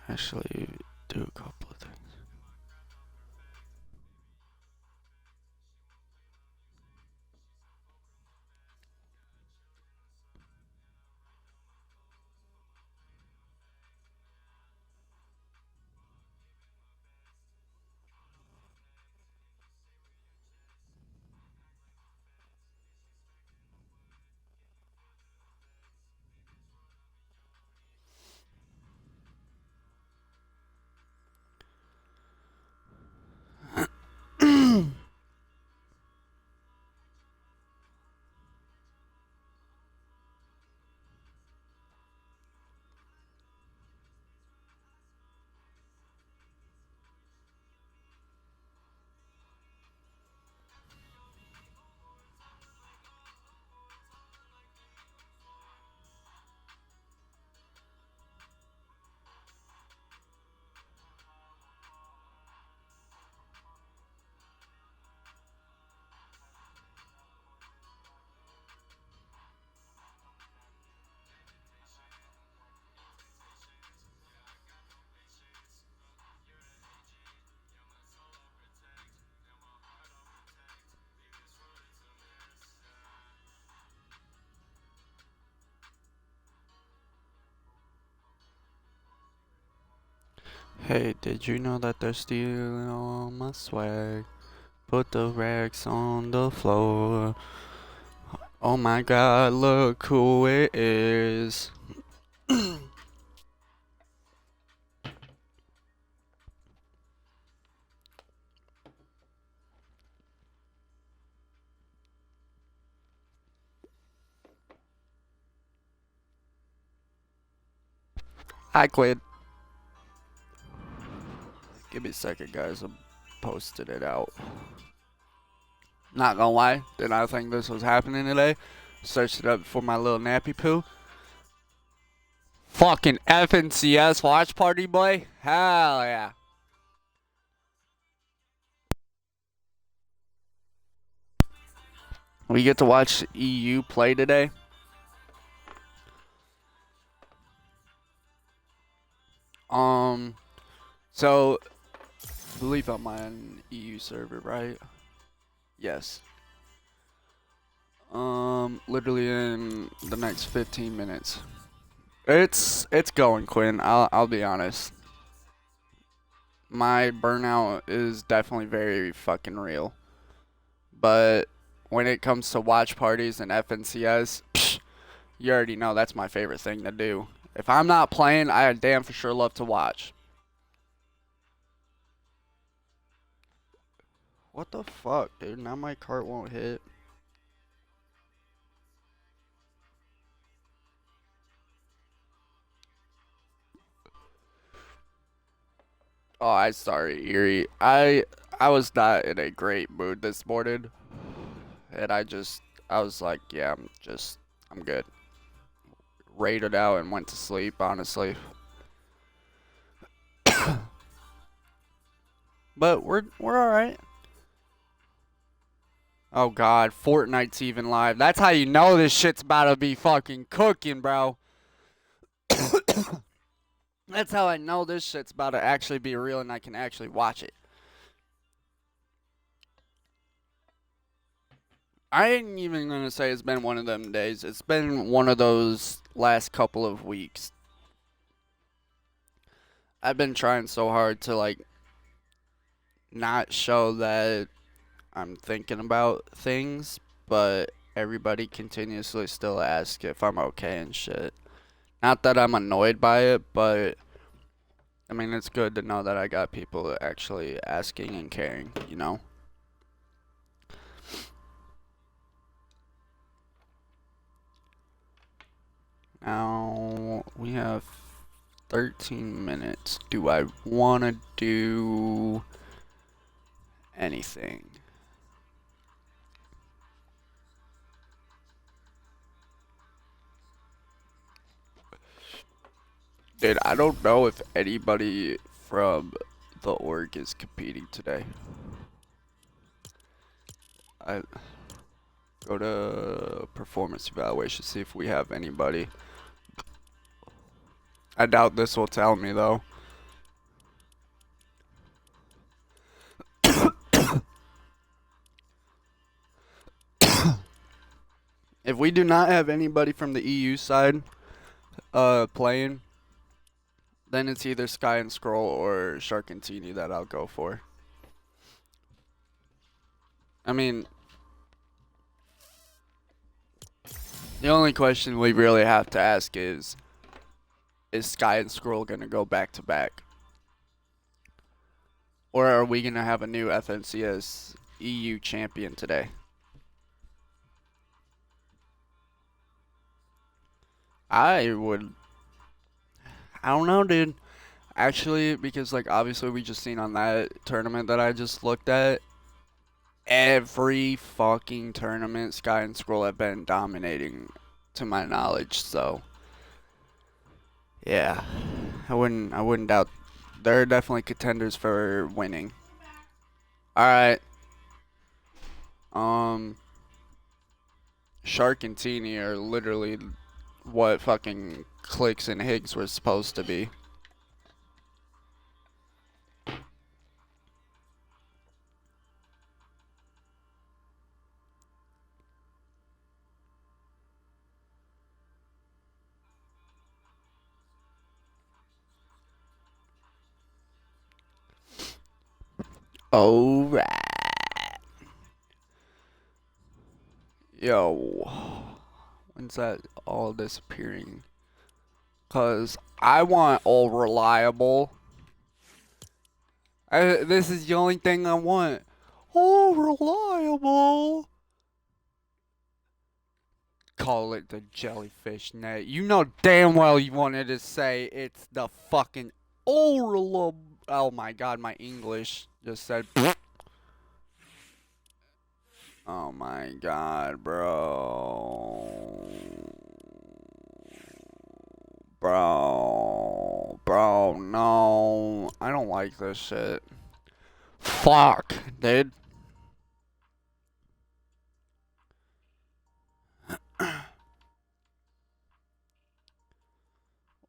actually do a couple of things. Hey, did you know that they're stealing all my swag? Put the racks on the floor. Oh my god, look who it is. I quit. Give me a second, guys. I'm posting it out. Not gonna lie, did not think this was happening today. Searched it up for my little nappy poo. Fucking FNCS watch party, boy. Hell yeah. We get to watch EU play today. So I believe I'm on EU server, right? Yes. Literally in the next 15 minutes. It's going, Quinn. I'll be honest. My burnout is definitely very fucking real. But when it comes to watch parties and FNCS, psh, you already know that's my favorite thing to do. If I'm not playing, I damn for sure love to watch. What the fuck, dude? Now my cart won't hit. Oh, I'm sorry, Erie. I was not in a great mood this morning, and I was like, yeah, I'm good. Rated out and went to sleep, honestly. But we're all right. Oh God, Fortnite's even live. That's how you know this shit's about to be fucking cooking, bro. That's how I know this shit's about to actually be real and I can actually watch it. I ain't even gonna say it's been one of them days. It's been one of those last couple of weeks. I've been trying so hard to like not show that I'm thinking about things, but everybody continuously still asks if I'm okay and shit. Not that I'm annoyed by it, but I mean, it's good to know that I got people actually asking and caring, you know? Now, we have 13 minutes. Do I want to do anything? Dude, I don't know if anybody from the org is competing today. I go to performance evaluation, see if we have anybody. I doubt this will tell me though. If we do not have anybody from the EU side playing, then it's either Sky and Scroll or Sharkantini that I'll go for. I mean, the only question we really have to ask is Sky and Scroll going to go back to back? Or are we going to have a new FNCS EU champion today? I would. I don't know, dude. Actually, because, like, obviously we just seen on that tournament that I just looked at, every fucking tournament Sky and Scroll have been dominating, to my knowledge, so. Yeah. I wouldn't doubt. They're definitely contenders for winning. Alright. Um. Shark and Teeny are literally what fucking Clicks and Higgs were supposed to be. Alright. Yo. When's that all disappearing? Cause I want all reliable. This is the only thing I want. All reliable. Call it the jellyfish net. You know damn well you wanted to say it's the fucking all reliable. Oh my god, my English just said. Oh my god, bro. Bro, no. I don't like this shit. Fuck, dude.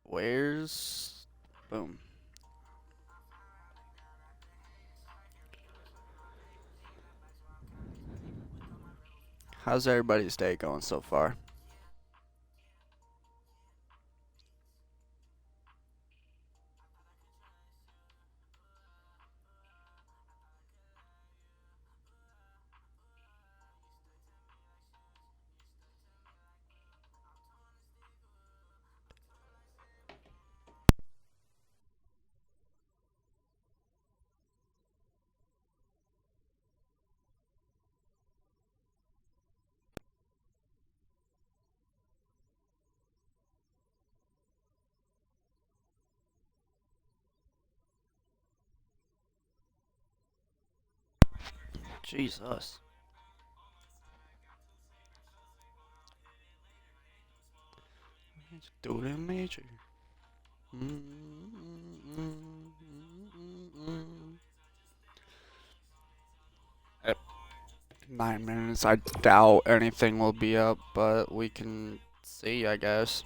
Where's. Boom. How's everybody's day going so far? Jesus. Do it in major. At 9 minutes, I doubt anything will be up, but we can see, I guess.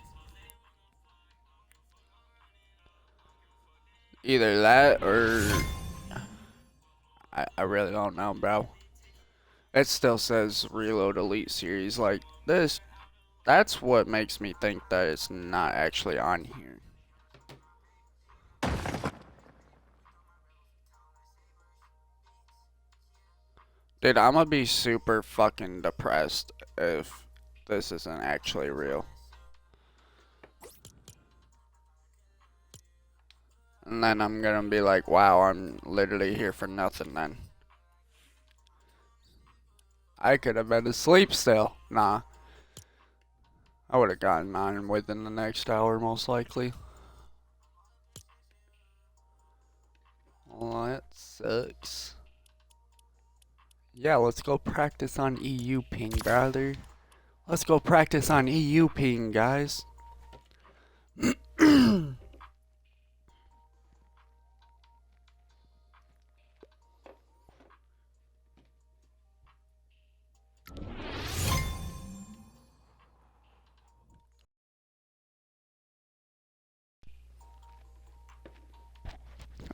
Either that or I really don't know, bro. It still says reload elite series like this. That's what makes me think that it's not actually on here. Dude, I'm gonna be super fucking depressed if this isn't actually real. And then I'm gonna be like, wow, I'm literally here for nothing then. I could have been asleep still. Nah. I would have gotten mine within the next hour, most likely. Well, that sucks. Yeah, let's go practice on EU ping, brother. Let's go practice on EU ping, guys.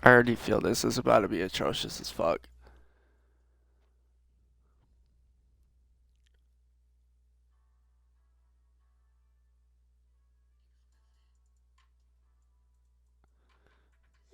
I already feel this is about to be atrocious as fuck.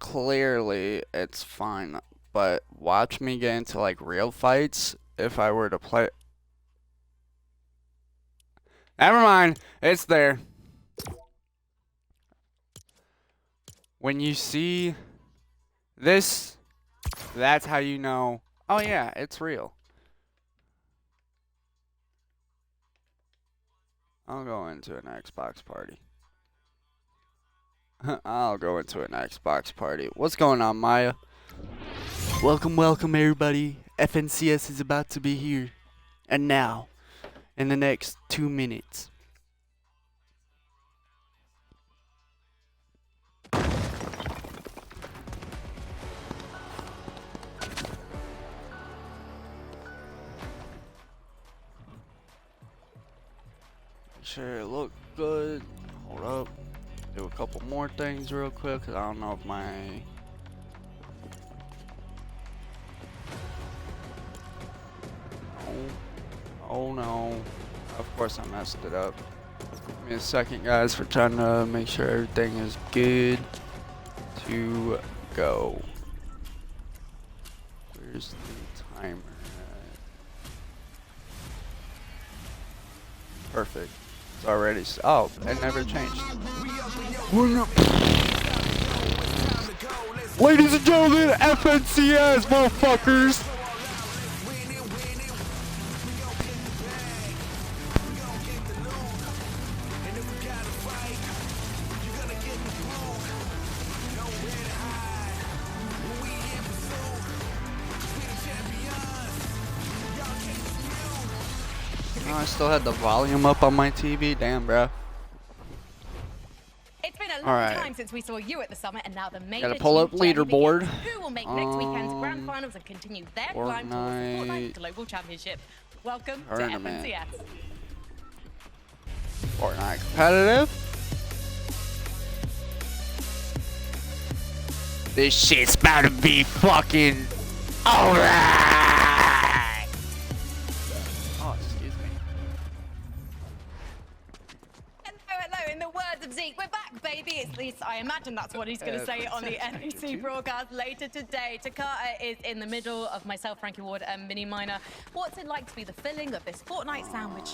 clearly it's fine, but watch me get into like real fights if I were to play. Never mind, it's there. When you see this, that's how you know, oh yeah, it's real. I'll go into an Xbox party. I'll go into an Xbox party. What's going on, Maya? Welcome, welcome, everybody. FNCS is about to be here. And now, in the next 2 minutes. Make sure it look good. Hold up. Do a couple more things real quick, because I don't know if my... Oh no. Of course I messed it up. Give me a second, guys, for trying to make sure everything is good to go. Where's the timer at? Perfect. It's already... Oh, it never changed. Ladies and gentlemen, FNCS, motherfuckers! Oh, I still had the volume up on my TV. Damn, bro. It's been a long time since we saw you at the summit, and now the major gotta pull up leaderboard. Who will make next weekend's grand finals and continue their climb towards the Fortnite Global Championship? Welcome to FNCS. Fortnite competitive. This shit's about to be fucking alright. Oh, excuse me. Hello, in the words of Zeke, we're back, baby. At least I imagine that's what he's going to say on the NBC broadcast later today. Takata is in the middle of myself, Frankie Ward, and Mini Miner. What's it like to be the filling of this Fortnite sandwich?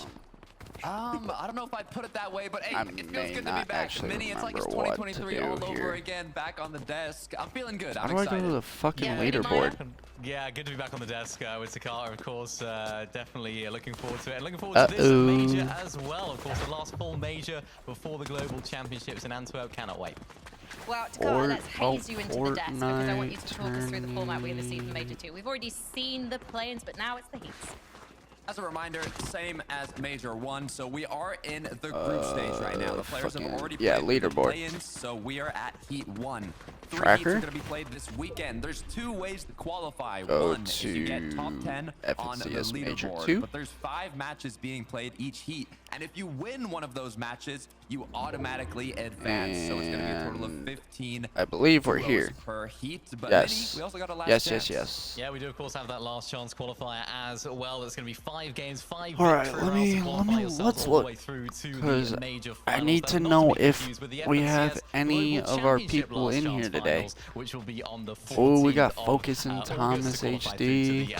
I don't know if I'd put it that way, but hey, it feels good to be back. Mini, it's like it's 2023 all over again, back on the desk. I'm feeling good. I'm excited. How do I go to the fucking leaderboard? Yeah, good to be back on the desk with Takata, of course. Definitely looking forward to it. And looking forward to this major as well. Of course, the last full major before the Global Championships in Antwerp. Cannot wait. Well, Takata, let's haze you into the desk because I want you to talk us through the format we're going to see for Major 2. We've already seen the play-ins, but now it's the heats. As a reminder, same as Major 1, so we are in the group stage right now. The players have already played leaderboard. Play-ins, so we are at Heat 1. Three Tracker? heats are going to be played this weekend. There's 2 ways to qualify. Go One, if you get top 10 on the leaderboard, but there's 5 matches being played each heat. And if you win one of those matches, you automatically advance. So it's going to be a total of 15. I believe we're here. Per heat, but yes. Mini, we also got a last chance. Yes. Yeah, we do of course have that last chance qualifier as well. It's going to be 5 games, 5 All right, victory let me let's look, because I need to know if we have any of our people in here today. Oh, we got Focus and Thomas HD.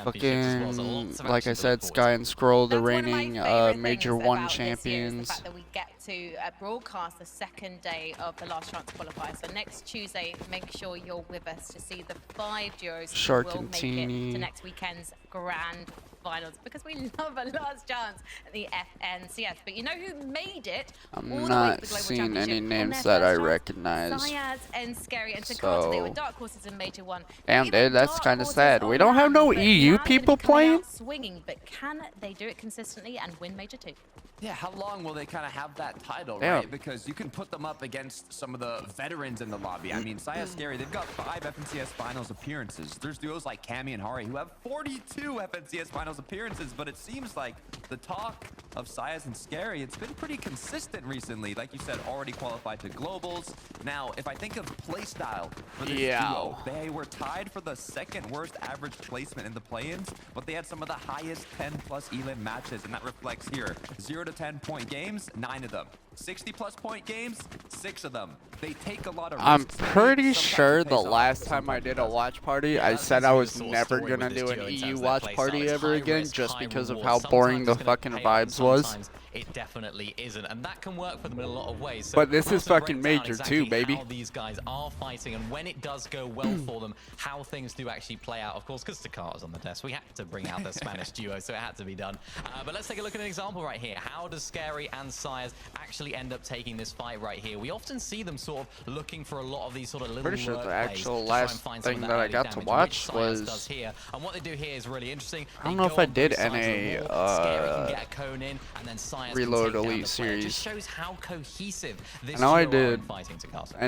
Fucking, like I said, Sky and Scroll, the reigning Major 1 champions. The fact that we get to broadcast the second day of the last chance qualifier. So next Tuesday, make sure you're with us to see the 5 duos who will make it to next weekend's grand finals, because we love a last chance at the FNCS. But you know who made it? I'm not seeing any names that I recognize. Zayaz and Scary and Takata, they were dark horses in Major 1. Damn, dude, that's kind of sad. We don't have no EU people playing. Swinging, but can they do it consistently and win Major 2? Yeah, how long will they kind of have that title, yeah. right? Because you can put them up against some of the veterans in the lobby. I mean, Saya Scary, they've got 5 FNCS finals appearances. There's duos like Cammy and Hari who have 42 FNCS finals finals appearances, but it seems like the talk of Syaz and Scary, it's been pretty consistent recently. Like you said, already qualified to globals. Now, if I think of playstyle for this duo, they were tied for the second worst average placement in the play-ins, but they had some of the highest 10+ elim matches, and that reflects here. 0 to 10 point games, 9 of them. 60+ point games, 6 of them. They take a lot of risks. I'm pretty sure the last time I did a watch party, I said I was never gonna do an EU watch party ever again, just because of how boring the fucking vibes was. It definitely isn't, and that can work for them in a lot of ways. So but this is fucking major too, baby. How these guys are fighting, and when it does go well for them, how things do actually play out. Of course, because Takata's on the desk, we had to bring out the Spanish duo, so it had to be done. But let's take a look at an example right here. How does Scary and Syaz actually end up taking this fight right here? We often see them sort of looking for a lot of these sort of little pretty sure the actual last thing that I got to watch was here. And what they do here is really interesting. I don't know if I did NA Scary can get a cone in, and then Syaz Reload Elite Series. Just shows how cohesive this I know I did Right,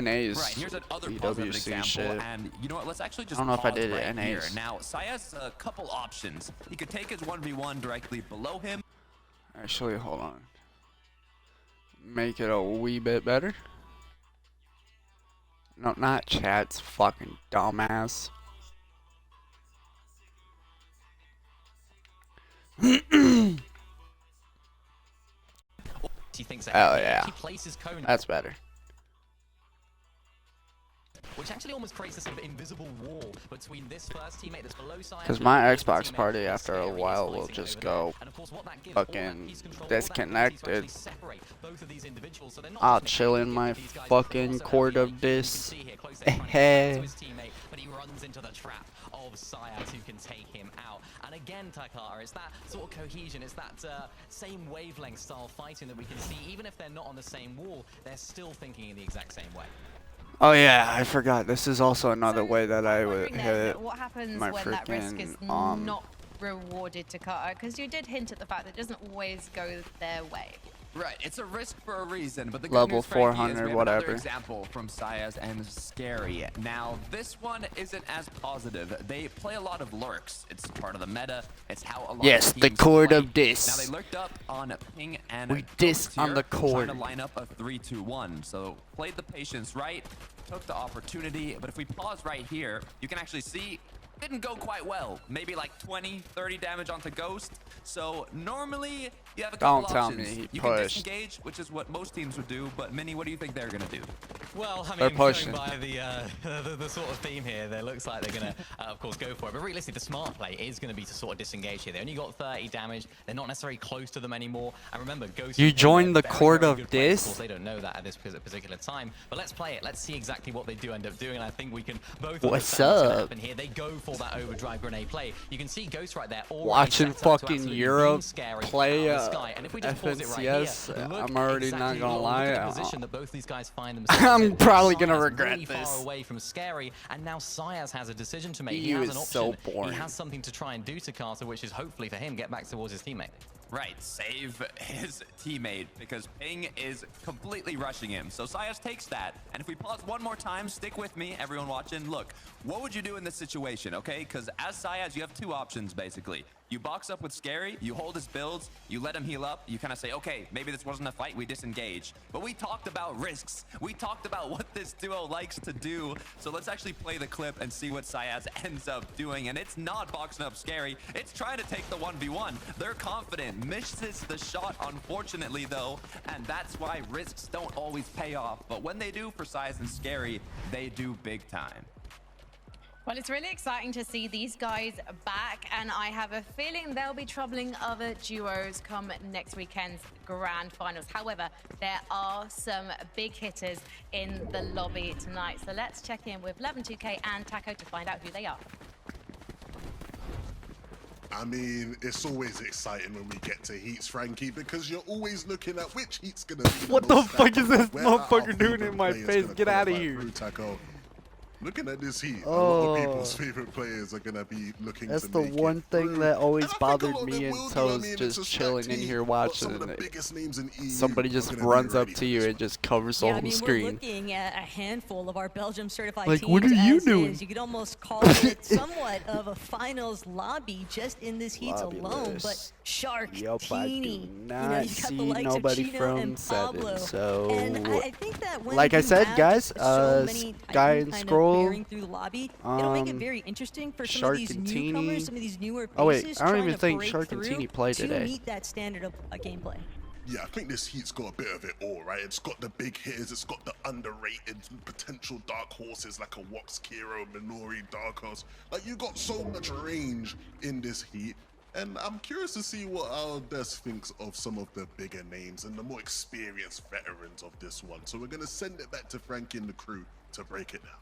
NA's here's another EWC example, shit. and you know what, let's actually just I don't know if I did it right NA's. here. Now, Syaz has a couple options. He could take his 1v1 directly below him. Actually, hold on. Make it a wee bit better. No, not chat's fucking dumbass. He thinks oh yeah, he places cone. That's better. Which actually almost creates a sort of invisible wall between this first teammate that's below Syaz. Because my Xbox party after a while will just go fucking disconnected. I'll chill in my fucking court of this. But he runs into the trap of Syaz, who can take him out. And again, Takata, it's that sort of cohesion, it's that same wavelength style fighting that we can see. Even if they're not on the same wall, they're still thinking in the exact same way. Oh yeah, I forgot. This is also another way that I would hit what happens my when that risk is freaking not rewarded to Takata? Because you did hint at the fact that it doesn't always go their way. Right, it's a risk for a reason, but the good level news, Frankie, 400, is we have whatever. another example from Syaz and Scary. Now, this one isn't as positive. They play a lot of lurks. It's part of the meta. It's how a lot of the teams chord play. of dis. Now, they lurked up on Ping and we dis on the chord. trying to line up a 3-2-1. So, played the patience right, took the opportunity, but if we pause right here, you can actually see didn't go quite well. Maybe like 20, 30 damage onto Ghost. So normally you have a couple Don't tell options. me he you pushed. can disengage, which is what most teams would do. But Mini, what do you think they're gonna do? Well, I They're mean, going pushing. by the sort of theme here, there looks like they're gonna, of course, go for it. But realistically, the smart play is gonna be to sort of disengage here. They only got 30 damage. They're not necessarily close to them anymore. And remember, Ghost. You joined the very, chord very of good place. dis? Of course, they don't know that at this particular time. But let's play it. Let's see exactly what they do end up doing. And I think we can both What's understand what's gonna up? happen here. They go for that overdrive grenade play. You can see Ghost right there. Watching fucking Europe play and if we just pause it right here, FNCS, look I'm already exactly not gonna look at lie. the position that both these guys find themselves I'm in. probably gonna Syaz regret really this. far away from Scary, and now Syaz has a decision to make. He EU has is an so option. boring. He has something to try and do to Carter, which is hopefully for him get back towards his teammate. Right, save his teammate because Ping is completely rushing him. So Syaz takes that. And if we pause one more time, stick with me, everyone watching. Look, what would you do in this situation, okay? Because as Syaz, you have two options, basically. You box up with Scary, you hold his builds, you let him heal up, you kind of say, okay, maybe this wasn't a fight, we disengage. But we talked about risks. We talked about what this duo likes to do. So let's actually play the clip and see what Syaz ends up doing. And it's not boxing up Scary, it's trying to take the 1v1. They're confident, misses the shot, unfortunately, though, and that's why risks don't always pay off. But when they do for Syaz and Scary, they do big time. Well, it's really exciting to see these guys back, and I have a feeling they'll be troubling other duos come next weekend's grand finals. However, there are some big hitters in the lobby tonight, so let's check in with 11-2K and Taco to find out who they are. I mean, it's always exciting when we get to heats, Frankie, because you're always looking at which heat's gonna be What the most fuck is this where our motherfucker doing favorite in my player's face? gonna Get outta qualify here. through, Taco. Looking at this heat, a lot Oh, of people's favorite players are gonna be looking that's to the make one it thing through. that always And I think a bothered lot of me them until will do. I I was mean, just it's a chilling stacked in heat, here but some watching of the it. biggest names in EU Somebody are just gonna be runs ready up for to you this and one. just covers the Yeah, I whole mean, we're screen. looking at a handful of our Belgium certified Like, teams what are you as doing? is. You could almost call it somewhat of a finals lobby just in this heats Lobby alone. But list. Shark, Yup, I do Teeny, not you got the see likes nobody of Chino from and 7, Pablo. so And I think that when like I you said, have guys, so many Sky Titans and kind Scroll, of bearing through the lobby, it'll make it very interesting for some of Shark these and newcomers, Teeny. some of these newer Oh wait, faces I don't trying even to think break Shark and through Teeny played to today. meet that standard of gameplay. Yeah, I think this heat's got a bit of it all, right? It's got the big hitters, it's got the underrated potential dark horses like a Wax Kiro, Minori, Dark Horse. Like, you got so much range in this heat. And I'm curious to see what our desk thinks of some of the bigger names and the more experienced veterans of this one. So we're going to send it back to Frankie and the crew to break it down.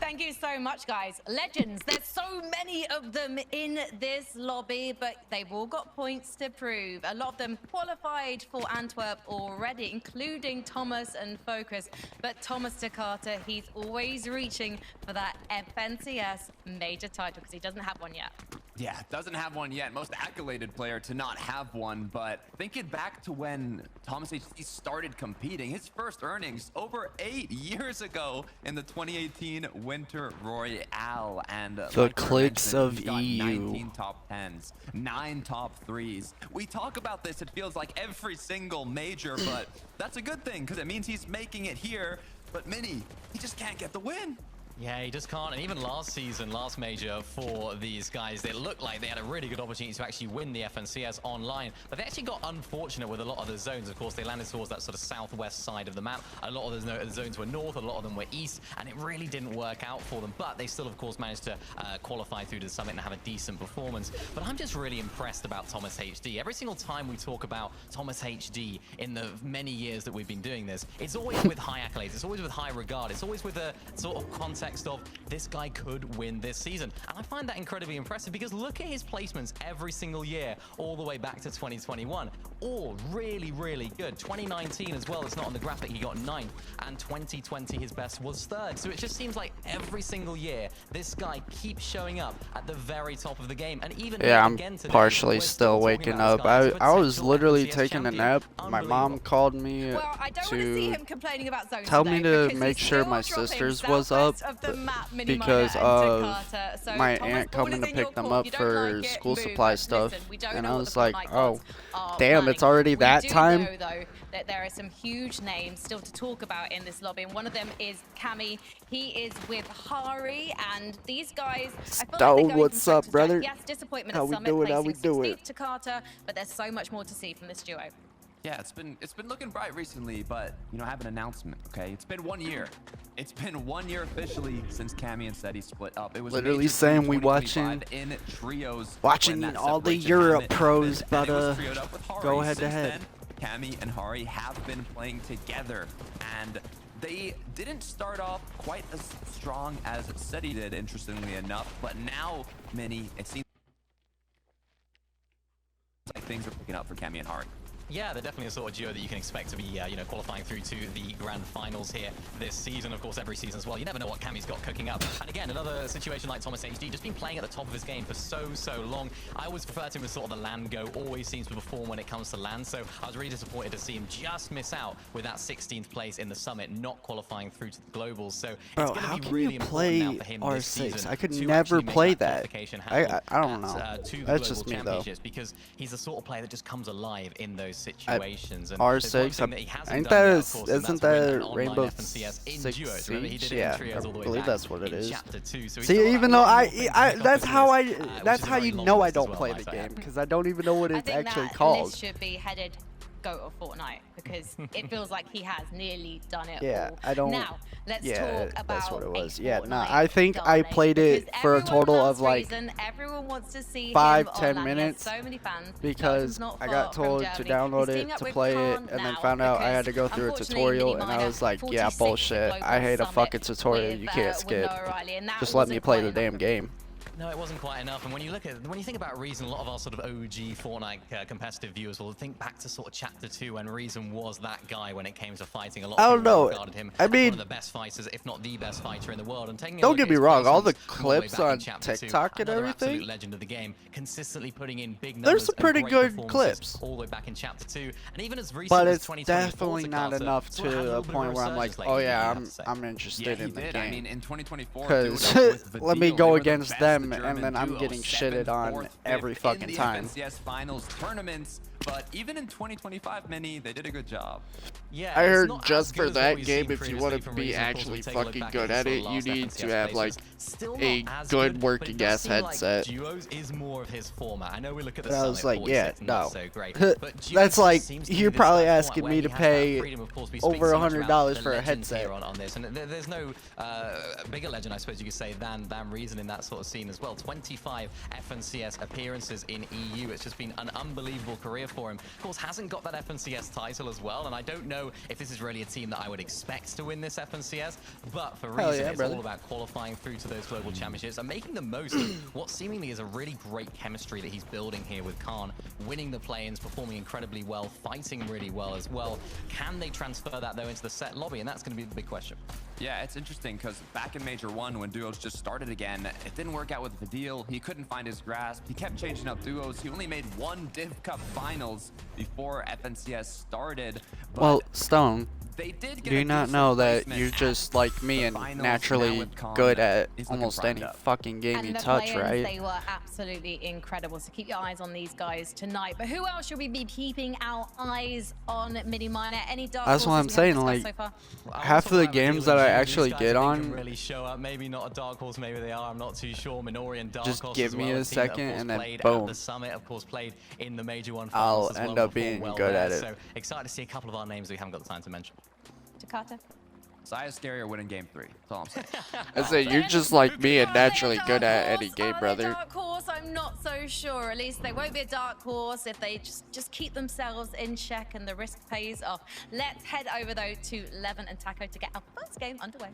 Thank you so much, guys. Legends. There's so many of them in this lobby, but they've all got points to prove. A lot of them qualified for Antwerp already, including Thomas and Focus. But Thomas Takata, he's always reaching for that FNCS major title because he doesn't have one yet. Yeah, doesn't have one yet. Most accoladed player to not have one, but thinking back to when Thomas HT started competing, his first earnings over 8 years ago in the 2018 Winter Royale. And The clicks of he's got EU. 19 top 10s, 9 top 3s. We talk about this, it feels like every single major, but that's a good thing because it means he's making it here. But Mini, he just can't get the win. Yeah, he just can't. And even last season, last major for these guys, it looked like they had a really good opportunity to actually win the FNCS online. But they actually got unfortunate with a lot of the zones. Of course, they landed towards that sort of southwest side of the map. A lot of the zones were north, a lot of them were east, and it really didn't work out for them. But they still, of course, managed to qualify through to the summit and have a decent performance. But I'm just really impressed about Thomas HD. Every single time we talk about Thomas HD in the many years that we've been doing this, it's always with high accolades, it's always with high regard, it's always with a sort of context of this guy could win this season. And I find that incredibly impressive because look at his placements every single year all the way back to 2021. All really, really good. 2019 as well, it's not on the graphic, he got 9th, and 2020 his best was 3rd. So it just seems like every single year this guy keeps showing up at the very top of the game. And even Yeah, I'm again today, partially we're still talking waking about up. this guy I as a was potential literally FNCS taking a champion. nap. My mom Unbelievable. called me Well, I don't want to see to him complaining about zones tell today me to because make he's sure still my dropping sister's was up southwest of the map, because and of Takata. So my Thomas, aunt ball coming is to in your pick them court. up You don't for like it, school move. supply But stuff. listen, we don't And know I what was the like, Fortnite oh, gods are damn, it's planning. already that We time? do know, though, that there are some huge names still to talk about in this lobby, and one of them is Cammy. He is with Hari, and these guys, I feel like Stone, they're going what's from up, strength to brother? strength. Yes, disappointment How at we Summit, doing? How we placing doing? 16th to Carter, but there's so much more to see from this duo. Yeah, it's been looking bright recently, but you know, I have an announcement, okay? It's been 1 year. It's been 1 year officially since Cammy and Seti split up. It was Literally Major saying we 2025 in trios. watching when that all the separation Europe happened, pros, and but it was trioed up with Hari. go head to Since head. then, Cammy and Hari have been playing together, and they didn't start off quite as strong as Seti did, interestingly enough, but now, Mini, it seems like things are picking up for Cammy and Hari. Yeah, they're definitely a sort of duo that you can expect to be, you know, qualifying through to the grand finals here this season. Of course, every season as well. You never know what Cammy's got cooking up. And again, another situation like Thomas HD, just been playing at the top of his game for so long. I always refer to him as sort of the land go, always seems to perform when it comes to land. So I was really disappointed to see him just miss out with that 16th place in the summit, not qualifying through to the globals. So it's Bro, going how to be can really you important play now for him this R6? season I could to never actually make play that. qualification I happen don't know. to the That's global just me, though. championships, because he's the sort of player that just comes alive in those situations. And R6, there's one thing that he hasn't ain't done that yet, of course, and isn't that's win that an online Rainbow FNCS in Six duos. Remember, he did Siege? it Yeah, in trios I all the way believe back that's what it in is. Chapter 2. So he's still See, got even a though lot more things to pick up that's of how his, that's which is how a you very long know I list as don't well, play might the I game, add. because I don't even know what I it's think actually that called. list should be headed GOAT of Fortnite because it feels like he has nearly done it Yeah, all. I don't. Now, let's Yeah, talk about that's what it was. a Yeah, nah, Fortnite I think I darling, played it because for a everyone total loves of like Reason, everyone wants to see 5, him 10 online. He has minutes so many fans. because Belgium's not I far got from told to Germany. download He's teaming it up to with play it, Khan and then now found out I had to because, go through a unfortunately, tutorial, Mini and I Miner was like, yeah, 46th bullshit. Global I hate a Summit fucking tutorial. with, You can't with skip. Noah Riley, and that Just let me wasn't play quite the damn enough. game. No, it wasn't quite enough. And when you think about Reason, a lot of our sort of OG Fortnite competitive viewers will think back to sort of Chapter 2 when Reason was that guy when it came to fighting. A lot I of don't people know. regarded him I as one mean, of the best fighters, if not the best fighter in the world. And taking a don't look get at me his wrong, all the placements all the way clips back in on Chapter 2, TikTok and another absolute everything, legend of the game, consistently putting in big numbers. there's some pretty and great good performances clips. all the way back in Chapter 2, and even as recent But as it's 2024 definitely not Takata enough sort of had to little a bit of point where I'm like, resurgence oh lately, yeah, you have to say. I'm interested Yeah, he in the did. I mean, game. in 2024, Because duo let me Vidal, go they were the against best, them, the and German then I'm duo, getting 7th, shitted on 4th, every 5th fucking in the time. FNCS finals tournaments. But even in 2025 mini, they did a good job. Yeah, I it's heard not as just good for as what that we've game, seen if you previously want to from be Reason. Of course, actually we take a look fucking back good his at sort it, of you last need to FNCS have places. like Still a not as good but it working does ass seem like headset. duos is more of his format. I know we look at the And I Summit was like, 46, yeah, not no. so great, but duos That's like, seems to be you're this probably format asking where me he to has that pay freedom. Of course, we speak over so much about $100 the for a legends headset. here on this, and there's no bigger legend, I suppose you could say, than Reason in that sort of scene as well. 25 FNCS appearances in EU. It's just been an unbelievable career for him. Of course, hasn't got that FNCS title as well, and I don't know if this is really a team that I would expect to win this FNCS, but for Hell Reason, yeah, it's brother. all about qualifying through to those global championships and making the most of what seemingly is a really great chemistry that he's building here with Khan, winning the play-ins, performing incredibly well, fighting really well as well. Can they transfer that, though, into the set lobby? And that's going to be the big question. Yeah, it's interesting because back in Major 1, when duos just started again, it didn't work out with Vidal. He couldn't find his grasp. He kept changing up duos. He only made one Div Cup finals before FNCS started. But Well, Stone, they did get do you a not decent know that placement you're at just like me the and finals. Now naturally with Khan, good at he's looking almost primed any up. fucking game And you the touch, play-ins, right? they were absolutely incredible. So keep your eyes on these guys tonight. But who else should we be keeping our eyes on Mini Minor? Any dark That's what I'm horses we haven't saying, discussed like, so far? half of the games that I actually get on, really show up. Maybe not a dark horse, maybe they are. I'm not too sure. Minori and dark just horse give as me well, a team that, of second course, and then played boom. At the Summit, of course, played in the Major 1 I'll finals as end well, up performed being well good there. at it. So excited to see a couple of our names we haven't got the time to mention. Takata? Saya Scary are winning game 3. That's all I'm saying. I say you're just like me and naturally good at any game, brother. Dark horse, I'm not so sure. At least they won't be a dark horse if they just keep themselves in check and the risk pays off. Let's head over though to Levin and Taco to get our first game underway.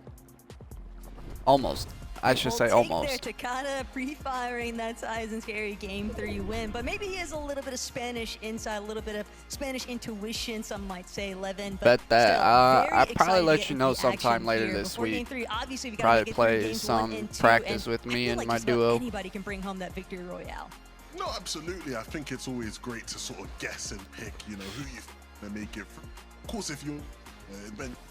Almost. I should say almost. There, Takata pre-firing that size and scary game 3 win, but maybe he has a little bit of Spanish insight, a little bit of Spanish intuition, some might say, Levin. But Bet that. still, I'll very probably excited to let get you into know the sometime action later here. this Before game week. 3, obviously we gotta Probably get through play games some 1 and 2, practice and with me I feel and like my just about duo. anybody can bring home that victory royale. No, absolutely. I think it's always great to sort of guess and pick, you know, who you gonna make it from. Of course, if you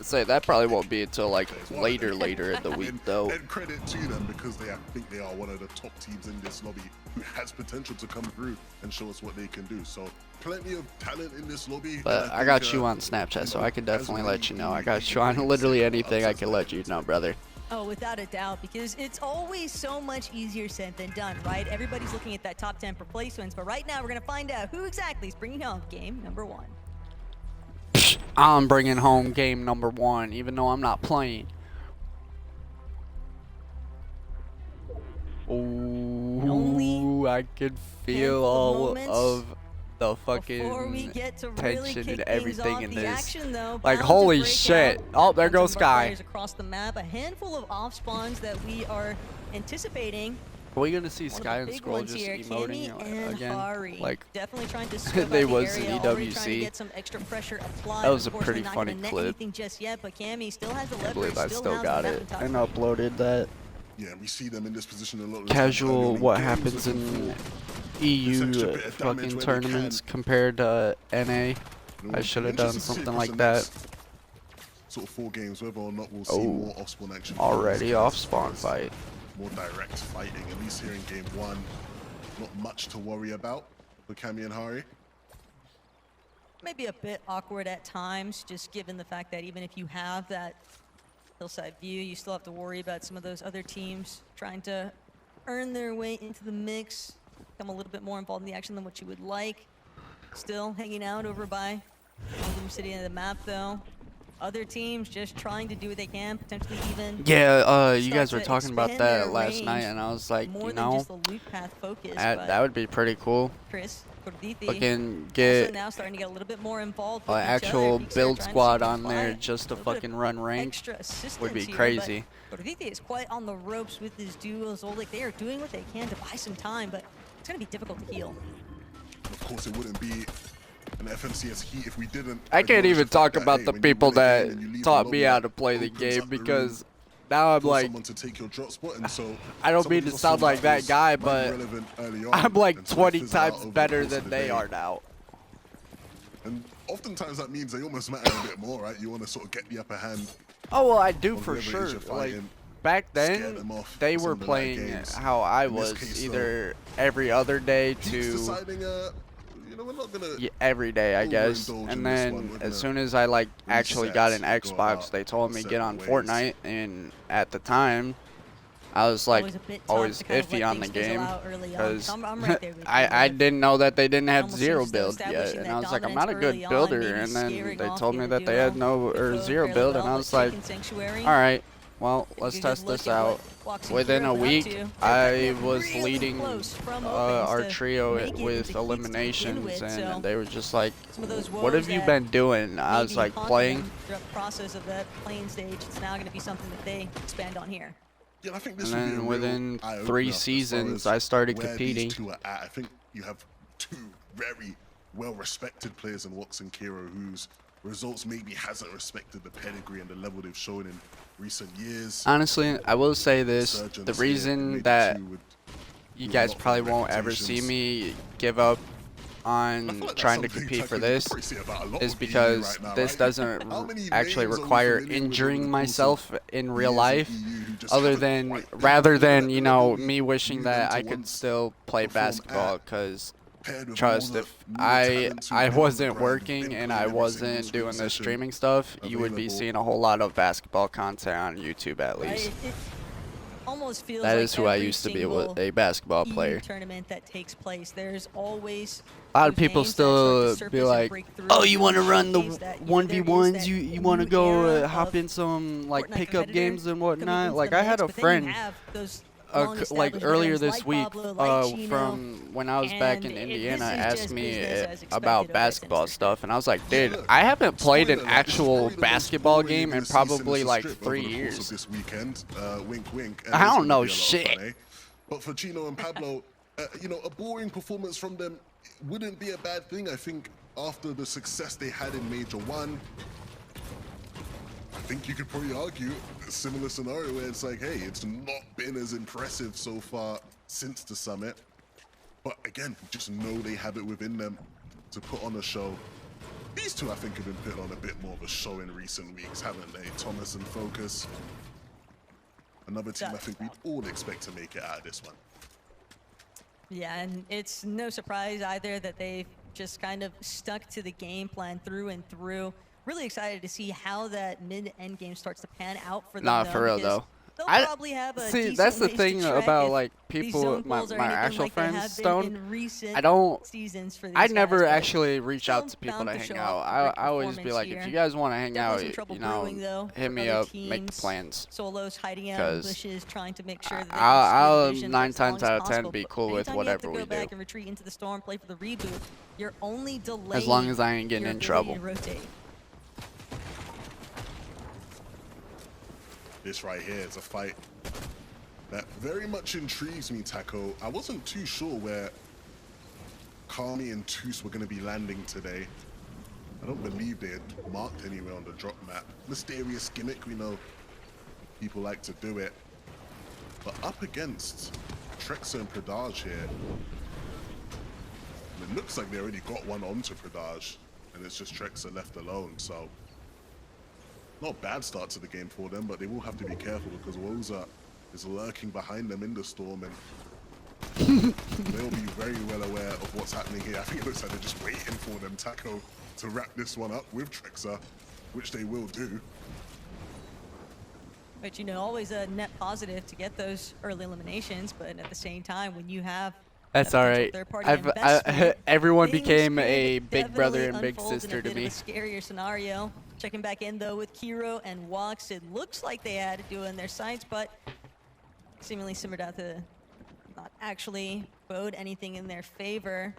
Say that probably won't be until like later in the week though. And credit to them because I think they are one of the top teams in this lobby who has potential to come through and show us what they can do. So plenty of talent in this lobby. But I got you on Snapchat, so I can definitely let you know. I got you on literally anything. I can let you know, brother. Oh, without a doubt, because it's always so much easier said than done, right? Everybody's looking at that top 10 placements, but right now we're going to find out who exactly is bringing home game number 1. I'm bringing home game number 1, even though I'm not playing. Ooh, I can feel all of the fucking tension and everything in this. Like, holy shit. Oh, there goes Sky. Across the map, a handful of off spawns that we are anticipating. Are we gonna see One of Sky the and big Scroll ones just here, emoting Cammy and again? Hari. Like, Definitely trying to scope they out the was in area, already trying to EWC. get some extra pressure applied. That was a Unfortunately, pretty not funny gonna net clip. anything just yet, but Cammy still has the I leverage. believe I still has got the it mountaintop. and uploaded that. Yeah, we see them in this position a lot. Casual, what games happens looking in for EU this extra bit of damage where fucking they tournaments can. compared to NA. You know, I should have done interesting to see something across like the that. next Sort of 4 games, whether or not we'll see Oh, more off spawn action. already off spawn fight. More direct fighting, at least here in game 1. Not much to worry about for Cammy and Hari. Maybe a bit awkward at times, just given the fact that even if you have that hillside view, you still have to worry about some of those other teams trying to earn their way into the mix, become a little bit more involved in the action than what you would like. Still hanging out over by London City of the map, though. Other teams just trying to do what they can, potentially even Yeah, you start guys were to talking about expand that their last range night, and I was like, more you than know, just the loot path focus. that would be pretty cool. Chris, fucking also get now starting to get a little bit more involved an with each other. actual Peaks are build trying to squad see on there provide just to a little bit fucking run rank extra assistance would be here, crazy. but Cortithia is quite on the ropes with his duos. Like they are doing what they can to buy some time, but it's going to be difficult to heal. Of course, it wouldn't be an FMCS Heat if we didn't. I can't acknowledge even the fact talk that, about hey, the when you people win a that game and you leave the taught me lobby, how that to play the opens game up the room because now I'm for like, someone to take your drop spot, and so I don't some of mean to these sound like that was guy, very but relevant early on, I'm like and so they 20 fizzled out times over the better course of than the they day. are now. And oftentimes that means they almost matter a bit more, right? You want to sort of get the upper hand. Oh, well, I do of for whoever it is sure. you're Like, fighting, back scare then, them off they in some were of the latter playing games. how I In this was, case, either every other day Heat's to deciding, you know, we're not gonna every day, I guess. overindulge in And this then one. We're as gonna soon as I like actually got an reset, go Xbox, about they told me the get on separate ways. Fortnite, and at the time, I was like Always a bit tough always to kind of iffy let on the things fizzle game out early on, because 'cause I'm right there with you. I didn't know that they didn't have almost zero seems as though build yet, establishing and that I was like, I'm not a dominance good early on, builder, maybe and then scaring they off told the me other that they had duo. no They or go zero fairly build, well, and I but was like, taking Sanctuary, all right, well, if let's you test just look this at what out. Fox and Within Kira a have been up week, to, they're I getting was really leading close from our opens to trio make it with into Heats to begin eliminations, with, and so they were just like, some of those what woes have you that been doing? I was maybe like, haunted playing. them throughout the process of that playing stage. It's now going to be something that they expand on here. Yeah, I think And this would be a then real within eye-opener 3 as far seasons, as I started where competing. these two are at. I think you have two very well-respected players in Wox and Kiro whose results maybe hasn't respected the pedigree and the level they've shown in recent years. Honestly, I will say this, the Insurgents here, reason maybe that two with you a guys lot probably more won't ever see reputations. me give up And I on feel like that's trying to something, compete for Taco, you this probably see about a lot is of EU because right now, this right? doesn't How many actually names are we require familiar with over the injuring course of myself in real years in life, EU who just other haven't than quite been rather performing than, at the you level know, we me wishing knew them that to I could once still play perform basketball, at, because paired with trust, all the if newer talents who've I been on the wasn't grind, working been and playing I every single wasn't stream doing the session streaming stuff, you would be available. seeing a whole lot of basketball content on YouTube at Right? least. It almost feels That like is who I every used to be, single a basketball EU player. tournament that takes place, there's always A lot of those people names that start to still be surface and like, break through oh, and you really want to run the showcase that, you know, there is 1v1s, that you want to new go era hop of in some like Fortnite pickup competitor games and coming whatnot. into Like the I had mix, a but then you friend have those like long-established earlier veterans this like week Pablo, like Gino, from when I was back in and Indiana this is asked just me business as expected about over at basketball Sinister. stuff, and I was like, Yeah, dude, look, I haven't played an spoiler alert, this is actual probably the most basketball boring game you're in gonna see probably Sinister like Strip 3 over the course years. of this weekend. Wink, wink. I It's don't gonna know be a lot of shit. fun, eh? But for Chino and Pablo, you know, a boring performance from them wouldn't be a bad thing. I think after the success they had in Major 1, I think you could probably argue a similar scenario where it's like, hey, it's not been as impressive so far since the summit. But again, just know they have it within them to put on a show. These two, I think, have been putting on a bit more of a show in recent weeks, haven't they? Thomas and Focus. Another team I think we'd all expect to make it out of this one. Yeah, and it's no surprise either that they've just kind of stuck to the game plan through and through. Really excited to see how that mid-end game starts to pan out for them. Nah, for real because though. they'll I probably have a see. decent That's the ways to thing track about if like these people, zone my goals are my anything actual like they friends, have been Stone. in recent I don't. seasons for these I guys, never but actually reach still out to people bound to to hang show out. off a I great always be performance like, here. if you guys want to hang Definitely out, some trouble you know, brewing, though, hit for me other up, make the teams. plans. Solos hiding out in 'Cause bushes, trying to make sure that they I'll can secure the vision 9 for as long times as out of 10 possible. be But cool with anytime you have to whatever we go back do. and retreat into the storm, play for the reboot, you're only delaying As long as I ain't getting your in ability trouble. to rotate. This right here is a fight that very much intrigues me, Taco. I wasn't too sure where Kami and Toos were going to be landing today. I don't believe they had marked anywhere on the drop map. Mysterious gimmick, we know people like to do it. But up against Trexa and Pradaj here, and it looks like they already got one onto Pradaj, and it's just Trexa left alone, so not a bad start to the game for them, but they will have to be careful because Woza is lurking behind them in the storm, and they'll be very well aware of what's happening here. I think it looks like they're just waiting for them, Taco, to wrap this one up with Trexa, which they will do. But, you know, always a net positive to get those early eliminations, but at the same time, when you have That's that all potential right. third-party investment, Everyone things became could a big brother definitely and big unfold in sister a to bit me. of a scarier scenario. Checking back in, though, with Kiro and Wox, it looks like they had to do in their sights, but seemingly simmered out to not actually bode anything in their favor.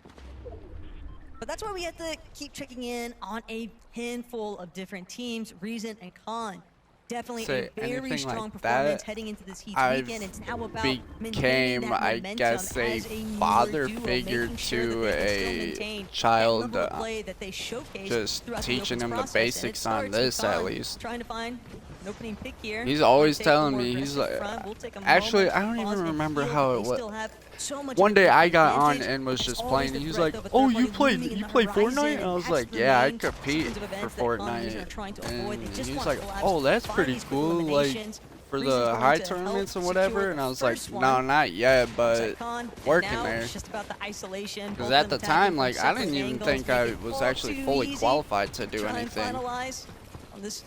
But that's why we have to keep checking in on a handful of different teams, Reason and Khan. Definitely Say a very anything strong like performance that, heading into this Heats I've weekend. It's now about maintaining became, that I momentum guess, a as a father newer duo, figure making sure that to they can still a maintain child, that level of play that they showcased just throughout teaching the him the opens process. And it basics on starts with this at Khan least. trying to find an opening pick here. He's Khan always takes the telling more me, he's aggressive like, front. We'll take a actually, moment I to don't pause even and remember feel how that it they was. still have so much One of a day I different got on advantage, and was but just there's playing, always and the he's threat like, of a "Oh, third you party looming in the play horizon, Fortnite?" and And I was that's like, the "Yeah, I main compete sequence of for events that Khan and Reason Fortnite." are trying to avoid. They And just he was want like, collabs, "Oh, that's find pretty these quick cool, like eliminations. for Reason's the going high to help tournaments and secure whatever." the And I was like, first "No, one. not yet, Looks like but Khan, and working now there." it's just about the isolation. Because Both at of the them attacking time, from like, I separate didn't even angles, think make I it was all actually too fully easy qualified to do try and anything. finalize on this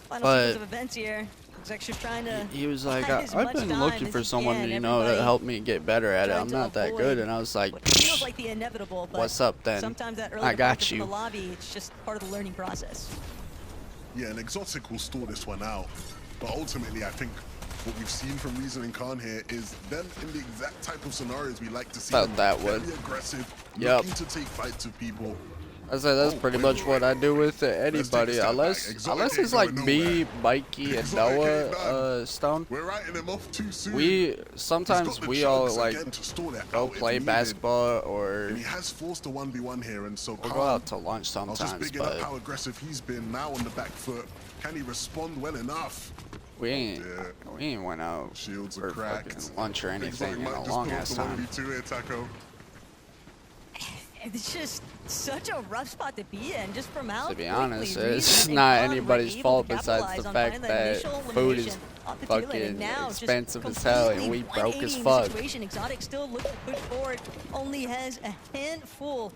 final But sequence of events here. He's actually trying to he was like, buy as I've much been time looking as for he someone, can. you know, to Everybody help me get better at it. trying I'm to not that avoid good. And I was like, what feels like the inevitable, but "What's up then? sometimes that early I got departure from you." the lobby, it's just part of the learning process. Yeah, and Exotic will stall this one out. But ultimately, I think what we've seen from Reason and Khan here is them in the exact type of scenarios we like to see Felt them. that Very one. aggressive, Yep. looking to take fights with people. I said that's pretty much what I do with anybody, step back. unless Exotic it's ain't like going me, nowhere. Mikey, and Exotic ain't Noah Stone. We're writing them off too soon. We He's sometimes got the we all chugs like again to stall it go out if play needed. basketball or And he has forced a 1v1 here, and so we'll Khan, go out to lunch I was just sometimes. bigging up But how aggressive he's been now on the back foot. Can he respond well enough? we ain't Yeah. we ain't went out Shields for are cracked. fucking lunch or anything Exotic in might a just long pull up ass the time. 1v2 here, Taco. It's just such a rough spot to be in, just from how To be quickly honest, Reason it's and not Khan were anybody's able to fault besides capitalize the on fact finding that initial food is elimination off the deal, and fucking now just expensive as hell and we completely broke as 180 fuck. the situation. Exotic still looking to push forward, only has a handful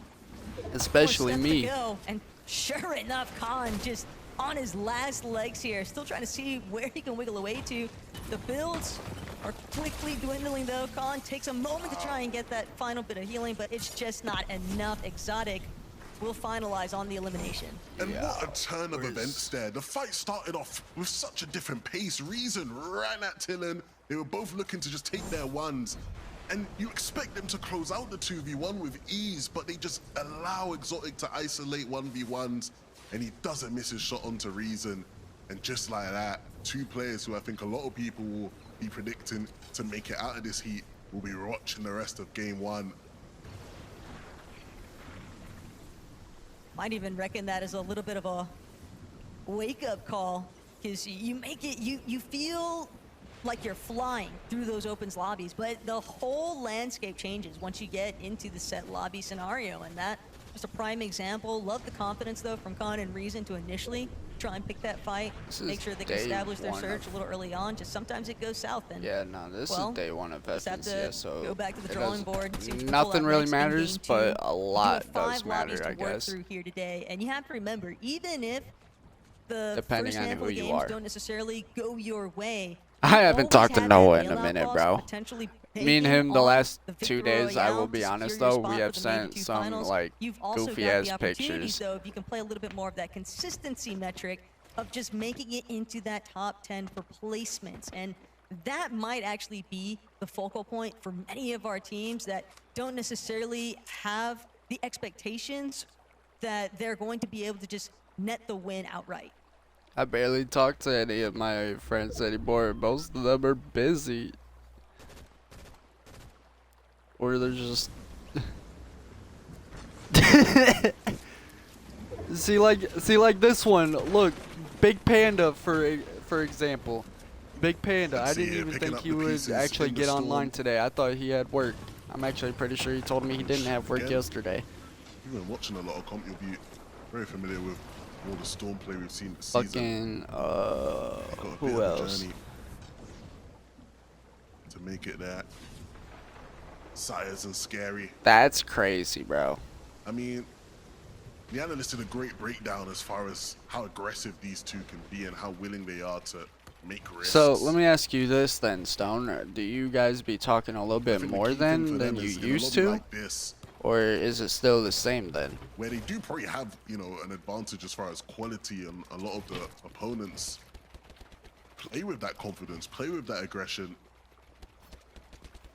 Especially more steps me. to go, and sure enough, Khan just on his last legs here, still trying to see where he can wiggle away to. The builds are quickly dwindling though. Khan takes a moment to try and get that final bit of healing, but it's just not enough. Exotic will finalize on the elimination. And what a turn of events there. The fight started off with such a different pace. Reason ran at Tillen. They were both looking to just take their ones. And you expect them to close out the 2v1 with ease, but they just allow Exotic to isolate 1v1s, and he doesn't miss his shot onto Reason. And just like that, two players who I think a lot of people will be predicting to make it out of this heat will be watching the rest of game one. Might even reckon that as a little bit of a wake-up call, because you make it, you feel like you're flying through those opens lobbies, but the whole landscape changes once you get into the set lobby scenario, and that just a prime example. Love the confidence though from Khan and Reason to initially try and pick that fight, make sure they can establish their surge a little early on. Just sometimes it goes south, and Yeah, no, this is day one of just have FNCS, to so go back to the it drawing does- board. See what you can pull nothing out really next in game matters, two. but a You do lot have does 5 lobbies matter, I to work guess. through here today, and you have to remember, even if the Depending first on handful who of you games are. don't necessarily go your way, I you haven't always talked to have Noah that in a bailout minute, clause bro. potentially Me and banking him the on last the 2 victory days, I royale will be to honest secure your though, we spot have for the Major sent 2 some finals. like You've also goofy got ass the opportunities, pictures. though, if you can play a little bit more of that consistency metric of just making it into that top 10 for placements. And that might actually be the focal point for many of our teams that don't necessarily have the expectations that they're going to be able to just net the win outright. I barely talk to any of my friends anymore. Most of them are busy. Or they're just see like this one. Look, Big Panda for example. Big Panda. I see didn't it, even picking think up he the would pieces actually in the get storm. online today. I thought he had work. I'm actually pretty sure he told me he didn't have work Again. yesterday. You've been watching a lot of comp, you'll be very familiar with all the Storm play we've seen this season. Fucking Got a bit who of a else? journey to make it there. Sires and Scary. That's crazy, bro. I mean, the analyst did a great breakdown as far as how aggressive these two can be and how willing they are to make risks. So let me ask you this then, Stone. Do you guys be talking a little I bit think the more key thing for than them you is in a used lobby to? like this, Or is it still the same then? where they do probably have, you know, an advantage as far as quality, and a lot of the opponents play with that confidence, play with that aggression.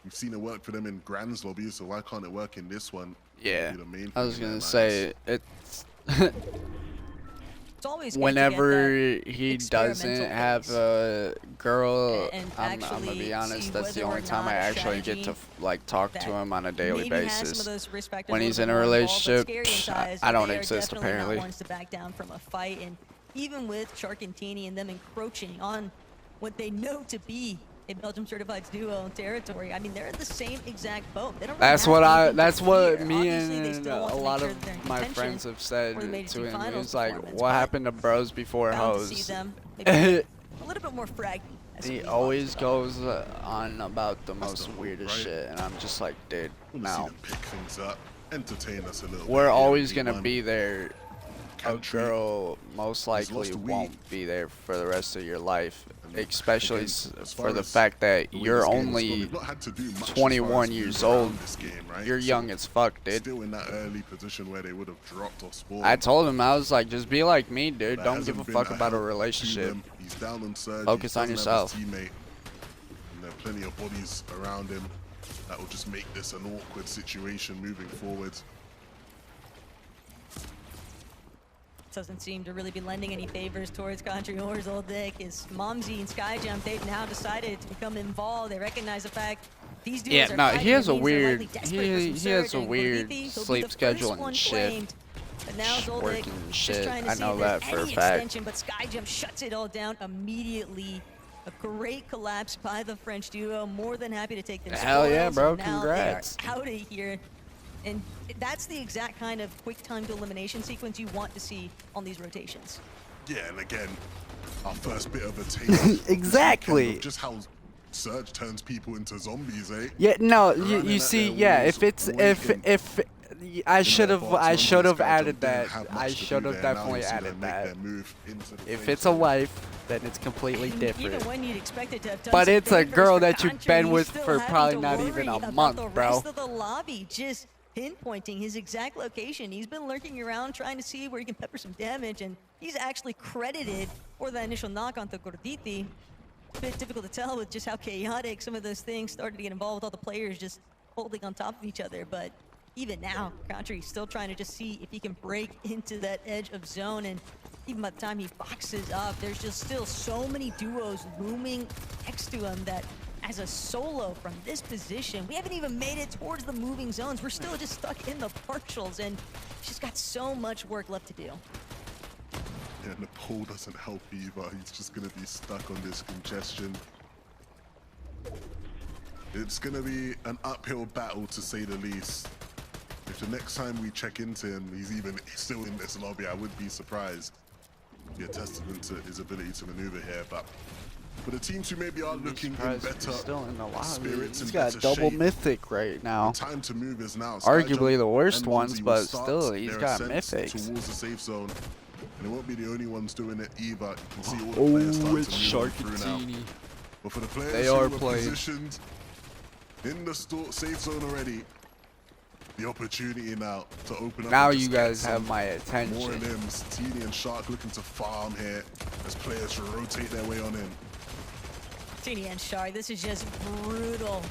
We've seen it work for them in Grand's lobby, so why can't it work in this one? Yeah, be the main I was thing in gonna their say it's It's always good to get whenever that he experimental doesn't have phase. a girl, And I'm gonna actually be honest, see that's the whether or only time I not a actually get to strategy like talk to that him on a daily maybe has some of basis. those risk factors When a he's little in bit a more involved, but relationship, Scary and Size, I don't they are exist definitely apparently. not ones to back down from a fight. And even with Sharkantini and them encroaching on what they know to be a Belgium certified duo territory, I mean, they're in the same exact boat. They don't really That's have what anything to that's what fear. me Obviously, they and still a want to make lot sure of that they're in my contention friends have said for the Major to Two him. He Finals was like, performance, "What but happened to bros before bound to see hoes?" them maybe get a little bit more fraggy as He we always watch develop. goes on about the That's the most hope, weirdest right? shit, and I'm just like, dude, Want to see no. them pick things up, entertain us a little We're bit here always in gonna E1. be there. A Country girl most has likely lost a week. won't be there for the rest of your life, And especially again, as for far the as fact that the way you're this game has gone, only we've not had to do much as far 21 as years move around old. this game, right? You're So young as fuck, dude. still in that early position where they would have dropped or spawned. I told him, I was like, just be like me, dude. That Don't give a hasn't been fuck about a help to relationship. them. He's down on Surge. Focus he on doesn't have yourself. his teammate, and there are plenty of bodies around him. That will just make this an awkward situation moving forward. Doesn't seem to really be lending any favors towards Country or Zoldyck. Is Momsy and Skyjump, they've now decided to become involved. They recognize the fact these duos Yeah, are no, fighting. he has It a means they're weird, likely desperate for some he has surge, a and weird Gordithi, he'll be sleep the schedule first one and shit. claimed. But now Zoldyck Working and just shit. trying to I see know if that there's for a any fact. extension, but Skyjump shuts it all down immediately. A great collapse by the French duo. More than happy to take the Hell yeah, spoils, bro. and now Congrats. they are out of here. And that's the exact kind of quick time to elimination sequence you want to see on these rotations. Yeah, and again, our first bit of a taste. Exactly. Of just how Surge turns people into zombies, eh? Yeah, no, Running you at see, their yeah, walls, if it's waiting if I should have box. added Skyjump didn't that. have I much to should do have there. Now definitely you see added them make that. their move into the If face it's a zone. wife, then it's completely And different. even when you'd expect it to have done But some it's a favors girl for that you've Country, been he's with still for having probably to not worry even a about month, the bro. rest of the lobby just pinpointing his exact location. He's been lurking around trying to see where he can pepper some damage, and he's actually credited for that initial knock onto Gordithi. A bit difficult to tell with just how chaotic some of those things started to get involved with all the players just holding on top of each other, but even now, Country's still trying to just see if he can break into that edge of zone, and even by the time he boxes up, there's just still so many duos looming next to him that as a solo from this position, we haven't even made it towards the moving zones. We're still just stuck in the partials, and he's just got so much work left to do. Yeah, and the pole doesn't help either. He's just going to be stuck on this congestion. It's going to be an uphill battle, to say the least. If the next time we check into him, he's still in this lobby, I would be surprised. Be a testament to his ability to maneuver here, but for the teams who maybe are looking in better Still in the lobby. spirits He's and got better double shape, mythic right now. the time to move is now. Arguably Skyjump the worst and ones, Monzy but will start still, he's their got ascent mythics. towards the safe zone, and they won't be the only ones doing it either. You can see all the players Oh, starting it's to move on through now. Sharkantini. But for the players They who are were playing. positioned in the safe zone already, the opportunity now to open up. Now and you just get guys some have my more attention. limbs. Teeny and Shark looking to farm here as players rotate their way on in. Teeny and Shark, this is just brutal.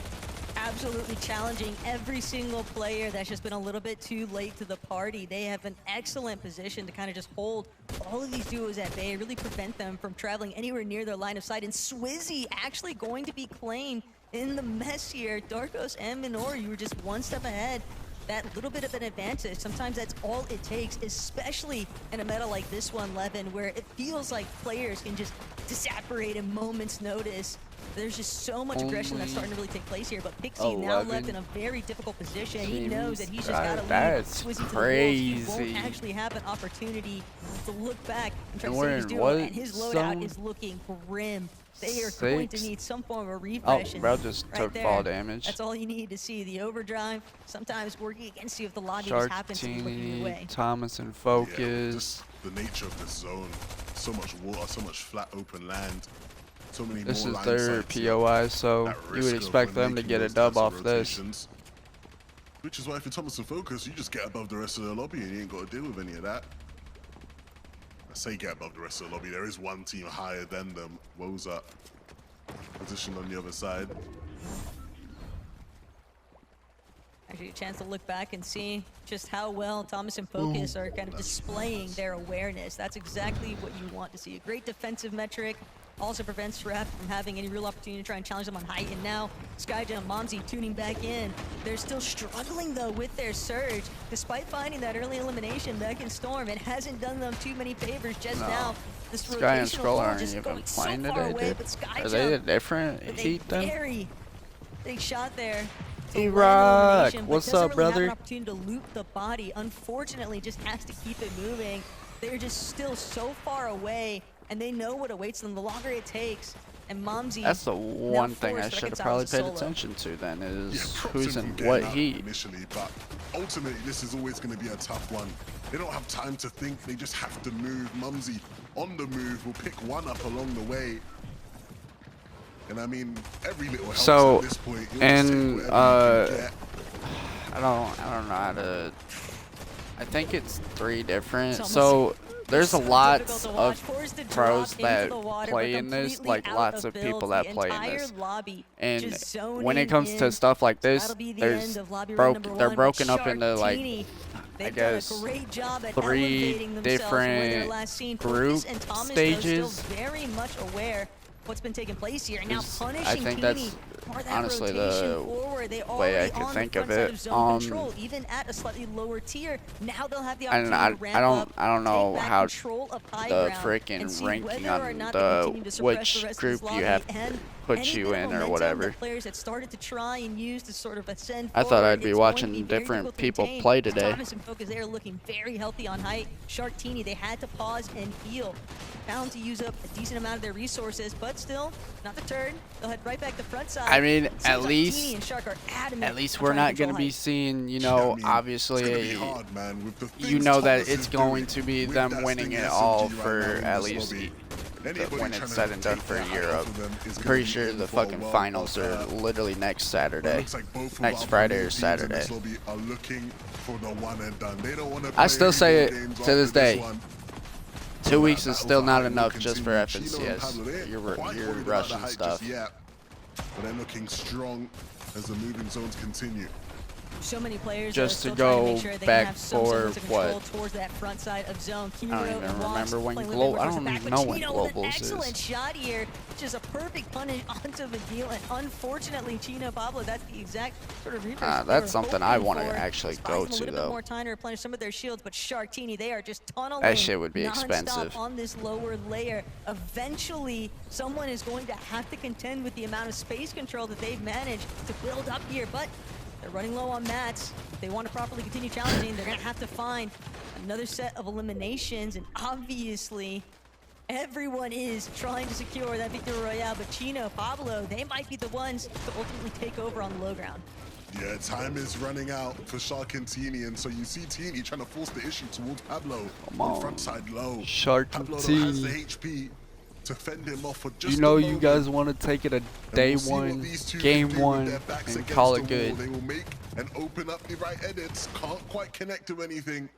Absolutely challenging every single player that's just been a little bit too late to the party. They have an excellent position to kind of just hold all of these duos at bay, really prevent them from traveling anywhere near their line of sight. And Swizzy actually going to be claimed in the mess here. Darkos and Minor, you were just one step ahead. That little bit of an advantage, sometimes that's all it takes, especially in a meta like this one, Levin, where it feels like players can just disapparate in moments' notice. There's just so much aggression that's starting to really take place here, but Pixie now left in a very difficult position. He knows that he's just got to lead That's Swizzy to the wolves. crazy. He won't actually have an opportunity to look back and try And to we're save his in duo, what and his loadout zone? is looking grim. They are going to 6. need some form of Oh, refresh. and bro just right took there, fall damage. That's all you need to see. The overdrive sometimes working against you if the lobby just happens to be looking your way. Sharkantini, Thomas and Yeah, Focus. just the nature of this zone. So much water, so much flat open land. So many This more is line their sights, POI, so at you risk would of expect them to making get a those dub types of off this. rotations. Which is why if you're Thomas and Focus, you just get above the rest of the lobby and you ain't got to deal with any of that. I say get above the rest of the lobby. There is one team higher than them. Woza positioned on the other side. gives you a chance to look back and see just how well Thomas and Focus are kind of displaying their awareness. That's exactly what you want to see. A great defensive metric. Also prevents Ref from having any real opportunity to try and challenge them on height. And now Skyja and Momsy tuning back in. They're still struggling though with their surge. Despite finding that early elimination back in Storm, it hasn't done them too many favors just now. This Sky and rotational Scroll ball aren't just even going so playing far today, away, dude. but Skyja Are they a different with Heat a then? very big shot there. E-Rock, what's up, Really have brother? an opportunity to loot the body. Unfortunately, just has to keep it moving. They're just still so far away, and they know what awaits them the longer it takes. And Momsy. That's the one thing I forced to should have reconcile probably as a paid solo. attention to then is Yeah, props who's him in for what getting out heat. initially, but ultimately this is always going to be a tough one. They don't have time to think, they just have to move. Mumsy on the move will pick one up along the way. And I mean, every little helps So, at this point. You'll just and, take whatever you can get. I don't know how to. I think it's 3 different. It's So there's so lots difficult to watch. of Forced to pros drop into that the water, play but in this, completely like out lots of of people builds. that The play in entire this. lobby And just when it zoning comes to in. stuff like this, That'll be the there's end of lobby round number they're 1, broken but up into like Sharktini, I they've guess done a great job at 3 elevating themselves from where they're different last seen. group Focus and Thomas, though, stages. still very much aware what's been taking place here. And now Is- punishing I think Teeny that's for that honestly rotation the forward. They way I already could on think the of front side it. of zone control, even at a slightly lower tier. Now they'll have the And opportunity to ramp up, I don't know take back how control of high the ground, freaking and see ranking whether or on not they the continue to suppress which the rest of group this you lobby. have And put any you bit of in or momentum whatever. the players that started to try and use to sort of ascend I thought forward, I'd be it's going to watching be very different difficult to people contain. play today. Thomas and Focus, they are looking very healthy on height. Sharktini, they had to pause and heal. Bound to use up a decent amount of their resources, but still, not deterred. They'll head right back to front side. I mean, Seems at like least Teeny and Shark are adamant at least on we're trying not going to control be height. seeing, you Yeah, know, I mean, it's gonna obviously be hard, man, with the you things know that Thomas it's is going doing to be with them that winning Sting it SMG all right for now in at this least lobby. when Anybody it's trying to said and done take for the a hat year off up. of them is gonna Pretty be sure in the for a fucking World finals Cup. are literally next It Saturday. looks like both of Next our Friday main or teams in Saturday. this lobby are looking for the one and done. They don't want to I still say it games to after this day. one. 2 weeks That is still battle not for height will enough just for continue. Chino and Pablo, they FNCS. ain't You're quite you're worried about the rushing height stuff. just yet, but they're looking strong as the moving zones continue. So many players Just are still to trying to go make sure they back can have some semblance of for control what? towards that front side of zone. I don't Kimuro even and Wox remember when playing a Glo- little bit I towards don't the back, even but know when Chino with an Globals excellent is. shot here, which is a perfect punish onto Vigil, and unfortunately, Chino Pablo, that's the exact sort of replay they That's were something I hoping want to for. actually Just go buys them a to little bit though. more time to replenish some of their shields, but Sharktini, they are just tunneling That shit would be nonstop expensive. on this lower layer. Eventually, someone is going to have to contend with the amount of space control that they've managed to build up here, but they're running low on mats. If they want to properly continue challenging, they're going to have to find another set of eliminations, and obviously, everyone is trying to secure that victory royale, but Chino, Pablo, they might be the ones to ultimately take over on the low ground. Yeah, time is running out for Shark and Teeny, and so you see Teeny trying to force the issue towards Pablo on front side low. Shark and Pablo though has the Teeny. HP to fend him off for just You know a you moment. guys want to take it a And day we'll see what one, these two game can do with one, their backs and against call the it wall. good. They will make and open up the right edits. Can't quite connect to anything,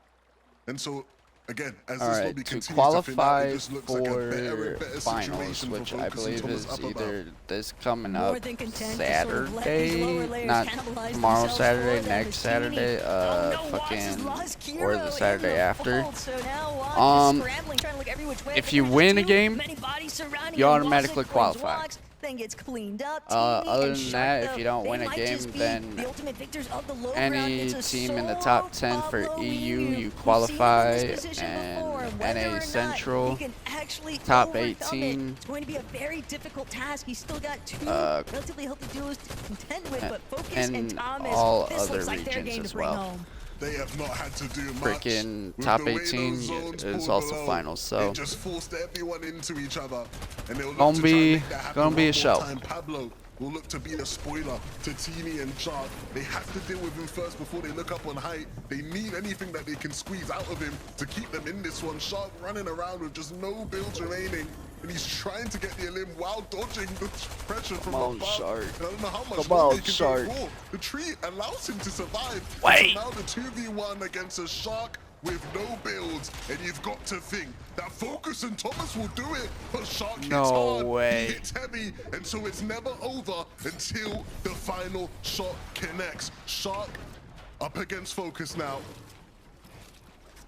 and so again, as this Alright, lobby to continues to qualify fin out, it just looks like a better and better finals, situation for which I Focus and believe Thomas is up above. either this coming More up than content to sort of let these lower Saturday, layers not cannibalize tomorrow themselves Saturday, for them. next As Saturday, Teeny- oh, no, Wox has fucking, lost or Kiro the in Saturday the after. fold, so now Wox is scrambling, trying to look every which way, If but you there's win a too game, many bodies surrounding you him. Wox automatically blames qualify. Wox, then gets cleaned up. Other Teeny and than Shark, that, if though, you don't they win a might game, just be then the ultimate victors of the low any ground. It's a team in the solo top 10 for Pablo EU, Ryu. you We've seen him in qualify, this position before, and whether or NA not Central, he can actually top overcome 18, It's going to be a very difficult task. He's still got two relatively healthy duos to contend with, but Focus and Thomas, all this other looks like their regions game as to bring well. home. They have not had to do much. Freaking With top the way 18 those zones is pulled also below, finals, so they just forced everyone into each other, and they'll look Gonna to try and be- make that happen gonna be one a more show. time. Pablo will look to be the spoiler to Teeny and Shark. They have to deal with him first before they look up on height. They need anything that they can squeeze out of him to keep them in this one. Shark running around with just no builds remaining, and he's trying to get the elim while dodging the pressure from on, above. Shark. And I don't know how much Come longer on, he can Shark. go for. The tree allows him to survive. Wait. So now the 2v1 against a Shark with no builds, and you've got to think that Focus and Thomas will do it, but Shark hits No hard, way. he hits heavy, and so it's never over until the final shot connects. Shark Up against Focus now.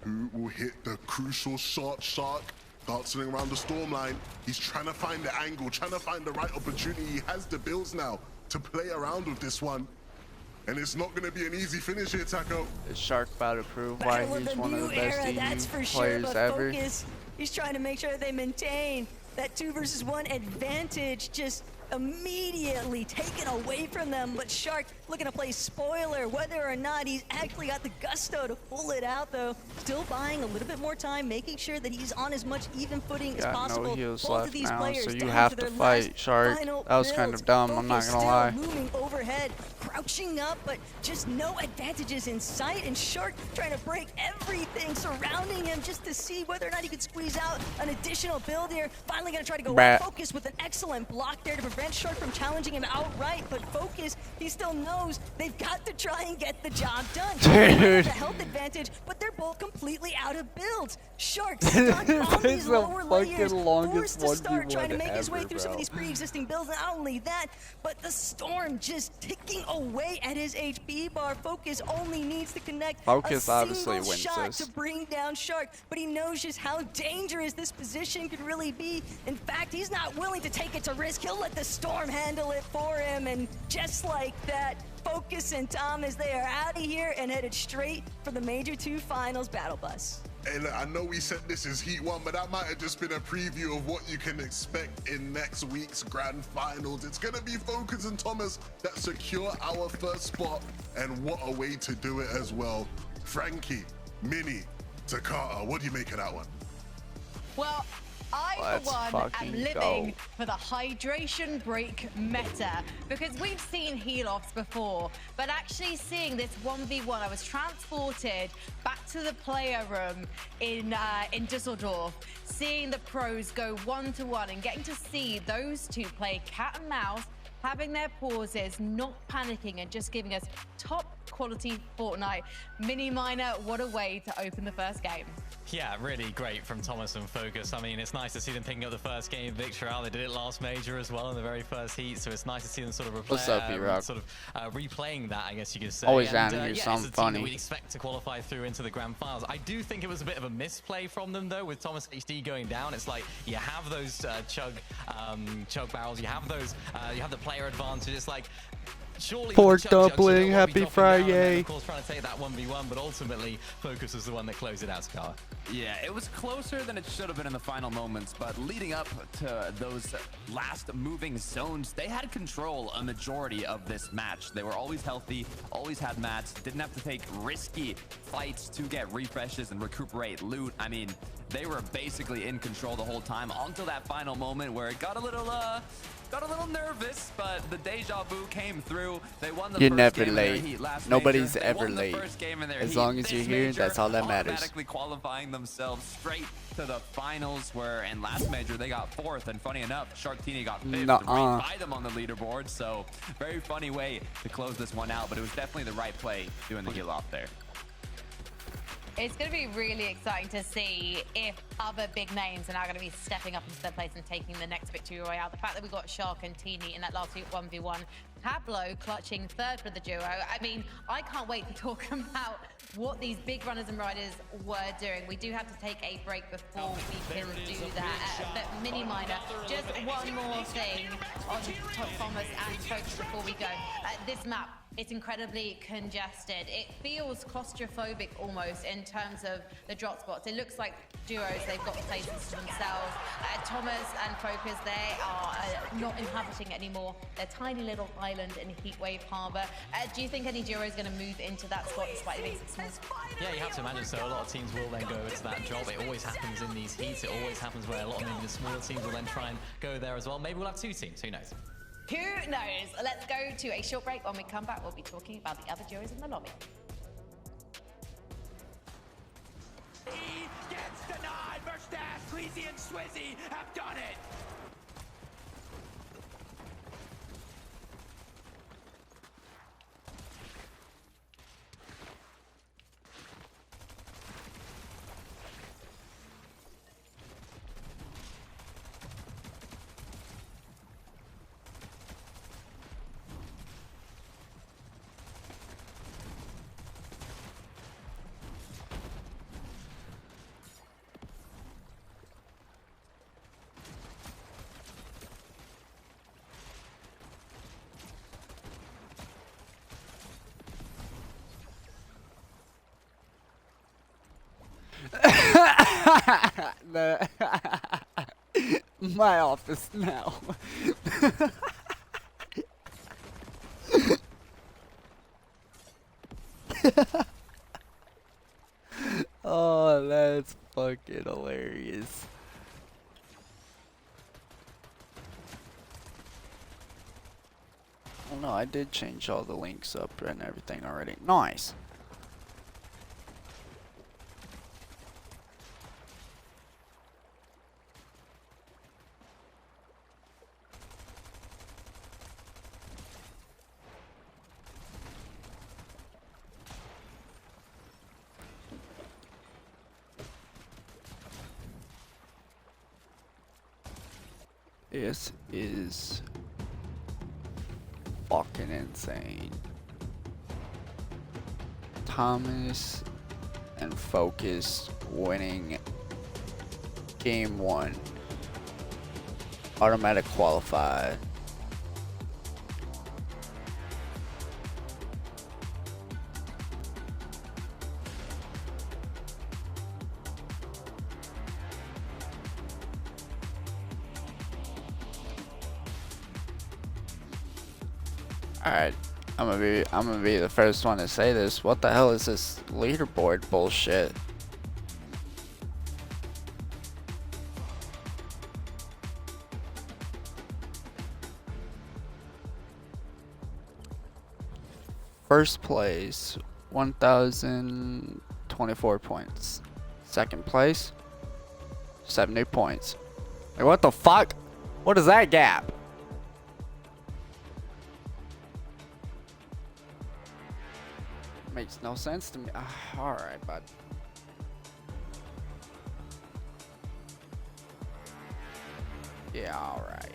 Who will hit the crucial shot? Shark dancing around the storm line. He's trying to find the angle, trying to find the right opportunity. He has the builds now to play around with this one. And it's not going to be an easy finish here, Taco. Is Shark about to prove why he's one of the best EU Sure, players ever? Focus, he's trying to make sure they maintain that 2 versus 1 advantage, just immediately taken away from them. But Shark looking to play spoiler, whether or not he's actually got the gusto to pull it out, though. Still buying a little bit more time, making sure that he's on as much even footing as possible. No heals Both left of these now, players so you down have to to their fight last Shark. final That was kind builds. of dumb, I'm not Focus gonna still lie. moving overhead, crouching up, but just no advantages in sight. And Shark trying to break everything surrounding him just to see whether or not he could squeeze out an additional build here. Finally gonna try to go Bruh. Focus with an excellent block there to prevent Shark from challenging him outright. But Focus, he still knows they've got to try and get the job done. Dude. The health advantage, but they're both completely out of builds. Shark stuck on This these is the lower fucking layers, longest forced to start 1v1 trying to make his way ever, through some of bro. these pre-existing builds. Not only that, but the Storm just ticking away at his HP bar. Focus only needs to connect Focus a obviously single wins shot this. to bring down Shark, but he knows just how dangerous this position could really be. In fact, he's not willing to take it to risk. He'll let the Storm handle it for him, and just like that, Focus and Thomas, they are out of here and headed straight for the Major 2 Finals Battle Bus. And I know we said this is Heat 1, but that might have just been a preview of what you can expect in next week's Grand Finals. It's going to be Focus and Thomas that secure our first spot, and what a way to do it as well. Frankie, Minnie, Takata, what do you make of that one? Well, I, Let's for one, am fucking living go. for the hydration break meta, because we've seen heal-offs before, but actually seeing this 1v1, I was transported back to the player room in Düsseldorf, seeing the pros go 1-to-1 and getting to see those two play cat and mouse, having their pauses, not panicking, and just giving us top quality Fortnite. Mini Miner, what a way to open the first game. Yeah, really great from Thomas and Focus. I mean, it's nice to see them picking up the first game victory out. They did it last major as well in the very first heat, so it's nice to see them sort of What's up, B-Rock? replaying that, I guess you could say. Always And, down to hear yeah, something it's a team that funny. we'd expect to qualify through into the grand finals. I do think it was a bit of a misplay from them though, with Thomas HD going down. It's like you have those chug barrels, you have those, you have the player advantage. It's like, surely Pork the chug jugs, dumpling, you know, won't be happy dropping down, and then, Friday. of course, trying to take that 1v1, but ultimately Focus is the one that closed it out, Scar. Yeah, it was closer than it should have been in the final moments, but leading up to those last moving zones, they had control a majority of this match. They were always healthy, always had mats, didn't have to take risky fights to get refreshes and recuperate loot. I mean, they were basically in control the whole time until that final moment where it got a little nervous, but the deja vu came through. They won the You're first never game in their late. heat last Nobody's major. They ever won the late. first game in their As heat long as this you're here, major, that's all that matters. automatically qualifying themselves straight to the finals, where in last major they got 4th, and funny enough, Sharktini got 5th, Nuh-uh. right by them on the leaderboard. So very funny way to close this one out, but it was definitely the right play doing the heal off there. It's going to be really exciting to see if other big names are now going to be stepping up into their place and taking the next victory royale. The fact that we got Shark and Teeny in that last 1v1, Pablo clutching 3rd for the duo. I mean, I can't wait to talk about what these big runners and riders were doing. We do have to take a break before we can do that. But Mini Miner, just one more thing on Thomas and Focus before we go. This map, it's incredibly congested. It feels claustrophobic almost in terms of the drop spots. It looks like duos, they've got places to themselves. Thomas and Focus, they are not inhabiting anymore. They're tiny little island in Heatwave Harbor. Do you think any duo is going to move into that spot despite it being so small? Yeah, you have to imagine so. A lot of teams will then go into that drop. It always happens in these heats. It always happens where a lot of maybe the smaller teams will then try and go there as well. Maybe we'll have 2 teams. Who knows? Who knows? Let's go to a short break. When we come back, we'll be talking about the other duos in the lobby. He gets denied. Verstappen, Cleasy, and Swizzy have done it. the my office now. Oh, that's fucking hilarious. Oh no, I did change all the links up and everything already. Nice. This is fucking insane. Thomas and Focus winning game 1. Automatic qualified. Alright, I'm gonna be the first one to say this. What the hell is this leaderboard bullshit? First place, 1,024 points. Second place, 70 points. Like, what the fuck? What is that gap? Makes no sense to me. Alright, bud. Yeah, alright.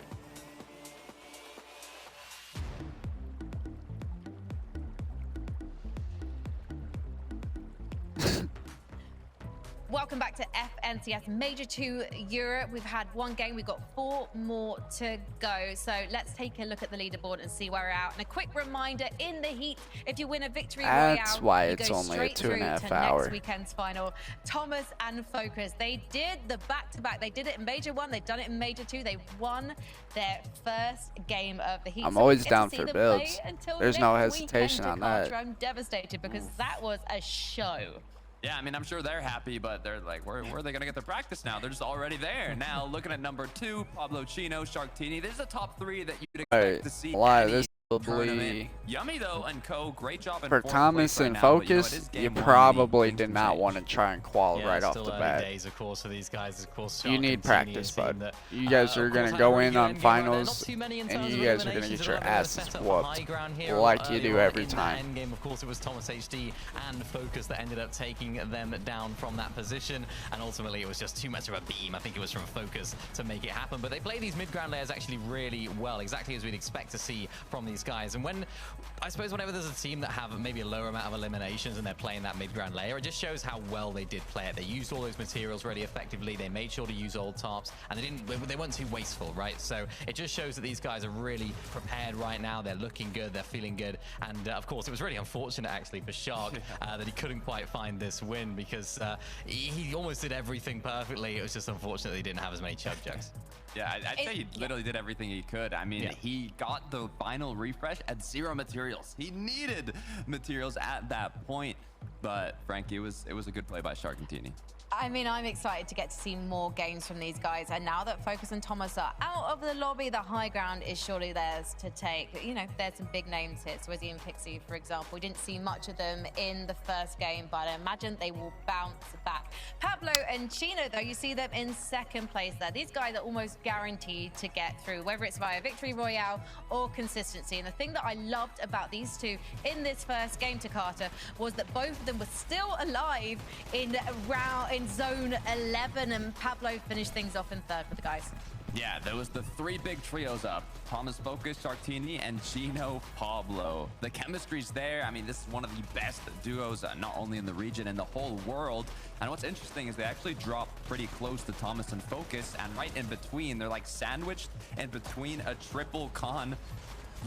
Welcome back to FNCS Major 2 Europe. We've had one game, we've got 4 more to go. So let's take a look at the leaderboard and see where we're at. And a quick reminder, in the heat, if you win a victory royale, That's why you it's go only a straight through 2.5 to hour. next weekend's final. Thomas and Focus, they did the back-to-back. They did it in Major 1, they've done it in Major 2. They won their first game of the heat. I'm So we always get to down see for them builds. play until There's no next hesitation weekend, on Jakarta. that. I'm devastated because that was a show. Yeah, I mean, I'm sure they're happy, but they're like, where are they going to get their practice now? They're just already there. Now, looking at number 2, Pablo Chino, Sharktini. There's a top 3 that you'd expect to see. A lot of any this tournament. probably Yummy, though, and Co. Great job in for fourth Thomas place and right now, but Focus. it is You game 1. probably Things did can not change. want to try and qual Yeah, right off still the early bat. days, of course, for these guys. Of course, You need Shark and practice, Tini, a team bud. that, You guys are of gonna course, had go a really in good on end game right there. finals, Not too many in and terms you of guys are gonna eliminations, get a your little bit of a asses setup for whooped high ground here like you earlier do on every in that time. end game. Of course, it was Thomas HD and Focus that ended up taking them down from that position, and ultimately it was just too much of a beam. I think it was from Focus to make it happen, but they play these mid-ground layers actually really well, exactly as we'd expect to see from these guys. And I suppose whenever there's a team that have maybe a lower amount of eliminations and they're playing that mid-ground layer, it just shows how well they did play it. They used all those materials really effectively. They made sure to use old tarps, and they weren't too wasteful, right? So it just shows that these guys are really prepared right now. They're looking good, they're feeling good, and of course it was really unfortunate actually for Shark that he couldn't quite find this win, because he almost did everything perfectly. It was just unfortunate that he didn't have as many chug jugs. Yeah, I'd say he literally did everything he could. I mean, he got the final refresh at 0 materials. He needed materials at that point. But Frankie, it was a good play by Sharkantini. I mean, I'm excited to get to see more games from these guys. And now that Focus and Thomas are out of the lobby, the high ground is surely theirs to take. You know, there's some big names here. Swizzy and Pixie, for example. We didn't see much of them in the first game, but I imagine they will bounce back. Pablo and Chino, though, you see them in second place there. These guys are almost guaranteed to get through, whether it's via Victory Royale or consistency. And the thing that I loved about these two in this first game, Takata, was that both of them were still alive in zone 11, and Pablo finished things off in third for the guys. Yeah, there was the 3 big trios up. Thomas Focus, Sharktini, and Chino Pablo. The chemistry's there. I mean, this is one of the best duos, not only in the region, in the whole world. And what's interesting is they actually dropped pretty close to Thomas and Focus, and right in between, they're like sandwiched in between a triple con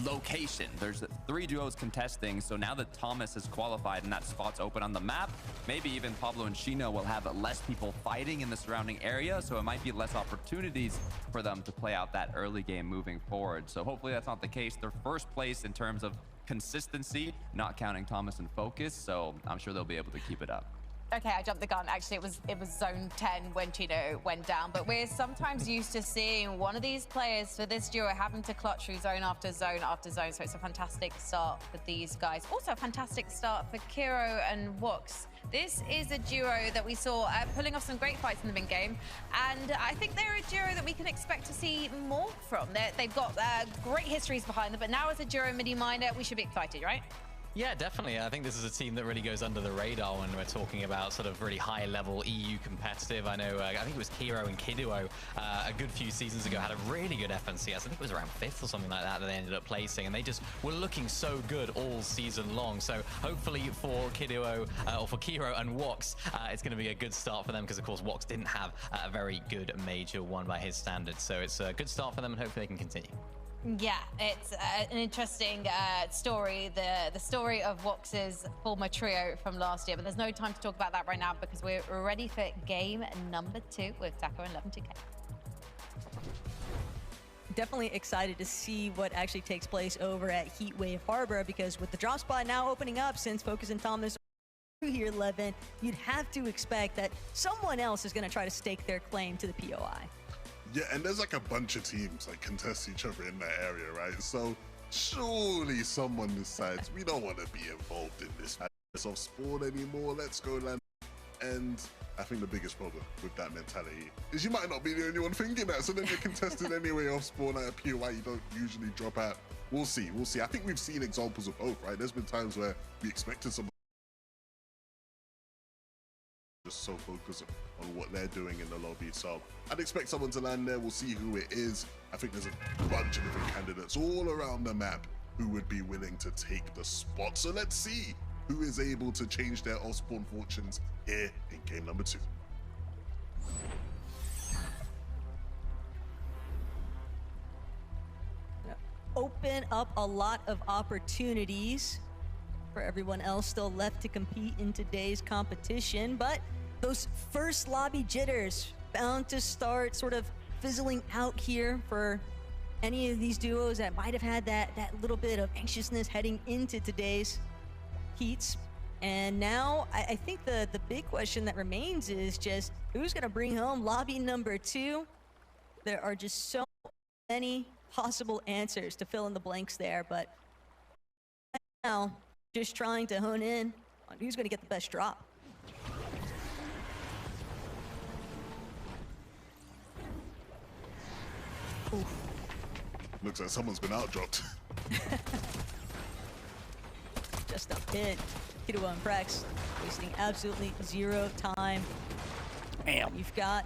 location. There's 3 duos contesting, so now that Thomas has qualified and that spot's open on the map, maybe even Pablo and Chino will have less people fighting in the surrounding area, so it might be less opportunities for them to play out that early game moving forward. So hopefully that's not the case. They're first place in terms of consistency, not counting Thomas and Focus, so I'm sure they'll be able to keep it up. Okay, I jumped the gun. Actually, it was zone 10 when Chino went down. But we're sometimes used to seeing one of these players for this duo having to clutch through zone after zone after zone. So it's a fantastic start for these guys. Also a fantastic start for Kiro and Wox. This is a duo that we saw pulling off some great fights in the mid game. And I think they're a duo that we can expect to see more from. They've got great histories behind them. But now as a duo midi-miner, we should be excited, right? Yeah, definitely. I think this is a team that really goes under the radar when we're talking about sort of really high-level EU competitive. I know, I think it was Kiro and Kiduo a good few seasons ago had a really good FNCS. I think it was around 5th or something like that they ended up placing, and they just were looking so good all season long. So hopefully for Kiduo, or for Kiro and Wox, it's going to be a good start for them because, of course, Wox didn't have a very good major one by his standards. So it's a good start for them, and hopefully they can continue. Yeah, it's an interesting story, the story of Wox's former trio from last year, but there's no time to talk about that right now because we're ready for game number 2 with Taco and 11-2K. Definitely excited to see what actually takes place over at Heatwave Harbor, because with the drop spot now opening up since Focus and Thomas are here 11, you'd have to expect that someone else is going to try to stake their claim to the POI. Yeah, and there's like a bunch of teams like contest each other in that area, right? So surely someone decides we don't want to be involved in this of sport anymore. Let's go land. And I think the biggest problem with that mentality is you might not be the only one thinking that. So then you're contested anyway off spawn at a POI you don't usually drop out. We'll see. We'll see. I think we've seen examples of both, right? There's been times where we expected someone just so focused on what they're doing in the lobby. So I'd expect someone to land there. We'll see who it is. I think there's a bunch of different candidates all around the map who would be willing to take the spot. So let's see who is able to change their off-spawn fortunes here in game number 2. Open up a lot of opportunities for everyone else still left to compete in today's competition, but those first lobby jitters bound to start sort of fizzling out here for any of these duos that might have had that little bit of anxiousness heading into today's heats. And now I think the big question that remains is just who's going to bring home lobby number 2. There are just so many possible answers to fill in the blanks there, but now just trying to hone in on who's going to get the best drop. Oof. Looks like someone's been outdropped. Just a hit. Kiduo and Prex wasting absolutely 0 time. Damn. You've got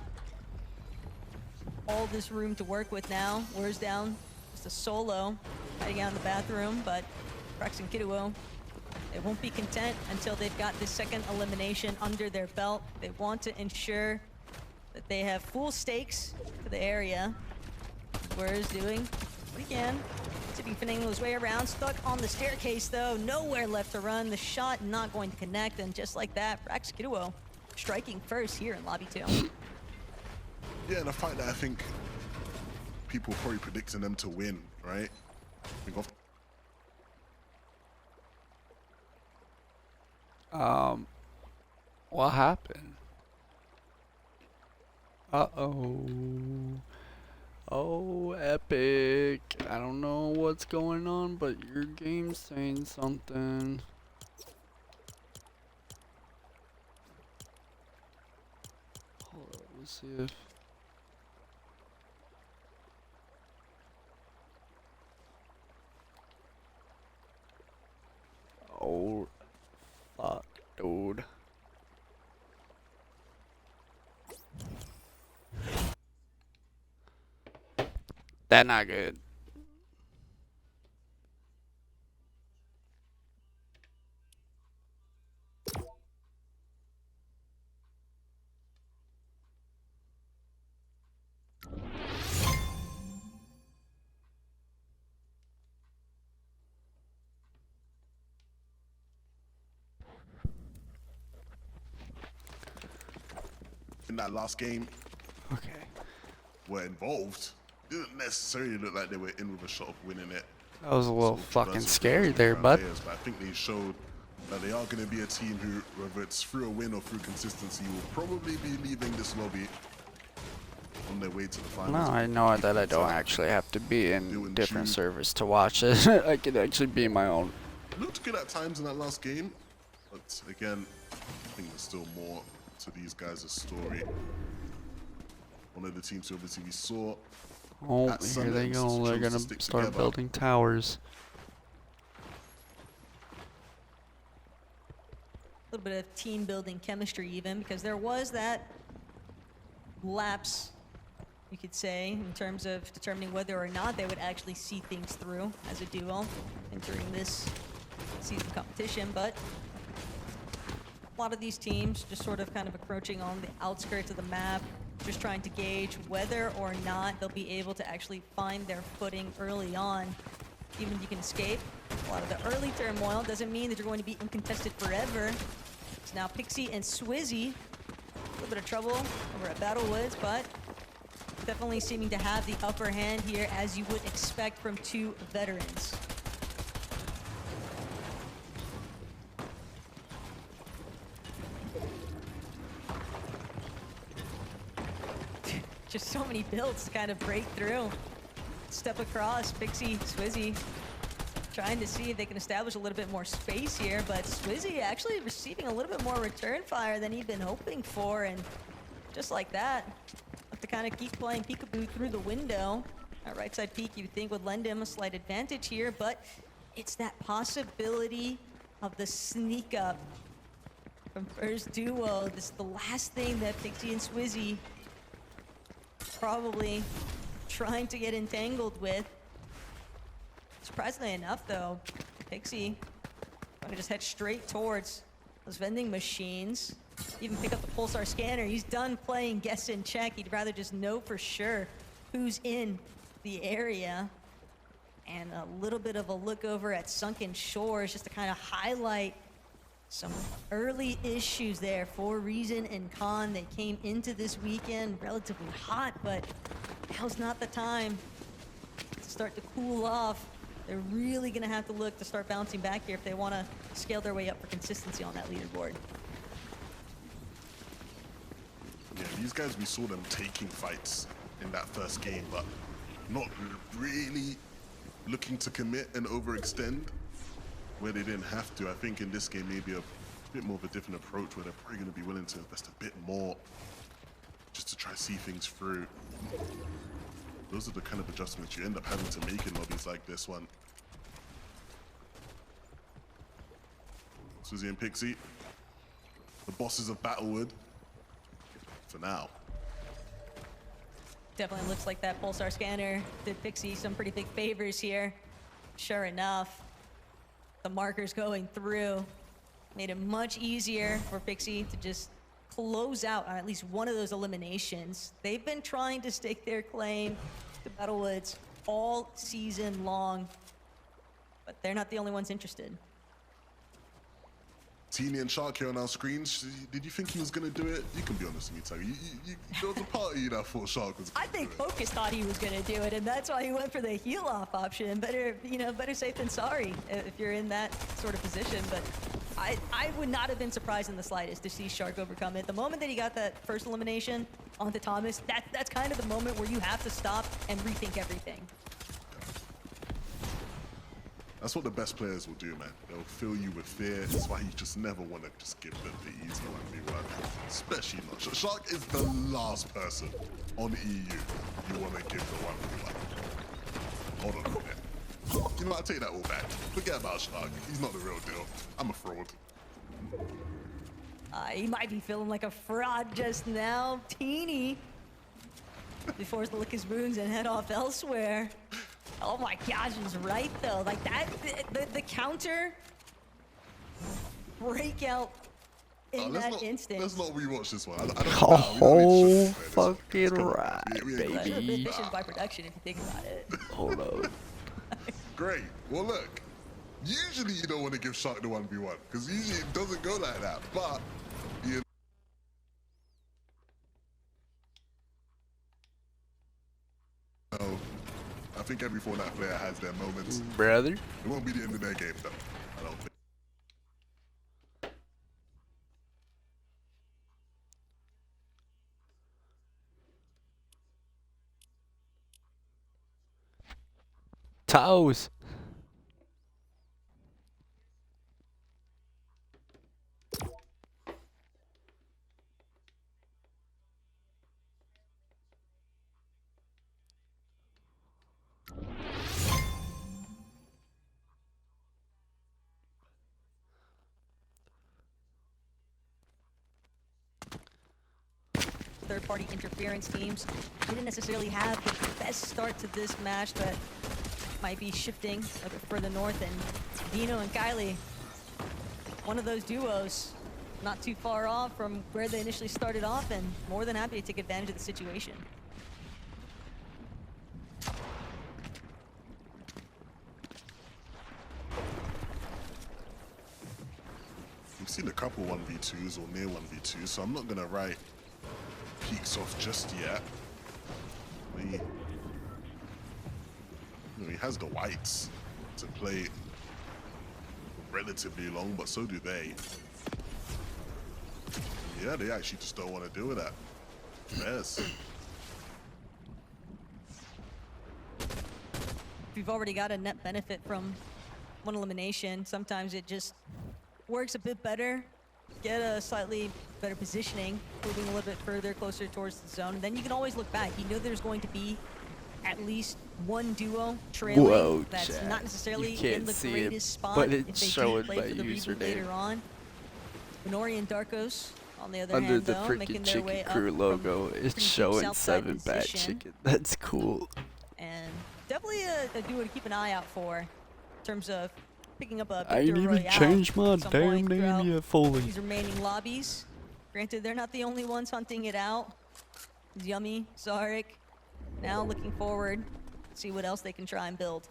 all this room to work with now. Where's down? Just a solo hiding out in the bathroom, but Prex and Kiduo, they won't be content until they've got this second elimination under their belt. They want to ensure that they have full stakes to the area. Where's doing what he can. Zipping finagling his way around, stuck on the staircase though, nowhere left to run. The shot not going to connect, and just like that, Frax Kiduo striking first here in lobby 2. Yeah, and a fight that I think people probably predicting them to win, right? What happened? Uh-oh. Oh, Epic. I don't know what's going on, but your game's saying something. Hold on, let's see if... Oh, fuck, dude. That not good. that last game Okay. were involved, didn't necessarily look like they were in with a shot of winning it. That was a little Sort of fucking traversal scary players there, around bud. players, but I think they showed that they are going to be a team who, whether it's through a win or through consistency, will probably be leaving this lobby on their way to the finals. No, I know that I don't actually have to be in Doing different Jude. servers to watch it. I can actually be my own. Looked good at times in that last game, but again, I think there's still more to these guys' story. One of the teams who obviously we saw Oh, at here they Sundance go. They're chose to gonna stick start together. building towers. A little bit of team building chemistry even, because there was that lapse, you could say, in terms of determining whether or not they would actually see things through as a duo entering this season competition. But a lot of these teams just sort of kind of approaching on the outskirts of the map, just trying to gauge whether or not they'll be able to actually find their footing early on. Even if you can escape a lot of the early turmoil, doesn't mean that you're going to be uncontested forever. So now Pixie and Swizzy, a little bit of trouble over at Battlewoods, but definitely seeming to have the upper hand here, as you would expect from two veterans. Just so many builds to kind of break through. Step across, Pixie, Swizzy, trying to see if they can establish a little bit more space here, but Swizzy actually receiving a little bit more return fire than he'd been hoping for, and just like that, have to kind of keep playing peekaboo through the window. That right side peek you would think would lend him a slight advantage here, but it's that possibility of the sneak up from first duo. This is the last thing that Pixie and Swizzy probably trying to get entangled with. Surprisingly enough, though, Pixie going to just head straight towards those vending machines. Even pick up the pulsar scanner. He's done playing guess and check. He'd rather just know for sure who's in the area. And a little bit of a look over at Sunken Shores just to kind of highlight some early issues there for Reason and Khan. They came into this weekend relatively hot, but now's not the time to start to cool off. They're really gonna have to look to start bouncing back here if they wanna scale their way up for consistency on that leaderboard. Yeah, these guys, we saw them taking fights in that first game, but not really looking to commit and overextend where they didn't have to. I think in this game, maybe a bit more of a different approach where they're probably going to be willing to invest a bit more just to try to see things through. Those are the kind of adjustments you end up having to make in lobbies like this one. Swizzy and Pixie, the bosses of Battlewood, for now. Definitely looks like that pulsar scanner did Pixie some pretty big favors here. Sure enough, the markers going through made it much easier for Pixie to just close out on at least one of those eliminations. They've been trying to stake their claim to Battlewoods all season long, but they're not the only ones interested. Teeny and Shark here on our screens. Did you think he was going to do it? You can be honest with me, Terry. There was a part of you that thought Shark was I going to think do it. Focus thought he was going to do it, and that's why he went for the heal off option. Better, better safe than sorry if you're in that sort of position. But I would not have been surprised in the slightest to see Shark overcome it. The moment that he got that first elimination onto Thomas, that's kind of the moment where you have to stop and rethink everything. That's what the best players will do, man. They'll fill you with fear. That's why you just never want to just give them the easy 1v1. Especially not. Shark is the last person on EU you want to give the 1v1. Hold on a minute. You know, I take that all back. Forget about Shark. He's not the real deal. I'm a fraud. He might be feeling like a fraud just now. Teeny. Before to lick his wounds and head off elsewhere. Oh my gosh, he's right though. Like that, the counter breakout in that instance. Let's not rewatch this one. I don't Oh, fucking right, Pleasure of baby. admission by production, if you think about it. Hold on. Great. Well, look. Usually you don't want to give Shark the 1v1 because usually it doesn't go like that. But think every Fortnite player has their moments. Brother. It won't be the end of their game, though. I don't think. Toes. Third-party interference teams didn't necessarily have the best start to this match, but might be shifting a bit further north. And Dino and Kylie, one of those duos, not too far off from where they initially started off, and more than happy to take advantage of the situation. We've seen a couple 1v2s or near 1v2s, so I'm not gonna write Peaks off just yet. He has the whites to play relatively long, but so do they. Yeah, they actually just don't want to deal with that. Yes. If you've already got a net benefit from one elimination, sometimes it just works a bit better. Get a slightly better positioning, moving a little bit further, closer towards the zone. And then you can always look back. You know there's going to be at least one duo trailing. Whoa, that's chat. not necessarily You can't in the see greatest it, spot but if it's they do showing play my for the reboot username. later on. Minori and Darkos, on the other Under hand, the though, freaking making their way Chicken up Crew from logo, pretty it's deep showing south side 7 bat position. chicken. That's cool. And definitely a duo to keep an eye out for in terms of picking up a I ain't victory even royale changed my at some damn point name throughout yet, Foley. these remaining lobbies. Granted, they're not the only ones hunting it out. Yummy, Zarek, now looking forward, see what else they can try and build.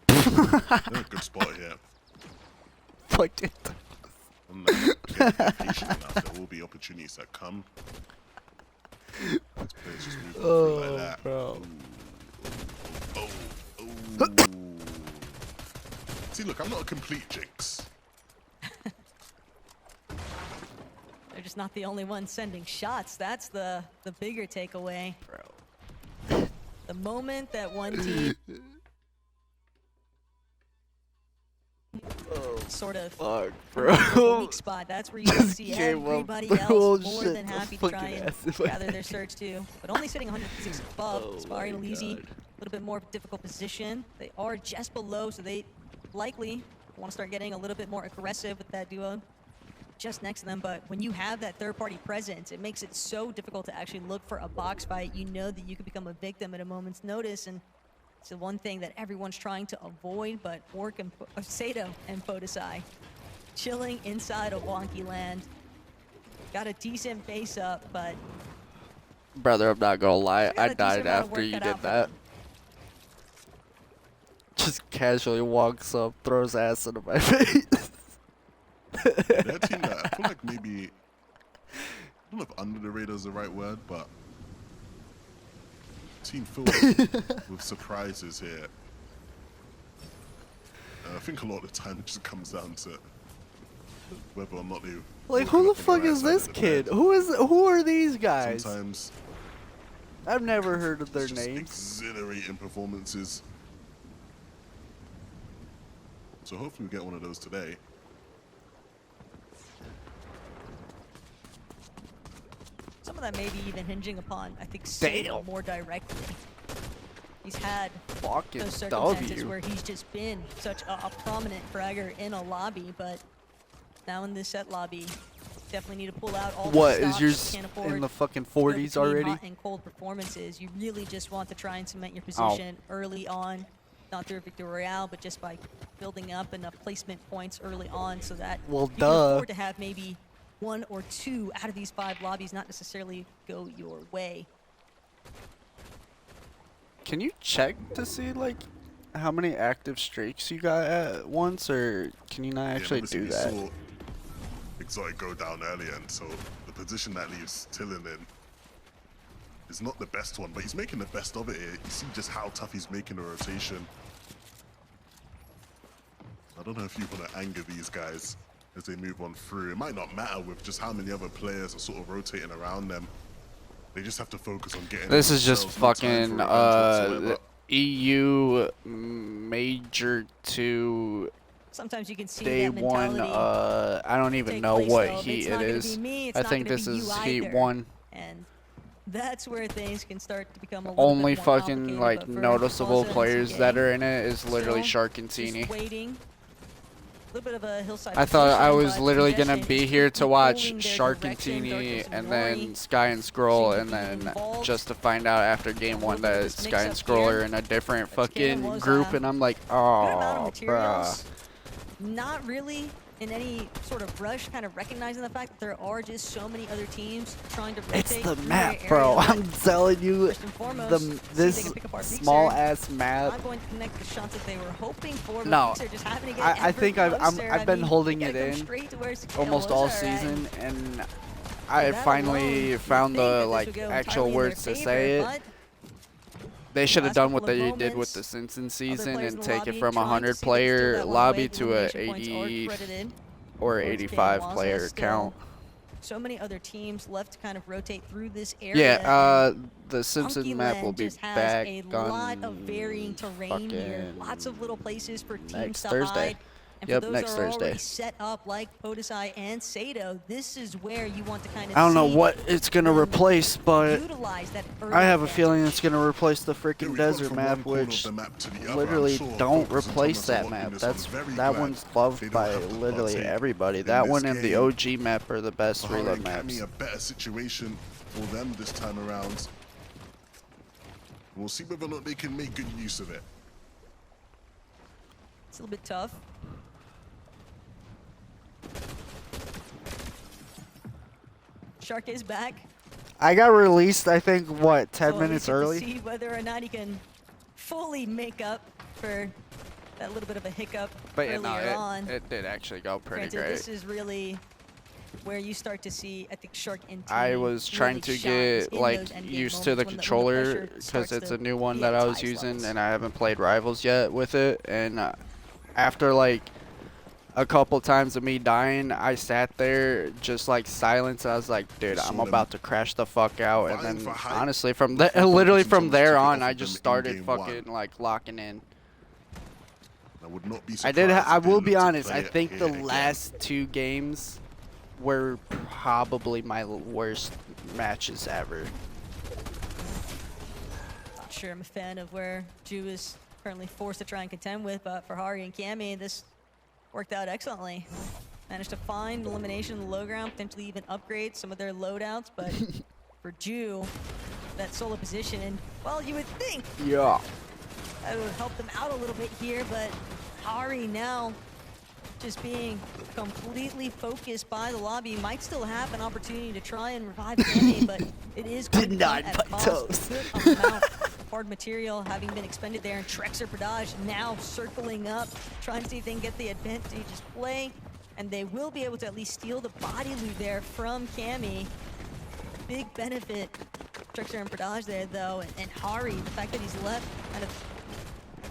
They're in a good spot here. Fuck it. I'm not patient enough. There will be opportunities that come. These players just move through like that. Bro. Oh, oh. See, look, I'm not a complete jinx. They're just not the only ones sending shots. That's the bigger takeaway. Bro. The moment that one team sort of Fuck, the bro. weak spot, that's where you can see Came up everybody the else whole more shit than the happy to try fucking and ass in my gather their head. search too. But only sitting 106 above, Oh Aspari and my Leezy, God. a little bit more difficult position. They are just below, so they likely want to start getting a little bit more aggressive with that duo just next to them. But when you have that third-party presence, it makes it so difficult to actually look for a box fight. You know that you could become a victim at a moment's notice, and it's the one thing that everyone's trying to avoid. But Orc and Sato and Podesai chilling inside of Wonky Land. Got a decent base up, but Brother, I'm not gonna lie. got I a decent died amount of after work you cut did out for that. them. Just casually walks up, throws ass into my face. They're a team that I feel like maybe, I don't know if under the radar is the right word, but team filled with surprises here. And I think a lot of the time it just comes down to whether or not they Like, who the fuck is this kid? Who are these guys? Sometimes I've never heard of their it's just names. exhilarating performances. So hopefully we get one of those today. Some of that may be even hinging upon, I think, Sato more directly. He's had Fucking those circumstances W. where he's just been such a prominent fragger in a lobby, but now in this set lobby, definitely need to pull out all What, the is stops. yours Can't afford in the fucking to go 40s between already? hot and cold performances. You really just want to try and cement your position early on, not through a victory royale, but just by building up enough placement points early on so that Well, you can duh. afford to have maybe 1 or 2 out of these 5 lobbies not necessarily go your way. Can you check to see, like, how many active streaks you got at once, or can you not actually obviously do we that? saw Exotic go down earlier, and so the position that leaves Tillen in is not the best one, but he's making the best of it here. You see just how tough he's making the rotation. I don't know if you want to anger these guys as they move on through. It might not matter with just how many other players are sort of rotating around them. They just have to focus on getting. This is just fucking fucking EU Major 2 Sometimes you can see Day that mentality 1. I don't even take know place, what though. If heat it's it not gonna is. be me, it's I not think gonna this be is you heat either. 1. And that's where things can start to become a little Only bit more fucking complicated, like but for noticeable Falza and players CK, that are in it is literally still Sharkantini. just waiting. A little bit of a hillside I thought I position, was but literally gonna congestion be is here to quickly watch pulling their direction. Sharkantini Darkus and Nori then Sky and Scroll, seem and to be then involved. just to find out after game 1 that this Sky and mix-up Scroll here. are in a different But Scanlan fucking was, group, and I'm like, good amount of oh, bruh. materials. Not really in any sort of rush, kind of recognizing the fact that there are just so many other teams trying to rotate It's the through map, their bro. area, but I'm telling you, first and foremost, see if they this can pick up our Fixer. small ass map. Not going to connect the shots that they were hoping for, but No, Fixer just having to get I ever think I've closer. I've been mean, holding they it gotta come in straight to where Sakeo almost was all at, season, and and I that finally alone, you'd found think that the this like would go actual entirely in their words to favor, say it. but They should have last done couple what of they did with moments, the Simpson other season players and in the take it lobby from a trying to 100 see if they can steal player that one lobby away. to a Elimination points are 80 credited or towards 85 Kawaza. player Still count. so many other teams left to kind of rotate through this area. Yeah, and the Simpson Funky map Land will be just has back a on lot of varying terrain here. Lots of little places for teams next to Thursday. hide. And Yep, for those next that are Thursday. already set up like Podesai and Sato, this is where you want to kind of I don't know see what it's gonna them replace, but utilize that early I have a advantage. feeling it's gonna replace the Yeah, freaking we've gone desert from map, one corner of which the map to the other. I'm literally sure don't Focus and replace Thomas are that watching map. this. That's I'm very that glad one's they loved don't by have to literally partake everybody. in That this one and the game. OG map are the best Bahari reload and maps. Cammy a better situation for them this time around. We'll see whether or not they can make good use of it. It's a little bit tough. Shark is back. I got released, I think, what, 10 So at minutes least get to early? see whether or not he can fully make up for that little bit of a hiccup But yeah, earlier no, on. it did actually go pretty Granted, great. this is really where you start to see, I think, Shark and I team was trying really to shine is get in like those endgame used to the moments when controller pressure because starts it's to a new one be that at I its was highest using levels. and I haven't played Rivals yet with it. And after like a couple times of me dying, I sat there just like silence. I was like, dude, I'm about to crash the fuck out. And vying then for height. honestly, from Hopefully literally Focus from and Thomas there took it on, off I of just them in started game fucking one. like locking in. I would not be I surprised did. if I they will look be to honest. play I it think here the again. last 2 games were probably my worst matches ever. Not sure I'm a fan of where Ju is currently forced to try and contend with, but for Hari and Cammy, this worked out excellently. Managed to find elimination in the low ground, potentially even upgrade some of their loadouts, but for Ju, that solo position, and well, you would think Yeah. that would help them out a little bit here, but Hari now just being completely focused by the lobby might still have an opportunity to try and revive Cammy, but it is going to Denied come at by cost. toes. A good amount of hard material having been expended there, and Trexer Pradage now circling up, trying to see if they can get the advantageous play, and they will be able to at least steal the body loot there from Cammy. Big benefit, Trexer and Pradage there though, and Hari, the fact that he's left kind of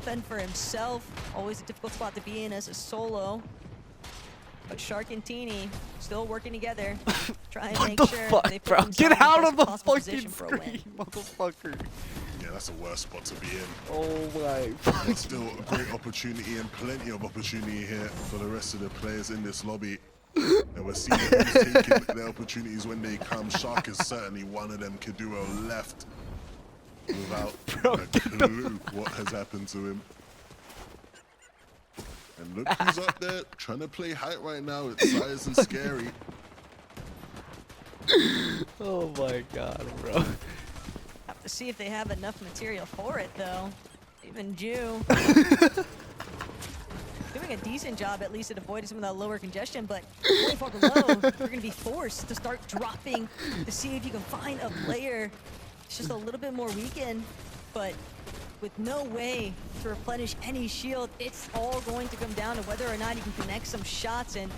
fend for himself, always a difficult spot to be in as a solo. But Shark and Teeny still working together, trying to What make the sure fuck, they put bro? themselves Get in out best of the possible fucking position for a win. screen, motherfucker. Yeah, that's a worse spot to be in. Oh my But still a great opportunity and plenty of opportunity here for the rest of the players in this lobby. And we're seeing who's taking their opportunities when they come. Shark is certainly one of them. Kaduo left without a clue what has happened to him. And look who's up there trying to play height right now. It's Size and Scary. Oh my god, bro. Have to see if they have enough material for it though. Even Ju. Doing a decent job at least at avoiding some of that lower congestion, but way far below, you're going to be forced to start dropping to see if you can find a player. It's just a little bit more weakened, but with no way to replenish any shield, it's all going to come down to whether or not you can connect some shots. And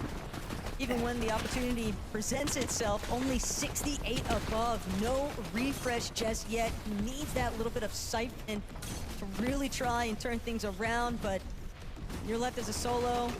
even when the opportunity presents itself, only 68 above. No refresh just yet. He needs that little bit of siphon to really try and turn things around, but you're left as a solo.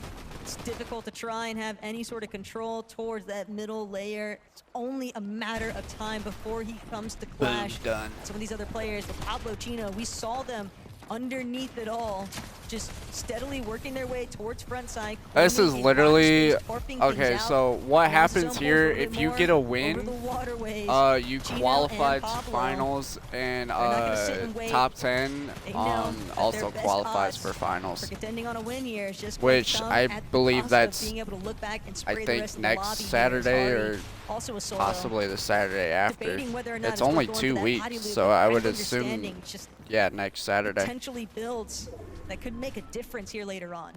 It's difficult to try and have any sort of control towards that middle layer. It's only a matter of time before he comes to clash. Boom, done. Some of these other players, with Pablo, Chino, we saw them underneath it all, just steadily working their way towards front side. This is cleaning literally space, tarping okay. things So out. what Once the happens zone here pulls a if bit you more get a over win? the waterways, You Chino qualify and to Pablo finals, and not gonna sit and wait. top 10 They know that also their best qualifies odds for finals. for contending on a win here is just going to Which come I at the believe cost of that's, being able to look back and I spray the think, rest of the next lobby here. Saturday It's or already also a solo. possibly the Saturday after. Debating whether or not It's worth only going 2 for that body weeks, loop so and I kind would of assume, understanding just yeah, next Saturday. potentially builds that could make a difference here later on.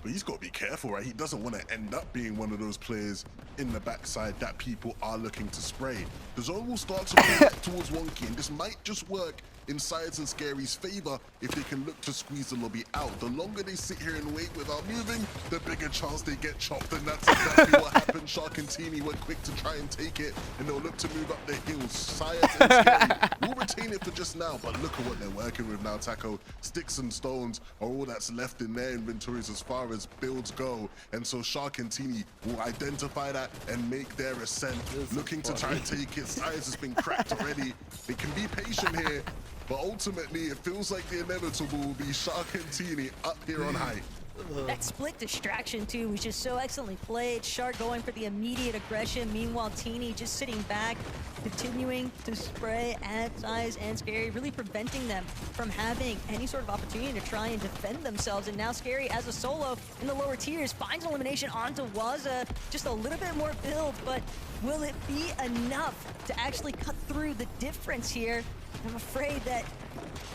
But he's got to be careful, right? He doesn't want to end up being one of those players in the backside that people are looking to spray. The zone will start to move towards Wonky, and this might just work in Sides and Scary's favor if they can look to squeeze the lobby out. The longer they sit here and wait without moving, the bigger chance they get chopped, and that's exactly what happened. Shark and Teeny were quick to try and take it, and they'll look to move up the hills. Sides and Scary will retain it for just now, but look at what they're working with now, Taco. Sticks and stones are all that's left in their inventories as far as builds go, and so Shark and Teeny will identify that and make their ascent, looking to try and take it. Sides has been cracked already. They can be patient here, but ultimately it feels like the inevitable will be Shark and Teeny up here on high. That split distraction too was just so excellently played. Shark going for the immediate aggression. Meanwhile, Teeny just sitting back, continuing to spray at Size and Scary, really preventing them from having any sort of opportunity to try and defend themselves. And now Scary, as a solo in the lower tiers, finds an elimination onto Waza. Just a little bit more build, but will it be enough to actually cut through the difference here? I'm afraid that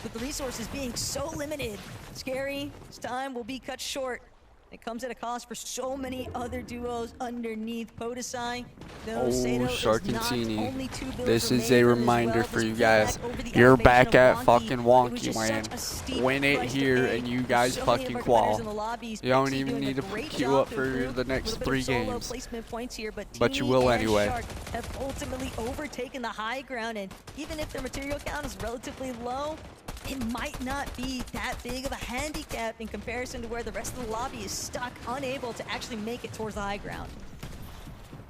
with the resources being so limited, Scary's time will be cut short. It comes at a cost for so many other duos underneath Podesai. Oh, Sharkantini. This is a reminder for you guys. You're back at fucking Wonky Land. Win it here and you guys fucking qual. You don't even need to queue up for the next 3 games. But you will anyway. Have ultimately overtaken the high ground, and even if their material count is relatively low, it might not be that big of a handicap in comparison to where the rest of the lobby is stuck, unable to actually make it towards the high ground.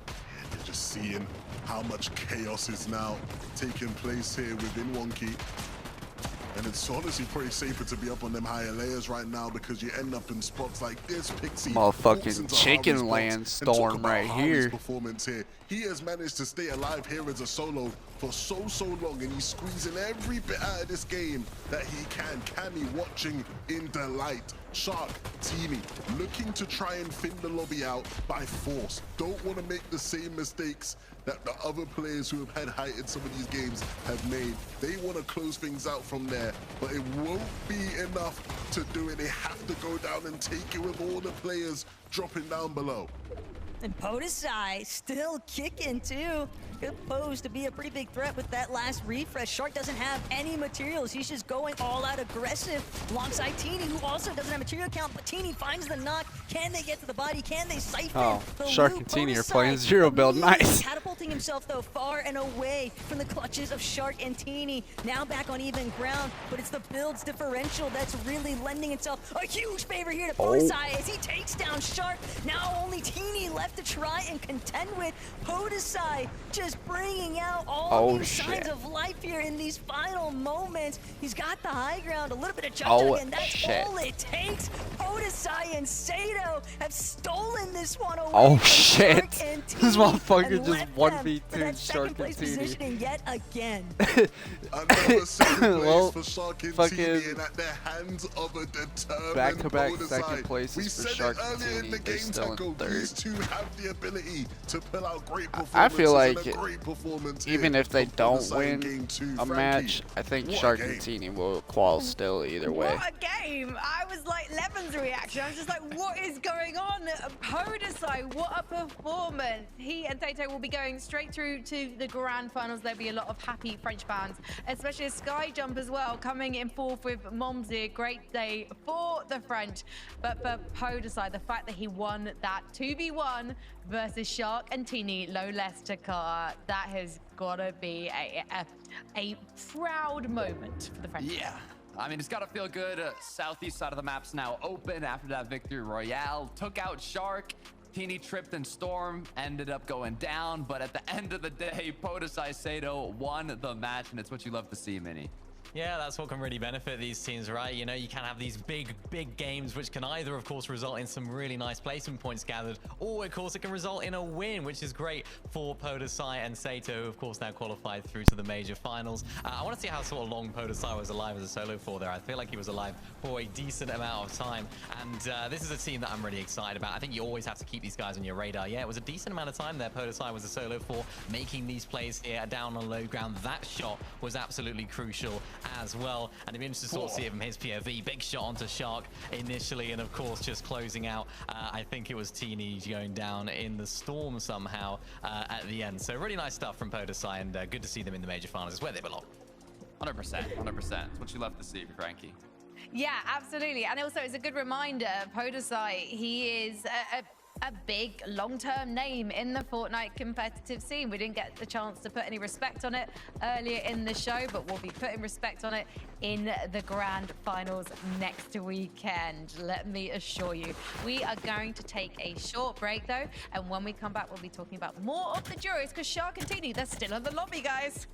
And you're just seeing how much chaos is now taking place here within Wonky. And it's honestly pretty safer to be up on them higher layers right now, because you end up in spots like this. Pixie motherfucking chicken land storm right here. Performance here. He has managed to stay alive here as a solo for so long, and he's squeezing every bit out of this game that he can. Cammy watching in delight. Shark, Teeny, looking to try and thin the lobby out by force. Don't want to make the same mistakes that the other players who have had height in some of these games have made. They want to close things out from there, but it won't be enough to do it. They have to go down and take it with all the players dropping down below. And Podesai still kicking too. Good pose to be a pretty big threat with that last refresh. Shark doesn't have any materials. He's just going all out aggressive alongside Teeny, who also doesn't have material count, but Teeny finds the knock. Can they get to the body? Can they siphon the Shark loop? and Teeny are Podesai playing zero build. Nice. Catapulting himself though far and away from the clutches of Shark and Teeny. Now back on even ground, but it's the builds differential that's really lending itself a huge favor here to Podesai as he takes down Shark. Now only Teeny left to try and contend with. Podesai just bringing out all these signs of life here in these final moments. He's got the high ground, a little bit of judgment, and that's all it takes. Podesai and Sato have stolen this one away from Shark and Teeny, This motherfucker and just left 1v2 them for that Shark second place and Teeny. positioning yet again. Another second place Well, for Shark and fucking Teeny, and at the hands of a determined back-to-back Podesai. second places We for said Shark it and earlier in Teeny. the They're game, still in Taco. third. These two have the ability to pull out great performances. I feel like and a great performance even here if they from don't Podesai in win game 2. a Frankie, match, I think what a Shark game. and Teeny will qual still either way. What a game! I was like Levin's reaction. I was just like, what is going on? Podesai, what a performance! 7th, he and Tato will be going straight through to the grand finals. There'll be a lot of happy French fans, especially a Sky Jump as well, coming in fourth with Momsy. Great day for the French. But for Podesai, the fact that he won that 2v1 versus Shark and Teeny, low less Takar, that has got to be a proud moment for the French. Yeah. I mean, it's got to feel good. Southeast side of the map's now open after that victory royale. Took out Shark. Teeny tripped and Storm, ended up going down. But at the end of the day, Podesai Sato won the match, and it's what you love to see, Mini. Yeah, that's what can really benefit these teams, right? You know, you can have these big games, which can either, of course, result in some really nice placement points gathered, or, of course, it can result in a win, which is great for Podesai and Sato, who, of course, now qualified through to the major finals. I want to see how sort of long Podesai was alive as a solo for there. I feel like he was alive for a decent amount of time, and this is a team that I'm really excited about. I think you always have to keep these guys on your radar. Yeah, it was a decent amount of time there. Podesai was a solo for making these plays here down on low ground. That shot was absolutely crucial as well, and it'd be interesting to sort of see it from his POV. Big shot onto Shark initially, and of course just closing out, I think it was Teeny going down in the storm somehow at the end. So really nice stuff from Podesai, and good to see them in the major finals. It's where they belong. 100%, 100%. It's what you love to see, Frankie. Yeah, absolutely. And also, it's a good reminder, Podesai, he is a big long-term name in the Fortnite competitive scene. We didn't get the chance to put any respect on it earlier in the show, but we'll be putting respect on it in the grand finals next weekend. Let me assure you. We are going to take a short break though, and when we come back, we'll be talking about more of the Duos, because Shark and Teeny, they're still in the lobby, guys.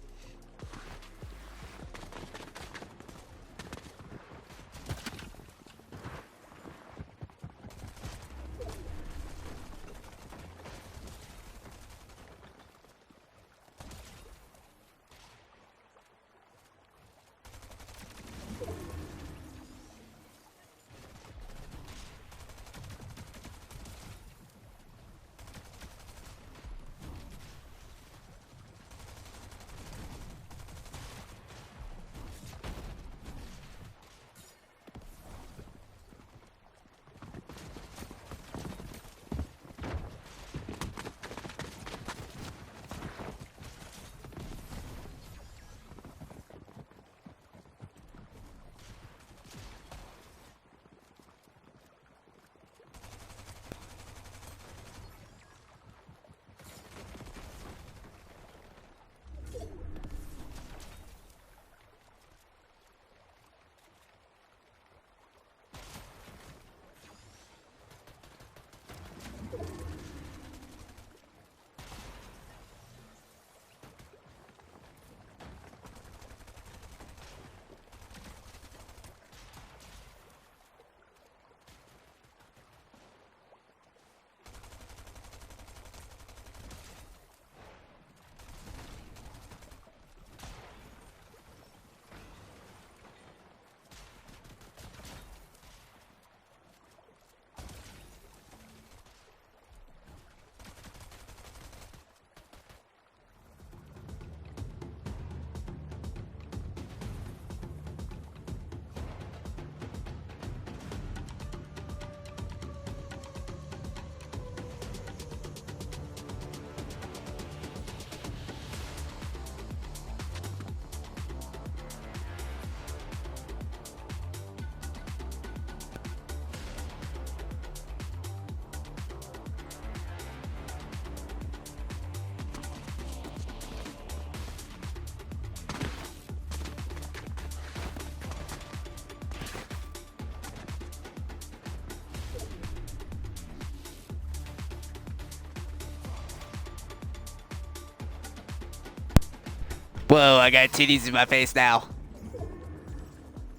Whoa, I got titties in my face now.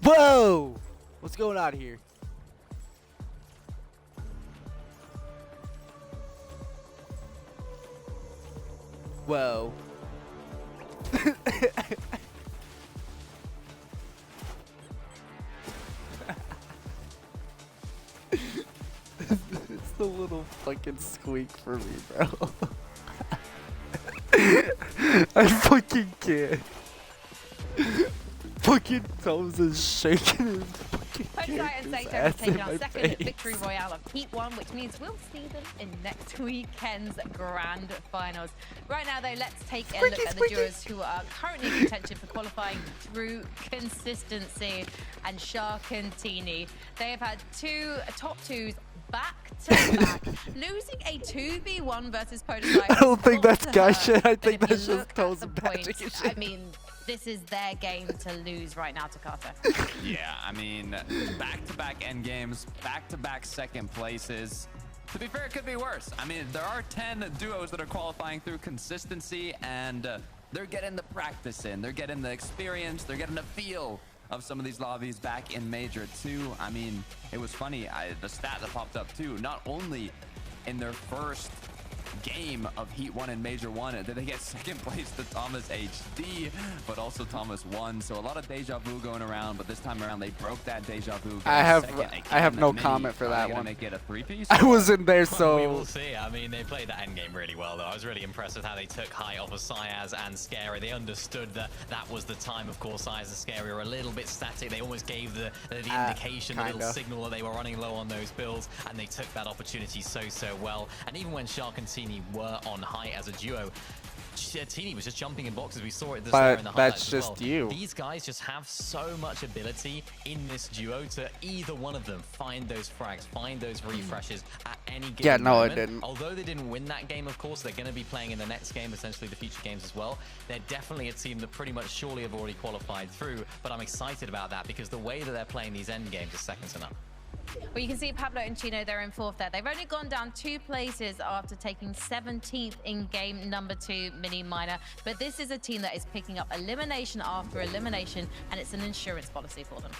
Whoa! What's going on here? Whoa. It's the little fucking squeak for me, bro. I fucking can't. Fucking Tom's is shaking his fucking. Excited and Sato have taken our second victory royale of Heat 1, which means we'll see them in next weekend's grand finals. Right now, though, let's take a look at the duos who are currently in contention for qualifying through consistency. And Shark and Teeny, they have had two top twos back to back, losing a 2v1 versus Prototype. I don't think that's guy shit. I think that's just those Toes magic and shit. I mean, this is their game to lose right now, Takata. Yeah, I mean, back-to-back end games, back-to-back second places. To be fair, it could be worse. I mean, there are 10 duos that are qualifying through consistency, and they're getting the practice in. They're getting the experience. They're getting the feel of some of these lobbies back in Major 2. I mean, it was funny, the stat that popped up too, not only in their first game of Heat 1 and Major 1 did they get second place to Thomas HD, but also Thomas won. So a lot of deja vu going around, but this time around they broke that deja vu. I have no comment for that one. Make it a three-piece? I was in there, We so will see. I mean, they played that end game really well, though. I was really impressed with how they took height off of Syaz and Scary. They understood that that was the time. Of course, Syaz and Scary were a little bit static. They almost gave the indication, the little signal that they were running low on those builds, and they took that opportunity so well. And even when Shark and Teeny were on height as a duo, Teeny was just jumping in boxes. We saw it this there in the highlights as well. These guys just have so much ability in this duo to either one of them find those frags, find those refreshes at any given moment. I didn't. Although they didn't win that game, of course, they're going to be playing in the next game, essentially the future games as well. They're definitely a team that pretty much surely have already qualified through, but I'm excited about that because the way that they're playing these end games is second to none. Well, you can see Pablo and Chino, they're in fourth there. They've only gone down 2 places after taking 17th in game number 2, mini minor. But this is a team that is picking up elimination after elimination, and it's an insurance policy for them.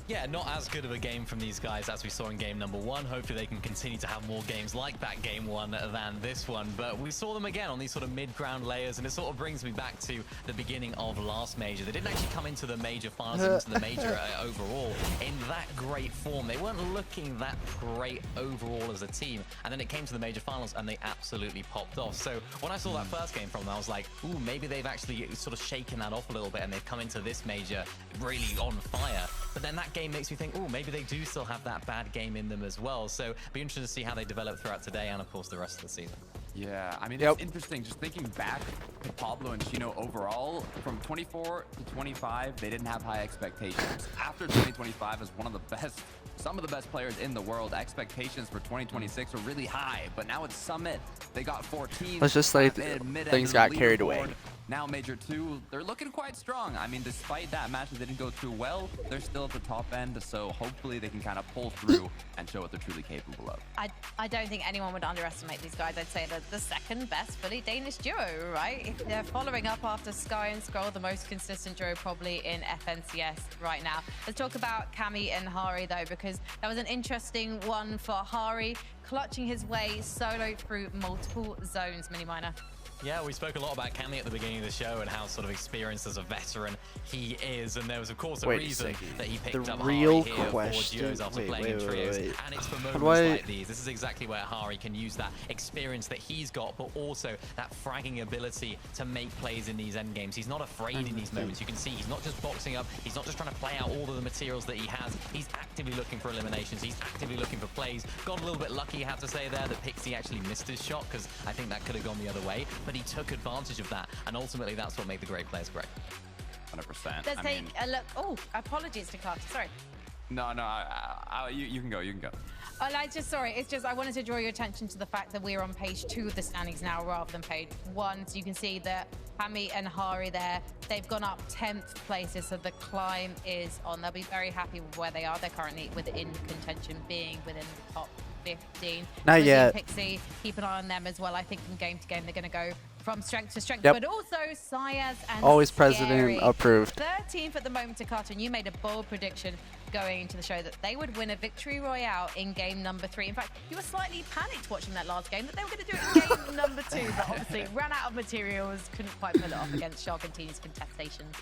Yeah, not as good of a game from these guys as we saw in game number 1. Hopefully they can continue to have more games like that game 1 than this one. But we saw them again on these sort of mid-ground layers, and it sort of brings me back to the beginning of last major. They didn't actually come into the major finals, into the major overall in that great form. They weren't looking that great overall as a team. And then it came to the major finals, and they absolutely popped off. So when I saw that first game from them, I was like, ooh, maybe they've actually sort of shaken that off a little bit, and they've come into this major really on fire. But then that game makes me think, oh, maybe they do still have that bad game in them as well. So be interested to see how they develop throughout today and, of course, the rest of the season. Yeah, I mean, it's interesting just thinking back to Pablo and Chino overall. From 24 to 25, they didn't have high expectations. After 2025 as one of the best, some of the best players in the world, expectations for 2026 were really high. But now at Summit, they got 14. Let's just say things got carried away. Now Major 2, they're looking quite strong. I mean, despite that match that didn't go too well, they're still at the top end, so hopefully they can kind of pull through and show what they're truly capable of. I don't think anyone would underestimate these guys. I'd say they're the second best fully Danish duo, right? They're following up after Sky and Scroll, the most consistent duo probably in FNCS right now. Let's talk about Cami and Hari, though, because that was an interesting one for Hari, clutching his way solo through multiple zones, mini minor. Yeah, we spoke a lot about Cammy at the beginning of the show and how sort of experienced as a veteran he is, and there was of course a reason that he picked up Hari here for duos after playing in trios, and it's for moments like these. This is exactly where Hari can use that experience that he's got, but also that fragging ability to make plays in these end games. He's not afraid in these moments. You can see he's not just boxing up, he's not just trying to play out all of the materials that he has, he's actively looking for eliminations, he's actively looking for plays. Got a little bit lucky, I have to say there, that Pixie actually missed his shot, because I think that could have gone the other way, but he took advantage of that, and ultimately that's what made the great players great. 100%. Let's take a look. Oh, apologies to Carter, sorry. No, you can go, you can go. It's just I wanted to draw your attention to the fact that we're on page 2 of the standings now rather than page 1. So you can see that Hami and Hari there, they've gone up 10th places, so the climb is on. They'll be very happy with where they are. They're currently within contention, being within the top 15. Not yet. Pixie, keep an eye on them as well. I think from game to game they're going to go from strength to strength, yep. But also Syaz and always Scary. president approved. 13th at the moment to Carter, and you made a bold prediction going into the show that they would win a victory royale in game number 3. In fact, you were slightly panicked watching that last game that they were going to do it in game number 2, but obviously ran out of materials, couldn't quite pull it off against Shark and Teeny's contestations.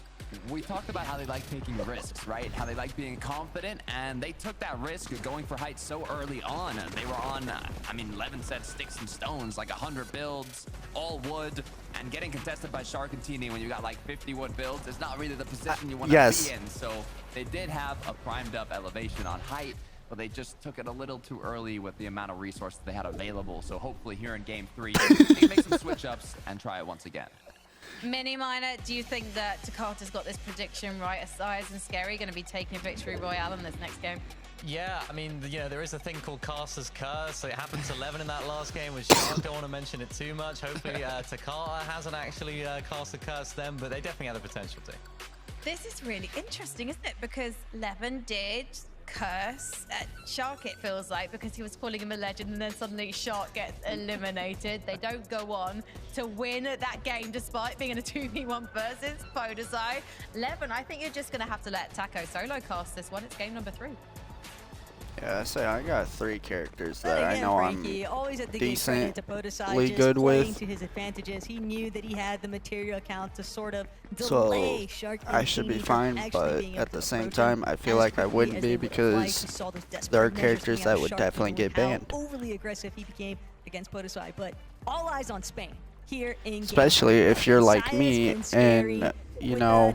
We talked about how they like taking risks, right? How they like being confident, and they took that risk of going for heights so early on. They were on, 11 sets, sticks and stones, like 100 builds, all wood, and getting contested by Shark and Teeny when you got like 50 wood builds is not really the position you want to be in. So They did have a primed up elevation on height, but they just took it a little too early with the amount of resources they had available. So hopefully here in game 3, they can make some switch ups and try it once again. Mini Miner, do you think that Takata's got this prediction right? Size and Scary going to be taking a victory royale in this next game? Yeah, I mean, you know, there is a thing called Caster's Curse. It happened to 11 in that last game, which I don't want to mention it too much. Hopefully, Takata hasn't actually cast a curse them, but they definitely have the potential to. This is really interesting, isn't it? Because Levin did curse Shark, it feels like, because he was calling him a legend, and then suddenly Shark gets eliminated. They don't go on to win that game despite being in a 2v1 versus Podesai. Levin, I think you're just going to have to let Taco solo cast this one. It's game number 3. Yeah, I say I got 3 characters that I know Frankie, I'm always at the decently good with. To his advantages. He knew that he had the material count to sort of So delay Shark I should be fine, but at the same time, I feel like I wouldn't be because there are characters that would definitely get banned. Overly aggressive he became against Podesai, but all eyes on Spain here in especially if you're like me and you know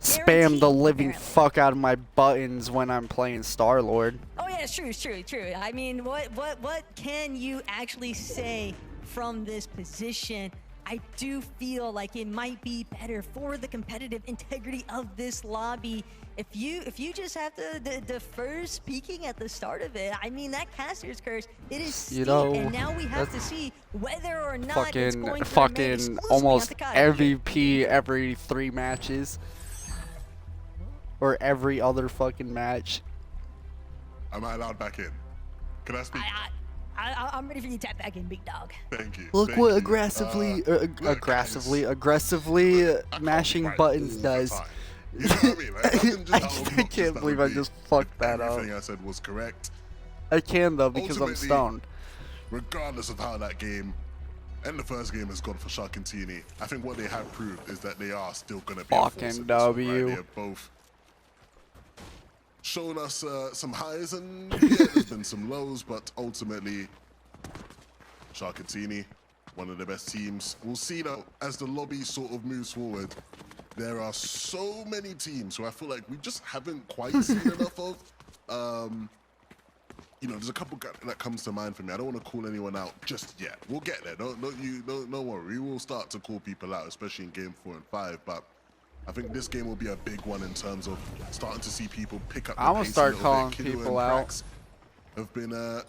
spam the living fuck out of my buttons when I'm playing Star-Lord. Oh yeah, it's true. I mean, what can you actually say from this position? I do feel like it might be better for the competitive integrity of this lobby if you just have to defer speaking at the start of it. I mean, that Caster's Curse, it is steep, and now we have to see whether or not it's going to fucking almost MVP every 3 matches. Or every other fucking match. Am I allowed back in? Can I speak? I'm ready for you to tap back in, big dog. Thank you. Look thank what you. aggressively mashing buttons does. You know what I mean? Like, I can't believe I just fucked that up. Everything I said was correct. I can though because I'm Ultimately, stoned. Regardless of how that game and the first game has gone for Sharkantini, I think what they have proved is that they are still going to be Fucking a force in this W. one, right? They have both shown us some highs and yeah, there's been some lows, but ultimately Sharkantini, one of the best teams. We'll see now as the lobby sort of moves forward. There are so many teams who I feel like we just haven't quite seen enough of. You know, there's a couple that comes to mind for me. I don't want to call anyone out just yet. We'll get there. Don't worry. We will start to call people out, especially in game 4 and 5. But I think this game will be a big one in terms of starting to see people pick up the I'm gonna pace start a little calling bit. Kiddo people and out. Prax have been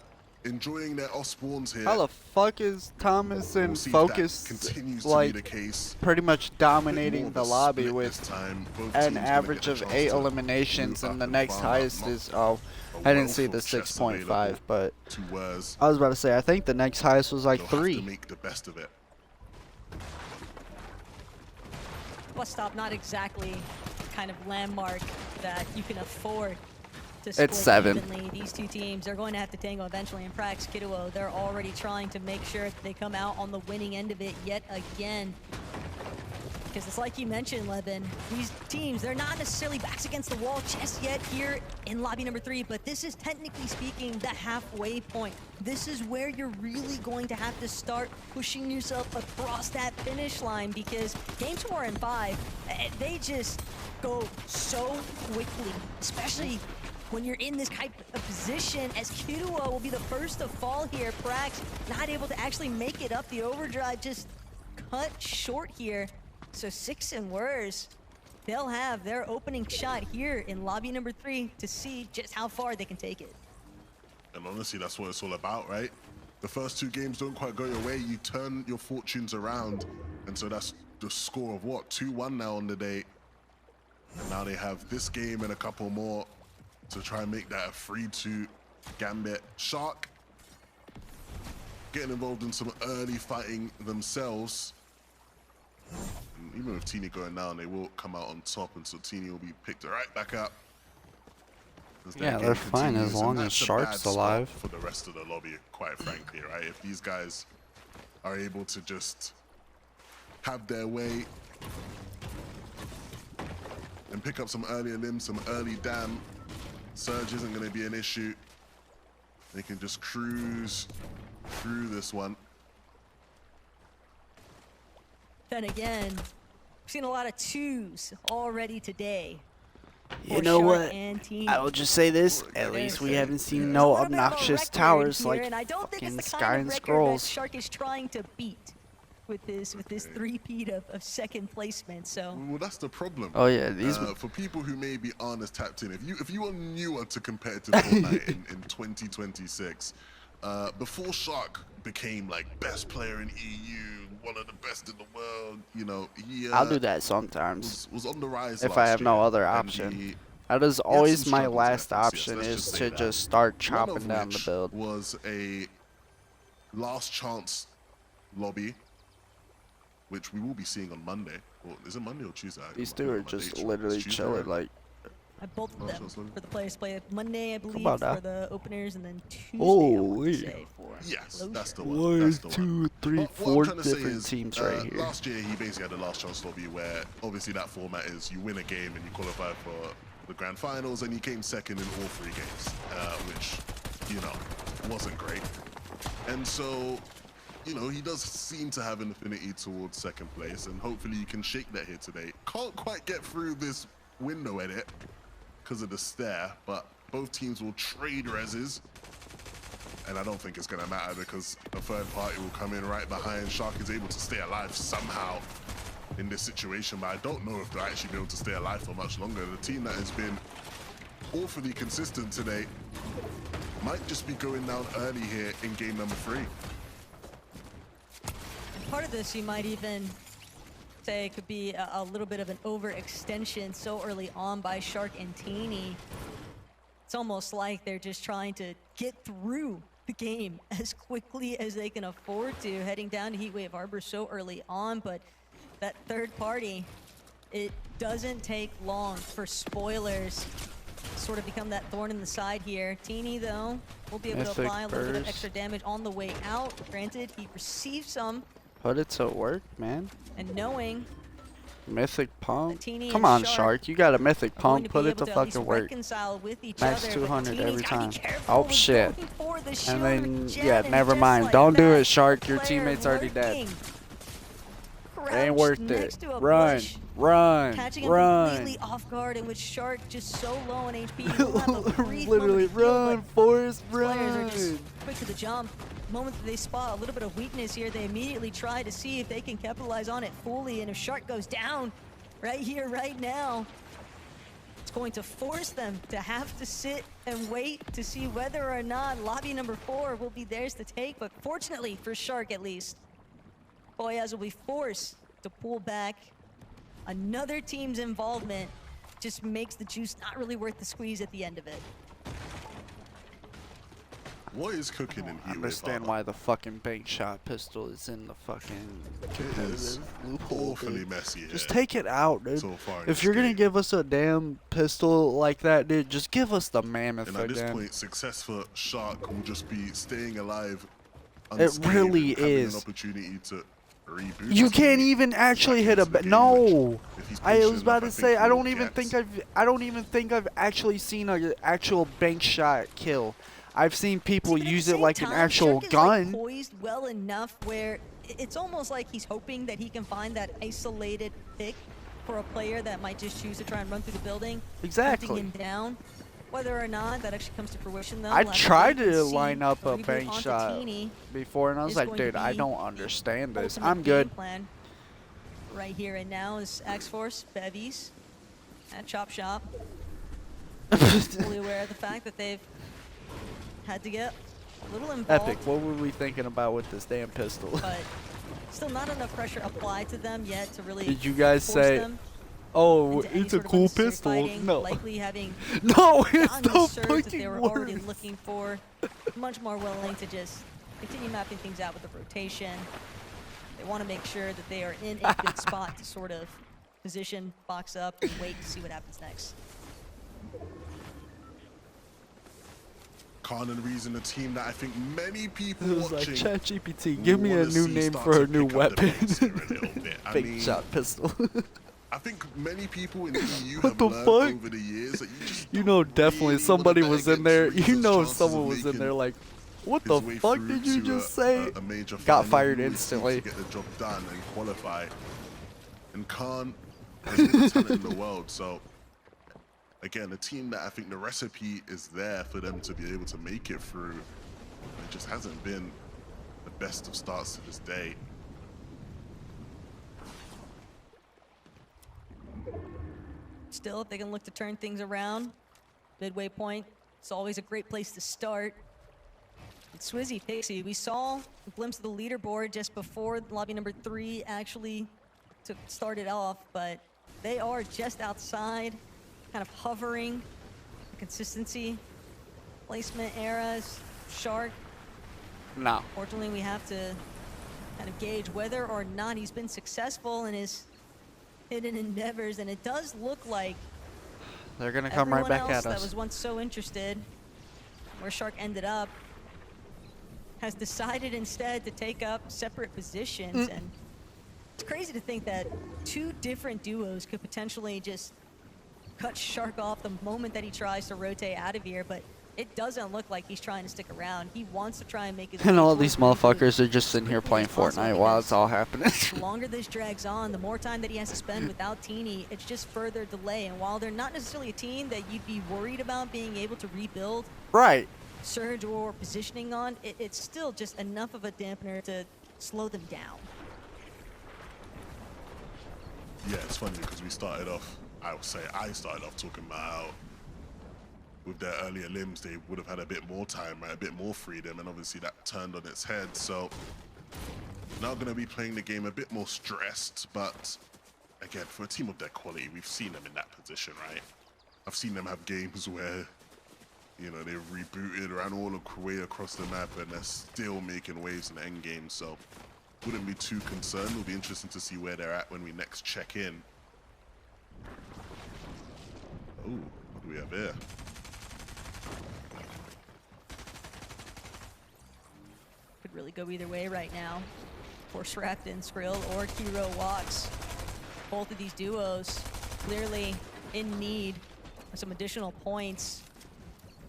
enjoying their off spawns here. How the fuck is Thomas and We'll see if Focus that continues to like be the case. pretty much dominating the lobby Split with this time. Both an teams gonna average get a of chance 8 to eliminations, move and the up next farm highest up. is A I didn't see wealth the of chests 6.5, available but to Wurs. I was about to say I think the next highest was like They'll have 3. to make the best of it. Bus stop, not exactly kind of landmark that you can afford to It's split 7. evenly. These two teams are going to have to tango eventually, and Prax, Kiddo, they're already trying to make sure that they come out on the winning end of it yet again. Because it's like you mentioned, Levin, these teams, they're not necessarily backs against the wall just yet here in lobby number 3, but this is technically speaking the halfway point. This is where you're really going to have to start pushing yourself across that finish line, because games 4 and 5, they just go so quickly, especially when you're in this type of position, as Kiddo will be the first to fall here. Prax not able to actually make it up. The overdrive just cut short here. So 6 and Wurs, they'll have their opening shot here in lobby number 3 to see just how far they can take it. And honestly, that's what it's all about, right? The first 2 games don't quite go your way. You turn your fortunes around. And so that's the score of what? 2-1 now on the day. And now they have this game and a couple more to try and make that a 3-2 Gambit. Shark getting involved in some early fighting themselves. And even with Teeny going down, they will come out on top, and so Teeny will be picked right back up. Yeah, they're fine as long as Shark's alive. For the rest of the lobby, quite frankly, right? If these guys are able to just have their way and pick up some earlier limbs, some early dam, Surge isn't going to be an issue. They can just cruise through this one. Then again, we've seen a lot of 2s already today. You for know Shark what? and Team. I will just say this. At least we haven't seen no obnoxious towers like and I don't think fucking it's the Sky kind of and record that Scrolls. Shark is trying to beat with this three-peat of second placement. So Well, that's the problem. Oh yeah, these. For people who maybe aren't as tapped in, if you are newer to competitive Fortnite in 2026, before Shark became like best player in EU, one of the best in the world, you know, he I'll do that sometimes was on the rise if I last have no year, other and option. That is he had always some my struggles last at FNCS, option let's is just say to that. just start One chopping of down the which build. was a last chance lobby, which we will be seeing on Monday. Or is it Monday or Tuesday? These I two think are my just date's wrong. literally It's Tuesday, chilling right? like. both of them for the players play Monday, I believe, about for that? the openers, and then Tuesday, I want Holy. to say, for Yes, closure. that's the one. One, That's the one. two, three, But what four I'm trying to say different is, teams right here. Last year, he basically had the last chance lobby where obviously that format is you win a game and you qualify for the grand finals, and he came second in all 3 games, which, you know, wasn't great. And so, you know, he does seem to have an affinity towards second place, and hopefully he can shake that here today. Can't quite get through this window edit because of the stair, but both teams will trade reses. And I don't think it's going to matter because a third party will come in right behind. Shark is able to stay alive somehow in this situation, but I don't know if they'll actually be able to stay alive for much longer. The team that has been awfully consistent today might just be going down early here in game number 3. Part of this, you might even say, could be a little bit of an overextension so early on by Shark and Teeny. It's almost like they're just trying to get through the game as quickly as they can afford to, heading down to Heatwave Harbor so early on. But that third party, it doesn't take long for spoilers to sort of become that thorn in the side here. Teeny, though, will be able to Mythic apply a little bit of burst. extra damage on the way out. Granted, he received some, Put it to work, man. and knowing Mythic pump. Teeny Come and on, Shark Shark. You got a mythic are going pump. to Put be it to able at least fucking work. reconcile with each Max other, 200 but Teeny's every gotta be time. careful Oh with shit. going for the And shield then, regen, yeah, and never just mind. like Don't do that, it, Shark. Your player teammate's already dead. lurking, It ain't worth crouched it. next to a Run, bush, run, catching him run. completely off guard, in which Shark just so low on HP. He will have a brief Literally, moment to heal, run, but Forrest, players are run. just quick to the jump. The moment that they spot a little bit of weakness here, they immediately try to see if they can capitalize on it fully. And if Shark goes down right here, right now, it's going to force them to have to sit and wait to see whether or not lobby number 4 will be theirs to take. But fortunately for Shark, at least, Boyaz will be forced to pull back. Another team's involvement just makes the juice not really worth the squeeze at the end of it. What is cooking in I here? understand why the fucking bank shot pistol is in the fucking is competitive loophole. awfully dude. messy here. Just take it out, dude. So far in If this you're gonna game. give us a damn pistol like that, dude, just give us the mammoth And at this again. point, success for Shark will just be staying alive. It unscathed really and having is. an opportunity to reboot. You his can't team even actually back hit a into the game, no. which, if he's I patient was about enough, to say think I he don't will even get. think I've actually seen an actual bank shot kill. I've seen people See, but at use the it same like an time, actual Shark is, gun. like, poised well enough where it's almost like he's hoping that he can find that isolated pick for a player that might just choose to try and run through the building, Exactly. hunting him down. Whether or not that actually comes to fruition, though, I we'll have to tried wait and to see. line up The a reboot bank onto shot Teeny before, and I was is like, going to dude, I be don't understand this. ultimate I'm good. game plan. Right here and now is X-Force, Bevies, at Chop Shop. Fully aware of the fact that they've had to get a little involved. Epic. What were we thinking about with this damn pistol? But still not enough pressure applied to them yet to really Did you guys force say, them oh, into any it's a sort of cool unnecessary pistol? fighting, No. likely having No, it's gotten the the surge that they fucking were already worst. looking for. Much more willing to just continue mapping things out with the rotation. They want to make sure that they are in a good spot to sort of position, box up, and wait to see what happens next. Khan and Reason, a team that I think many people It was like, watching ChatGPT, give me a wanna new see name start for to a new pick up the weapon. pace here a little bit. I Bank mean, shot pistol. I think many people in the EU What have the learned fuck? over the years that you just You don't know, definitely really somebody wanna was bet in there. against You Reason's know, chances someone of was in making there like, what his the way fuck through did you to just a say? major Got final. fired He always seems instantly. to get the job done and qualify. And Khan has all the talent in the world, so again, a team that I think the recipe is there for them to be able to make it through. It just hasn't been the best of starts to this day. Still, if they can look to turn things around, midway point, it's always a great place to start. And Swizzy, Pixie, we saw a glimpse of the leaderboard just before lobby number 3 actually started off, but they are just outside, kind of hovering. The consistency, placement eras, Shark. No. Fortunately, we have to kind of gauge whether or not he's been successful in his hidden endeavors, and it does look like they're gonna come right back at that us. was once so interested where Shark ended up has decided instead to take up separate positions. And it's crazy to think that 2 different duos could potentially just cut Shark off the moment that he tries to rotate out of here, but it doesn't look like he's trying to stick around. He wants to try and make his And way all towards these the reboot motherfuckers are just as sitting here quickly playing as possible, Fortnite while because it's all happening. the longer this drags on, the more time that he has to spend without Teeny, it's just further delay. And while they're not necessarily a team that you'd be worried about being able to rebuild Right. surge or positioning on, it's still just enough of a dampener to slow them down. Yeah, it's funny because we started off, I started off talking about how with their earlier limbs, they would have had a bit more time, right? A bit more freedom, and obviously that turned on its head. So now going to be playing the game a bit more stressed, but again, for a team of their quality, we've seen them in that position, right? I've seen them have games where, you know, they've rebooted, ran all the way across the map, and they're still making waves in the end game. So wouldn't be too concerned. It'll be interesting to see where they're at when we next check in. Oh, what do we have here? Could really go either way right now for Shrapton, Skrill, or Kiro Walks. Both of these duos clearly in need of some additional points.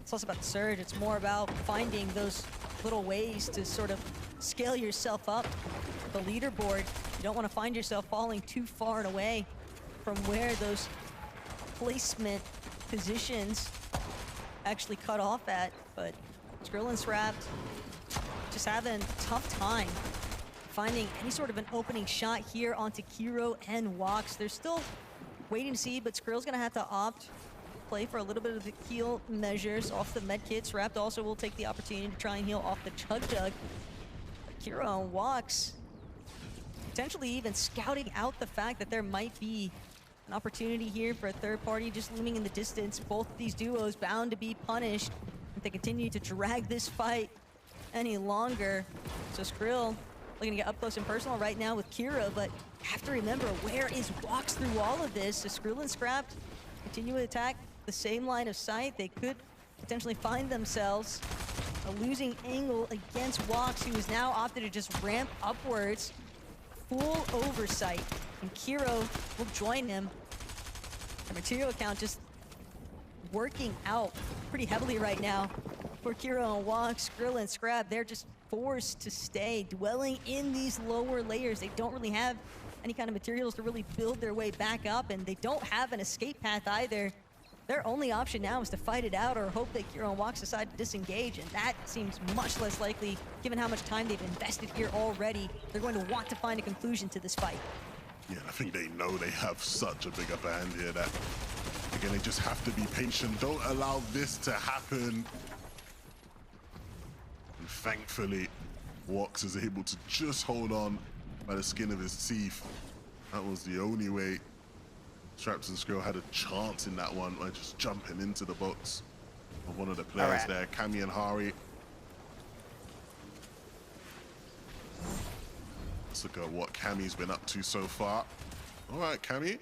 It's less about the surge, it's more about finding those little ways to sort of scale yourself up the leaderboard. You don't want to find yourself falling too far and away from where those placement positions actually cut off at, but Skrill and Srapt just having a tough time finding any sort of an opening shot here onto Kiro and Walks. They're still waiting to see, but Skrill's gonna have to play for a little bit of the heal measures off the med kits. Srapt also will take the opportunity to try and heal off the Chug Jug. But Kiro and Walks potentially even scouting out the fact that there might be an opportunity here for a third party just looming in the distance. Both of these duos bound to be punished if they continue to drag this fight any longer. So Skrill looking to get up close and personal right now with Kiro, but have to remember, where is Walks through all of this? So Skrill and Srapt continue to attack the same line of sight. They could potentially find themselves a losing angle against Walks, who is now opted to just ramp upwards. Full oversight, and Kiro will join him. The material account just working out pretty heavily right now for Kiro and Walks. Skrill and Scrap, they're just forced to stay dwelling in these lower layers. They don't really have any kind of materials to really build their way back up, and they don't have an escape path either. Their only option now is to fight it out or hope that Kiro and Walks decide to disengage, and that seems much less likely given how much time they've invested here already. They're going to want to find a conclusion to this fight. Yeah, I think they know they have such a big upper hand here that, again, they just have to be patient. Don't allow this to happen. And thankfully, Walks is able to just hold on by the skin of his teeth. That was the only way Straps and Skrill had a chance in that one by just jumping into the box of one of the players there, Cammy and Hari. Let's look at what Cammy's been up to so far. All right, Cammy.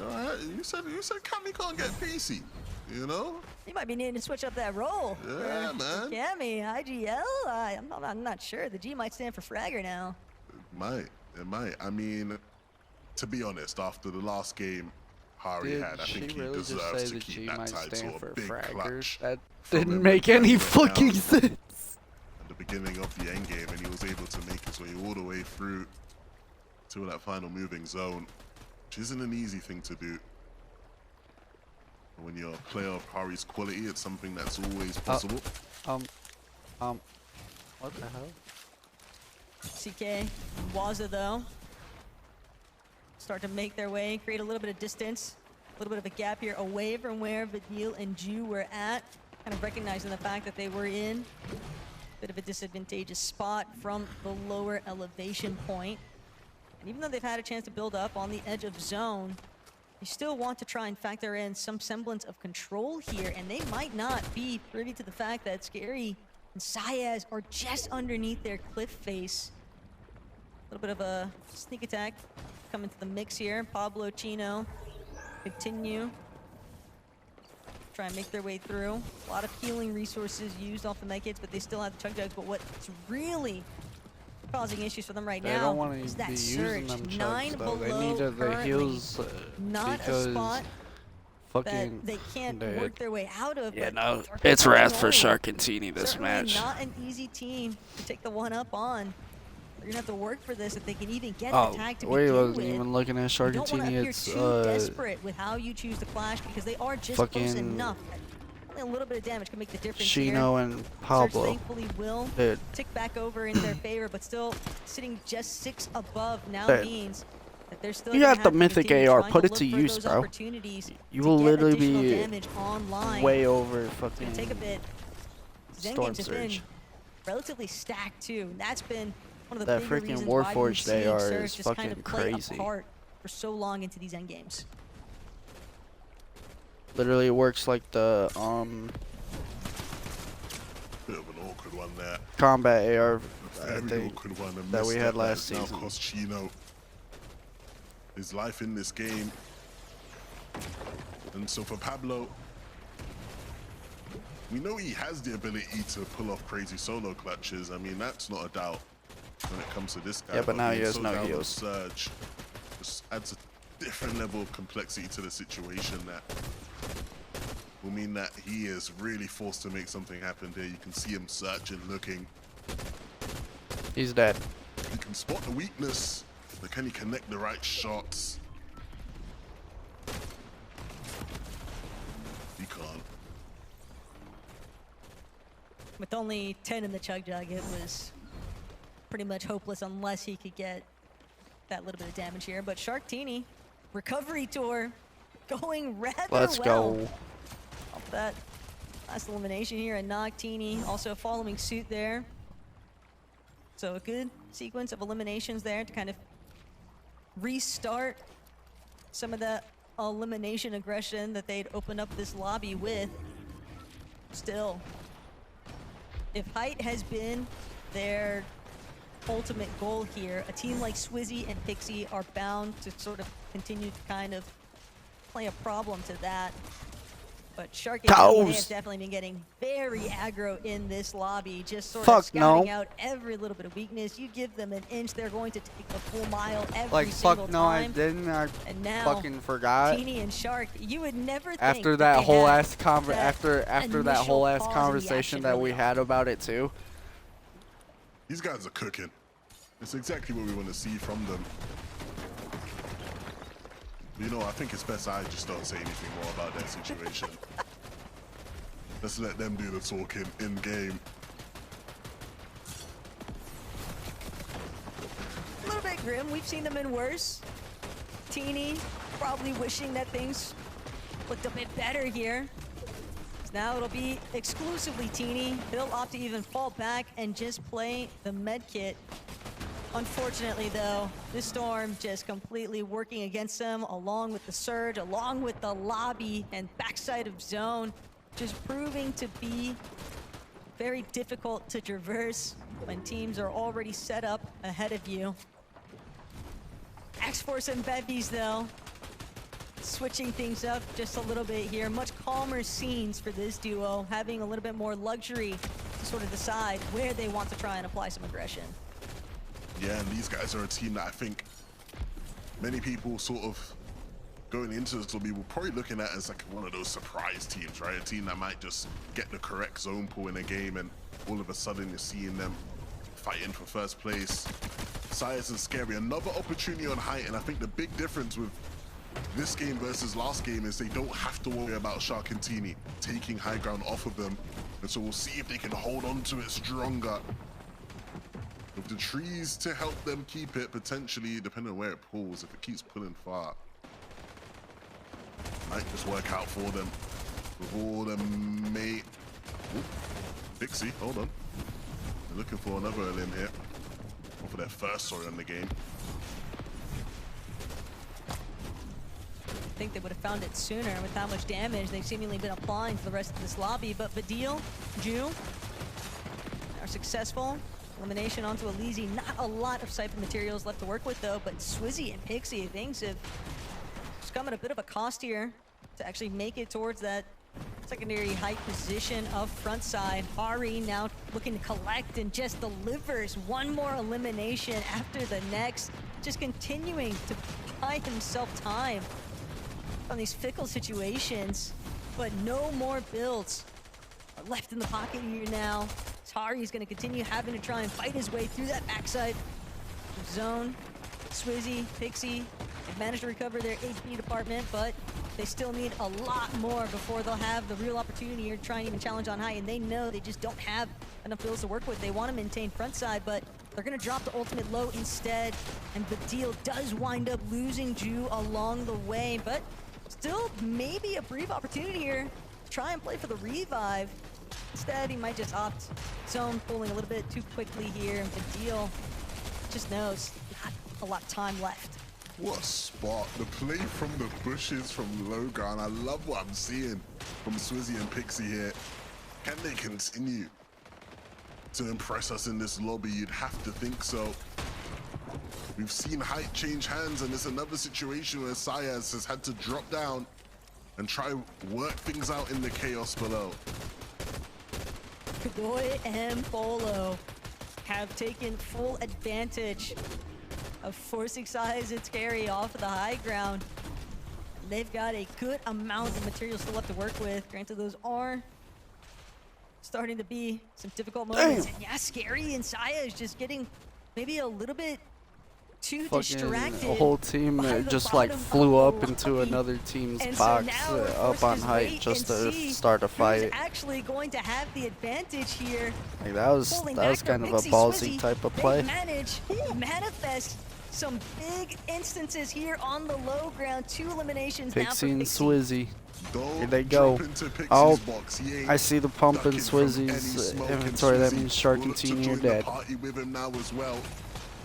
All right, you said Cammy can't get PC, you know? You might be needing to switch up that role. Yeah, man. Cammy, IGL, I'm not sure. The G might stand for Fragger now. It might. I mean, to be honest, after the last game Hari had, I think he really deserves to the keep G that might title. stand A for big fraggers? clutch That from didn't him make when any he went fucking down sense. at the beginning of the end game, and he was able to make his way all the way through to that final moving zone, which isn't an easy thing to do. When you're a player of Hari's quality, it's something that's always possible. What the hell? CK and Waza, though, start to make their way, create a little bit of distance, a little bit of a gap here away from where Vidil and Ju were at, kind of recognizing the fact that they were in a bit of a disadvantageous spot from the lower elevation point. And even though they've had a chance to build up on the edge of zone, you still want to try and factor in some semblance of control here, and they might not be privy to the fact that Scary and Syaz are just underneath their cliff face. A little bit of a sneak attack coming to the mix here. Pablo, Chino continue. Try and make their way through. A lot of healing resources used off the medkits, but they still have the chug jugs. But what's really causing issues for them right now don't want is to that be surge. using them 9 chugs, though. They below needed the currently. heals Not a because spot that fucking they can't they- work their way out of. Yeah, but no, Dark it's Knight wrath for Illinois, Shark and Teeny this certainly match. not an easy team to take the one up on. They're gonna have to work for this if they can even get Oh, the tag to we begin wasn't with. even looking at You Shark and don't want to Teeny. appear It's too desperate with how you choose to clash because they are just close fucking enough. Only a little bit of damage can make the difference Chino here. and Surge Pablo. thankfully will Dude, tick back over in their favor, but still sitting just 6 above now Dude. means that they're still You gonna got the have to mythic continue AR, trying put to it look to for use, those bro. opportunities You to will get literally additional be damage online. way over It's gonna fucking take a bit. These Storm endgames have been Surge. relatively stacked too. That's been one of the That bigger freaking reasons why we've Warforged seen AR Surge is just kind fucking of play crazy. apart for so long into these endgames. Literally works like the Bit of an awkward one there. combat AR, I Very think, awkward one. A that we misstep had last has now season. cost Chino his life in this game. And so for Pablo, we know he has the ability to pull off crazy solo clutches. I mean, that's not a doubt when it comes to this guy. Yeah, but now he being has so no down on heals. Surge just adds a different level of complexity to the situation that will mean that he is really forced to make something happen there. You can see him searching, looking. He's dead. He can spot the weakness, but can he connect the right shots? He can't. With only 10 in the chug jug, it was pretty much hopeless unless he could get that little bit of damage here. But Sharktini, recovery tour, going rather Let's well. go. Off that last elimination here, and Noctini also following suit there. So a good sequence of eliminations there to kind of restart some of that elimination aggression that they'd opened up this lobby with. Still, if height has been their ultimate goal here, a team like Swizzy and Pixie are bound to sort of continue to kind of play a problem to that. But Shark and DNA have definitely been getting very aggro in this lobby, just sort of scouting out every little bit of weakness. You give them an inch, they're going to take the full mile every single time. I didn't. I And now, fucking forgot. Teeny and Shark, you would never think After that they whole had ass after that initial whole ass pause in the conversation action that early we on. had about it too. These guys are cooking. It's exactly what we want to see from them. You know, I think it's best I just don't say anything more about that situation. Let's let them do the talking in game. A little bit grim. We've seen them in worse. Teeny probably wishing that things looked a bit better here. So now it'll be exclusively Teeny. He'll opt to even fall back and just play the med kit. Unfortunately, though, this storm just completely working against them, along with the surge, along with the lobby and backside of zone, just proving to be very difficult to traverse when teams are already set up ahead of you. X-Force and Bevies, though, switching things up just a little bit here. Much calmer scenes for this duo, having a little bit more luxury to sort of decide where they want to try and apply some aggression. Yeah, and these guys are a team that I think many people sort of going into this will be probably looking at as like one of those surprise teams, right? A team that might just get the correct zone pull in a game and all of a sudden you're seeing them fighting for first place. Syaz and Scary, another opportunity on height, and I think the big difference with this game versus last game is they don't have to worry about Sharkantini taking high ground off of them. And so we'll see if they can hold on to it stronger. With the trees to help them keep it, potentially, depending on where it pulls, if it keeps pulling far, might just work out for them. With all the mate. Pixie, hold on. They're looking for another limb here. Or for their first story on the game. I think they would have found it sooner with how much damage they've seemingly been applying for the rest of this lobby. But Badil, Ju are successful. Elimination onto Alizé. Not a lot of Siphon materials left to work with though, but Swizzy and Pixie, things have just come at a bit of a cost here to actually make it towards that secondary height position of front side. Hari now looking to collect and just delivers one more elimination after the next, just continuing to buy himself time on these fickle situations, but no more builds are left in the pocket here now. Hari is going to continue having to try and fight his way through that backside zone. Swizzy, Pixie have managed to recover their HP department, but they still need a lot more before they'll have the real opportunity here to try and even challenge on high, and they know they just don't have enough builds to work with. They want to maintain front side, but they're going to drop the ultimate low instead, and Badil does wind up losing Ju along the way, but still maybe a brief opportunity here to try and play for the revive. Instead, he might just opt zone, pulling a little bit too quickly here, and Badil just knows not a lot of time left. What a spot. The play from the bushes from Logan. I love what I'm seeing from Swizzy and Pixie here. Can they continue to impress us in this lobby? You'd have to think so. We've seen height change hands, and it's another situation where Sayas has had to drop down and try work things out in the chaos below. Godoy and Polo have taken full advantage of forcing Sayas and Scary off of the high ground. They've got a good amount of material still left to work with. Granted, those are starting to be some difficult moments. And yeah, Scary and Sayas just getting maybe a little bit too distracted. A whole team just like flew up into another team's box up on height just to start a fight. Actually going to have the advantage here. Like that was kind of a ballsy type of play. They manage to manifest some big instances here on the low ground. 2 eliminations Pixie now and Pixie. Swizzy. Here they go. Oh, I see the pump in Swizzy's inventory. That means Sharkantini are dead.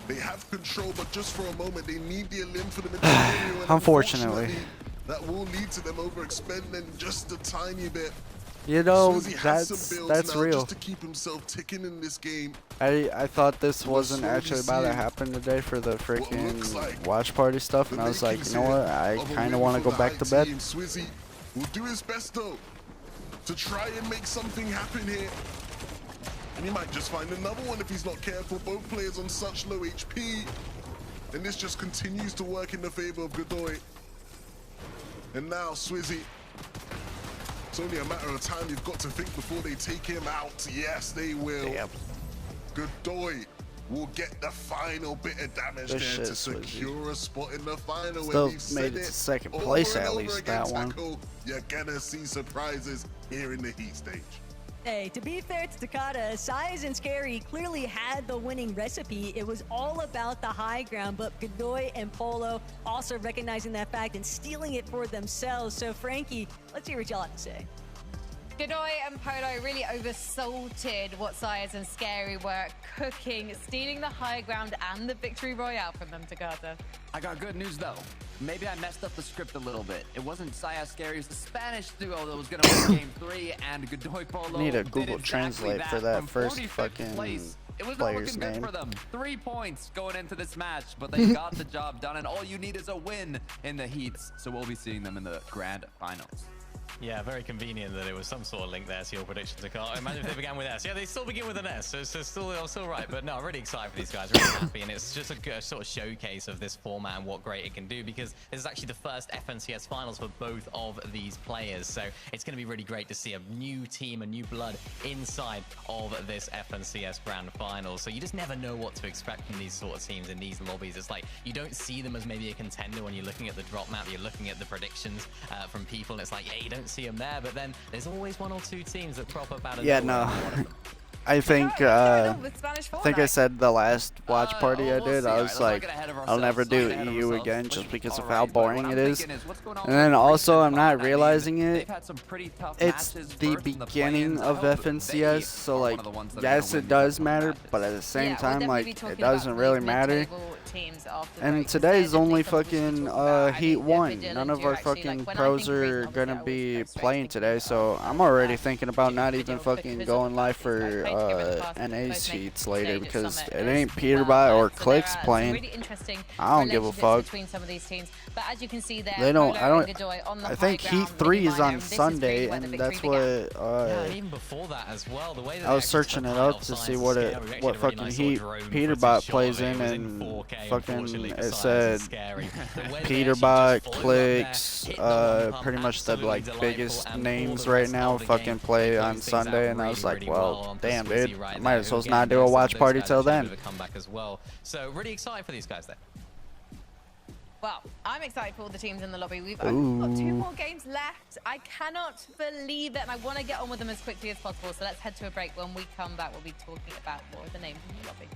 They have control, but just for a moment, they need the elim for the material. Unfortunately. That will lead to them overexpending just a tiny bit. You know, Swizzy that's real. Just to keep himself ticking in this game. I thought this wasn't actually about to happen today for the freaking watch party stuff, and I was like, you know what, I kind of want to go back to bed. Swizzy will do his best though to try and make something happen here. And he might just find another one if he's not careful. Both players on such low HP. And this just continues to work in the favor of Godoy. And now Swizzy. It's only a matter of time. You've got to think before they take him out. Yes, they will. Damn. Godoy will get the final bit of damage there to secure a spot in the final. Still Where we've made it to second place at least, that one. You're gonna see surprises here in the heat stage. Hey, to be fair to Takada, Sayas and Scary clearly had the winning recipe. It was all about the high ground, but Godoy and Polo also recognizing that fact and stealing it for themselves. So Frankie, let's hear what y'all have to say. Godoy and Polo really oversalted what Sayas and Scary were cooking, stealing the high ground and the victory royale from them, Takada. I got good news though. Maybe I messed up the script a little bit. It wasn't Sayas Scary, it was the Spanish duo that was gonna win game 3, and Godoy Polo Need a did Google exactly Translate for that from first 45th fucking place. It was not player's looking name. good for them. 3 points going into this match, but they got the job done, and all you need is a win in the heats. So we'll be seeing them in the grand finals. Yeah, very convenient that it was some sort of link there to your prediction to Carl. Imagine if they began with S. Yeah, they still begin with an S, so it's still right. But no, I'm really excited for these guys. Really happy, and it's just a good sort of showcase of this format and what great it can do, because this is actually the first FNCS finals for both of these players. So it's going to be really great to see a new team, a new blood inside of this FNCS Grand Finals. So you just never know what to expect from these sort of teams in these lobbies. It's like you don't see them as maybe a contender when you're looking at the drop map, you're looking at the predictions from people, and it's like, yeah, you don't see them there, but then there's always one or two teams that crop up out of nowhere. No. I think I said the last watch party I did, I was like, I'll never do EU again just because of how boring it is. And then also, I'm not realizing it. It's the beginning of FNCS, so like, yes, it does matter, but at the same time, like, it doesn't really matter. And today's only fucking Heat 1. None of our fucking pros are gonna be playing today, so I'm already thinking about not even fucking going live for NA's Heats later, because it ain't Peterbot or Clicks playing. I don't give a fuck. But as you can see there, they don't. I think Heat 3 is on Sunday, and that's what. Yeah, even before that as well, the way that I was searching it up to see what fucking Heat Peterbot plays in, and fucking it said Peterbot, Clicks, pretty much the like biggest names right now fucking play on Sunday, and I was like, well, damn, dude, I might as well not do a watch party till then. So really excited for these guys there. Well, I'm excited for all the teams in the lobby. We've only got 2 more games left. I cannot believe it, and I want to get on with them as quickly as possible. So let's head to a break. When we come back, we'll be talking about more of the names in the lobby.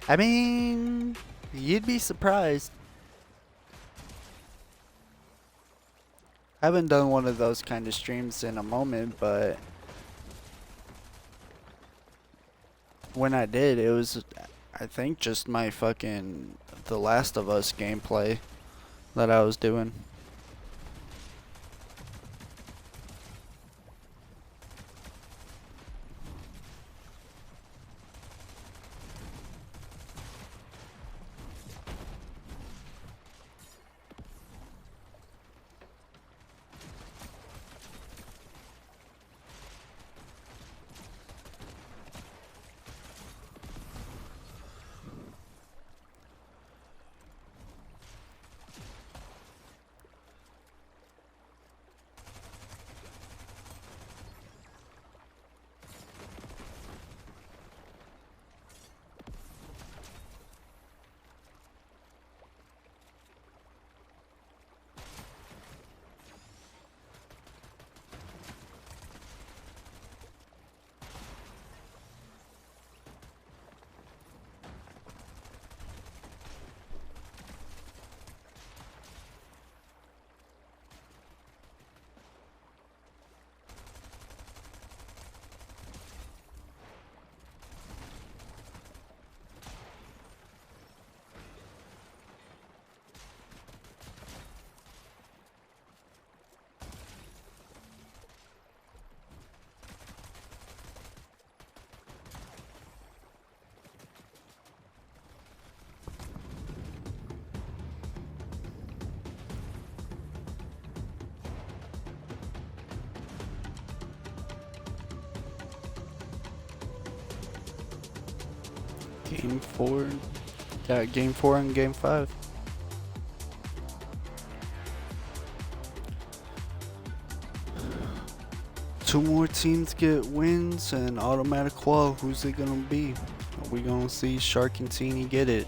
I mean, you'd be surprised. I haven't done one of those kind of streams in a moment, but when I did, it was, I think, just my fucking The Last of Us gameplay that I was doing. Game 4. Yeah, Game 4 and Game 5. Two more teams get wins and automatic qual. Who's it gonna be? Are we gonna see Shark and Teeny get it?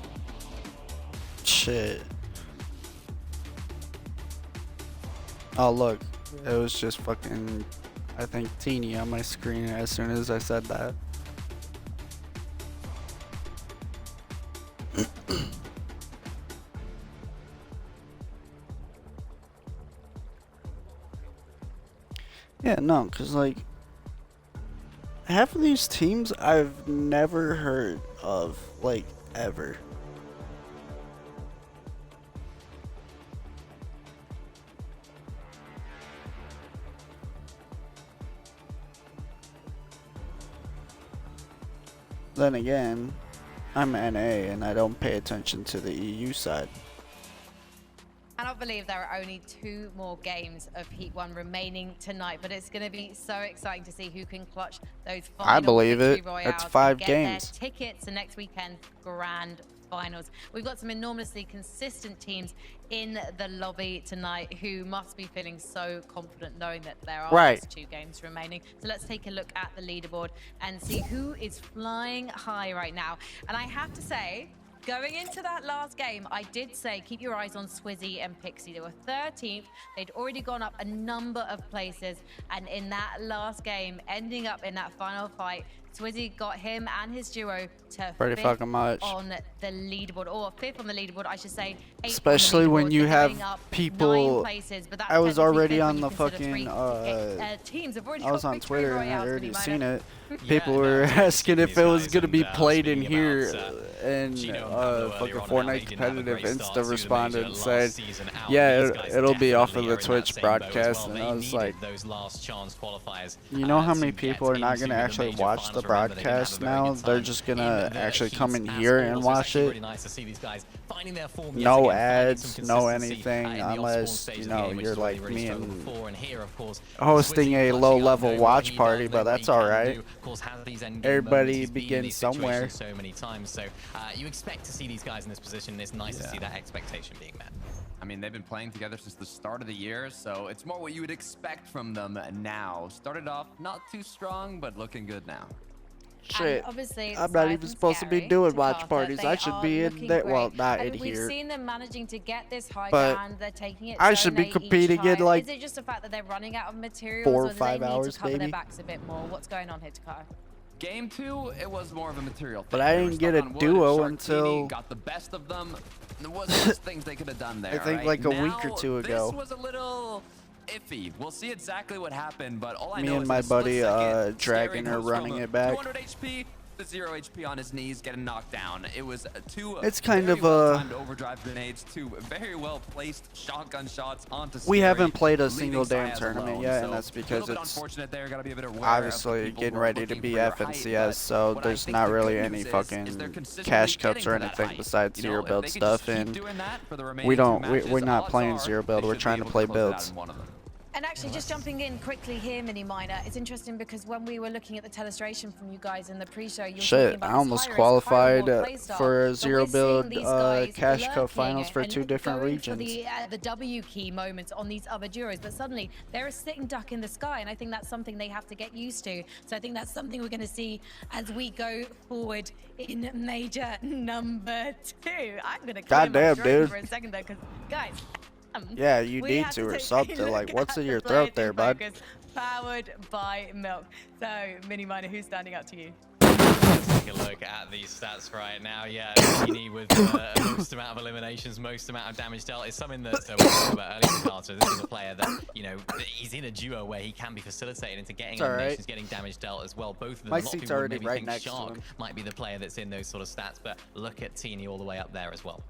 Shit. Oh look, it was just fucking, I think, Teeny on my screen as soon as I said that. Yeah, no, because, like, half of these teams I've never heard of, like, ever. Then again, I'm NA and I don't pay attention to the EU side. cannot believe there are only 2 more games of Heat 1 remaining tonight, but it's going to be so exciting to see who can clutch those final I believe victory it. royales It's 5 and get games. their tickets to next weekend's grand finals. We've got some enormously consistent teams in the lobby tonight who must be feeling so confident knowing that there are just 2 games remaining. So let's take a look at the leaderboard and see who is flying high right now. And I have to say, going into that last game, I did say keep your eyes on Swizzy and Pixie. They were 13th. They'd already gone up a number of places. And in that last game, ending up in that final fight, Swizzy got him and his duo to Pretty fucking much on the leaderboard, or 5th on the leaderboard, I should say. 8th Especially on the when you They're have going up people. 9 places, but that's I was technically already 5th when on you the consider fucking. 3 teams have already I was got on victory Twitter and I royales, already Minnie seen Miner. it. Yeah, People no, were it's asking these if it was guys, gonna be and, played in speaking here, about, and Gino and Pablo fucking earlier on, Fortnite they didn't have a competitive great start to Insta the responded major and last said, season out. yeah, These guys it'll be off of definitely the are in Twitch that same boat as broadcast, well. and They I was needed like, those last chance qualifiers, you know how to many get people are not into gonna the actually major watch the finals. Remember, they didn't have a broadcast very now? good They're time just in gonna the actually come in heats here at and all. So it's watch actually it. really nice to see these guys finding their form yet No again, finding some ads, no consistency, anything, in the off-spawn unless stage you of the know game, which you're is what they like really me struggled and for. And here, of course, hosting Swizzy a clutching low up, level knowing what watch he party, does, but knowing what that's he can alright. do. Of course, has these end game Everybody moments. He's been in begins these somewhere. situations so many times, so you expect to see these guys in this position. It's nice to see that expectation being met. I mean, they've been playing together since the start of the year, so it's more what you would expect from them now. Started off not too strong, but looking good now. Shit, Obviously, I'm not even supposed to be doing watch parties. I should be in there. Well, not in We've here. seen them managing to get this high But ground. They're taking it. I so should be late competing each in time. like Is it just the fact that they're running out of materials, 4 or or do 5 they need hours, to cover maybe. their backs a bit more? What's going on here, Takar? Game 2, it was more of a material thing. But I They were didn't get stuck a on wood. duo Sharktini until got the best of them. There wasn't much things they could have done there. I think right? like a week or Now, 2 ago. This was a little iffy. We'll see exactly what happened, but all I Me know and is my in a split buddy, second, Dragon Scary are goes running from it back. 200 HP to 0 HP on his knees, getting knocked down. It was It's kind very of well-timed overdrive grenades, 2 very well-placed shotgun shots onto We Scary, haven't played a leaving single damn Syaz tournament alone. yet, So, and that's a because little bit it's unfortunate there. Gotta be a bit aware of the obviously people getting who are ready to looking be for your FNCS, height, but so what I there's think not the really good any news is fucking they're consistently cash getting cups to or that anything height. besides You know, zero if build they can just stuff, keep and doing that for the we remaining don't two we're matches, not odds playing are zero build. they We're should be trying to able play close it out builds. in one of them. And actually, just jumping in quickly here, Mini Miner, it's interesting because when we were looking at the telestration from you guys in the pre-show, you were talking Shit, about I this almost high-risk, qualified high-reward playstyle. for a But zero we're seeing build these guys cash cup lurking finals for and 2 different going regions. for the W key moments on these other duos, but suddenly they're a sitting duck in the sky, and I think that's something they have to get used to. So I think that's something we're going to see as we go forward in major number 2. I'm going to clear my Goddamn, throat dude. for a second though, because guys. Yeah, you We need have to or take a something. look Like, what's at in the your players throat there, in bud? focus, powered by milk. So, Mini Miner, who's standing out to you? Let's take a look at these stats right now. Yeah, Genie with most amount of eliminations, most amount of damage dealt is something that we talked about earlier with Carter. This is a player that, you know, he's in a duo where he can be facilitated into getting eliminations, getting damage dealt as well. Both of them, My a lot of seat's people would already maybe right think next to Shark him. might be the player that's in those sort of stats, but look at Teeny all the way up there as well.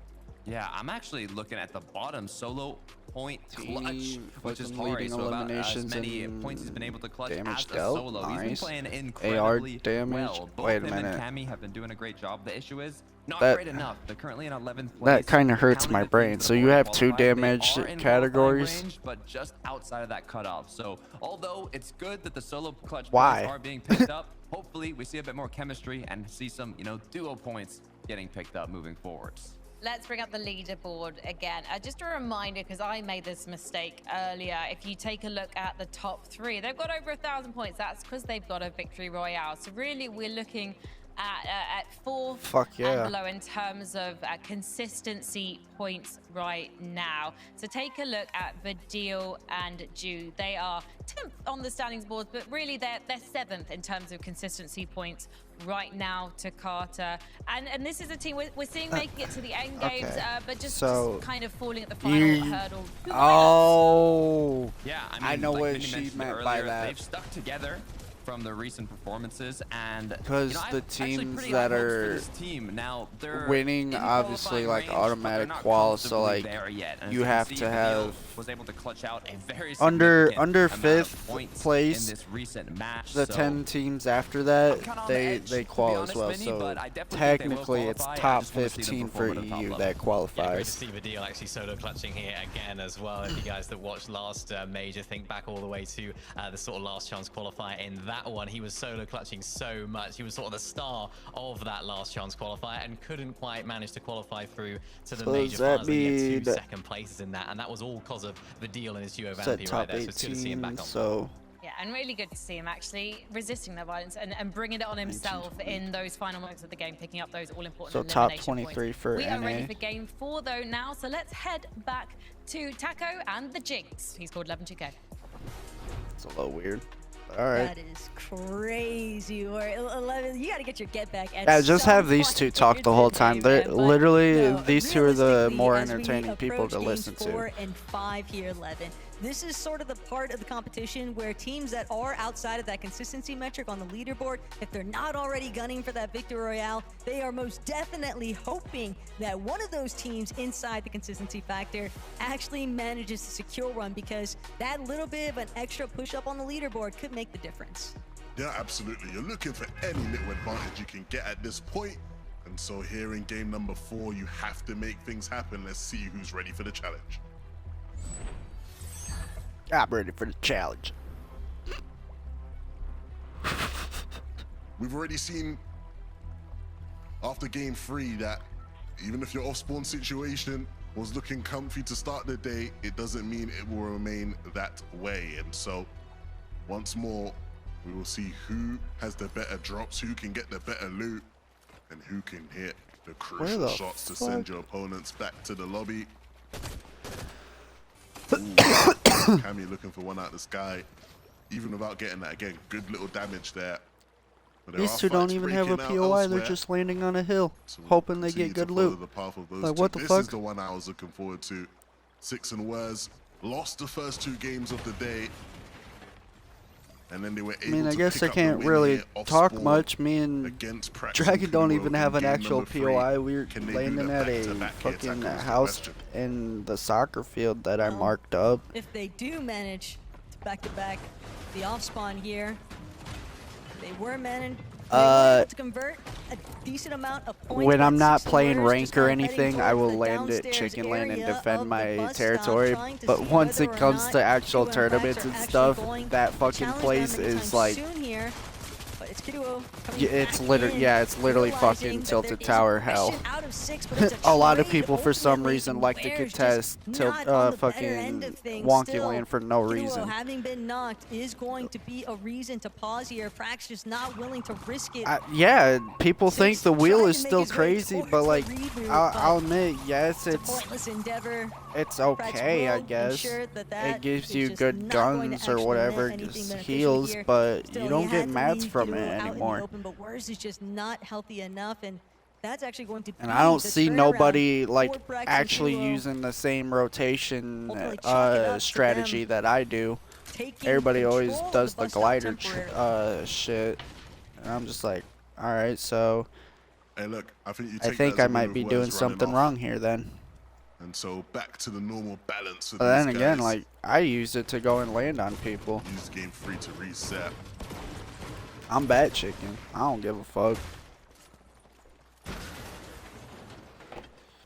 Yeah, I'm actually looking at the bottom solo point clutch, Team which is fucking Hori. leading So about as eliminations many and points he's been able to clutch damage as a dealt. solo. He's been Nice. playing AR incredibly damage. well. Both Wait a him minute. and Cammy have been doing a great job. The issue is not That- great enough. They're currently in 11th place. That kind of hurts Counting my the brain. teams So that you have have 2 already qualified, they damage are in categories. qualifying range, but just outside of that cutoff. So although it's good that the solo clutch Why? points are being picked up, hopefully we see a bit more chemistry and see some, you know, duo points getting picked up moving forwards. Let's bring up the leaderboard again. Just a reminder, because I made this mistake earlier. If you take a look at the top 3, they've got over 1,000 points. That's because they've got a victory royale. So really, we're looking at 4th Fuck yeah. and below in terms of consistency points right now. So take a look at Vadil and Ju. They are 10th on the standings board, but really they're 7th in terms of consistency points right now to Carter. And this is a team we're seeing making it to the end games, okay. but just kind of falling at the final You- hurdle. Oh. Yeah, I know like what Minnie she mentioned meant earlier, by that. They've stuck together from the recent performances, and because I the have actually teams pretty that high hopes for are this team. Now, they're winning, in obviously, qualifying like range, but they're automatic not qual, so comfortably like there yet. And as you can have see, to the have Deal was able to clutch out a very under significant amount of fifth points place. in this recent match. The so 10 teams after that, I'm kinda on the edge, they to be qual as honest, well. Vinny, So but I definitely think they will technically, it's qualify. I top just wanna see them 15 for perform at a top EU level. that Yeah, great to qualifies. see the deal actually solo clutching here again as well. If you guys that watched last major, think back all the way to the sort of last chance qualifier in that one. He was solo clutching so much. He was sort of the star of that last chance qualifier and couldn't quite manage to qualify through to the So major does that finals. And he had mean two second places in that, and that was all because of the deal and his duo Set Vampy right top there. So it's good to see him back 18, on. so Yeah, and really good to see him actually resisting the violence and bringing it on himself in those final moments of the game, picking up those all-important So top elimination 23 points. for We are NA. ready for game 4 though now, so let's head back to Taco and the Jinx. He's called 11-2K. it's a little weird. All right. That is crazy. Or 11, you got to get your get back. At Yeah, just some have these point two talk in the whole day, time. They're man. But literally, no, these two are the realistically, more as we entertaining people to approach listen games to. 4 and 5 here, 11. This is sort of the part of the competition where teams that are outside of that consistency metric on the leaderboard, if they're not already gunning for that victory royale, they are most definitely hoping that one of those teams inside the consistency factor actually manages to secure one, because that little bit of an extra push up on the leaderboard could make the difference. Yeah, absolutely. You're looking for any little advantage you can get at this point. And so here in game number 4, you have to make things happen. Let's see who's ready for the challenge. I'm ready for the challenge. We've already seen after game 3 that even if your off-spawn situation was looking comfy to start the day, it doesn't mean it will remain that way. And so once more, we will see who has the better drops, who can get the better loot, and who can hit the crucial the shots to fuck? send your opponents back to the lobby. Cammy looking for one out the sky, even without getting that. Again, good little damage there. But there These are two don't fights even have a breaking out POI. They're elsewhere. just landing on a hill, So we'll hoping they continue get to good follow loot. the path of those Like, two. what the This fuck? is the one I was looking forward to. Six and Wers lost the first 2 games of the day, and then they were able I mean, I to guess pick I up the can't win really here off talk spawn much. Me and against Prax Dragon and don't Kumo even in have an game actual number 3. POI. We're Can they do landing the at a back-to-back here? fucking Tackle is the house question. in the soccer field that I Well, marked up. If they do manage to back-to-back the off-spawn here, they were able to convert a decent amount of points. When but I'm at not 6 playing Wers rank just or kind of heading anything, I towards will the land it downstairs chicken land and area defend of my the bus stop, territory. trying to But see once whether it or comes not to actual Kiduo and Prax tournaments are and actually stuff, going that to fucking challenge place them anytime is like, soon here. But it's Kiduo coming yeah, it's back literally, in, yeah, it's literally realizing fucking that tilted there is tower aggression hell. out of 6, but it's A lot of trade people for some ultimately, reason and like to Ware's just contest not on the better end fucking of things. wonky Still, land for no Kiduo, reason. having been knocked, is going to be a reason to pause here. Prax just not willing to risk it. Yeah, people think Six the wheel tried is to make still his way crazy, towards but the like, reboot, I'll but admit, yes, it's a it's pointless endeavor. okay, I will guess. ensure that It gives is you just good not going to guns or actually whatever, net anything just beneficial heals, here. but Still, you he don't had get to mats leave from Kiduo it out in the anymore. open, but Wers is just not healthy enough, and that's actually going to And be I don't the see turnaround nobody for like Prax and actually Kiduo, using the same rotation ultimately chalk it up to strategy them that I do. taking Everybody control always of does the the bus stop glider temporarily. shit. And I'm just like, all right, so Hey, look, I think you I take think that as I a win might with be Wers doing running something off. wrong here then. And so back to the normal balance for But these then again, guys. like, I use it to go and land on people. Use game 3 to reset. I'm bad chicken. I don't give a fuck.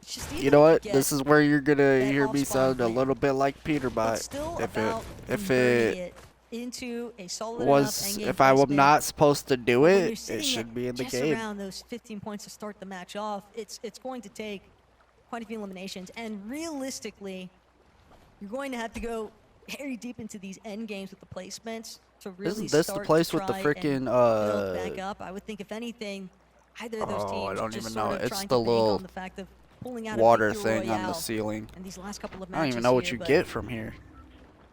It's just You either know what? get This is where you're gonna that hear me off-spawn sound a win. little bit like It's Peterbot. still If about it converting it into a solid was, enough endgame if I was placement. not supposed to do When you're it, sitting it should at be in the just game. around those 15 points to start the match off, it's going to take quite a few eliminations, and realistically, you're going to have to go very deep into these end games with the placements to really Isn't this the start place to with the try and freaking build back up. I would think if anything, either of those Oh, teams I are don't just even sort know. of It's trying the to bank little on the fact of pulling out a water victory thing on the royale ceiling. in these last couple of I matches don't even know what here, you but get from here.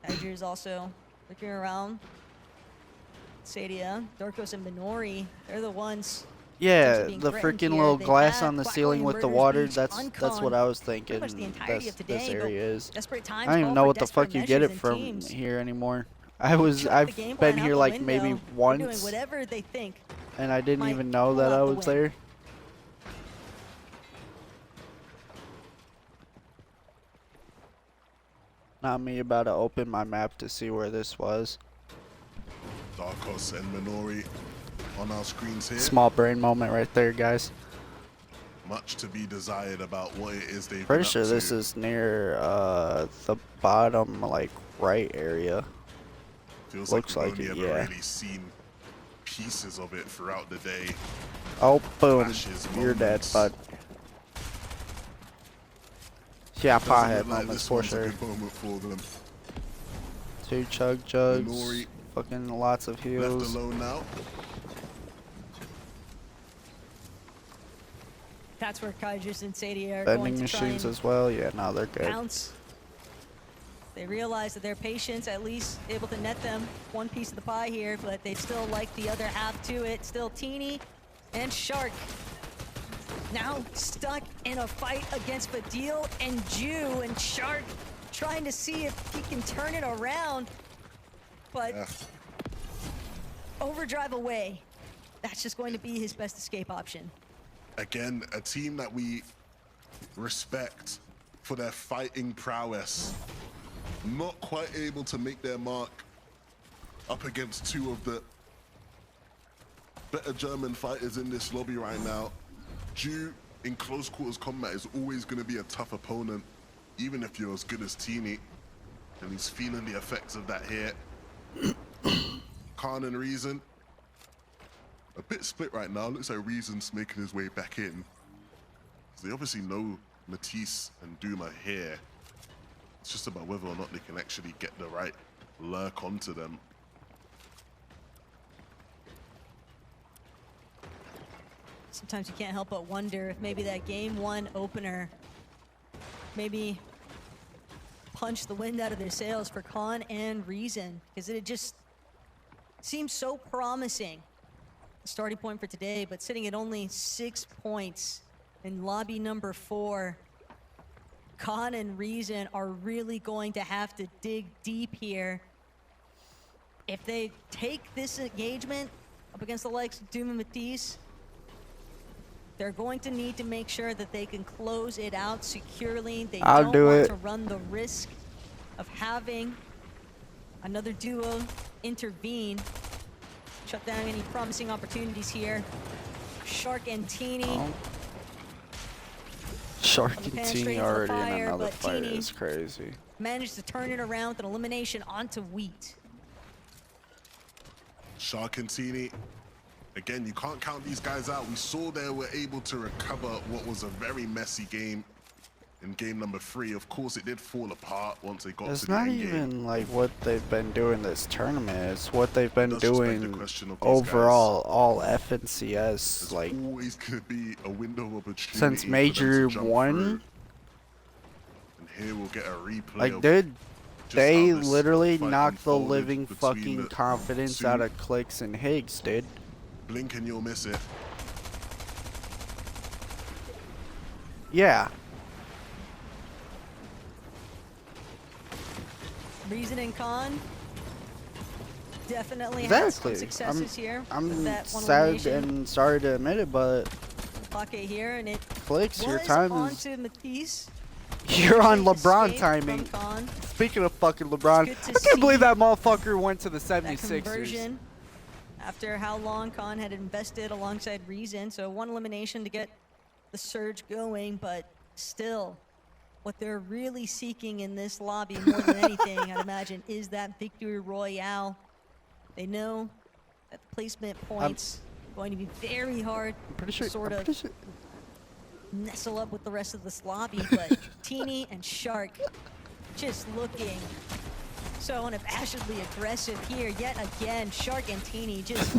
Edger's also looking around. Sadia, Dorkos, and Minori, they're the ones Yeah, being the threatened freaking here. little They glass have on the Black ceiling Lane, with the Murderers water. Beach, That's what Uncon, I was pretty thinking. much the entirety This of today, but area is. desperate times I don't even call know for what the fuck desperate you get measures it in from teams. here anymore. Chuck the game I've plan been out here the like window. maybe They're doing once, whatever they think. and I didn't might even know pull that out I the was win. there. Not me about to open my map to see where this was. Darkos and Minori on our screens here. Small brain moment right there, guys. Much to be desired about what it is they've Pretty been sure up this to. is near the bottom, like, right area. Feels looks like like we've it, only yeah. ever really seen pieces of it throughout the day. Oh, boom. Flashes, You're dead, moments. bud. Yeah, Doesn't pothead look like moments this for one's sure. a good moment for them. 2 chug jugs. Minori Fucking lots of left heals. alone now. That's where Kaijus and Sadie are Vending going to try machines and as well. Yeah, no, they're good. bounce. They realize that their patience at least able to net them one piece of the pie here, but they still like the other half to it. Still Teeny and Shark now stuck in a fight against Fadil and Jew, and Shark trying to see if he can turn it around, but Yeah. overdrive away. That's just going to be his best escape option. Again, a team that we respect for their fighting prowess. Not quite able to make their mark up against 2 of the better German fighters in this lobby right now. Jew in close quarters combat is always going to be a tough opponent, even if you're as good as Teeny. And he's feeling the effects of that here. Khan and Reason. A bit split right now. Looks like Reason's making his way back in. So they obviously know Matisse and Doom are here. It's just about whether or not they can actually get the right lurk onto them. Sometimes you can't help but wonder if maybe that game 1 opener maybe punched the wind out of their sails for Khan and Reason, because it just seems so promising. Starting point for today, but sitting at only 6 points in lobby number 4. Khan and Reason are really going to have to dig deep here. If they take this engagement up against the likes of Doom and Matisse, they're going to need to make sure that they can close it out securely. They don't want to run the risk of having another duo intervene. Shut down any promising opportunities here. Shark and Teeny. Oh. Shark On the and pan Teeny straight into the already in fire, another but fight Teeny is crazy. managed to turn it around with an elimination onto Wheat. Shark and Teeny. Again, you can't count these guys out. We saw they were able to recover what was a very messy game in game number 3. Of course, it did fall apart once they got to It's the not end even game. like what they've been doing this tournament. It's what they've been Does respect the doing question of these overall, all F and CS. There's Like always going to be a window of opportunity since for them Major to jump 1. through. And here we'll get a replay Like, of dude, just they how this literally fight knocked the unfolded living between fucking the confidence 2. out of Clicks and Higgs, dude. Blink and you'll miss it. Yeah. Reason and Khan definitely had Exactly. some successes here. with I'm that one sad elimination. and sorry to admit it, but Pocket here, and it Clicks, your was time is. onto Matisse. You're on Escape LeBron from timing. Khan. Speaking of fucking LeBron, It's I good to can't believe see that motherfucker went to the That 76ers. conversion after how long Khan had invested alongside Reason. So 1 elimination to get the surge going, but still, what they're really seeking in this lobby more than anything, I'd imagine, is that victory royale. They know that the placement points going to be very hard I'm pretty sure. to sort I'm of pretty sure. nestle up with the rest of this lobby, but Teeny and Shark just looking so unabashedly aggressive here. Yet again, Shark and Teeny just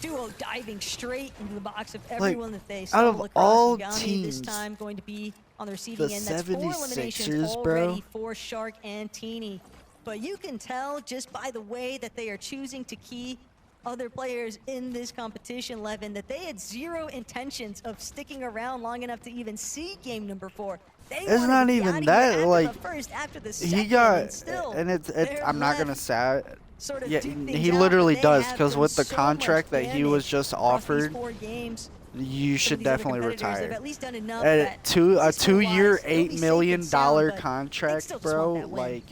duo diving straight into the box of everyone that they out stumble of across. all And Bounty this teams, time going to be on the receiving the end. That's 4 eliminations 76ers, bro. already for Shark and Teeny. But you can tell just by the way that they are choosing to key other players in this competition, Levin, that they had 0 intentions of sticking around long enough to even see game number 4. They It's wanted not to be even outta here that, after like, the first, after the He second, got, and still and it's they're I'm not gonna left say sort of Yeah, duke things he out, literally but they does, have because done with the so contract much that he was damage just across these offered, 4 games. you Some of should these other definitely competitors, they've retire. at least done enough At that a system-wise, 2-year, they'll $8 be safe million and sound, but contract, still just want bro. that win. Like,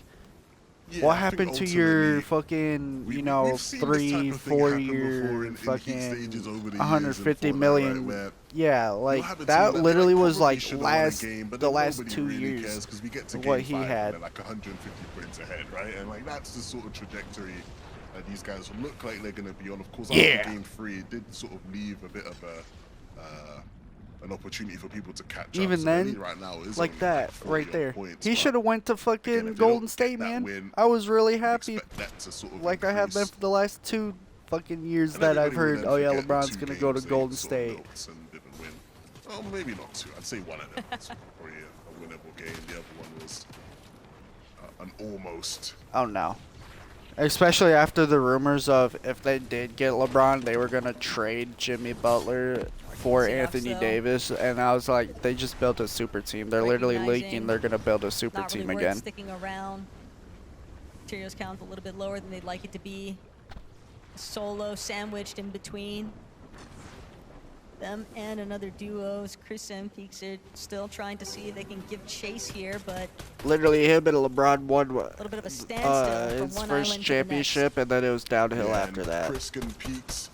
Yeah, what I think happened to your ultimately fucking, we, you we, know, we've seen this type of thing happen before 3-4-year in heat fucking stages over the years in 150 Fortnite, million? right, where Yeah, you'll like have a team that that they, literally like, was probably like should have won a last game, but the then last nobody 2 really years cares because we get to what game he 5 and had. they're like 150 points ahead, right? And like that's the sort of trajectory that these guys look like they're going to be on. Of course, Yeah. after game 3, it did sort of leave a bit of an opportunity for people to catch up. Even So then, the lead right now is like only that 40 right odd there. points, He but should have went to fucking again, if they Golden don't State, get that man. win, I was really you'd happy. expect that to sort of Like I have been increase. for the last 2 fucking years And that I've everybody will heard, then oh yeah, forget the LeBron's 2 gonna go to games they Golden sort of State. milked and didn't win. Oh, maybe not 2. I'd say one of them was probably a winnable game. The other one was an almost. Oh no. Especially after the rumors of if they did get LeBron, they were gonna trade Jimmy Butler for Seahawks, Anthony though. Davis, and I was like, they just built a super team. They're literally leaking Recognizing they're gonna build a super not really team worth again. sticking around. Materials count a little bit lower than they'd like it to be. Solo sandwiched in between them and another duos. Chris and Peaks are still trying to see if they can give chase here, but Literally, him and LeBron won a little bit of a standstill from his one first island to the next. championship, and then it was downhill Yeah, after and that. Chris and Peaks.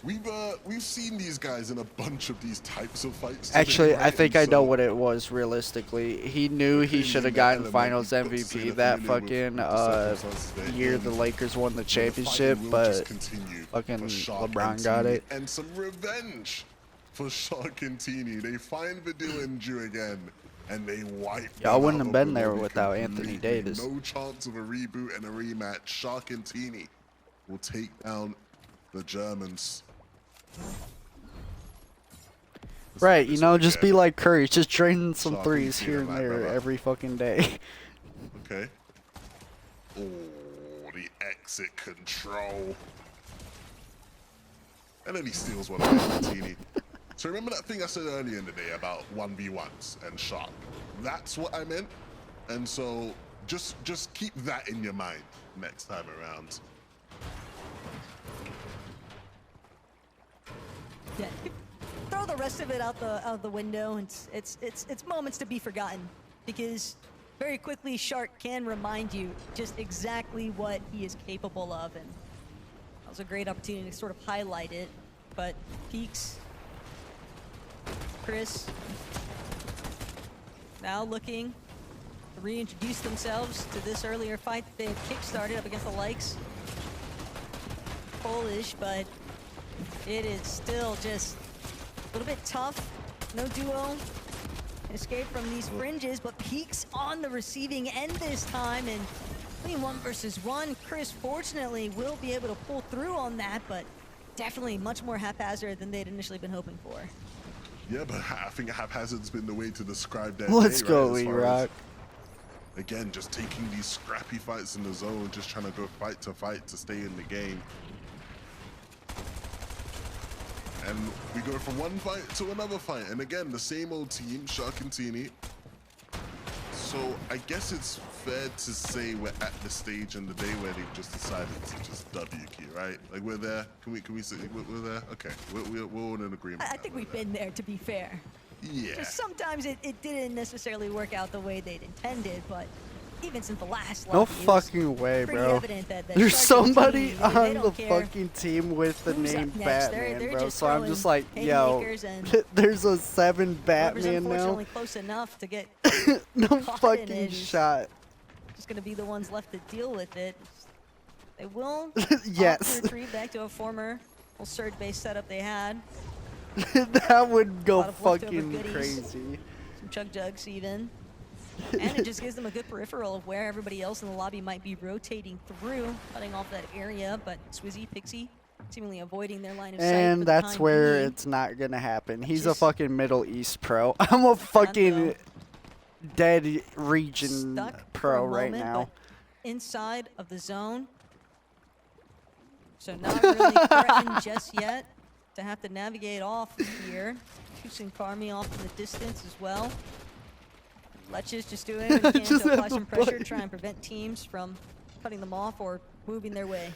We've seen these guys in a bunch of these types of fights. today, Actually, I right? think And I know so what it was realistically. He knew he clearly should in have that gotten element, Finals you've got to say MVP they're that familiar fucking with the circumstances they're year in. the Lakers won the The championship, fighting will just but continue fucking for Shark LeBron and got Teeny, it. and some revenge for Shark and Teeny. They find Vidil and Jew again, and they wipe. Y'all them wouldn't out have of been the there lobby without Anthony completely. Davis. No chance of a reboot and a rematch. Shark and Teeny will take down the Germans. Right, you This know, one just be again. like Curry, just draining some Shark, threes we here feel and like, there brother. every fucking day. Okay. Oh, the exit control. And then he steals one away from Teeny. So remember that thing I said earlier in the day about 1v1s and Shark? That's what I meant. And so just keep that in your mind next time around. Yeah. Throw the rest of it out the window. It's moments to be forgotten, because very quickly Shark can remind you just exactly what he is capable of, and that was a great opportunity to sort of highlight it. But Peaks, Chris, now looking to reintroduce themselves to this earlier fight that they had kick-started up against the likes Polish, but it is still just a little bit tough. No duo can escape from these fringes, but Peaks on the receiving end this time, and only 1 versus 1. Chris, fortunately, will be able to pull through on that, but definitely much more haphazard than they'd initially been hoping for. Yeah, but I think haphazard's been the way to describe that. Let's day, go, right? As far E-Rock. as, again, just taking these scrappy fights in the zone, just trying to go fight to stay in the game. And we go from one fight to another fight. And again, the same old team, Shark and Teeny. So I guess it's fair to say we're at the stage in the day where they've just decided to just W key, right? Like we're there. Can we say we're there? Okay, we're all in agreement. I that think we're we've there. been there, to be fair. Yeah. Just sometimes it didn't necessarily work out the way they'd intended, but even since the last No lobby, it was fucking way, pretty bro. evident that There's Shark and somebody Teeny, they on don't the care fucking team with the who's up name next. Batman, They're bro. just So I'm just throwing like, yo, haymakers, and there's a 7 whoever's Batman unfortunately now. close enough to get No caught in fucking it is shot. just gonna be the ones left to deal with it. They will Yes. opt to retreat back to a former full surge-based setup they had. That would go lot of leftover fucking goodies. crazy. Some chug jugs even. And it just gives them a good peripheral of where everybody else in the lobby might be rotating through, cutting off that area, but Swizzy, Pixie, seemingly avoiding their line of sight. And for the that's time where being. it's not gonna happen. He's a Just- fucking Middle East pro. I'm a fucking dead region Stuck for pro a right moment, now. but inside of the zone. So not really threatened just yet to have to navigate off here. Tucson Carmi off in the distance as well. Let's just do it. Can Just to apply have some the pressure, button. try and prevent teams from cutting them off or moving their way.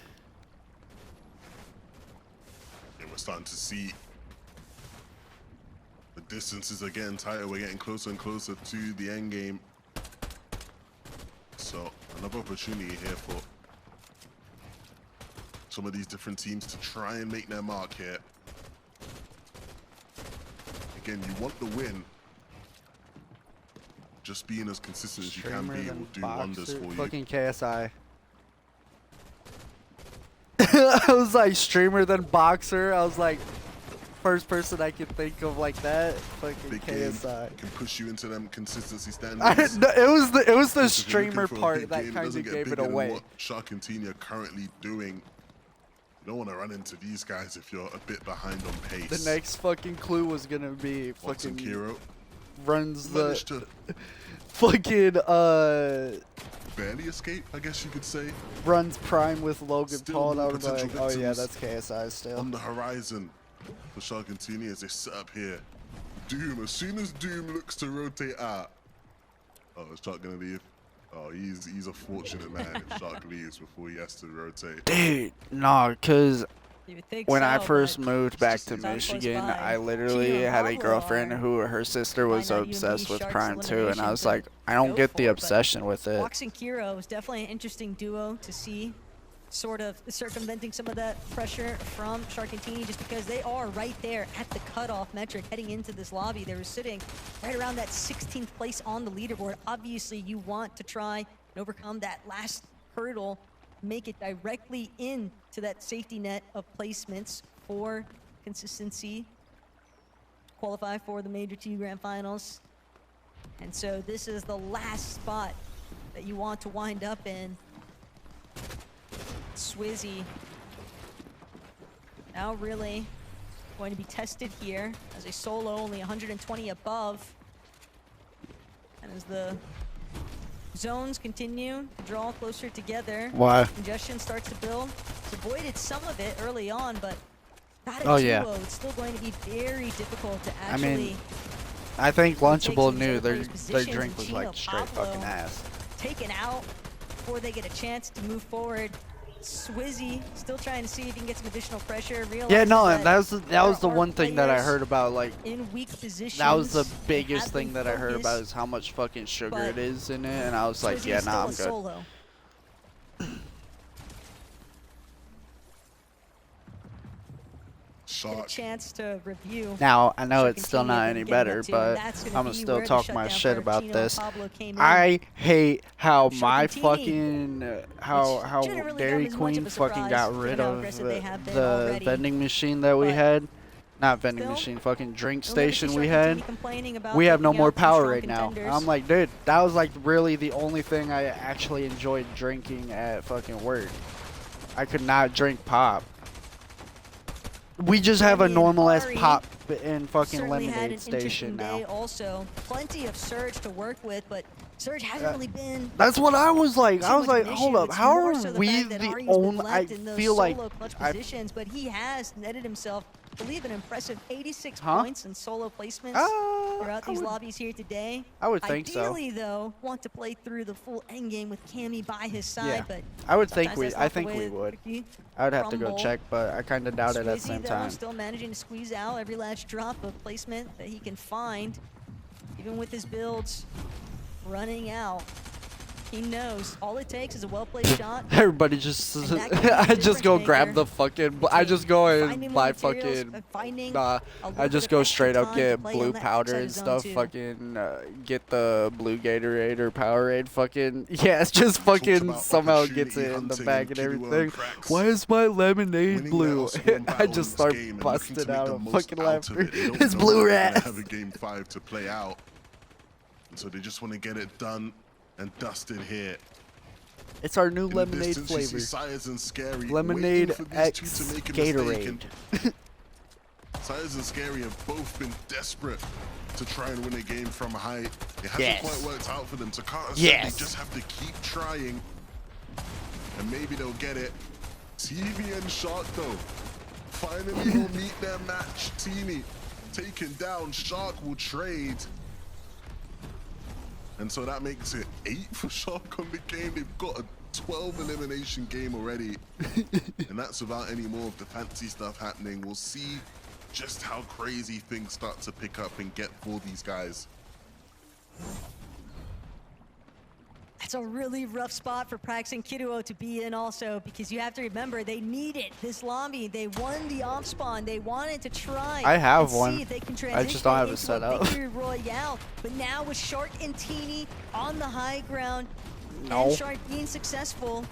And we're starting to see the distances are getting tighter. We're getting closer and closer to the end game. So another opportunity here for some of these different teams to try and make their mark here. Again, you want the win. Just being as consistent as you can be will do wonders for you. Fucking KSI. I was like streamer then boxer. I was like first person I could think of like that. Fucking Big KSI. game can push you into them consistency standards. No, it was the Because if you're looking streamer for a part big that game, it kind doesn't of get gave it bigger than away. what Shark and Teeny are currently doing. You don't want to run into these guys if you're a bit behind on pace. The next fucking clue was gonna be Watson fucking Kiro runs managed the to fucking barely escape, I guess you could say. runs prime with Logan Still Paul, and I more was like, potential oh yeah, victims that's KSI still. On the horizon for Shark and Teeny as they set up here. Doom, as soon as Doom looks to rotate out. Oh, is Shark gonna leave? Oh, he's a fortunate man if Shark leaves before he has to rotate. Dude, no, cause You would think when I so, first but moved back to sounds close Michigan, by. I literally Tino and had a Pablo girlfriend are who her sister was Why not you and me, obsessed with Sharks Prime too, and I elimination, was but like, I don't go get for the it, but obsession with it. Fox and Kiro is definitely an interesting duo to see, sort of circumventing some of that pressure from Shark and Teeny, just because they are right there at the cutoff metric heading into this lobby. They were sitting right around that 16th place on the leaderboard. Obviously, you want to try and overcome that last hurdle, make it directly into that safety net of placements for consistency, qualify for the Major 2 Grand Finals. And so this is the last spot that you want to wind up in. Swizzy now really going to be tested here as a solo, only 120 above. And as the zones continue to draw closer together, Why? congestion starts to build. It's avoided some of it early on, but not a Oh, duo. yeah. It's still going to be very difficult to I actually mean, I think Lunchable some knew of their those positions, drink and was Chino like straight Pablo fucking ass. taken out before they get a chance to move forward. Swizzy still trying to see if he can get some additional pressure. Yeah, no, Realizes that was the there are one thing that I players heard about, like, in weak positions. that was the They biggest have thing been that I heard about focused, is how much fucking sugar but it is in it, and I was like, Swizzy yeah, is nah, I'm still good. a solo. Get a Shark. chance to review. Now, I know Shark it's still and not Teeny any have been getting better, up to, but and that's gonna I'm gonna be still where the talk my shutdown shit for about Chino and this. Pablo came in. I hate how Shark my and Teeny, fucking how shouldn't really Dairy come as much of Queen a fucking surprise got given rid how of aggressive they have been the already. vending machine that we But had. Not vending still, machine, fucking drink you'll never see station Shark we and Teeny had. complaining about We have no taking more out some power strong right now. contenders. I'm like, dude, that was like really the only thing I actually enjoyed drinking at fucking work. I could not drink pop. We just have a Jeremy and normal ass Ari pop in fucking certainly had lemonade an station interesting now. day also. Plenty of Surge to work with, but Surge hasn't really been That's what I was like. too I was much like, of an hold issue. up, It's how more are so the we fact that the Ari's been only? I left in those feel like solo clutch positions, but he has netted himself, I believe, an impressive 86 Huh? points in solo placements throughout I these would- lobbies here today. I would think so. Ideally, though, want to play through the full endgame with Cammy by his side, Yeah. but I would think sometimes we. that's I not the think way we the would. cookie I would have to go crumble. check, but I kind of doubt it at the Swizzy, same though, time. still managing to squeeze out every last drop of placement that he can find, even with his builds running out. He knows all it takes is a well-played shot. Everybody just. And that could be the I just go difference grab maker the fucking. I just go finding and more buy materials, fucking. finding Nah, a little I bit just of go extra straight up time to get play blue on that powder side and of zone stuff. two. Fucking get the blue Gatorade or Powerade. Fucking yeah, it's just Talked fucking about somehow gets opportunity it in the hunting bag and and Kilo everything. cracks. Why is my lemonade Winning blue? that Osborne I battle just in this start game and looking busting to make out the of most fucking out of laughter. it. They don't It's know blue they're rat. gonna have a game 5 to play out, and so they just want to get it done and dusted here. It's our new In the lemonade distance, you flavor. see Sires and Scary Lemonade waiting for these X two to make a mistake, Gatorade. and Sires and Scary have both been desperate to try and win a game from height. It hasn't Yes. quite worked out for them. So Carter said Yes. they just have to keep trying, and maybe they'll get it. TV and Shark though, finally will meet their match. Teeny taken down. Shark will trade. And so that makes it 8 for Shark on the game. They've got a 12 elimination game already. And that's without any more of the fancy stuff happening. We'll see just how crazy things start to pick up and get for these guys. That's a really rough spot for Prax and Kiruo to be in also, because you have to remember they needed this lobby. They won the off spawn. They wanted to try I have and one. see if they can I just don't have it transition set into a up. victory royale. But now with Shark and Teeny on the high ground, No. and Shark being successful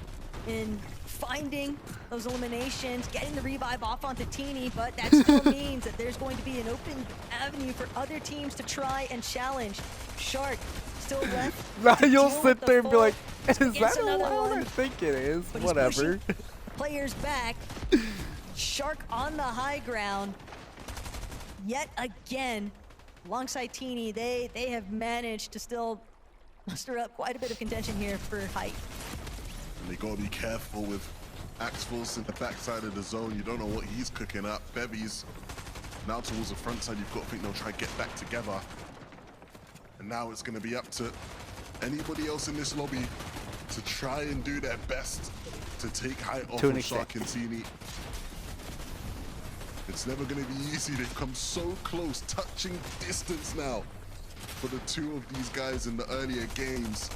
in finding those eliminations, getting the revive off onto Teeny, but that still means that there's going to be an open avenue for other teams to try and challenge. Shark still left. Now to you'll deal sit with the there and be like, full- is that against another allowed? I one, think it is. but he's Whatever. pushing players back. Shark on the high ground. Yet again, alongside Teeny, they have managed to still muster up quite a bit of contention here for height. And they gotta be careful with Axforce in the backside of the zone. You don't know what he's cooking up. Bevies now towards the front side. You've got to think they'll try and get back together. And now it's gonna be up to anybody else in this lobby to try and do their best to take height off To an of Shark and extent. Teeny. It's never gonna be easy. They've come so close, touching distance now for the two of these guys in the earlier games.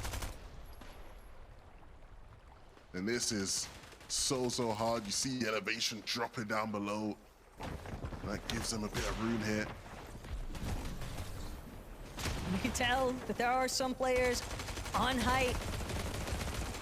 And this is so hard. You see the elevation dropping down below. That gives them a bit of room here. You can tell that there are some players on height.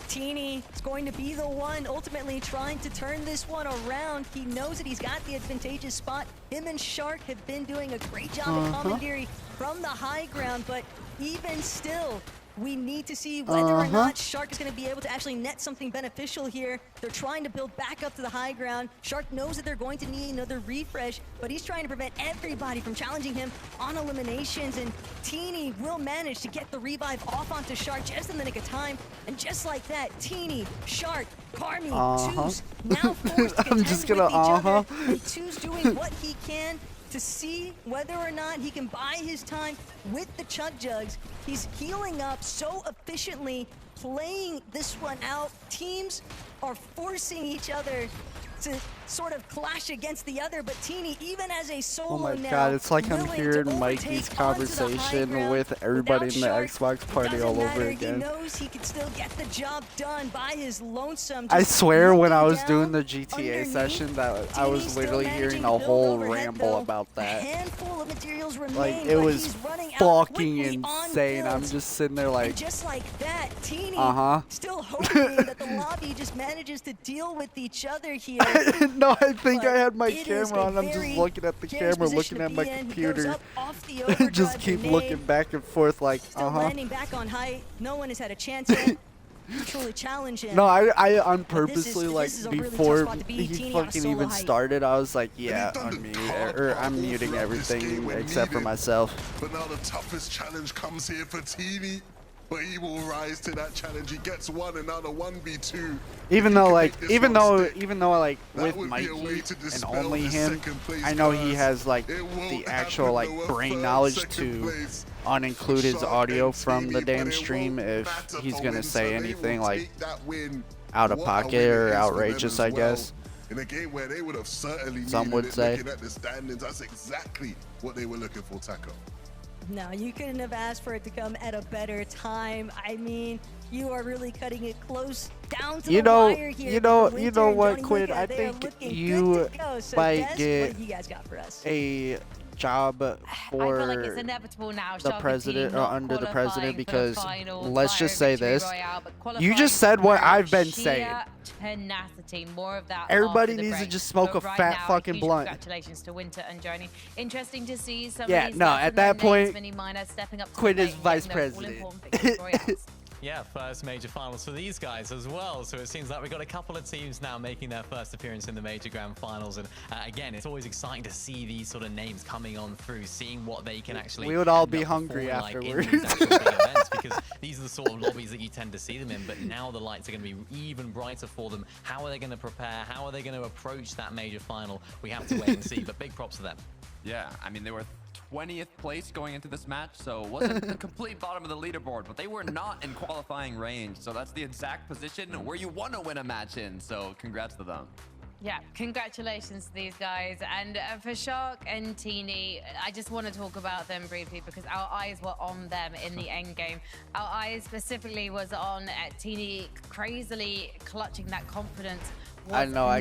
Teeny is going to be the one ultimately trying to turn this one around. He knows that he's got the advantageous spot. Him and Shark have been doing a great job of commandeering from the high ground, but even still, we need to see whether or not Shark is going to be able to actually net something beneficial here. They're trying to build back up to the high ground. Shark knows that they're going to need another refresh, but he's trying to prevent everybody from challenging him on eliminations, and Teeny will manage to get the revive off onto Shark just in the nick of time. And just like that, Teeny, Shark, Carmi, Two's now forced to I'm contend just with gonna, each other, and Two's doing what he can to see whether or not he can buy his time with the Chug Jugs. He's healing up so efficiently, playing this one out. Teams are forcing each other to sort of clash against the other, but Teeny, even as a solo Oh my now, god, it's like I'm willing to hearing overtake Mikey's onto the high conversation ground. with everybody in the Without Shark, Xbox party doesn't all over matter. again. He knows he could still get the job done by his lonesome. I just swear when I looking was doing down the GTA underneath, session that I Teeny was still literally managing hearing to a build whole overhead, ramble though. about A that. handful of materials remain, Like, it but was he's running out fucking quickly on insane. I'm builds. just sitting there like, And just like that, Teeny still hoping that the lobby just manages to deal with each other here. no, I think But I had my it is camera a on. I'm just very looking at the precarious camera, position looking to at my be in. He goes computer. up off the Just overdrive keep grenade, looking back and forth like, still landing back on height. No one has had a chance yet to truly challenge him. No, I on But this purposely, is like, a really tough before spot to be. he Teeny on a fucking solo even height. started, I was like, yeah, done the unmute, hard or part I'm all muting throughout this game everything when except for needed. myself. But now the toughest challenge comes here for Teeny. But he will rise to that challenge. He gets one, and now the 1v2. Even He though, can like, make this even one though, stick. even though, like, That with would be a way Mikey to and dispel only the him, second-place I know he curse. has, like, It won't the happen, actual, like, though, a brain third knowledge second to place uninclude his Shark audio and from the Teeny, damn but it stream won't if matter he's for gonna Winter. say They anything, will like, take that win. out of What a pocket win it or is for them outrageous, as I well. guess. In a game where they would have certainly Some needed would it, say. looking at the standings, that's exactly what they were looking for, Taco. No, you couldn't have asked for it to come at a better time. I mean, you are really cutting it close down to You the know, wire here. you know, for you Winter know and what, Johnny Quinn? Luca. I They are think looking you good to go. So might Des, get what do you guys got for us? a job I feel like it's for inevitable now. the Shark and president Team or not under the qualifying president for the because finals let's via just say Victory this. Royale, but You just qualifying said what through I've been sheer saying. tenacity, more of that Everybody after the needs to break. just smoke But a right fat now, fucking huge blunt. Congratulations to Winter and Joni. Interesting to see some Yeah, of these no, lesser at that known names, point, Mini Minor stepping up to Quinn the is plate and vice getting those president. all-important victory royales. Yeah, first major finals for these guys as well. So it seems like we've got a couple of teams now making their first appearance in the major grand finals. And again, it's always exciting to see these sort of names coming on through, seeing what they can actually We would all end be up hungry performing like in afterwards. these actual big events, because these are the sort of lobbies that you tend to see them in, but now the lights are going to be even brighter for them. How are they going to prepare? How are they going to approach that major final? We have to wait and see, but big props to them. Yeah, I mean, they were 20th place going into this match, so it wasn't the complete bottom of the leaderboard, but they were not in qualifying range, so that's the exact position where you want to win a match in, so congrats to them. Yeah, congratulations to these guys. And for Shark and Teeny, I just want to talk about them briefly because our eyes were on them in the end game. Our eyes specifically was on Teeny crazily clutching that confidence. I know, I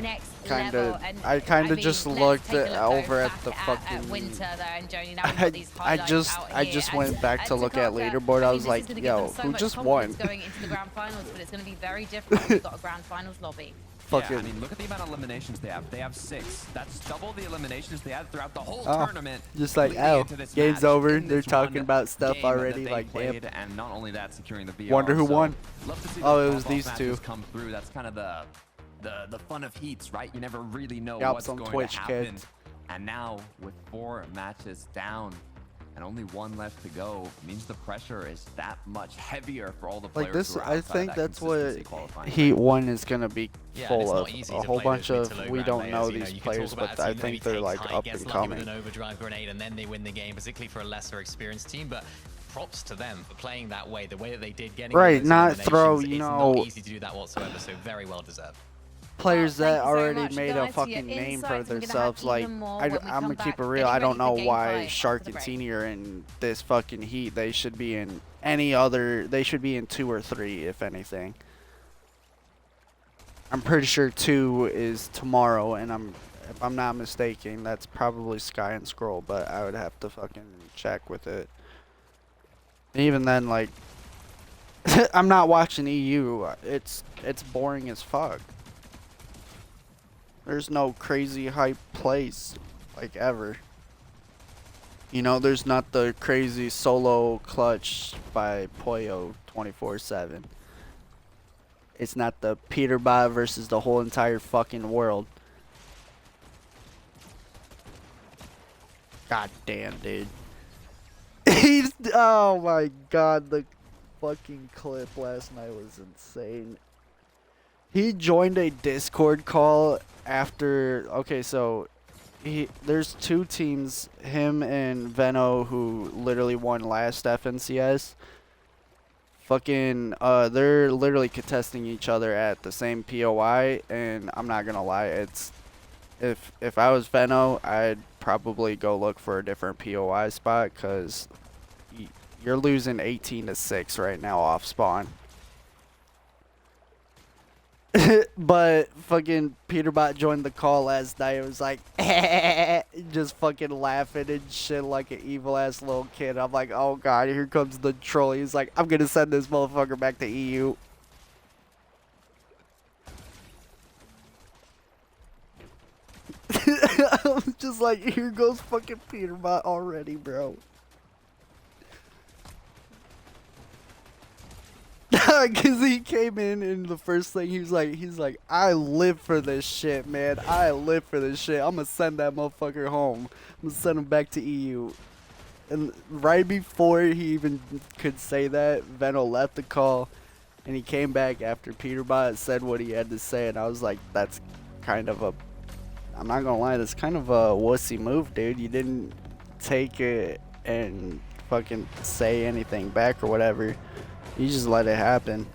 kind of just looked over at the fucking. Winter there, and Joni, now we've got these highlights I just went back to look at leaderboard. I was like, yo, who just won? Going into the grand finals, but it's going to be very different when we've got a grand finals lobby. Yeah, I mean, look at the amount of eliminations they have. They have 6. That's double the eliminations they had throughout the whole tournament. Just like, oh, game's over. They're talking about stuff already. Like, damn. And not only that, securing the VR. Wonder who won. Love to see oh, it was these two. Come through. That's kind of the fun of heats, right? You never really know Yep, what's some going Twitch to happen. kids. And now, with 4 matches down and only 1 left to go, means the pressure is that much heavier for all the players. Like this, who are I outside think that that's what qualifying. Heat 1 is gonna be full of. A A whole bunch of we don't know these players, but I think they're like up and coming. With an overdrive grenade, and then they win the game, particularly for a lesser experienced team. But props to them for playing that way, the way that they did, getting right, not throw. You know, not easy to do that whatsoever. So very well deserved. Players that already much, made guys, a fucking name for themselves. Like, I'm gonna keep it back. real. Getting I don't know ready for game why 5 Shark after the and break. Teeny are in this fucking heat. They should be in any other. They should be in 2 or 3, if anything. I'm pretty sure 2 is tomorrow, and if I'm not mistaken, that's probably Sky and Scroll. But I would have to fucking check with it. Even then, like, I'm not watching EU. It's boring as fuck. There's no crazy hype plays, like, ever. You know, there's not the crazy solo clutch by Poyo 24/7. It's not the Peterbot versus the whole entire fucking world. God damn, dude. Oh my god, the fucking clip last night was insane. He joined a Discord call after, okay, so there's 2 teams, him and Veno, who literally won last FNCS. Fucking, they're literally contesting each other at the same POI, and I'm not gonna lie, it's, if I was Veno, I'd probably go look for a different POI spot, because you're losing 18-6 right now off spawn. But fucking Peterbot joined the call last night. It was like, just fucking laughing and shit like an evil ass little kid. I'm like, oh god, here comes the troll. He's like, I'm gonna send this motherfucker back to EU. I'm just like, here goes fucking Peterbot already, bro. Cause he came in and the first thing he's like, I live for this shit, man. I live for this shit. I'm gonna send that motherfucker home. I'm gonna send him back to EU. And right before he even could say that, Veno left the call, and he came back after Peterbot said what he had to say, and I was like, that's kind of a, I'm not gonna lie, that's kind of a wussy move, dude. You didn't take it and fucking say anything back or whatever. You just let it happen.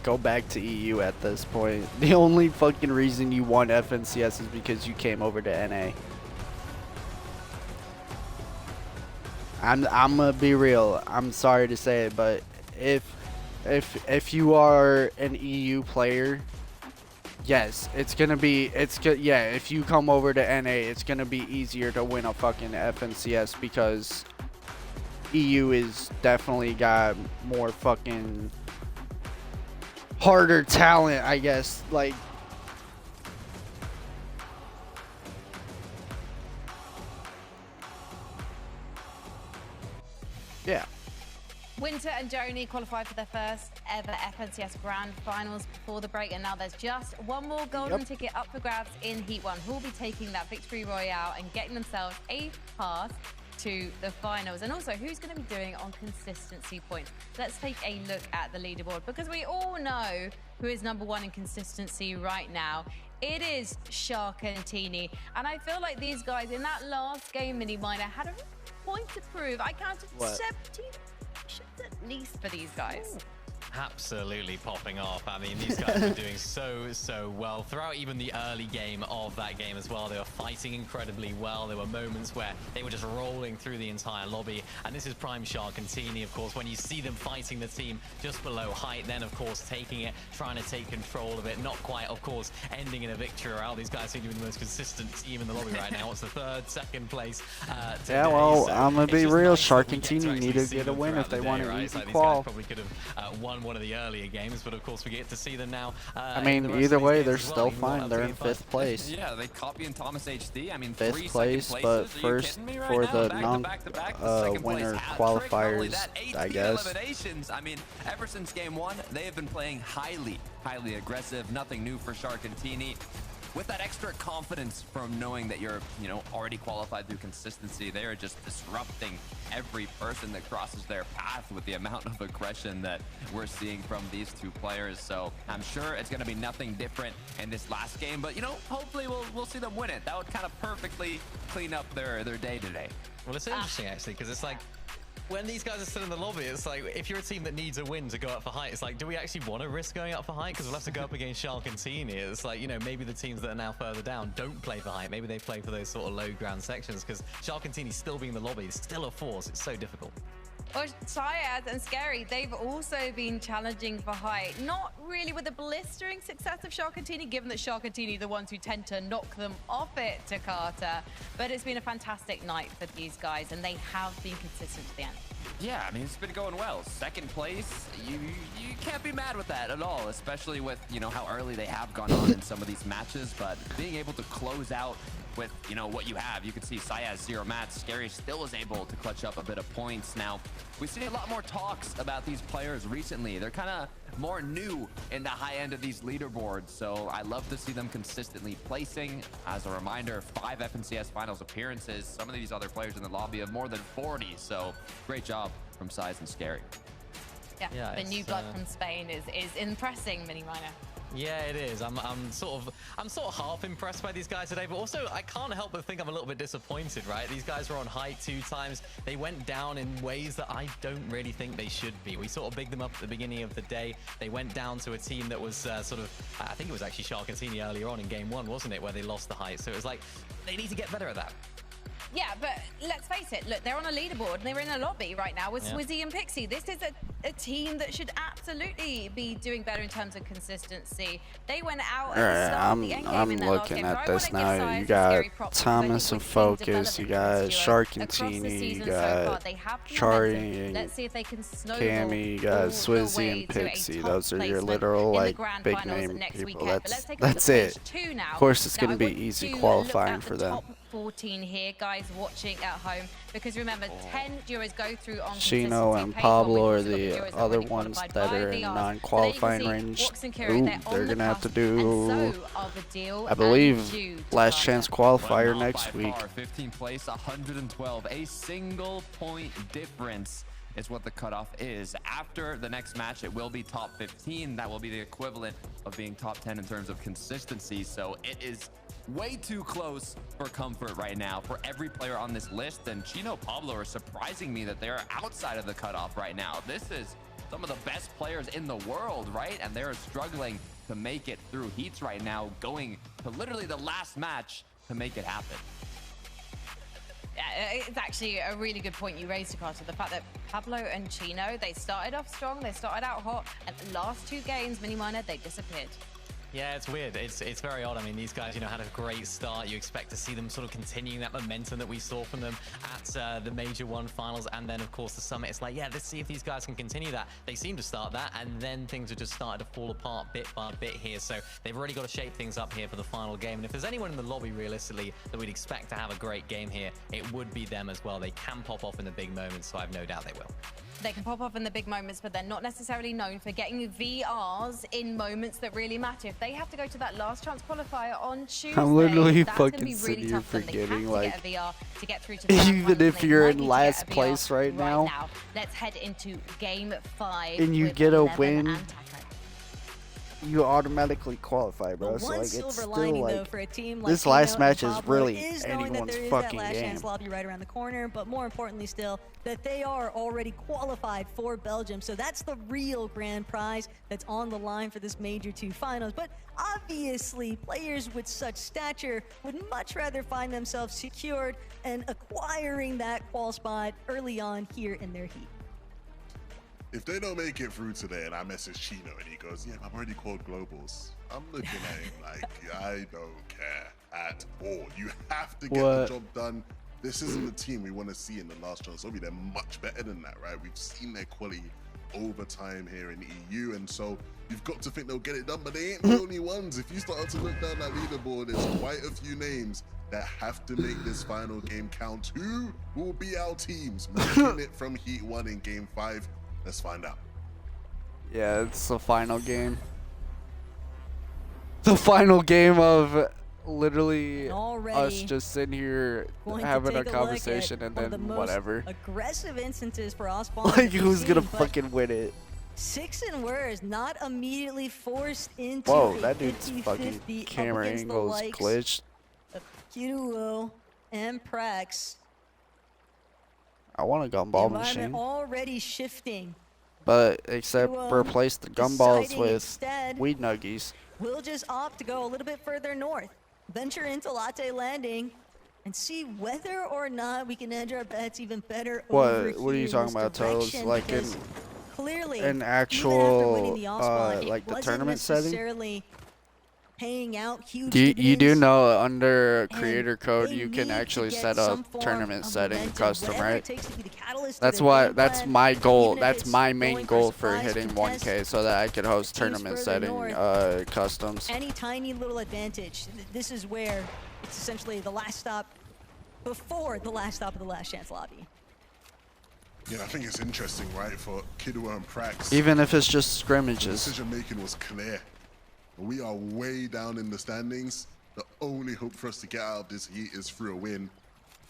Go back to EU at this point. The only fucking reason you won FNCS is because you came over to NA. I'm gonna be real. I'm sorry to say it, but if you are an EU player, yes, it's gonna be, yeah, if you come over to NA, it's gonna be easier to win a fucking FNCS because EU is definitely got more fucking harder talent, I guess. Like, yeah. Winter and Joni qualified for their first ever FNCS Grand Finals before the break, and now there's just one more golden ticket up for grabs in Heat 1. Who will be taking that victory royale and getting themselves a pass to the finals. And also, who's going to be doing it on consistency points? Let's take a look at the leaderboard, because we all know who is #1 in consistency right now. It is Sharkantini. And I feel like these guys in that last game, Mini Miner, had a point to prove. I counted 17 at least for these guys. Absolutely popping off. I mean, these guys were doing so well throughout even the early game of that game as well. They were fighting incredibly well. There were moments where they were just rolling through the entire lobby. And this is prime Sharkantini, of course, when you see them fighting the team just below height, then of course taking it, trying to take control of it, not quite, of course, ending in a victory royale. These guys seem to be the most consistent team in the lobby right now. It's the second place today. Yeah, well, So I'm gonna be it's just real. nice that we get to Sharkantini actually need to see get a them win throughout if they the want day, an right? easy Like, these qual. guys probably could have won one of the earlier games, but of course we get to see them now. I in mean, the rest either of these way, games they're as well, still even more fine. They're in absolutely 5th place. Yeah, they copy and Thomas HD. I mean, 5th 3 place, second but places. Are you first kidding me right for now? the Back-to-back-to-back, the second place winner hat trick. Not only qualifiers, that, I 18 guess. eliminations. I mean, ever since game 1, they have been playing highly aggressive. Nothing new for Sharkantini. With that extra confidence from knowing that you're, already qualified through consistency, they are just disrupting every person that crosses their path with the amount of aggression that we're seeing from these two players. So I'm sure it's going to be nothing different in this last game, but hopefully we'll see them win it. That would kind of perfectly clean up their day today. Well, it's interesting actually, because it's like, when these guys are still in the lobby, it's like, if you're a team that needs a win to go up for height, it's like, do we actually want to risk going up for height? Because we'll have to go up against Sharkantini. It's like, maybe the teams that are now further down don't play for height. Maybe they play for those sort of low ground sections, because Sharkantini still being in the lobby is still a force. It's so difficult. Well, Syaz and Scary, they've also been challenging for height. Not really with the blistering success of Sharkantini, given that Sharkantini are the ones who tend to knock them off it to Carter. But it's been a fantastic night for these guys, and they have been consistent to the end. Yeah, I mean, it's been going well. Second place, you can't be mad with that at all, especially with, how early they have gone on in some of these matches. But being able to close out with, what you have, you can see Syaz 0 mats. Scary still is able to clutch up a bit of points. Now, we've seen a lot more talks about these players recently. They're kind of more new in the high end of these leaderboards, so I love to see them consistently placing. As a reminder, 5 FNCS finals appearances. Some of these other players in the lobby have more than 40, so great job from Syaz and Scary. Yeah, the new blood from Spain is impressing, Mini Miner. Yeah, it is. I'm sort of half impressed by these guys today, but also I can't help but think I'm a little bit disappointed, right? These guys were on height 2 times. They went down in ways that I don't really think they should be. We sort of bigged them up at the beginning of the day. They went down to a team that was I think it was actually Sharkantini earlier on in game 1, wasn't it, where they lost the height. So it was like, they need to get better at that. Yeah, but let's face it. Look, they're on a leaderboard and they're in a lobby right now with Swizzy and Pixie. This is a team that should absolutely be doing better in terms of consistency. They went out at the start of the end game in their last looking game. at So I this wanna give now. Syaz You and got Scary props because I think Thomas and we've seen Focus. You development got from this duo across the Sharkantini. You season so far. got They have the Chari momentum. and Let's see if they can snowball Cammy. You got all the Swizzy way and to a Pixie. top Those are your placement literal in the like grand big finals name next people. weekend. But let's take a look That's at it. stage 2 now. Of course, it's Now, gonna I be want easy to look qualifying at for the them. top 14 here, guys watching at home, because remember, 10 duos go through on Chino consistency and page Pablo one, are which is the what the other duos ones qualified that by are in VRs. non-qualifying So there you range. can see Wox and Kiro, Ooh, they're on they're the gonna have to cusp, do, and so are the deal I and believe, Jude last Carter. chance Well, qualifier not next by week. far. 15th place, 112. A single point difference is what the cutoff is. After the next match, it will be top 15. That will be the equivalent of being top 10 in terms of consistency. So it is way too close for comfort right now for every player on this list. And Chino Pablo are surprising me that they're outside of the cutoff right now. This is some of the best players in the world, right? And they're struggling to make it through heats right now, going to literally the last match to make it happen. Yeah, it's actually a really good point you raised, Carter. The fact that Pablo and Chino, they started off strong, they started out hot, and the last 2 games, Mini Miner, they disappeared. Yeah, it's weird. It's very odd. I mean, these guys, had a great start. You expect to see them sort of continuing that momentum that we saw from them at the Major 1 finals, and then, of course, the Summit. It's like, yeah, let's see if these guys can continue that. They seem to start that, and then things have just started to fall apart bit by bit here. So they've already got to shape things up here for the final game. And if there's anyone in the lobby, realistically, that we'd expect to have a great game here, it would be them as well. They can pop off in the big moments, so I have no doubt they will. They can pop off in the big moments, but they're not necessarily known for getting VRs in moments that really matter. If they have to go to that last chance qualifier on Tuesday, I'm literally that's going to fucking be really sitting here tough for them. They have forgetting, to like, get a VR to get through to the grand even finals, if and they you're might in need to last get a VR place right now, let's head into game 5 and you with get a 11 win, and Taco. you automatically qualify, bro. The So one like, it's silver still lining, though, like, for a team like this last Kino match and is Pablo really is knowing that anyone's there is fucking that last game. chance lobby right around the corner, but more importantly still, that they are already qualified for Belgium. So that's the real grand prize that's on the line for this Major 2 finals. But obviously, players with such stature would much rather find themselves secured and acquiring that qual spot early on here in their heat. If they don't make it through today and I message Chino and he goes, yeah, I've already called globals, I'm looking at him like, I don't care at all. You have to get the job done. This isn't the team we want to see in the last chance. Obviously, they're much better than that, right? We've seen their quality over time here in EU, and so you've got to think they'll get it done, but they ain't the only ones. If you start to look down that leaderboard, there's quite a few names that have to make this final game count. Who will be our teams making it from Heat 1 in Game 5? Let's find out. Yeah, it's the final game. The final game of literally us just sitting here having a conversation and then the whatever. Aggressive instances for Osborne. Like, who's gonna fucking win it? 6 and worse, not immediately forced into Whoa, a that dude's 50-50 fucking up camera against the angles likes glitched. of Kiruo and Prax. I want a The gumball environment machine. already shifting. But except Kiruo replace the gumballs deciding with instead weed nuggies. we'll just opt to go a little bit further north, venture into Latte Landing, and see whether or not we can edge our bets even better over What are you here in talking this about, Toes? direction, Like in because clearly, an even after winning actual the off-spawn, it like the wasn't tournament setting? necessarily paying out huge You do dividends, know under and creator code they you can need to actually get set some up form tournament of setting momentum, custom, whatever it right? takes to be the catalyst to That's their why game that's plan, my goal. even if That's it's my main going for a goal for surprise hitting contest 1K so that I could host teams tournament further setting north. customs. Any tiny little advantage. This is where it's essentially the last stop before the last stop of the last chance lobby. Yeah, I think it's interesting, right, for Kidua and Prax. Even if it's just The scrimmages. decision making was clear. We are way down in the standings. The only hope for us to get out of this heat is through a win.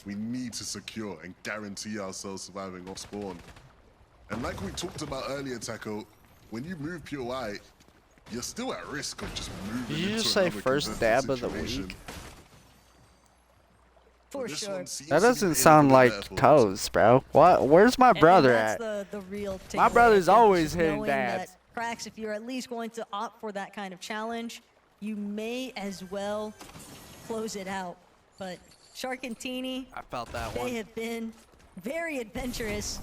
We need to secure and guarantee ourselves surviving off spawn. And like we talked about earlier, Taco, when you move POI, you're still at risk of just moving Did you into just say another first contested dab of the situation. week? For This sure. one seems That to be doesn't paying sound for the like better folks. Toes, bro. What? Where's my And brother that's at? the real My takeaway, brother's I think, is always just hitting knowing dabs. that, Prax, if you're at least going to opt for that kind of challenge, you may as well close it out. But Sharkantini, I felt that they one. have been very adventurous.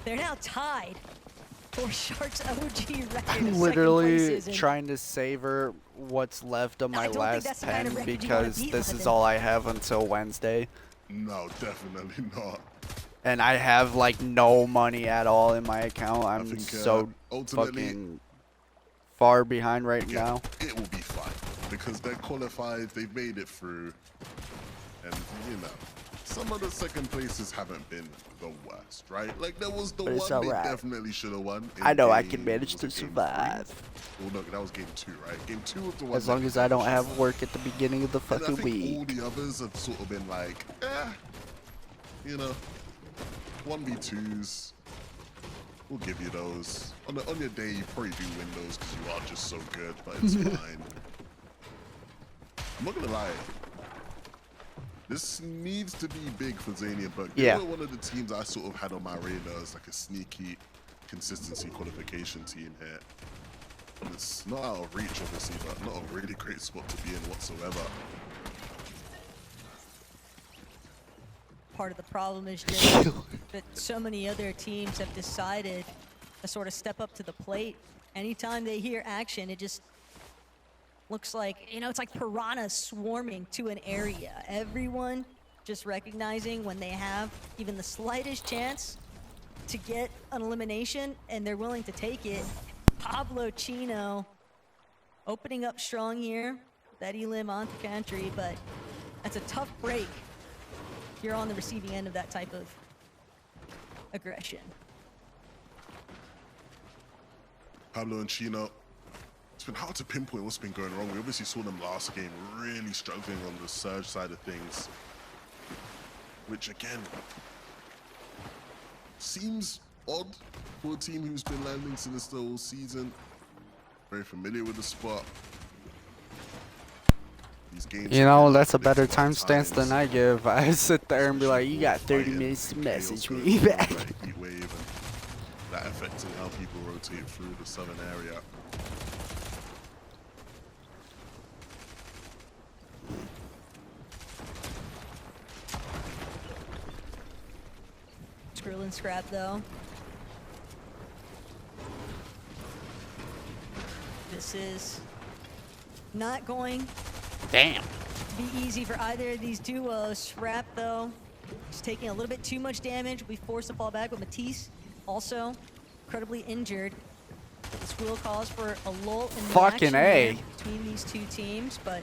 They're now tied for Shark's OG record of second I'm literally places, and trying to savor what's left of I my don't think that's last the kind of pen record you wanna because beat, this is Levin. all I have until Wednesday. No, definitely not. And I have like no money at all in my account. I'm think, so ultimately, fucking far behind right yeah, now. it will be fine because they're qualified, they've made it through, and you know, some of the second places haven't been the worst, right? Like there was the But it's one they alright. definitely should have won. I know I game- can manage was to it game survive. 3? Oh no, that was game 2, right? Game 2 was the one. As that long they as I don't should have won. work at the beginning of the And I fucking think all week. the others have sort of been like, you know, 1v2s. We'll give you those. On your day, you probably do win those because you are just so good, but it's fine. I'm not gonna lie. This needs to be big for Zania, but they Yeah. were one of the teams I sort of had on my radar as like a sneaky consistency qualification team here. And it's not out of reach, obviously, but not a really great spot to be in whatsoever. part of the problem is just that so many other teams have decided to sort of step up to the plate. Anytime they hear action, it just looks like, you know, it's like piranhas swarming to an area. Everyone just recognizing when they have even the slightest chance to get an elimination, and they're willing to take it. Pablo Chino opening up strong here. That elim onto country, but that's a tough break. You're on the receiving end of that type of aggression. Pablo and Chino it's been hard to pinpoint what's been going wrong. We obviously saw them last game really struggling on the Surge side of things, which again seems odd for a team who's been landing Sinister all season. Very familiar with the spot. These games, you know, that's a better time stance than I give. I sit there and be like, you got 30 minutes to message me back. Heat wave and that affecting how people rotate through the southern area. Skrill and Scrap though. This is not going Damn. to be easy for either of these duos. Scrap though, he's taking a little bit too much damage. We forced to fall back with Matisse, also incredibly injured. This will cause for a lull in the Fucking action A. here between these two teams, but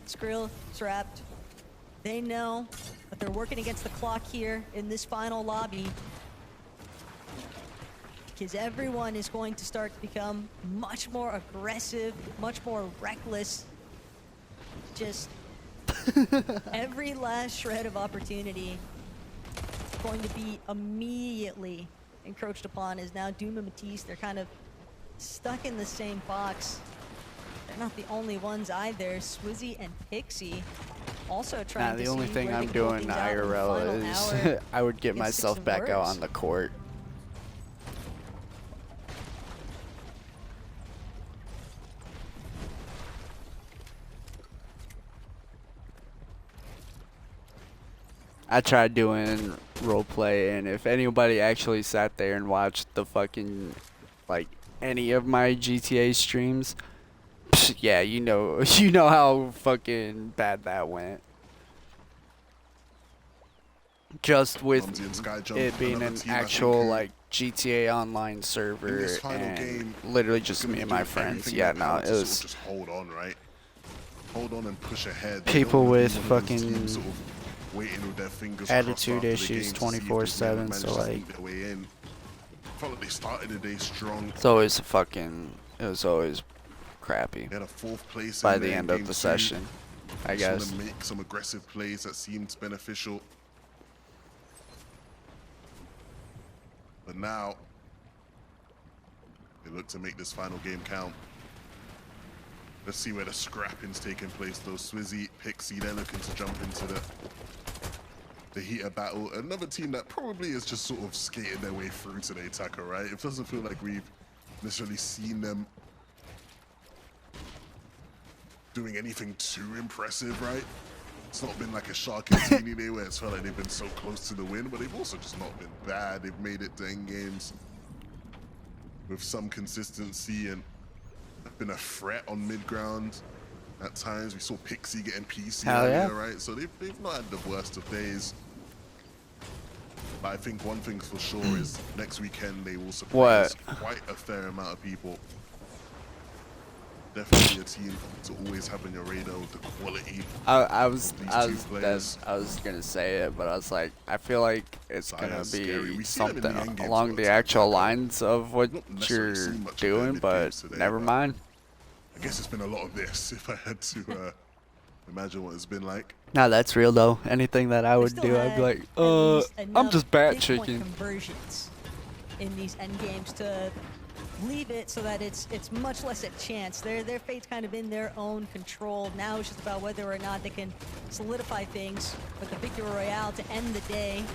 Skrill, Strapped, they know that they're working against the clock here in this final lobby, because everyone is going to start to become much more aggressive, much more reckless. Just every last shred of opportunity going to be immediately encroached upon. Is now Doom and Matisse, they're kind of stuck in the same box. They're not the only ones either. Swizzy and Pixie also trying to The only see thing where they I'm can pull doing things out in the IRL final is hour I would get against myself Six back and out Birds. on the court. I tried doing roleplay, and if anybody actually sat there and watched the fucking, like, any of my GTA streams, yeah, you know how fucking bad that went. Just with Mumsy and Sky Jump, it being another an team, I think, actual, who like, GTA Online in server this final and game, literally just gonna me be and my doing friends. everything Yeah, they no, can it to sort of was just hold on, right? Hold on and push ahead. They people don't wanna be with one of those fucking teams sort of waiting with their fingers crossed attitude after the issues game to see if they 24/7, manage so, to like, sneak their way in. Felt like they started the day strong. it was always crappy They had a 4th place by in the there in end of game the 2. session, I Just wanna guess. make some aggressive plays that seemed beneficial. But now, they look to make this final game count. Let's see where the scrapping's taking place though. Swizzy, Pixie, they're looking to jump into the heater battle. Another team that probably is just sort of skated their way through today, Taka, right? It doesn't feel like we've necessarily seen them doing anything too impressive, right? It's not been like a Shark and Teeny day where it's felt like they've been so close to the win, but they've also just not been bad. They've made it to end games with some consistency and have been a threat on mid-ground at times. We saw Pixie getting PC Hell yeah. earlier, right? So they've not had the worst of days. But I think one thing's for sure is next weekend they will surprise quite a fair amount of people. Definitely a team to always have on your radar with the quality. I was players. gonna say it, but I was like, I feel like it's Saya gonna is scary. be We see them in the something end games all along the the time, actual Taka. lines of what Not necessarily you're seen much of their doing, mid but games today, never but mind. I guess it's been a lot of this if I had to imagine what it's been like. Nah, that's real though. Anything that I They would still do, I'd had be like, at least I'm enough just bat big point chicken. conversions in these end games to leave it so that it's much less a chance. Their fate's kind of in their own control. Now it's just about whether or not they can solidify things with the victory royale to end the day.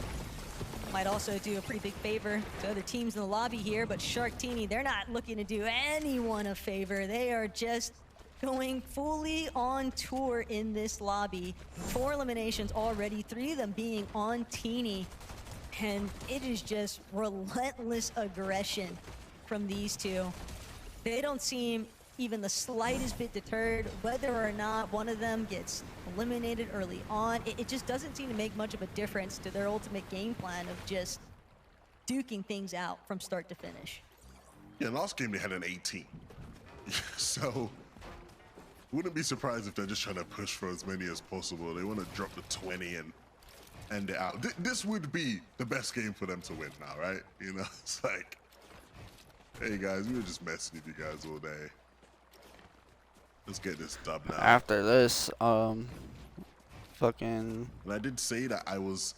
Might also do a pretty big favor to other teams in the lobby here, but Sharktini, they're not looking to do anyone a favor. They are just going fully on tour in this lobby. 4 eliminations already, 3 of them being on Teeny. And it is just relentless aggression from these two. They don't seem even the slightest bit deterred whether or not one of them gets eliminated early on. It just doesn't seem to make much of a difference to their ultimate game plan of just duking things out from start to finish. Yeah, last game they had an 18. So, wouldn't be surprised if they're just trying to push for as many as possible. They want to drop the 20 and end it out. This would be the best game for them to win now, right? You know, it's like, hey guys, we were just messing with you guys all day. Let's get this dub now. After this, fucking And I did say that I was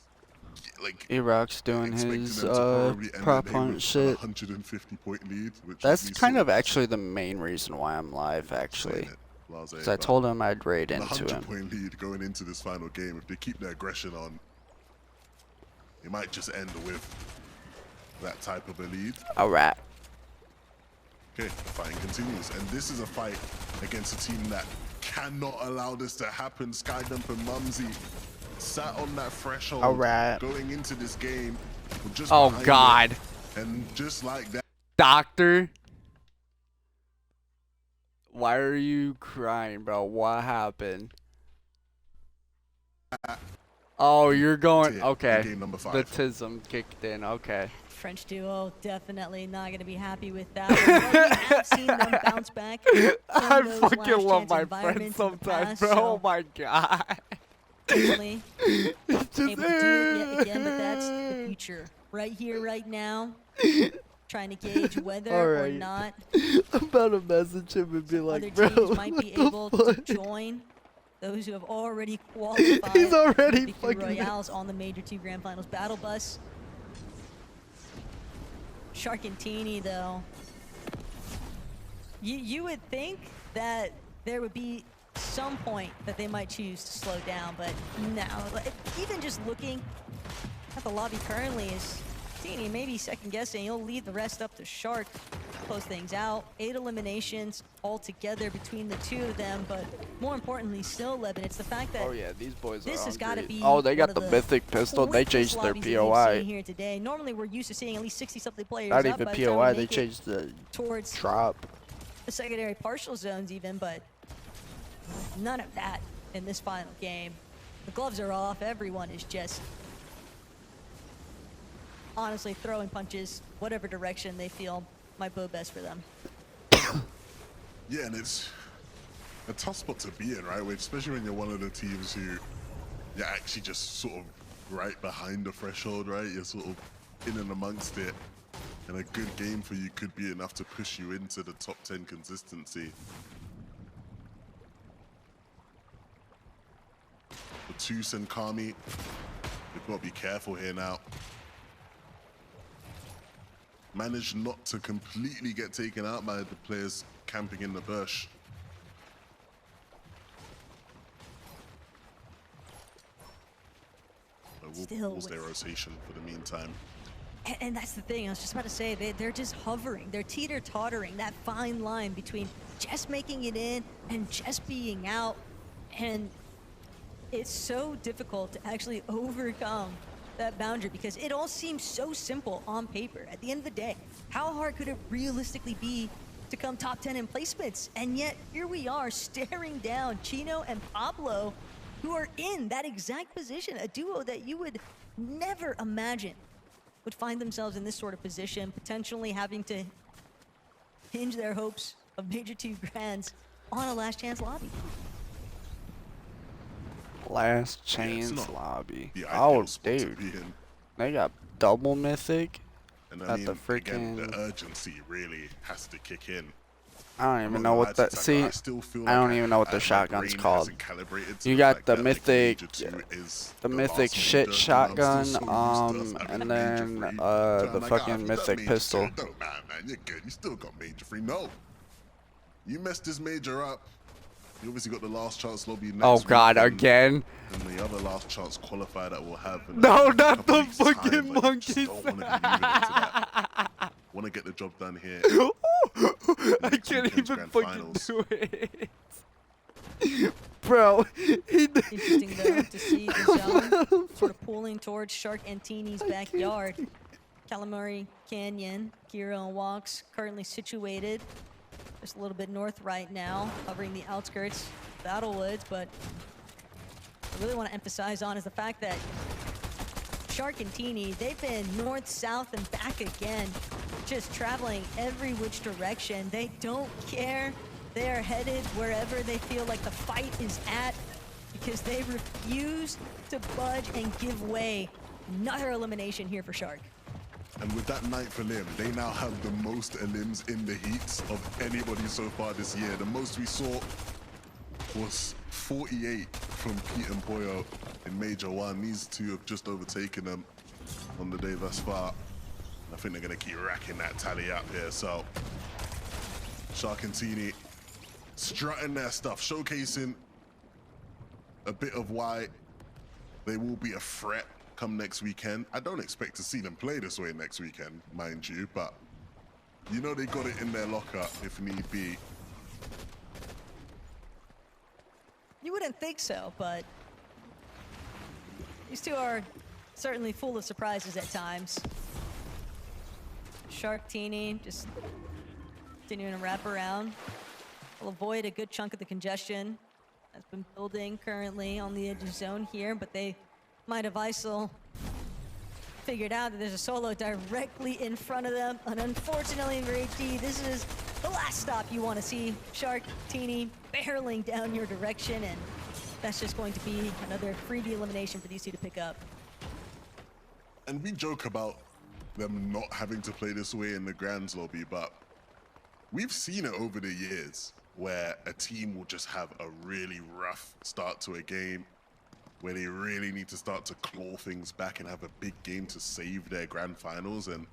like E-Rock's doing expecting his them to probably end prop the day hunt with shit. 150 point lead, which That's is me kind sort of actually the main reason why I'm live, saying actually. it, blase, Because I but told him I'd raid with a into 100 him. point lead going into this final game, if they keep their aggression on, it might just end with that type of a lead. Alright. Okay, fighting continues, and this is a fight against a team that cannot allow this to happen. Skydump and Mumsy sat on that threshold Alright. going into this game. Just Oh, behind God. it, and just like that. Doctor? Why are you crying, bro? What happened? Oh, you're going... Okay. Game number 5. The tism kicked in. Okay. French duo definitely not going to be happy with that. But we have seen them bounce back. I those fucking last love chance my environments friends in the sometimes, past, bro. so Oh my god. definitely It's able to do it yet just... again, but that's the future. Right here, right now. Trying to gauge whether or Alright. not I'm about to message him and be other like, bro, teams might be able what the to fuck? join those who have already qualified He's already for victory fucking... royales on the Major 2 Grand Finals Battle Bus. Sharkantini, though, you would think that there would be some point that they might choose to slow down, but no. Even just looking at the lobby currently is Tini maybe second guessing. He'll leave the rest up to Shark. Close things out. 8 eliminations altogether between the two of them, but more importantly still, Levin, it's the fact that Oh yeah, these boys this are has got to hungry. be Oh, they got one the of mythic pistol. They quickest changed their lobbies that we've POI. seen here today. Normally we're used to seeing at least 60-something players Not up even by the time we POI, they make it changed the towards drop. the secondary partial zones even, but none of that in this final game. The gloves are off. Everyone is just honestly throwing punches whatever direction they feel might bode best for them. Yeah, and it's a tough spot to be in, right? Especially when you're one of the teams who you're actually just sort of right behind the threshold, right? You're sort of in and amongst it. And a good game for you could be enough to push you into the top 10 consistency. The Tus and Kami, they've got to be careful here now. Managed not to completely get taken out by the players camping in the bush. We'll stay rotation for the meantime. And that's the thing, I was just about to say, they're just hovering. They're teeter-tottering, that fine line between just making it in and just being out. And it's so difficult to actually overcome that boundary because it all seems so simple on paper. At the end of the day, how hard could it realistically be to come top 10 in placements? And yet, here we are staring down Chino and Pablo, who are in that exact position, a duo that you would never imagine would find themselves in this sort of position, potentially having to hinge their hopes of Major 2 Grands on a last chance lobby. Last chance lobby. The Oh, ideal spot to dude. be in. They got double mythic And I at mean, the again, freaking... the urgency really has to kick in. I don't I'm even not know gonna lie what to you, that... Tucker, See, I still feel I don't like even know what the my shotgun's brain called. hasn't calibrated to You the got fact the that, mythic... Major 2 is The the mythic last shit major, shotgun, and I'm still so used to us and having then, Major 3. So the I'm like, fucking if you've done mythic Major pistol. 2, don't matter, man, you're good. You still got Major 3. No. You messed this major up. You obviously got the last chance lobby next Oh week, want and the other last chance qualifier that we'll have in No, a not couple the weeks' time, fucking but you just monkeys. don't want to be leaving it to that. Want to get the job done here. I Next can't weekend's even grand fucking finals. do it. Bro, Interesting though to see the zone sort of pulling towards Shark Antini's backyard. Calamari Canyon, Kiro and Walks currently situated just a little bit north right now, covering the outskirts of Battlewoods, but I really want to emphasize on is the fact that Shark and Tini, they've been north, south, and back again, just traveling every which direction. They don't care. They are headed wherever they feel like the fight is at because they refuse to budge and give way. Another elimination here for Shark. And with that 9th elim, they now have the most elims in the heats of anybody so far this year. The most we saw was 48 from Pete and Boyo in Major 1. These two have just overtaken them on the day thus far. I think they're going to keep racking that tally up here. So Shark and Teeny strutting their stuff, showcasing a bit of why they will be a threat come next weekend. I don't expect to see them play this way next weekend, mind you, but you know they got it in their locker if need be. You wouldn't think so, but these two are certainly full of surprises at times. Shark Teeny just continuing to wrap around. Will avoid a good chunk of the congestion that's been building currently on the edge of zone here, but they might have ISIL figured out that there's a solo directly in front of them. And unfortunately for HD, this is the last stop you want to see. Shark Teeny barreling down your direction, and that's just going to be another freebie elimination for these two to pick up. And we joke about them not having to play this way in the Grands lobby, but we've seen it over the years where a team will just have a really rough start to a game, where they really need to start to claw things back and have a big game to save their grand finals. And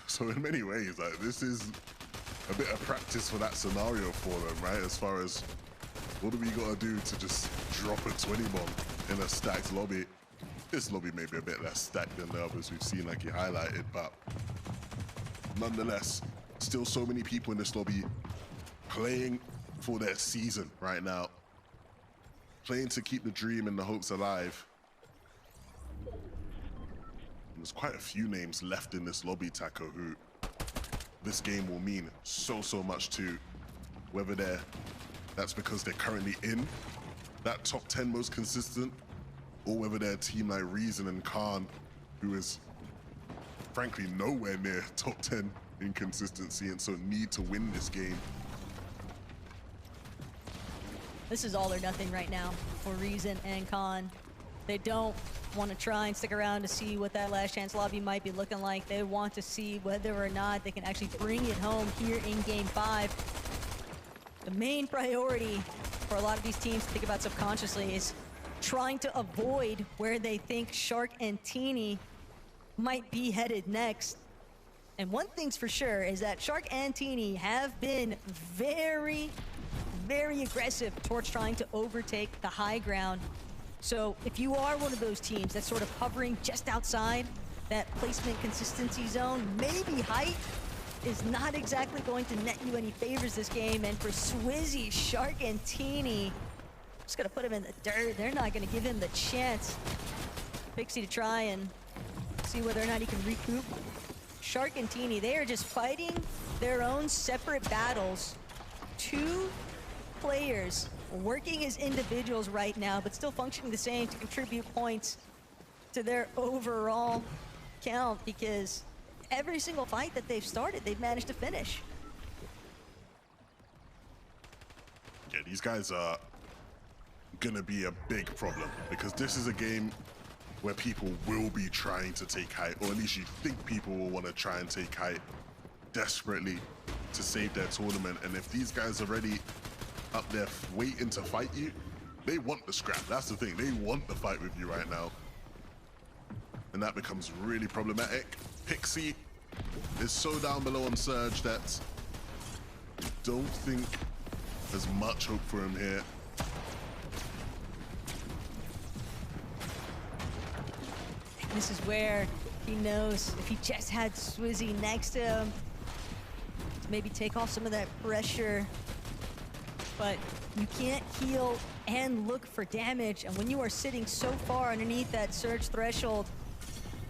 so in many ways, like, this is a bit of practice for that scenario for them, right? As far as what do we gotta do to just drop a 20 bomb in a stacked lobby. This lobby may be a bit less stacked than the others we've seen, like you highlighted, but nonetheless, still so many people in this lobby playing for their season right now. Playing to keep the dream and the hopes alive. And there's quite a few names left in this lobby, Taco, who this game will mean so much to. Whether that's because they're currently in that top 10 most consistent, or whether they're a team like Reason and Khan, who is frankly nowhere near top 10 in consistency and so need to win this game. This is all or nothing right now for Reason and Khan. They don't want to try and stick around to see what that last chance lobby might be looking like. They want to see whether or not they can actually bring it home here in Game 5. The main priority for a lot of these teams to think about subconsciously is trying to avoid where they think Shark and Teeny might be headed next. And one thing's for sure is that Shark and Teeny have been very aggressive towards trying to overtake the high ground. So if you are one of those teams that's sort of hovering just outside that placement consistency zone, maybe height is not exactly going to net you any favors this game. And for Swizzy, Shark and Teeny, just gonna put him in the dirt. They're not gonna give him the chance. Pixie to try and see whether or not he can recoup. Shark and Teeny, they are just fighting their own separate battles. Two players working as individuals right now, but still functioning the same to contribute points to their overall count, because every single fight that they've started, they've managed to finish. Yeah, these guys are gonna be a big problem, because this is a game where people will be trying to take height, or at least you think people will want to try and take height desperately to save their tournament. And if these guys are already up there waiting to fight you, they want the scrap. That's the thing, they want the fight with you right now. And that becomes really problematic. Pixie is so down below on Surge that I don't think there's much hope for him here. This is where he knows if he just had Swizzy next to him to maybe take off some of that pressure. But you can't heal and look for damage, and when you are sitting so far underneath that Surge threshold,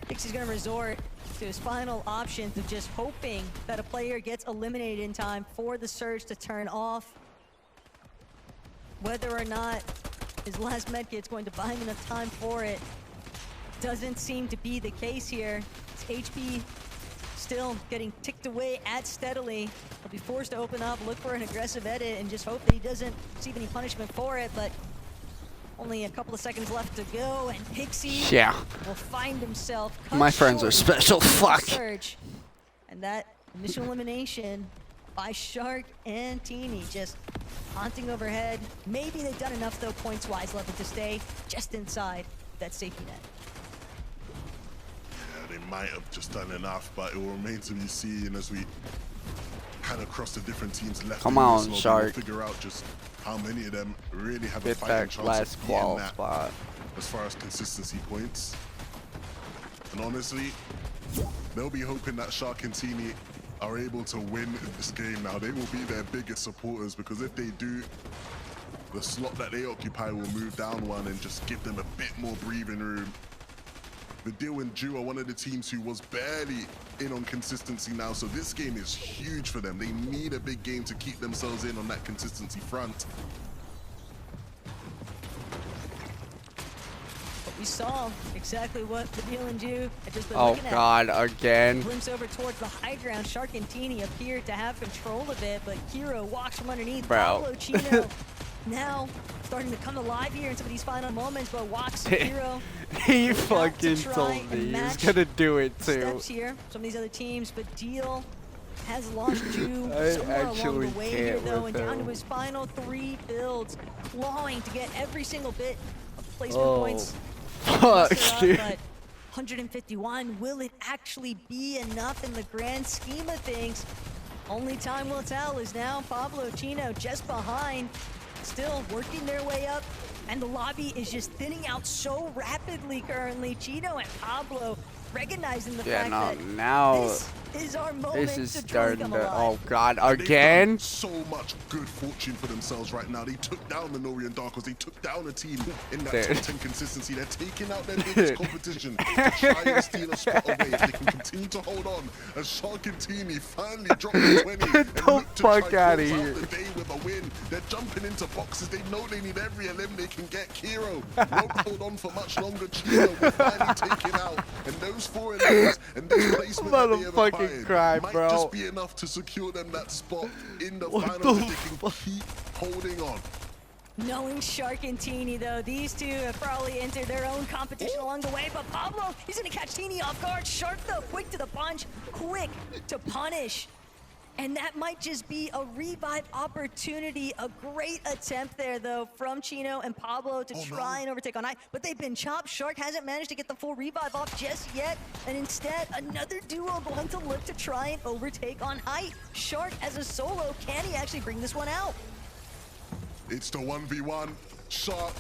Pixie's gonna resort to his final options of just hoping that a player gets eliminated in time for the Surge to turn off. Whether or not his last medkit's going to buy him enough time for it doesn't seem to be the case here. His HP still getting ticked away at steadily. He'll be forced to open up, look for an aggressive edit, and just hope that he doesn't receive any punishment for it. But only a couple of seconds left to go, and Pixie will find himself cut My friends are short special. by Fuck. Surge. And that initial elimination by Shark and Teeny, just haunting overhead. Maybe they've done enough, though, points-wise, left to stay just inside that safety net. Yeah, they might have just done enough, but it will remain to be seen as we kind of cross the different teams left. Come on, Shark. We'll figure out just how many of them really have a Get fighting that chance last of beating qual that spot. as far as consistency points. And honestly, they'll be hoping that Shark and Teeny are able to win this game now. They will be their biggest supporters, because if they do, the slot that they occupy will move down one and just give them a bit more breathing room. The Deal and Ju are one of the teams who was barely in on consistency now, so this game is huge for them. They need a big game to keep themselves in on that consistency front. We saw exactly what the Deal and Ju had just been Oh looking at. God, again. Glimpse over towards the high ground. Shark and Teeny appear to have control of it, but Kiro walks from underneath. Bro. Pablo Chino now starting to come alive here in some of these final moments, but walks Kiro. He out to fucking try told and me he was match gonna do it too. Steps here, some of these other teams, but Deal has lost Ju I somewhere along actually the way here, can't though, with and down to him. his final 3 builds, clawing to get every single bit of placement Oh, points. fuck, Muster up, dude. but 151, will it actually be enough in the grand scheme of things? Only time will tell, is now Pablo Chino just behind, still working their way up, and the lobby is just thinning out so rapidly currently. Chino and Pablo recognizing the Yeah, fact no, that now this is our moment this is to truly starting come to. alive. Oh God, They've again. done so much good fortune for themselves right now. They took down the Nori and Darkos. They took down a team in that Dude. top 10 consistency. They're taking out their biggest Dude. competition to try and steal a spot away. If they can continue to hold on, as Shark and Teeny finally drop the 20 Get and the look to fuck try outta close here. out the day with a win. They're jumping into boxes. They know they need every elim they can get. Kiro won't hold on for much longer. Chino will finally take it out, and those 4 elims and this placement that they have Motherfucking acquired cry, might bro. just be enough to secure them that spot in the What finals the if they can keep holding on. Knowing Shark and Teeny, though, these two have probably entered their own competition along the way, but Pablo, he's gonna catch Teeny off guard. Shark, though, quick to the punch, quick to punish. And that might just be a revive opportunity. A great attempt there, though, from Chino and Pablo to try and overtake on Height. But they've been chopped. Shark hasn't managed to get the full revive off just yet. And instead, another duo going to look to try and overtake on Height. Shark as a solo, can he actually bring this one out? It's the 1v1. Shark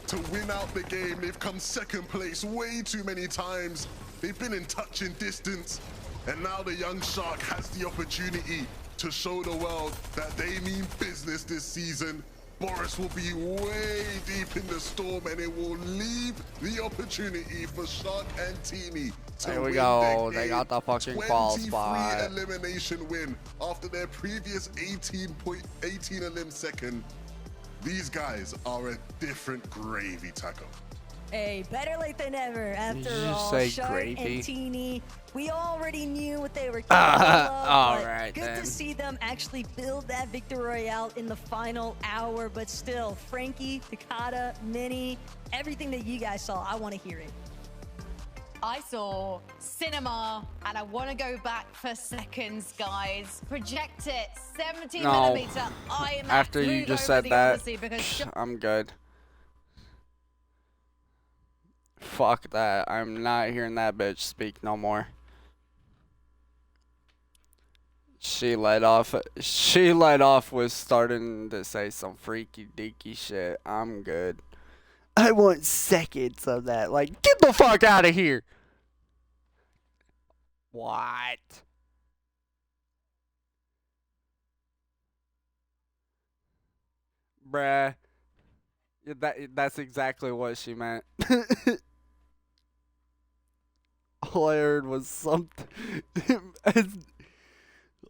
to win out the game. They've come second place way too many times. They've been in touching distance. And now the young Shark has the opportunity to show the world that they mean business this season. Boris will be way deep in the storm, and it will leave the opportunity for Shark and Teeny to There we win go. the They game. got the fucking qual 23 spot. elimination win after their previous 18 elim second. These guys are a different gravy tackle. Hey, better late than never. After you all, say Shark gravy? and Teeny, we already knew what they were capable of. all but right, good then. to see them actually build that victory royale in the final hour. But still, Frankie, Takata, Minnie, everything that you guys saw, I want to hear it. I saw cinema, and I want to go back for seconds, guys. Project it, 70 No. millimeter IMAX. After you Move just over said the that, Odyssey because I'm good. Fuck that. I'm not hearing that bitch speak no more. She let off with starting to say some freaky deaky shit. I'm good. I want seconds of that. Like, get the fuck out of here. What? Bruh. Yeah, that's exactly what she meant. All I heard was something.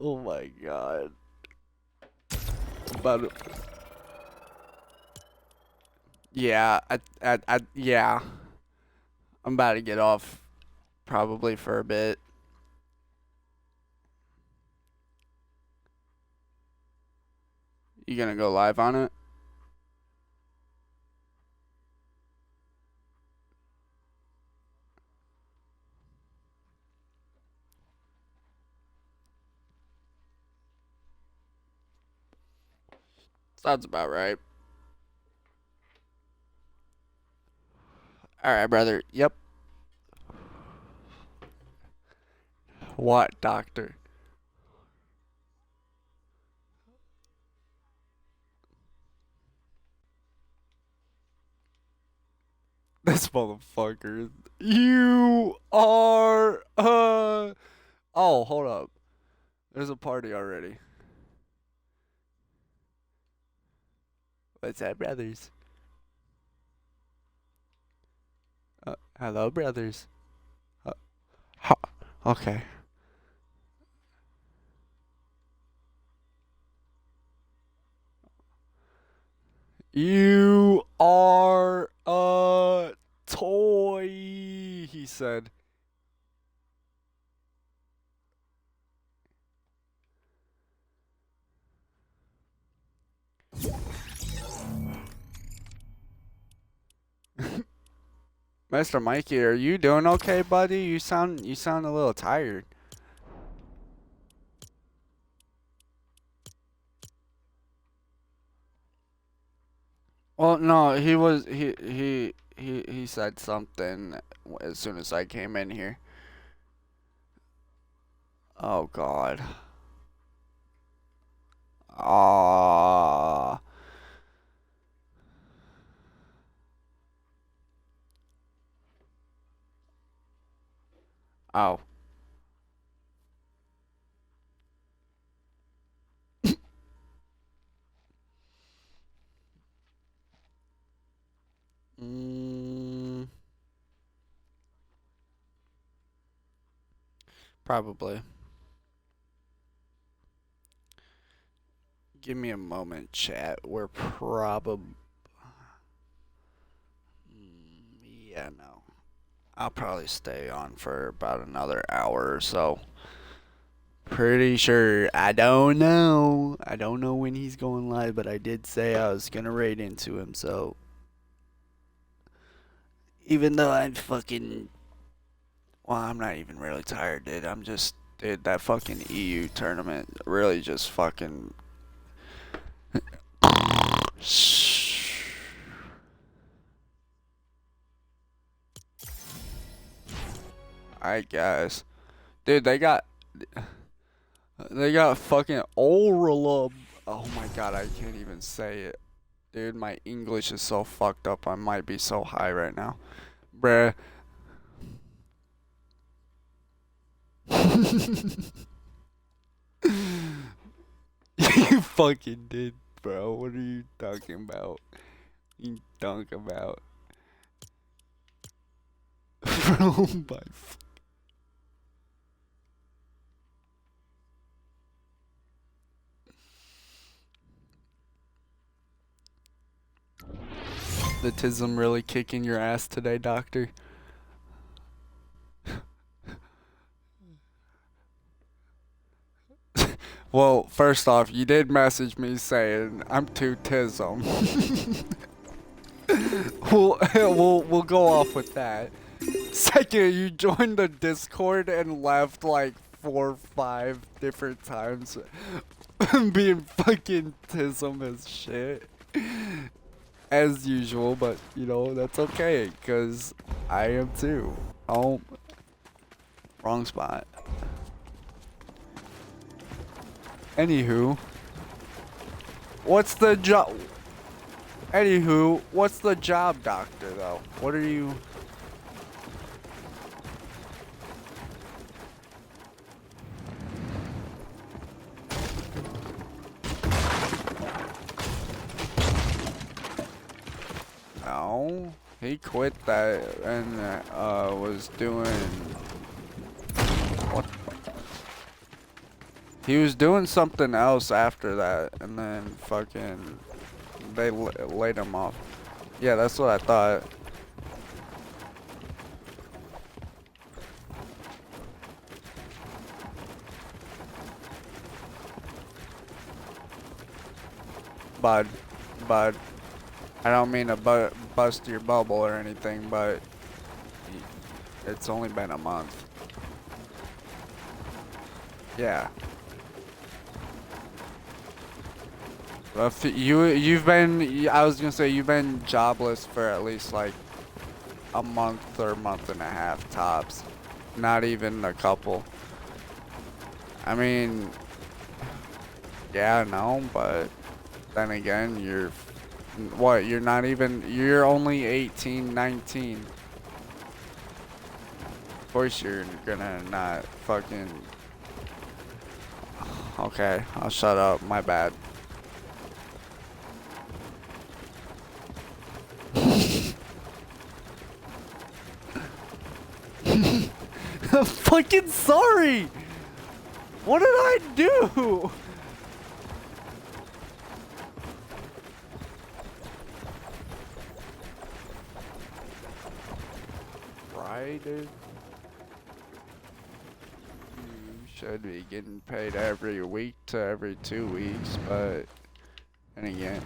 Oh my god. But yeah, yeah. I'm about to get off probably for a bit. You gonna go live on it? Sounds about right. Alright, brother. Yep. What, doctor? This motherfucker. You are oh, hold up. There's a party already. What's that, brothers? Hello, brothers. Ha okay. You are a toy, he said. Mr. Mikey, are you doing okay, buddy? You sound a little tired. Well, no, he said something as soon as I came in here. Oh God. Ah. Oh. Mm, probably. Give me a moment, chat. We're probably. Yeah, no. I'll probably stay on for about another hour or so. Pretty sure. I don't know. I don't know when he's going live, but I did say I was gonna raid into him, so. Even though I'm fucking. Well, I'm not even really tired, dude. I'm just. Dude, that fucking EU tournament really just fucking. I guess. Dude, they got fucking Orla. Oh my god, I can't even say it. Dude, my English is so fucked up. I might be so high right now. Bruh. You fucking did, bro. What are you talking about? You talking about? Bro, my the tism really kicking your ass today, doctor? Well, first off, you did message me saying I'm too tism. we'll go off with that. Second, you joined the Discord and left like 4 or 5 different times, being fucking tism as shit, as usual. But you know that's okay, cause I am too. Oh, wrong spot. Anywho, what's the job? Anywho, what's the job, doctor? Though, what are you? No, he quit that and was doing what? He was doing something else after that, and then fucking they laid him off. Yeah, that's what I thought. Bud, bud. I don't mean to bust your bubble or anything, but it's only been a month. Yeah. You've been, I was gonna say, you've been jobless for at least like a month or a month and a half tops. Not even a couple. I mean, yeah, no, but then again, you're not even, you're only 18, 19. Of course you're gonna not fucking, okay, I'll shut up, my bad. I'm fucking sorry! What did I do? Right, dude? You should be getting paid every week to every 2 weeks, but then again.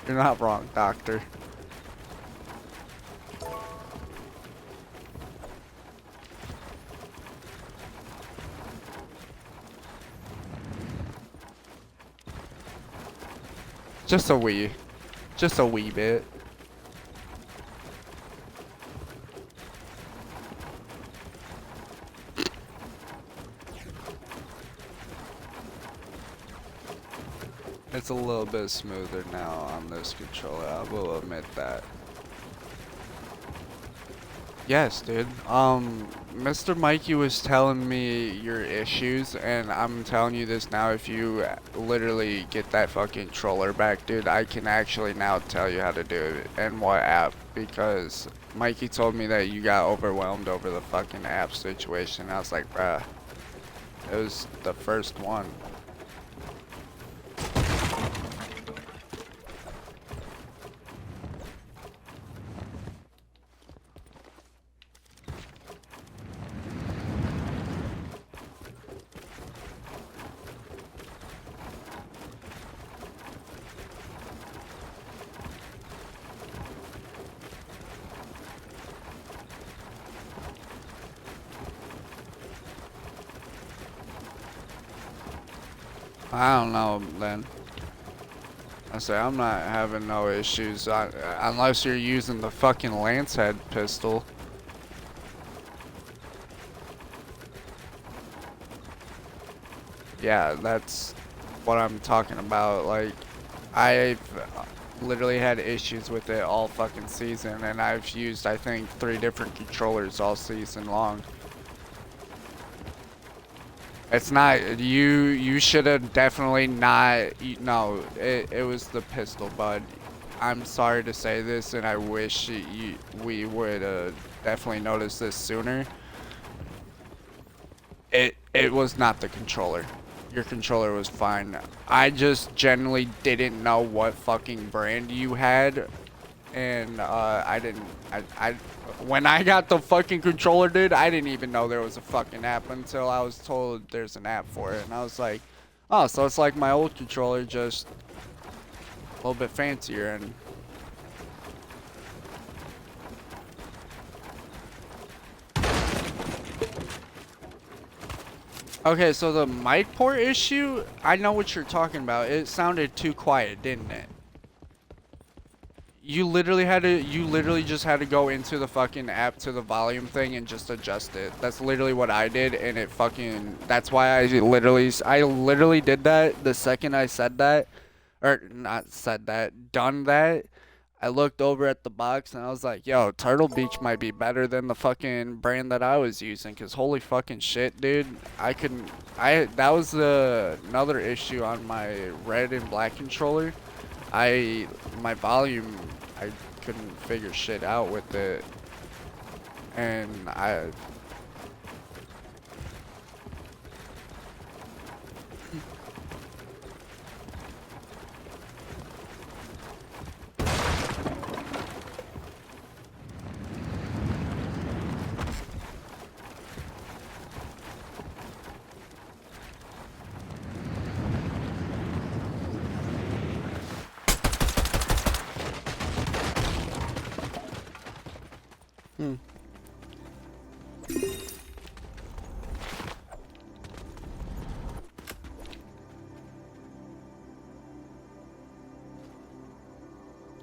You're not wrong, doctor. Just a wee bit. It's a little bit smoother now on this controller, I will admit that. Yes, dude. Mr. Mikey was telling me your issues, and I'm telling you this now, if you literally get that fucking controller back, dude, I can actually now tell you how to do it and what app, because Mikey told me that you got overwhelmed over the fucking app situation. I was like, bruh, it was the first one. I don't know, then. I say I'm not having no issues unless you're using the fucking lance head pistol. Yeah, that's what I'm talking about. Like, I've literally had issues with it all fucking season, and I've used, I think, 3 different controllers all season long. It's not, you should have definitely not, no, it was the pistol, bud. I'm sorry to say this, and I wish we would definitely notice this sooner. It was not the controller. Your controller was fine. I just generally didn't know what fucking brand you had, and when I got the fucking controller, dude, I didn't even know there was a fucking app until I was told there's an app for it, and I was like, oh, so it's like my old controller, just a little bit fancier. And okay, so the mic port issue, I know what you're talking about. It sounded too quiet, didn't it? You literally just had to go into the fucking app to the volume thing and just adjust it. That's literally what I did, and it fucking, that's why I literally did that the second I said that, or not said that, done that. I looked over at the box and I was like, yo, Turtle Beach might be better than the fucking brand that I was using, cause holy fucking shit, dude. That was another issue on my red and black controller. My volume, I couldn't figure shit out with it, and Hmm.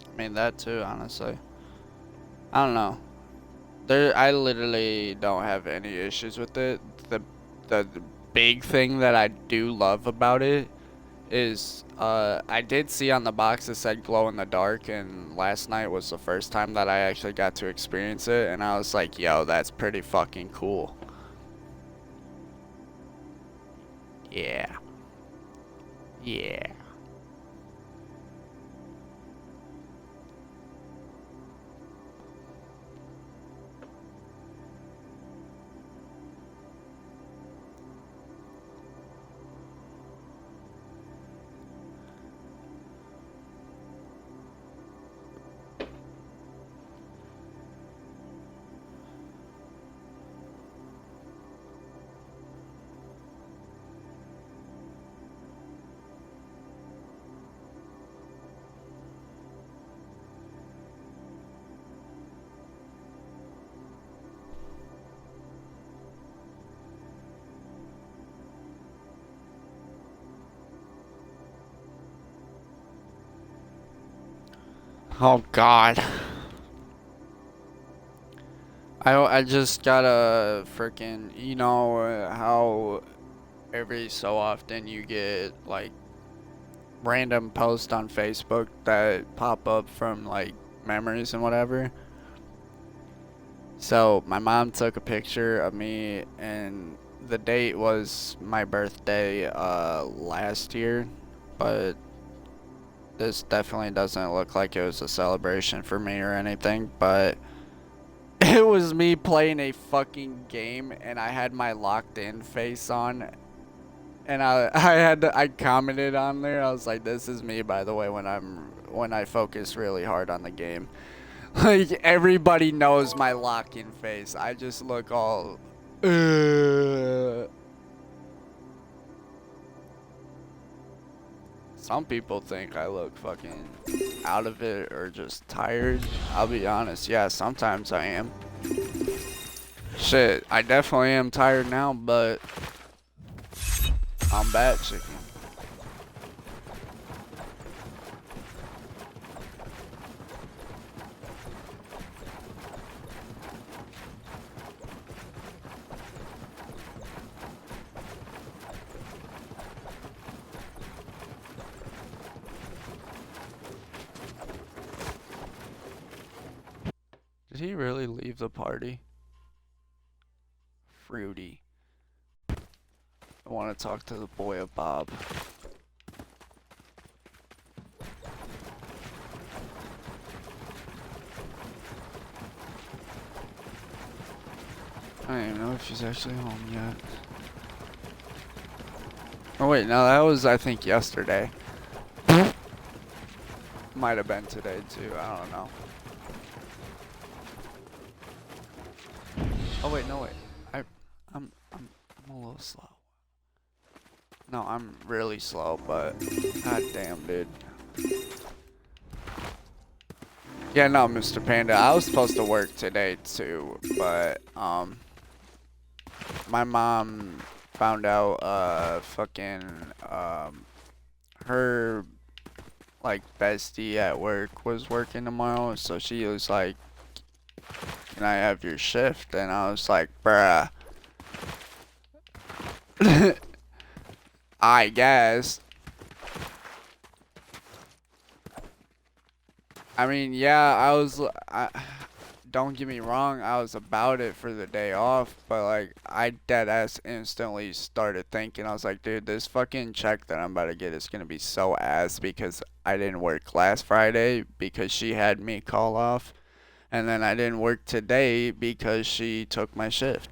I mean, that too, honestly. I don't know. I literally don't have any issues with it. The big thing that I do love about it is I did see on the box it said glow in the dark, and last night was the first time that I actually got to experience it, and I was like, yo, that's pretty fucking cool. Yeah. Yeah. Oh god. I just gotta freaking, you know, how every so often you get like random posts on Facebook that pop up from like memories and whatever. So my mom took a picture of me, and the date was my birthday last year, but this definitely doesn't look like it was a celebration for me or anything, but it was me playing a fucking game, and I had my locked in face on, and I commented on there. I was like, this is me, by the way, when I focus really hard on the game. Like, everybody knows my lock-in face. I just look all... Some people think I look fucking out of it or just tired. I'll be honest, yeah, sometimes I am. Shit, I definitely am tired now, but I'm bat chicken. Did he really leave the party? Fruity. I want to talk to the boy of Bob. I don't even know if she's actually home yet. Oh wait, no, that was I think yesterday. Might have been today too, I don't know. Oh wait, no wait. I'm a little slow. No, I'm really slow, but god damn, dude. Yeah, no, Mr. Panda, I was supposed to work today too, but my mom found out fucking her like bestie at work was working tomorrow, so she was like, can I have your shift? And I was like, bruh. I guess. I mean, yeah, don't get me wrong, I was about it for the day off, but like, I deadass instantly started thinking, I was like, dude, this fucking check that I'm about to get is gonna be so ass because I didn't work last Friday because she had me call off, and then I didn't work today because she took my shift.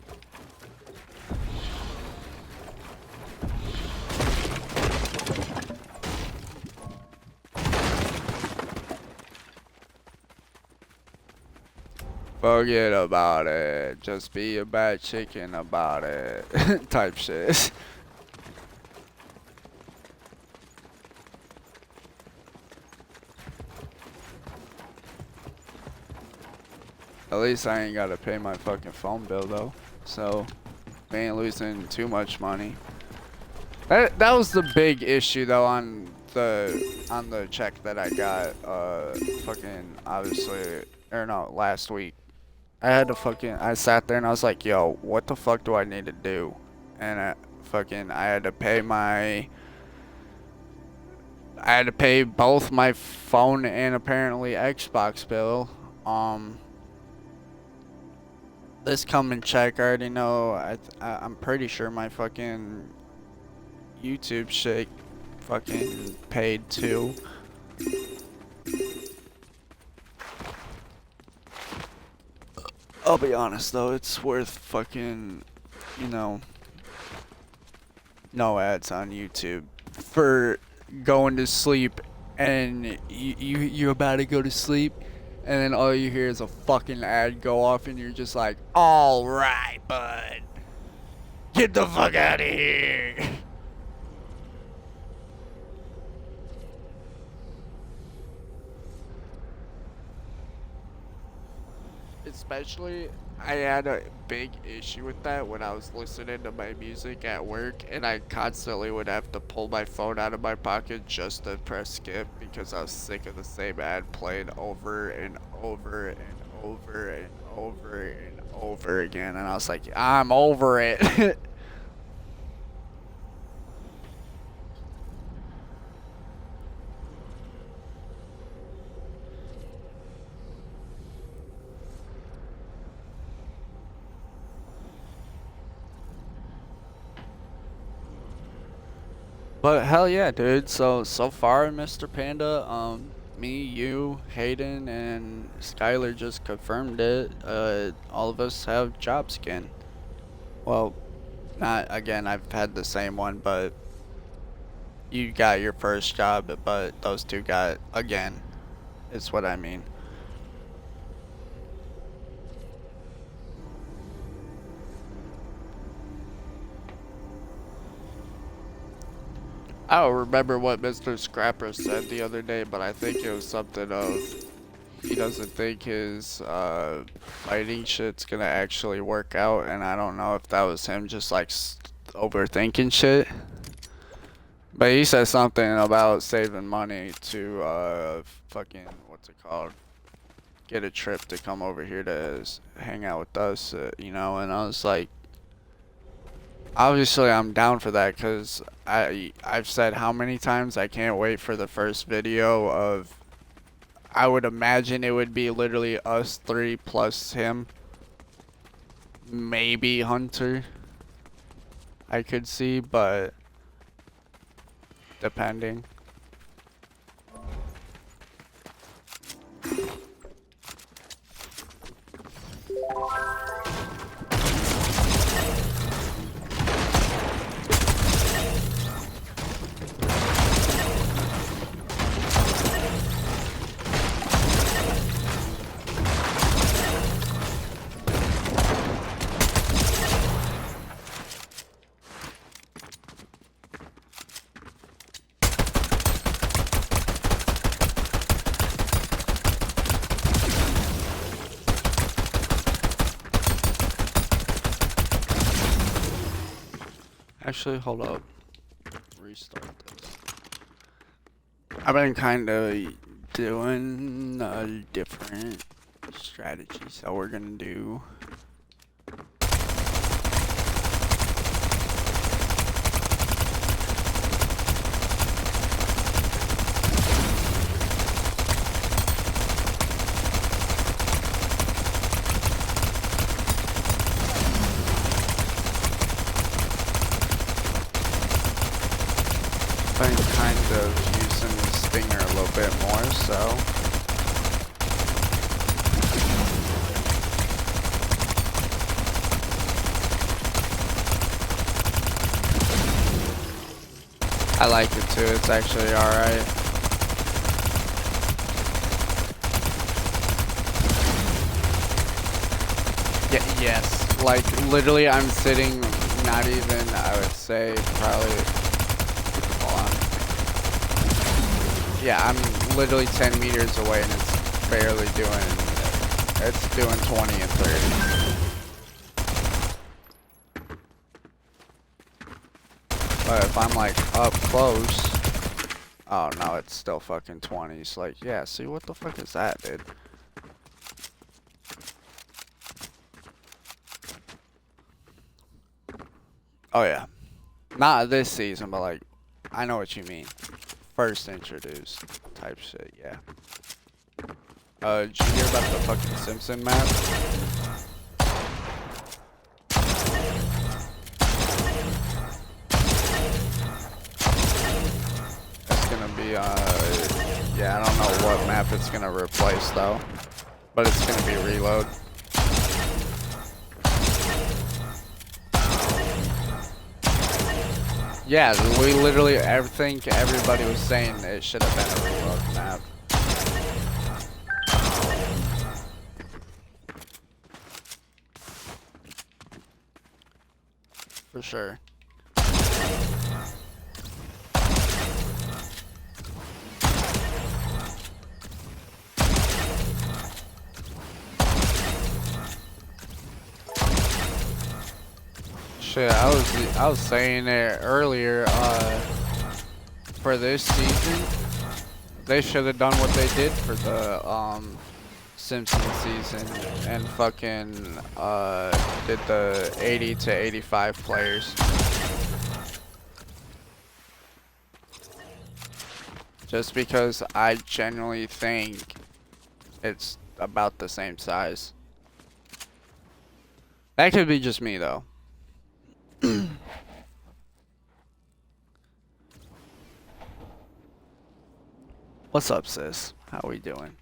Forget about it. Just be a bad chicken about it. Type shit. At least I ain't gotta pay my fucking phone bill though, so I ain't losing too much money. That was the big issue though on the check that I got fucking obviously, or no, last week. I sat there and I was like, yo, what the fuck do I need to do? And I had to pay both my phone and apparently Xbox bill. This coming check, I already know. I'm pretty sure my fucking YouTube shit fucking paid too. I'll be honest though, it's worth fucking, you know, no ads on YouTube for going to sleep and you're about to go to sleep and then all you hear is a fucking ad go off and you're just like, all right, bud, get the fuck out of here. Especially, I had a big issue with that when I was listening to my music at work, and I constantly would have to pull my phone out of my pocket just to press skip because I was sick of the same ad playing over and over and over and over and over again, and I was like, I'm over it. But hell yeah, dude. So far, Mr. Panda, me, you, Hayden, and Skylar just confirmed it. All of us have job skin. Well, not again. I've had the same one, but you got your first job, but those two got again. Is what I mean. I don't remember what Mr. Scrapper said the other day, but I think it was something of he doesn't think his fighting shit's gonna actually work out, and I don't know if that was him just like overthinking shit. But he said something about saving money to fucking what's it called? Get a trip to come over here to hang out with us, you know, and I was like, obviously, I'm down for that because I've said how many times I can't wait for the first video of. I would imagine it would be literally us three plus him, maybe Hunter. I could see, but depending. Actually, hold up. Restart this. I've been kind of doing a different strategy, so we're gonna do. Been kind of using the stinger a little bit more, so I like it too. It's actually alright. Yeah, yes. Like literally, I'm sitting. Not even. I would say probably. Yeah, I'm literally 10 meters away and it's barely doing it's doing 20 and 30. But if I'm like up close, oh no, it's still fucking 20s. Like, yeah, see what the fuck is that, dude? Oh yeah. Not this season, but like, I know what you mean. First introduced type shit, yeah. Did you hear about the fucking Simpson map? It's gonna be, yeah, I don't know what map it's gonna replace though. But it's gonna be Reload. Yeah, we literally, I think everybody was saying it should have been a Reload map. For sure. Shit, I was saying it earlier, for this season, they should have done what they did for the, Simpsons season and fucking, did the 80 to 85 players. Just because I genuinely think it's about the same size. That could be just me though. What's up, sis? How we doing?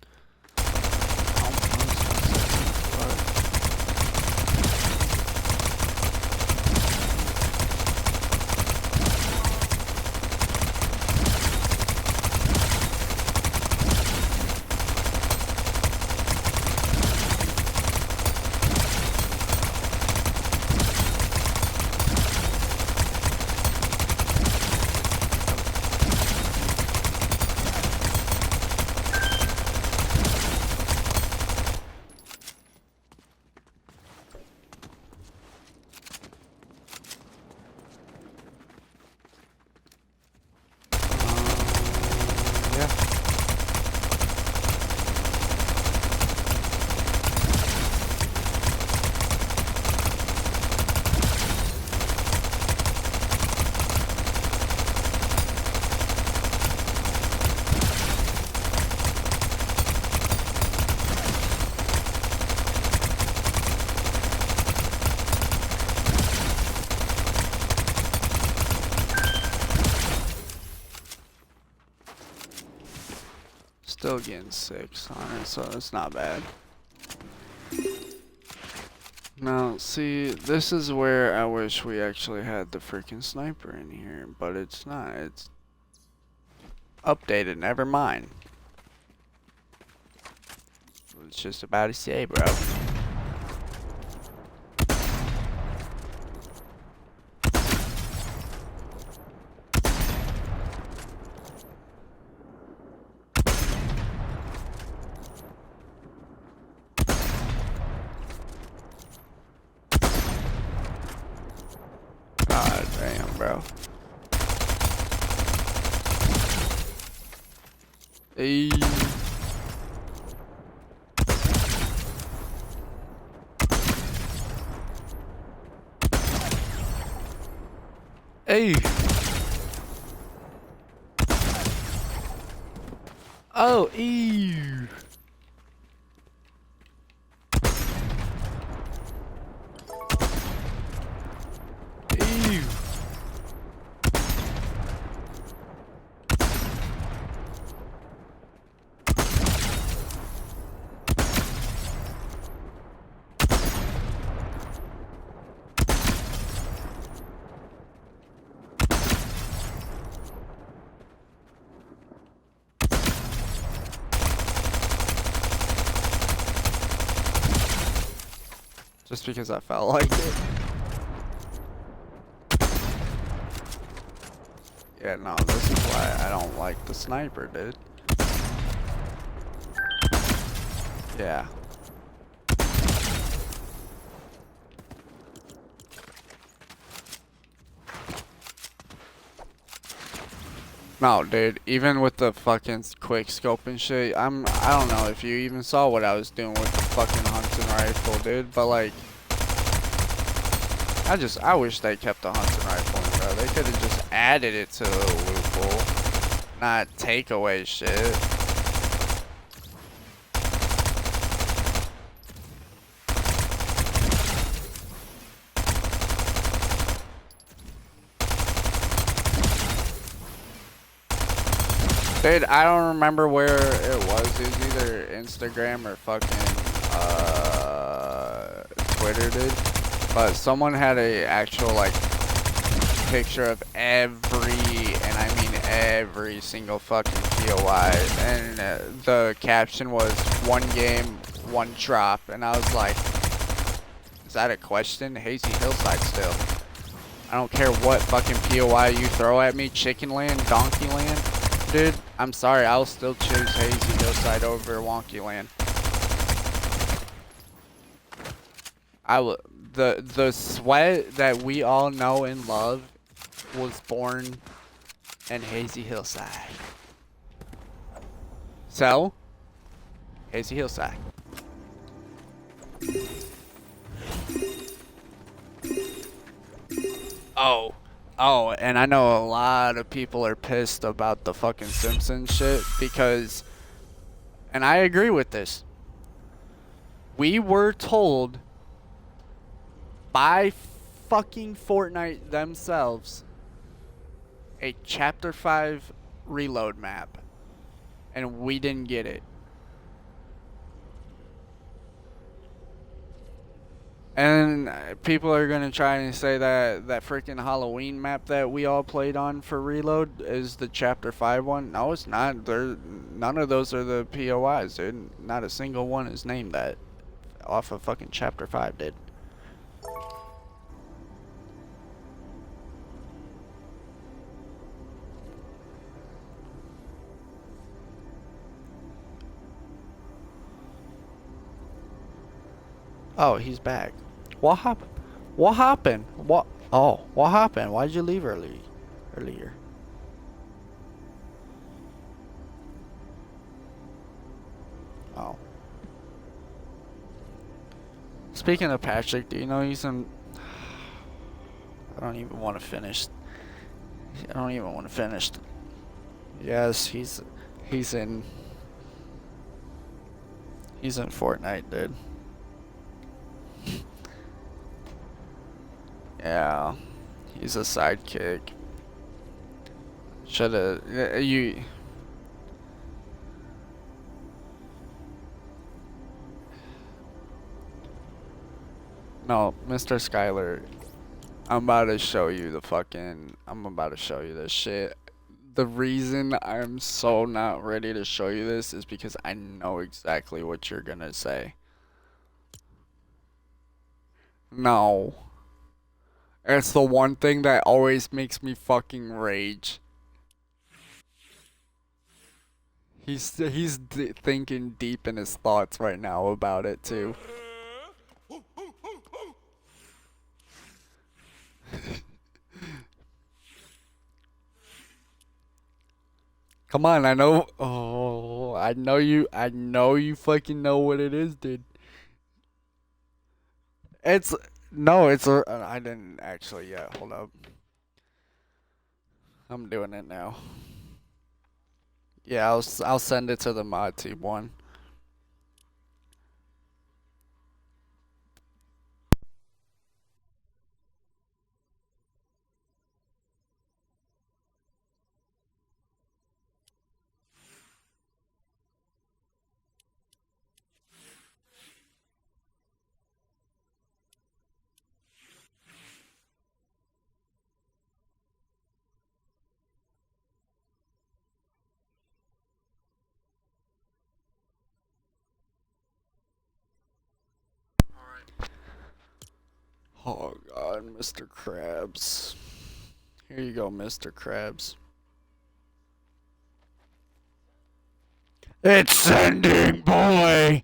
Still getting 6 on it, so it's not bad. Now, see, this is where I wish we actually had the freaking sniper in here, but it's not. It's updated, never mind. It's just about to say, bro. God damn, bro. Hey. Hey. Oh, ew. Ew. Just because I felt like it. Yeah, no, this is why I don't like the sniper, dude. Yeah. No, dude. Even with the fucking quick scope and shit, I don't know if you even saw what I was doing with the fucking hunting rifle, dude. But like, I wish they kept the hunting rifle, bro. They could have just added it to the loot pool, not take away shit. Dude, I don't remember where it was. It was either Instagram or fucking Twitter, dude. But someone had a actual like picture of every, and I mean every single fucking POI, and the caption was "one game, one drop," and I was like, "Is that a question?" Hazy Hillside still. I don't care what fucking POI you throw at me, Chicken Land, Donkey Land. Dude, I'm sorry, I'll still choose Hazy Hillside over Wonky Land. The sweat that we all know and love was born in Hazy Hillside. So, Hazy Hillside. Oh, and I know a lot of people are pissed about the fucking Simpsons shit because, and I agree with this, we were told by fucking Fortnite themselves a Chapter 5 reload map, and we didn't get it. And people are gonna try and say that that freaking Halloween map that we all played on for reload is the Chapter 5 one. No, it's not. None of those are the POIs, dude. Not a single one is named that off of fucking Chapter 5, dude. Oh, he's back. What happened? What happened? What? Oh, what happened? Why'd you leave earlier? Oh. Speaking of Patrick, do you know he's in? I don't even want to finish. I don't even want to finish. Yes, he's in. He's in Fortnite, dude. Yeah, he's a sidekick. Shoulda you. No, Mr. Skyler, I'm about to show you the fucking. I'm about to show you this shit. The reason I'm so not ready to show you this is because I know exactly what you're gonna say. No. It's the one thing that always makes me fucking rage. He's thinking deep in his thoughts right now about it too. Come on, I know. Oh, I know you. I know you fucking know what it is, dude. It's no, it's a. I didn't actually yet. Hold up. I'm doing it now. Yeah, I'll send it to the mod team one. Oh God, Mr. Krabs. Here you go, Mr. Krabs. It's sending, boy.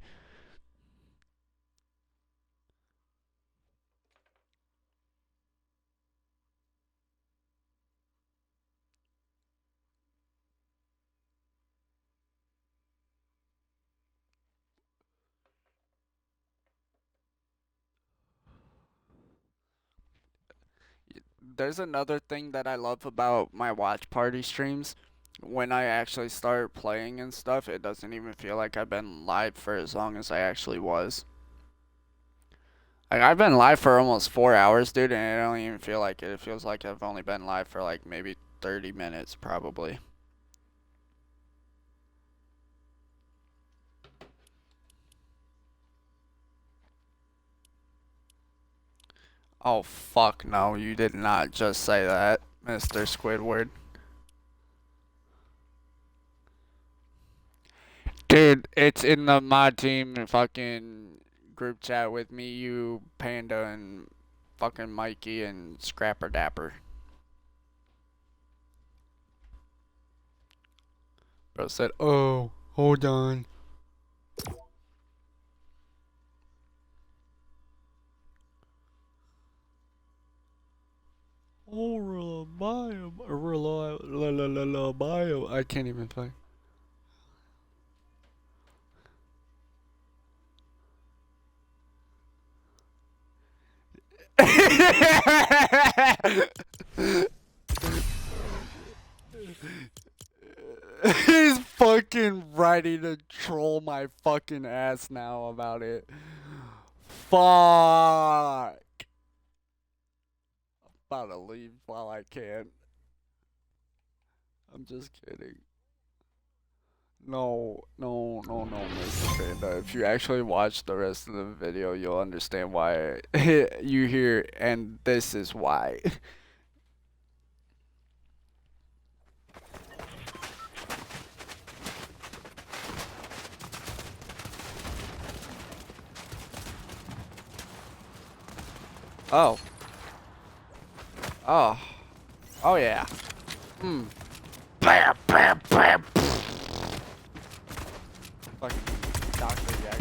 there's another thing that I love about my watch party streams. When I actually start playing and stuff, it doesn't even feel like I've been live for as long as I actually was. Like, I've been live for almost 4 hours, dude, and I don't even feel like it. It feels like I've only been live for like maybe 30 minutes, probably. Oh, fuck no, you did not just say that, Mr. Squidward. Dude, it's in the mod team fucking group chat with me, you, Panda, and fucking Mikey, and Scrapper Dapper. Bro said, oh, hold on. Oh, bio. I can't even play. He's fucking ready to troll my fucking ass now about it. Fuck. About to leave while I can. I'm just kidding. No, Mr. Panda. If you actually watch the rest of the video, you'll understand why you hear, and this is why. Oh. Oh. Oh, yeah. Hmm. Bam, bam, bam. Fucking Dr. Yak.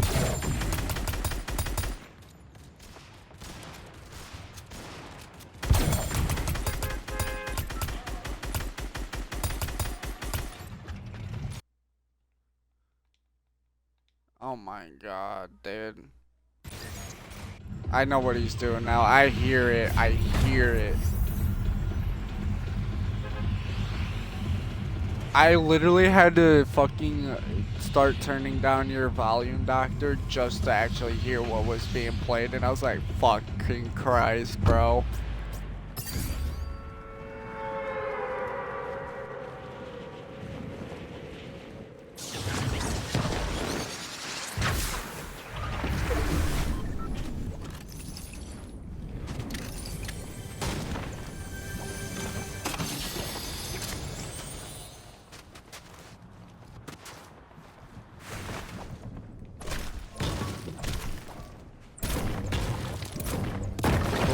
Oh my god, dude. I know what he's doing now. I hear it. I hear it. I literally had to fucking start turning down your volume, doctor, just to actually hear what was being played, and I was like, fucking Christ, bro.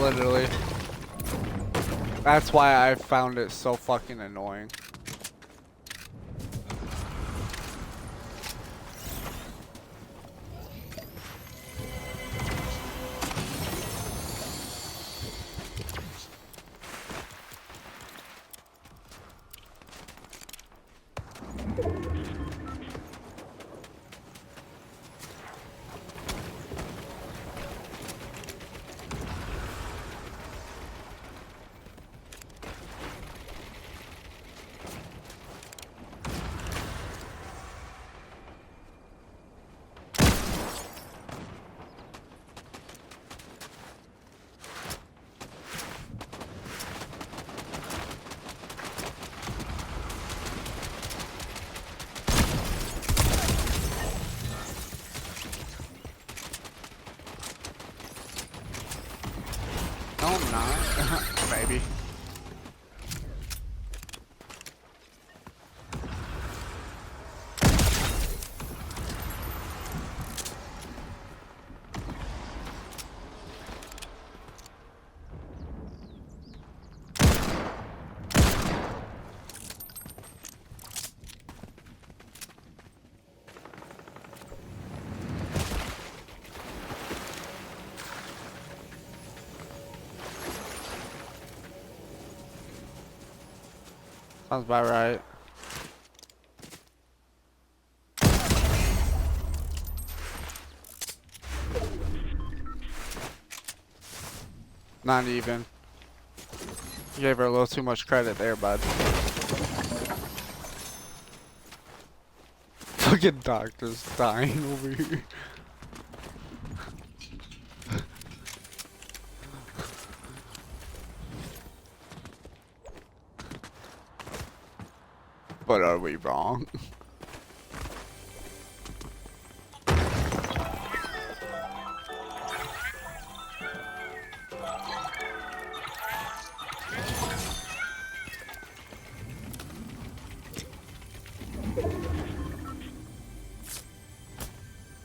Literally. That's why I found it so fucking annoying. No, I'm not. Maybe. Sounds about right. Not even. You gave her a little too much credit there, bud. Fucking doctor's dying over here. But are we wrong?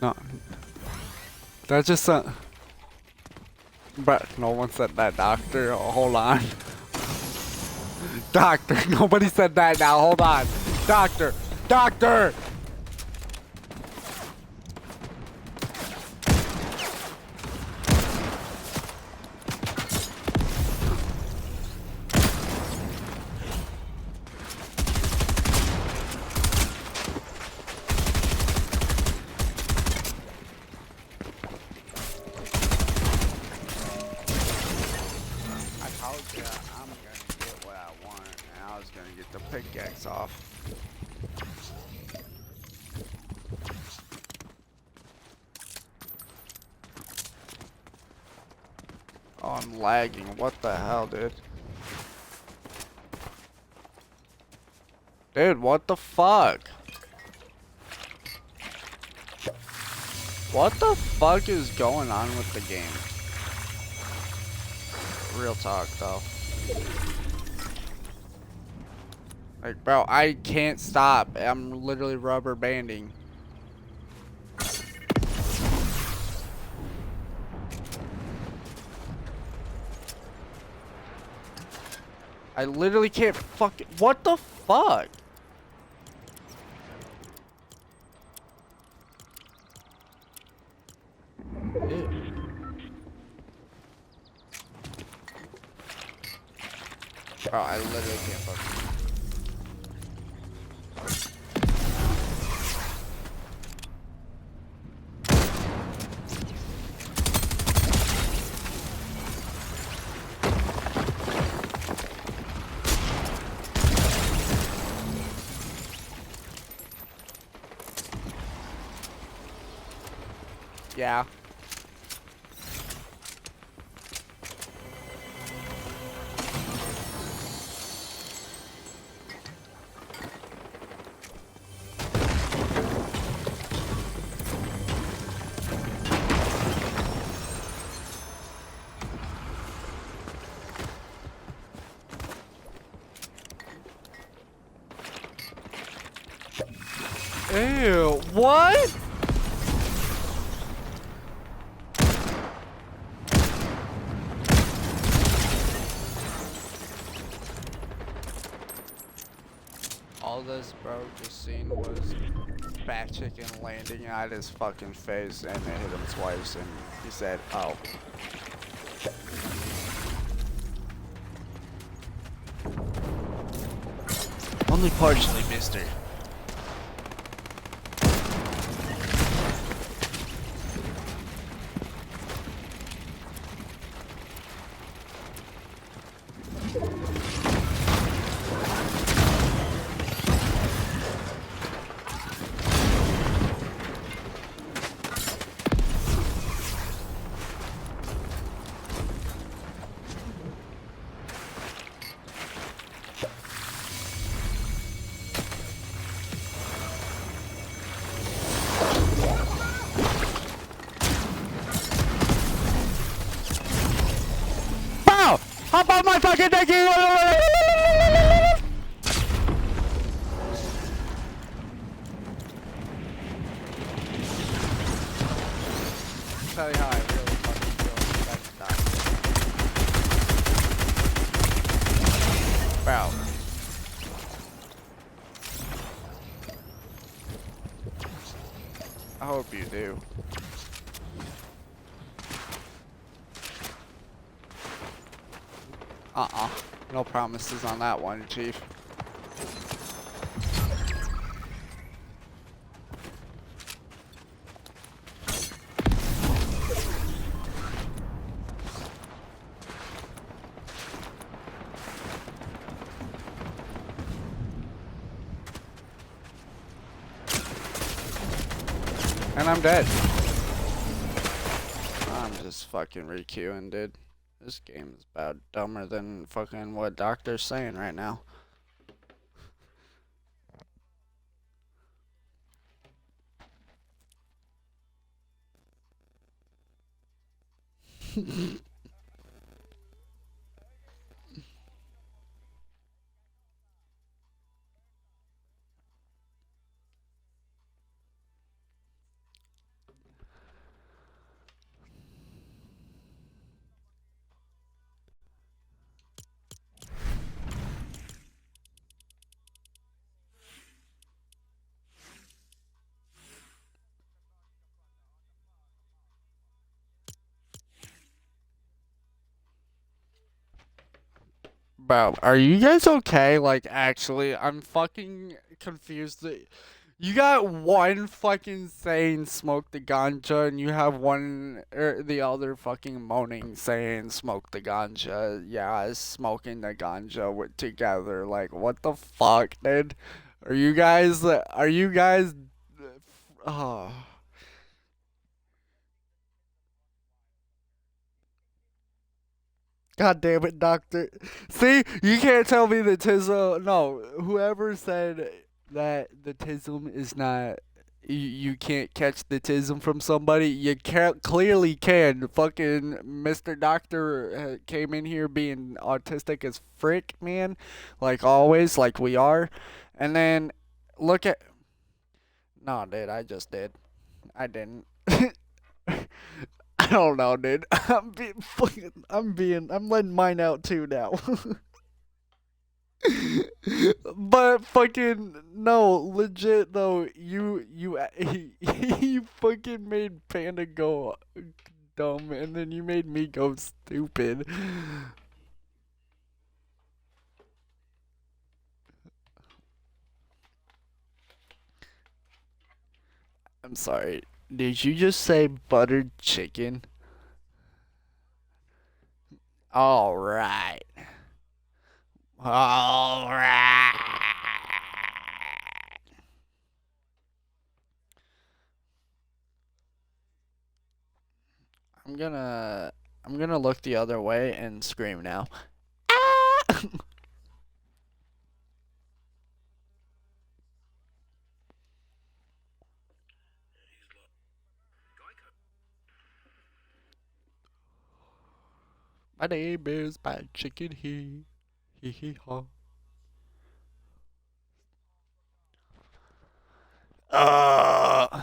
No. That just but no one said that, doctor. Oh, hold on. Doctor, nobody said that now. Hold on. Doctor! Doctor! I told you I'm gonna get what I want, and I was gonna get the pickaxe off. Oh, I'm lagging. What the hell, dude? Dude, what the fuck? What the fuck is going on with the game? Real talk, though. Like, bro, I can't stop. I'm literally rubber banding. I literally can't fucking. What the fuck? Ew. Bro, I literally can't fucking. Yeah. Ew, what? All this bro just seen was Fat Chicken landing at his fucking face and it hit him twice and he said, oh. Only partially, mister. Hop on my fucking dick! Tell you how I really fucking feel. That's not. Bro. I hope you do. No promises on that one, Chief. And I'm dead. I'm just fucking requeuing, dude. This game is about dumber than fucking what Doctor's saying right now. Bro, are you guys okay? Like, actually, I'm fucking confused. You got one fucking saying smoke the ganja, and you have one the other fucking moaning saying smoke the ganja. Yeah, smoking the ganja with together. Like, what the fuck, dude? Are you guys? Are you guys? Oh. God damn it, Doctor. See, you can't tell me the tism. No, whoever said that the tism is not. You can't catch the tism from somebody. You can't, clearly can. Fucking Mr. Doctor came in here being autistic as frick, man. Like always, like we are. And then look at. No, dude, I just did. I didn't. I don't know, dude. I'm letting mine out too now. But fucking no, legit though. You fucking made Panda go dumb, and then you made me go stupid. I'm sorry. Did you just say buttered chicken? All right. All right. I'm gonna look the other way and scream now. Ah! My name is Bad Chicken He. Hee hee ha. Uh,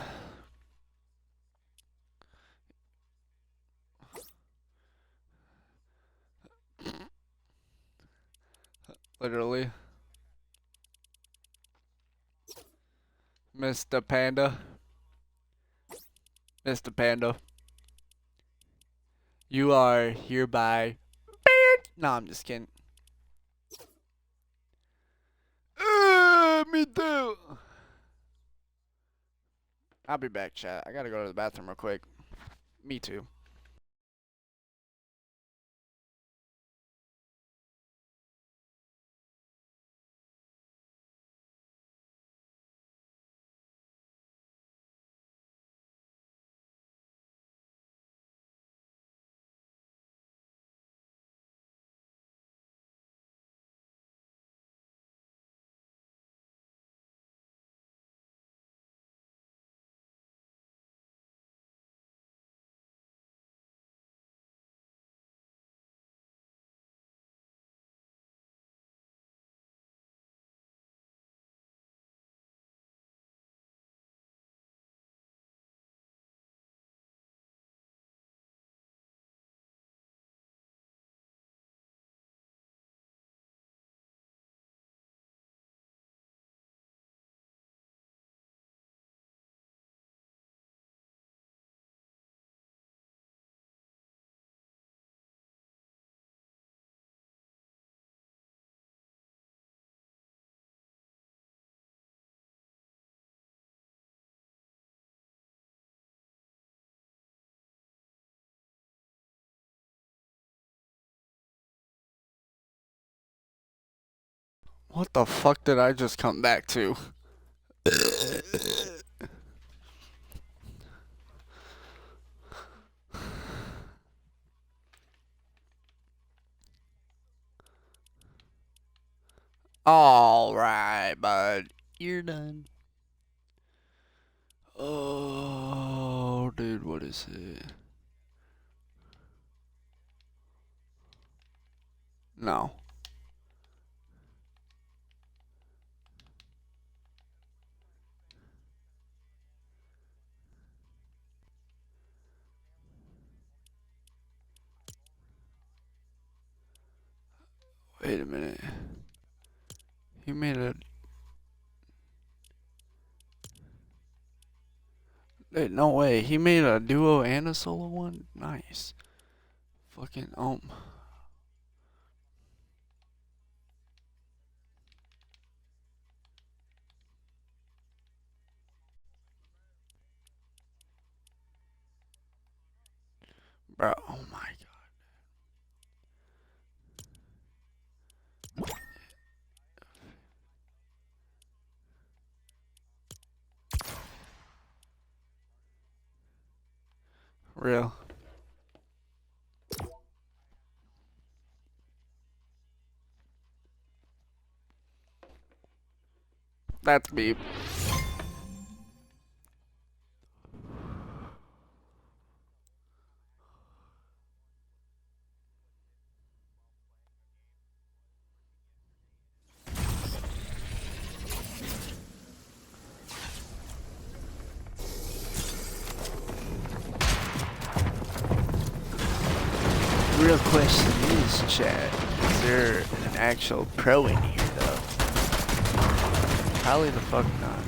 literally. Mr. Panda. Mr. Panda. You are hereby. No, I'm just kidding. Me too. I'll be back, chat. I gotta go to the bathroom real quick. Me too. What the fuck did I just come back to? Alright, bud. You're done. Oh, dude, what is it? No. Wait a minute. He made a... Wait, no way. He made a duo and a solo one? Nice. Fucking, Bro, oh my god. Real. That's beep. Real question is, chat, is there an actual pro in here, though? Probably the fuck not.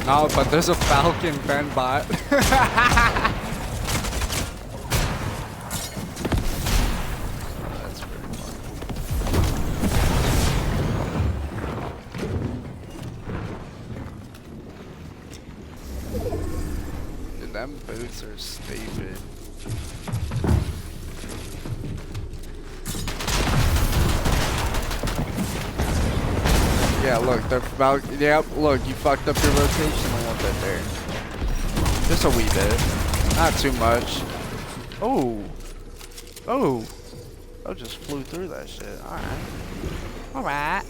No, but there's a Falcon Ben bot. Them boots are stupid. Yeah, look, they're about. Yep, look, you fucked up your rotation a little bit there. Just a wee bit. Not too much. Oh. Oh. I just flew through that shit. Alright. Alright.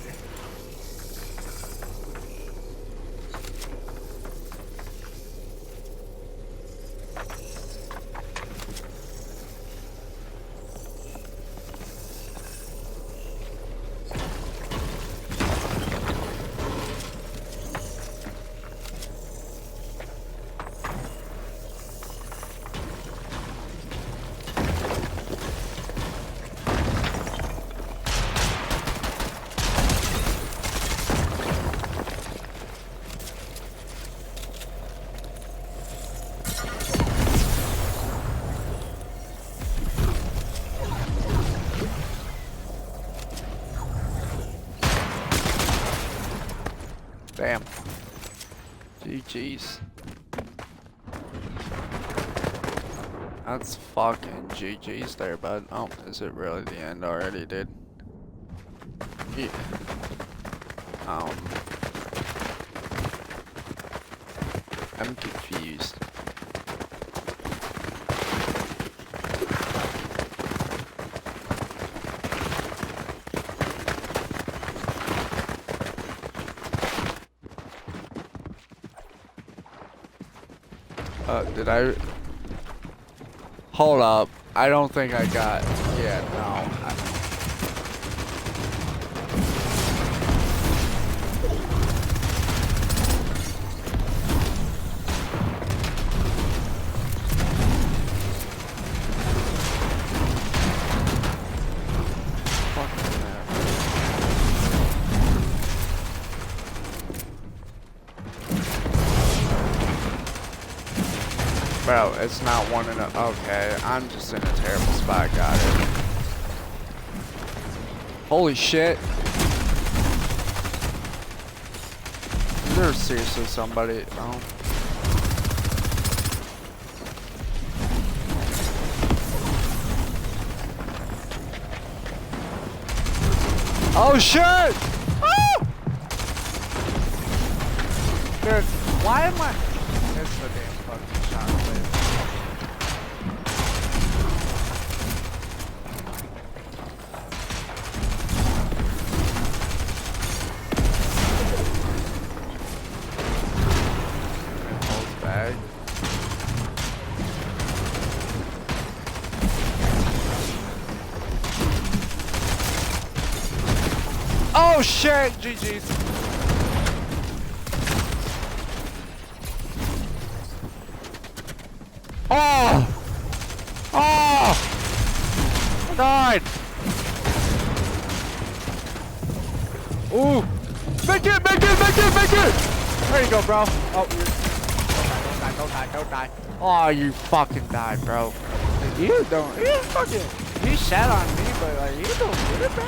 Damn. GG's. That's fucking GG's there, bud. Oh, is it really the end already, dude? Yeah. I'm confused. Did I? Hold up. I don't think I got. Yeah, no. Bro, it's not one in a. Okay, I'm just in a terrible spot. Got it. Holy shit. Is there seriously somebody? Oh. Oh shit! Oh! Dude, why am I? It's the damn fucking shot, please. Oh shit, GG's. Oh! Oh! I died! Ooh! Make it! Make it! Make it! Make it! There you go, bro. Oh, you're... Don't die, don't die, don't die. Oh, you fucking died, bro. You don't... You fucking... You sat on me, but like, you don't get it, bro.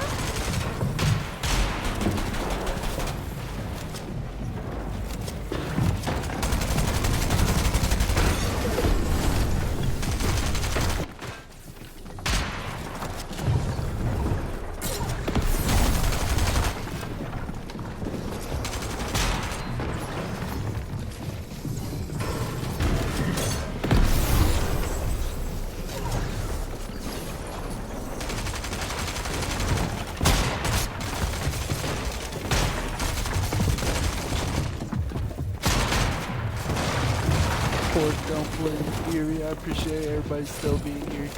Don't play Fury. I appreciate everybody still being here.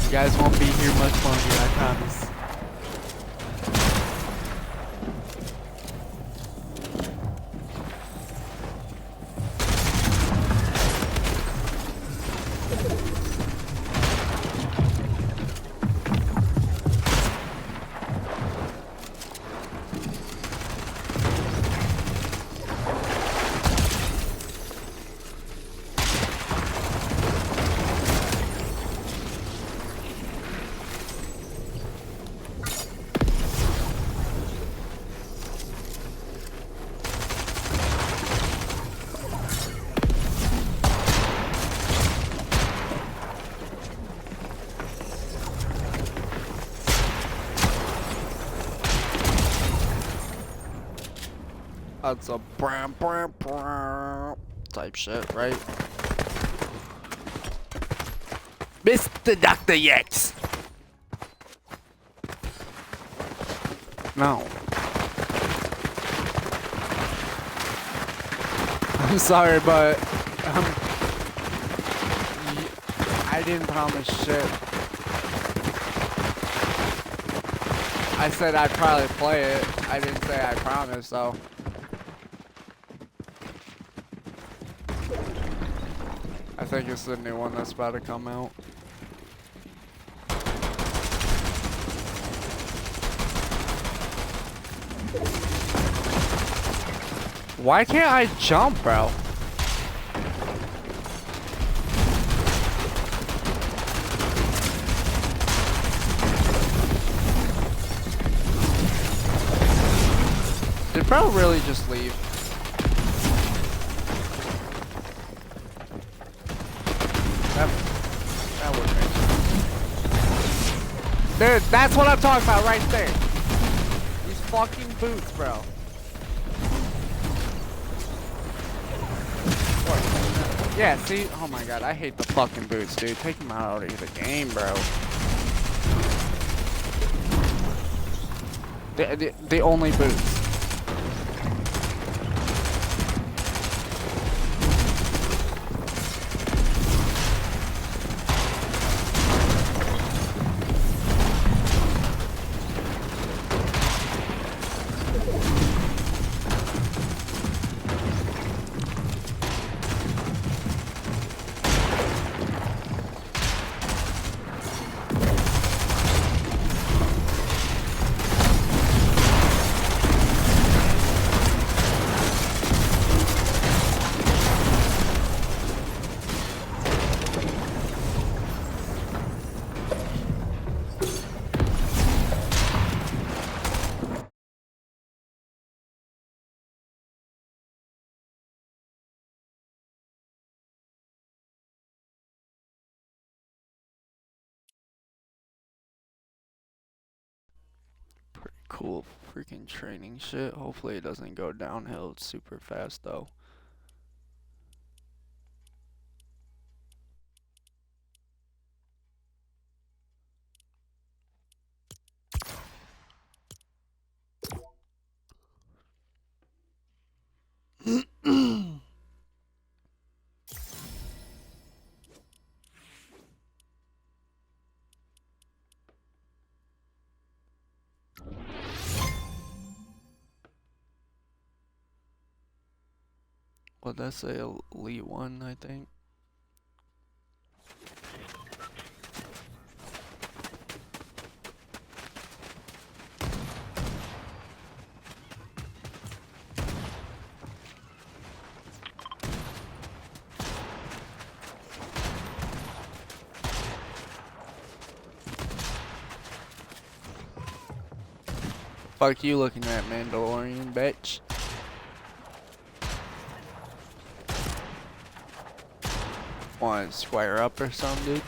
You guys won't be here much longer, I promise. That's a bram bram bram type shit, right? Mr. Dr. X. No. I'm sorry, but I didn't promise shit. I said I'd probably play it. I didn't say I promised, though. I think it's the new one that's about to come out. Why can't I jump, bro? Did bro really just leave? That would make sense. Dude, that's what I'm talking about right there. These fucking boots, bro. What? Yeah, see? Oh my god, I hate the fucking boots, dude. Take them out of the game, bro. The only boots. Cool freaking training shit. Hopefully it doesn't go downhill super fast though. Well, that's a Elite 1, I think. Fuck you looking at, Mandalorian, bitch. Want to square up or something, dude?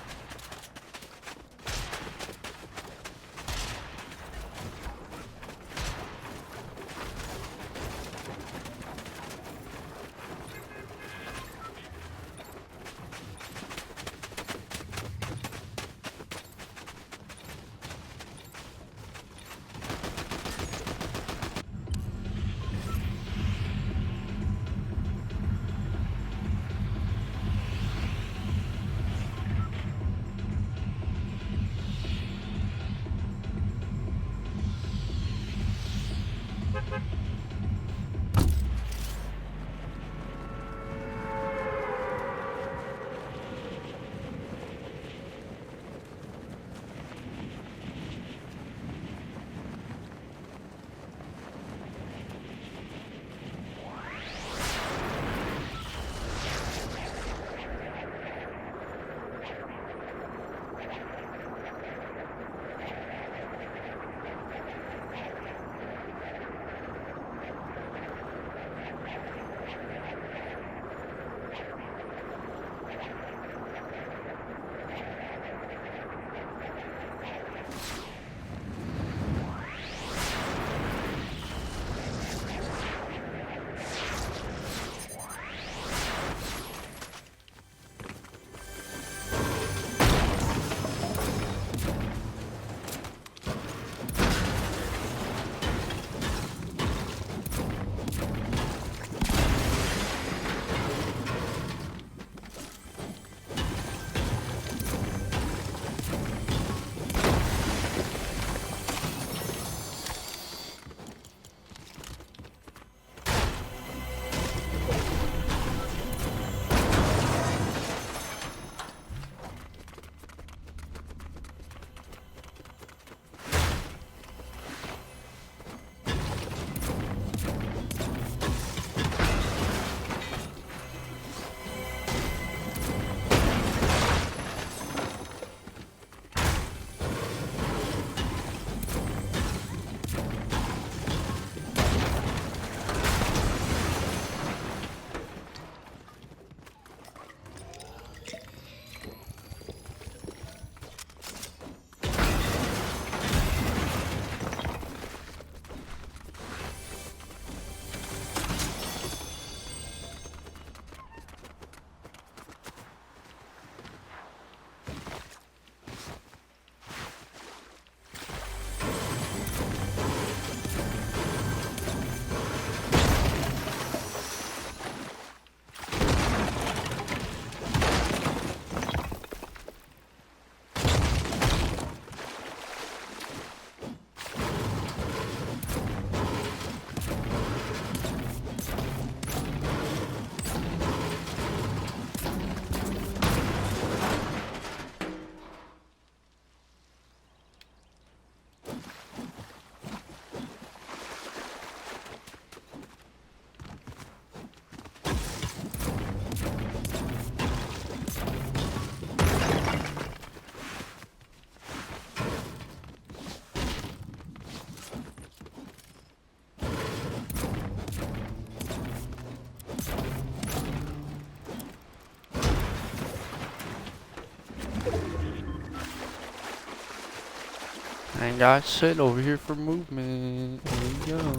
I ain't got shit over here for movement. Here we go.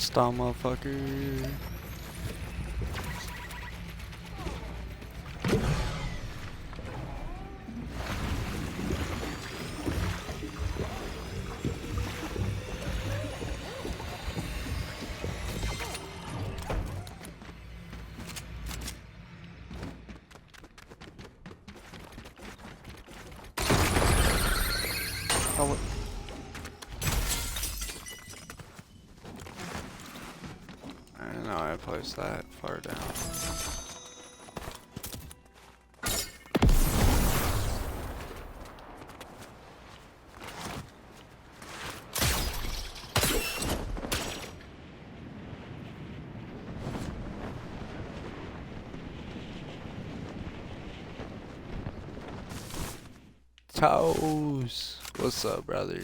Stall motherfucker. Oh, I didn't know I placed that far down. Toes. What's up, brother?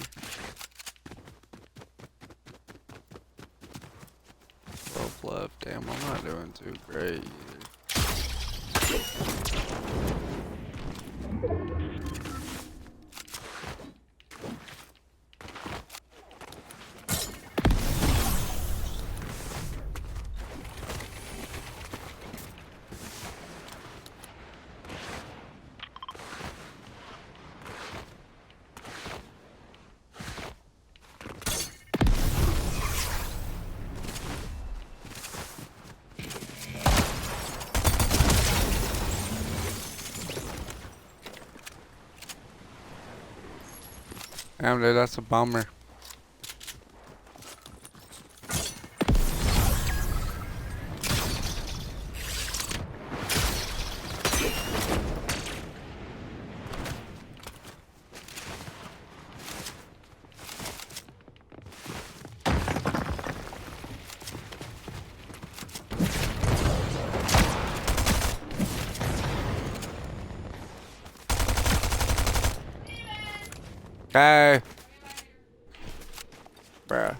12 left. Damn, I'm not doing too great Damn, dude, that's a bummer. Okay. Bruh.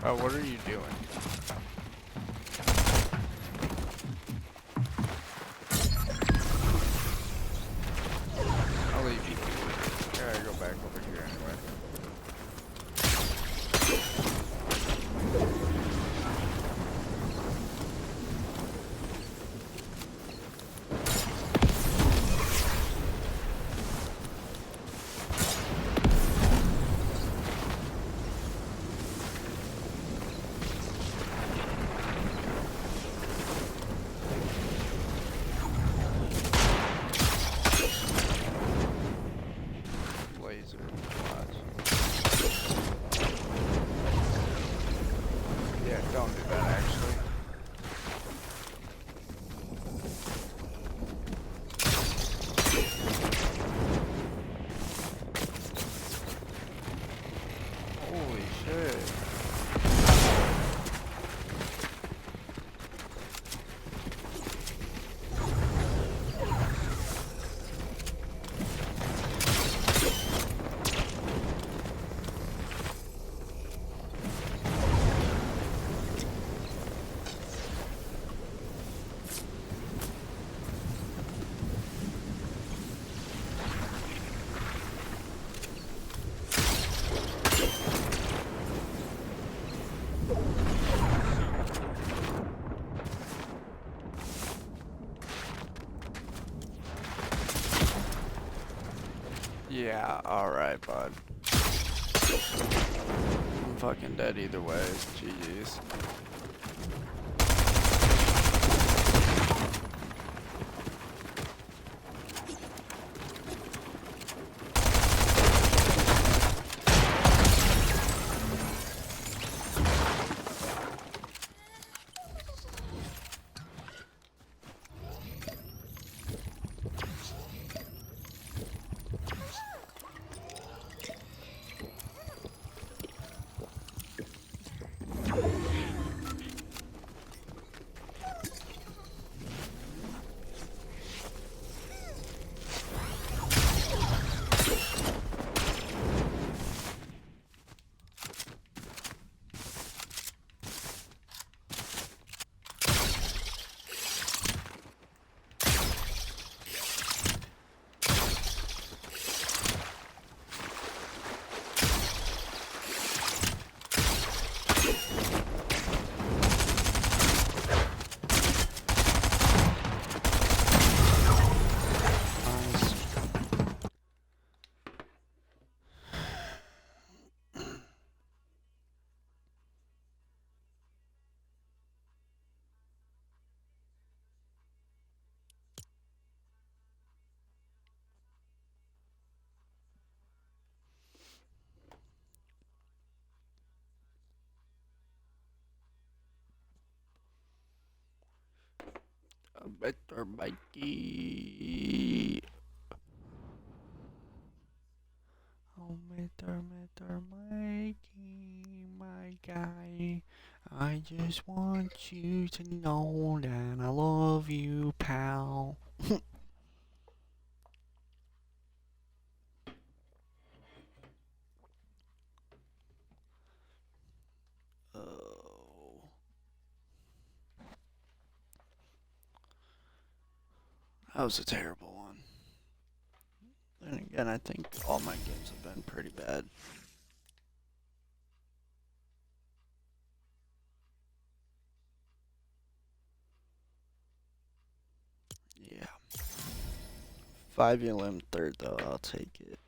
Oh, what are you doing? Yeah, alright, bud. I'm fucking dead either way. GG's. A better Mikey. Oh, better Mikey, my guy. I just want you to know that I love you, pal. Oh, that was a terrible one. Then again, I think all my games have been pretty bad. Yeah. 5 limb third though, I'll take it.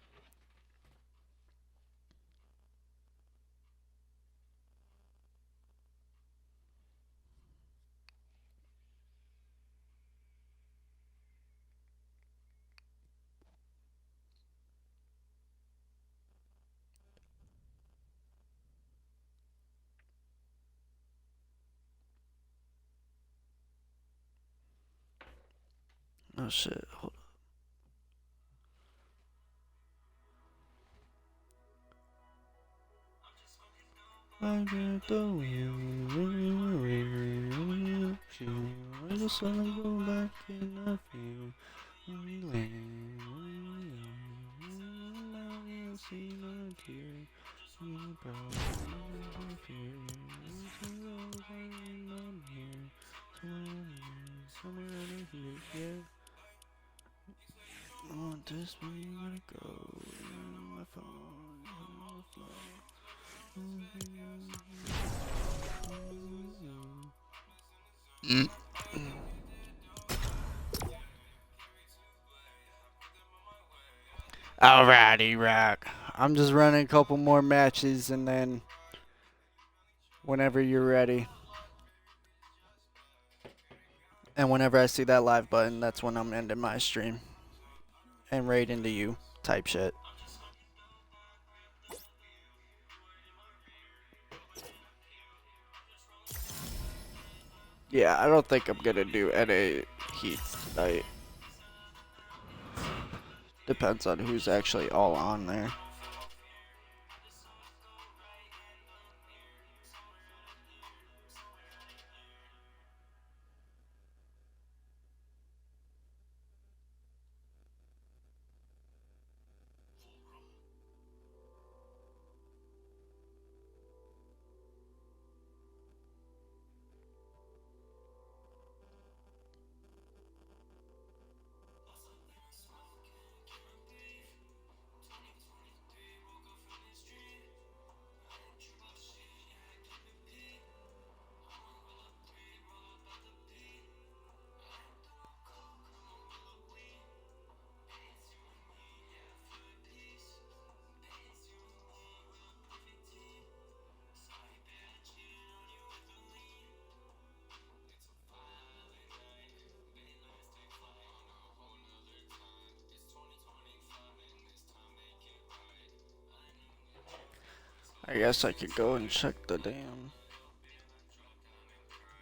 Oh shit, hold I get the I just wanna go back in the field. See the tear. Somewhere here, yeah. I want this one to go. My phone, my phone. Alrighty, Rock. I'm just running a couple more matches and then whenever you're ready. And whenever I see that live button, that's when I'm ending my stream. And raid into you type shit. Yeah, I don't think I'm gonna do any heats tonight. Depends on who's actually all on there. I guess I could go and check the damn.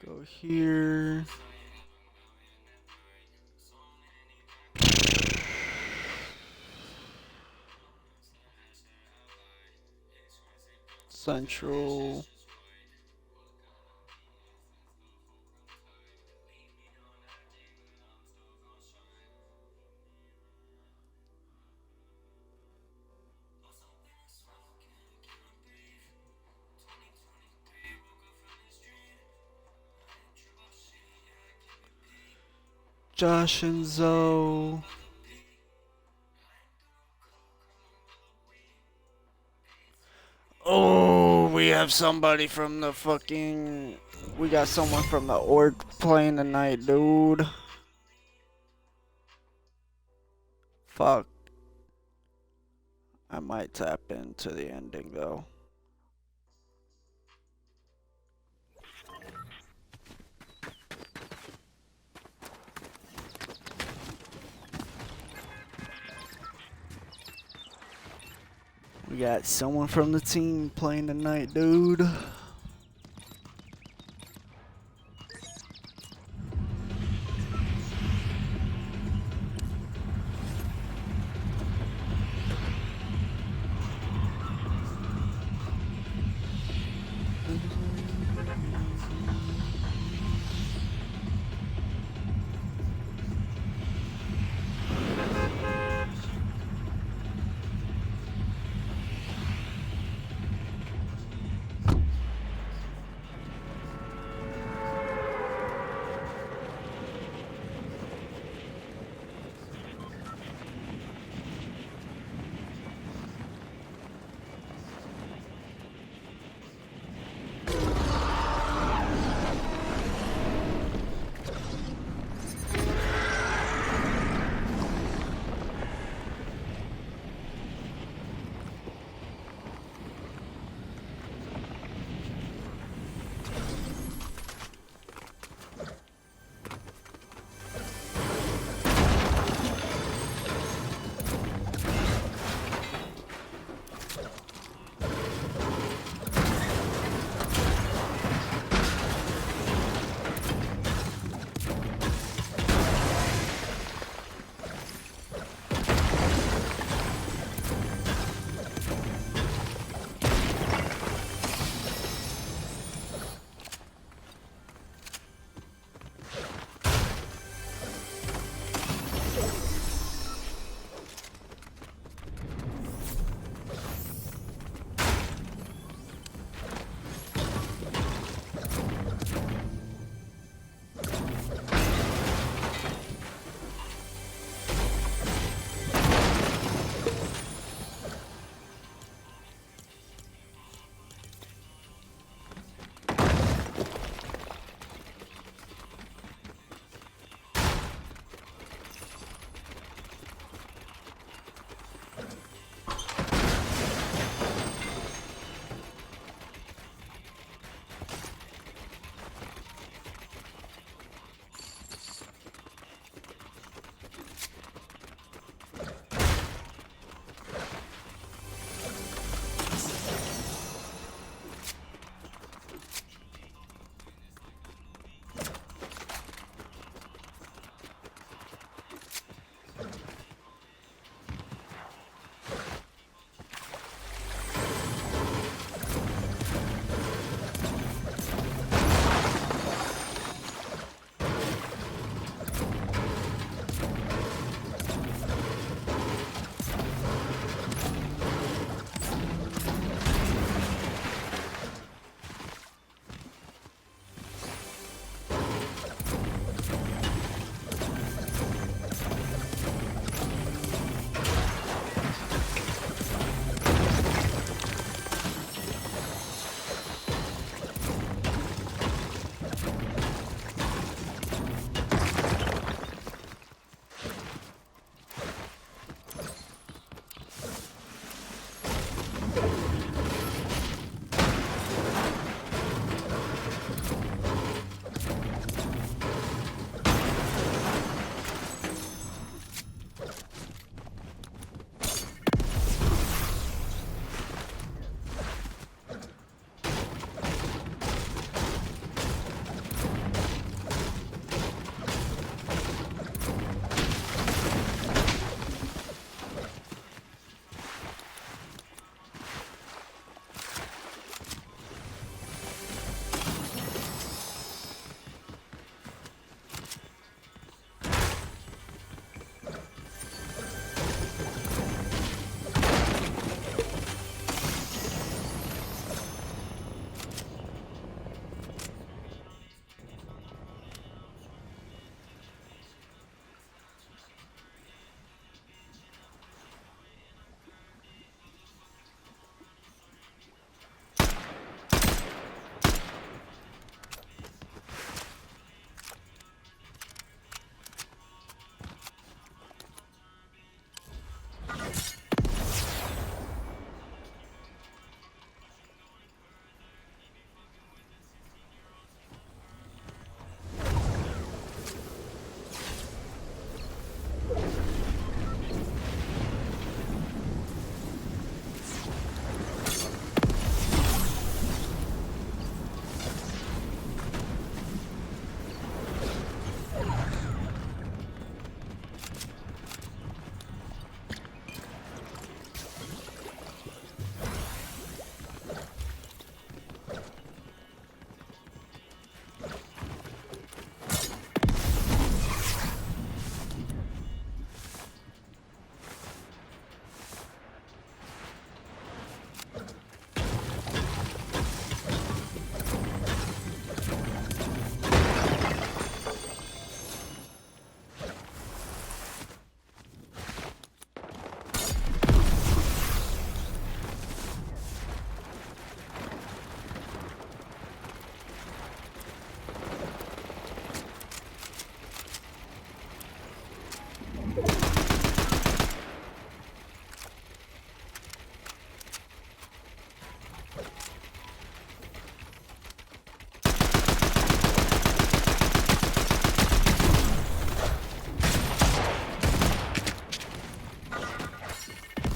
Go here. Central. Josh and Zoe. Oh, we have somebody from the fucking. We got someone from the org playing tonight, dude. Fuck. I might tap into the ending though. We got someone from the team playing tonight, dude.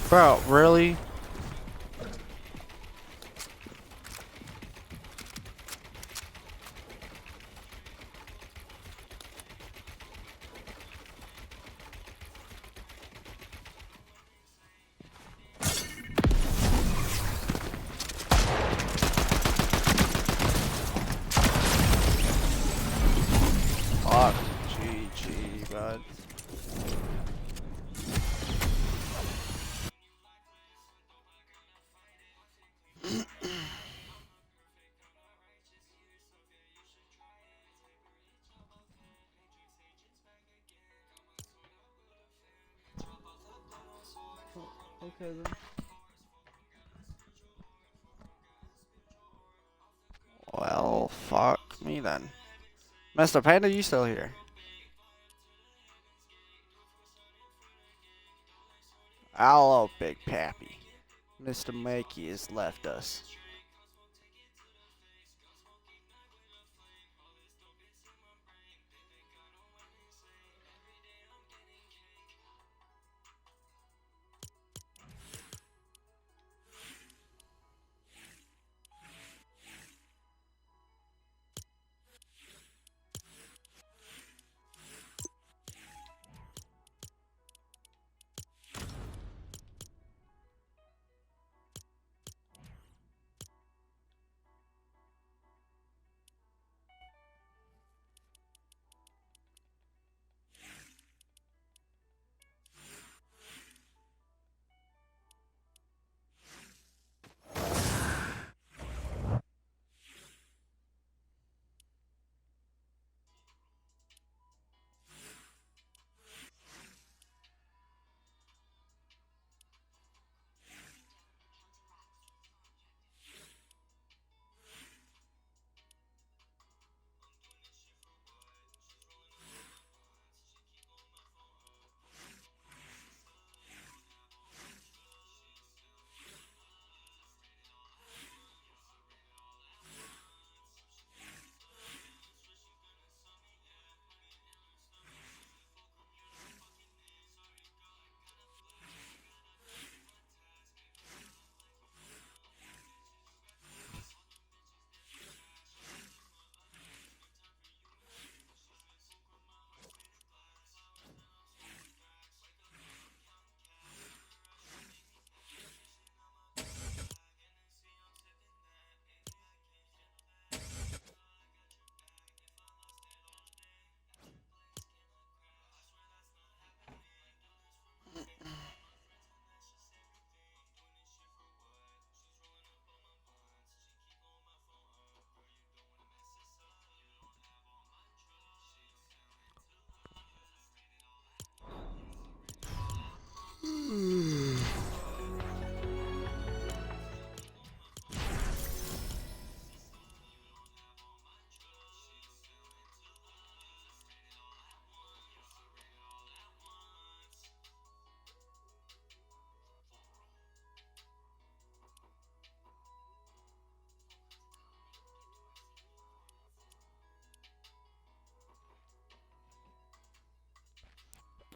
Bro, really? Fuck. GG, bud. Okay then. Well, fuck me then. Mr. Panda, you still here? Hello, Big Pappy. Mr. Makey has left us.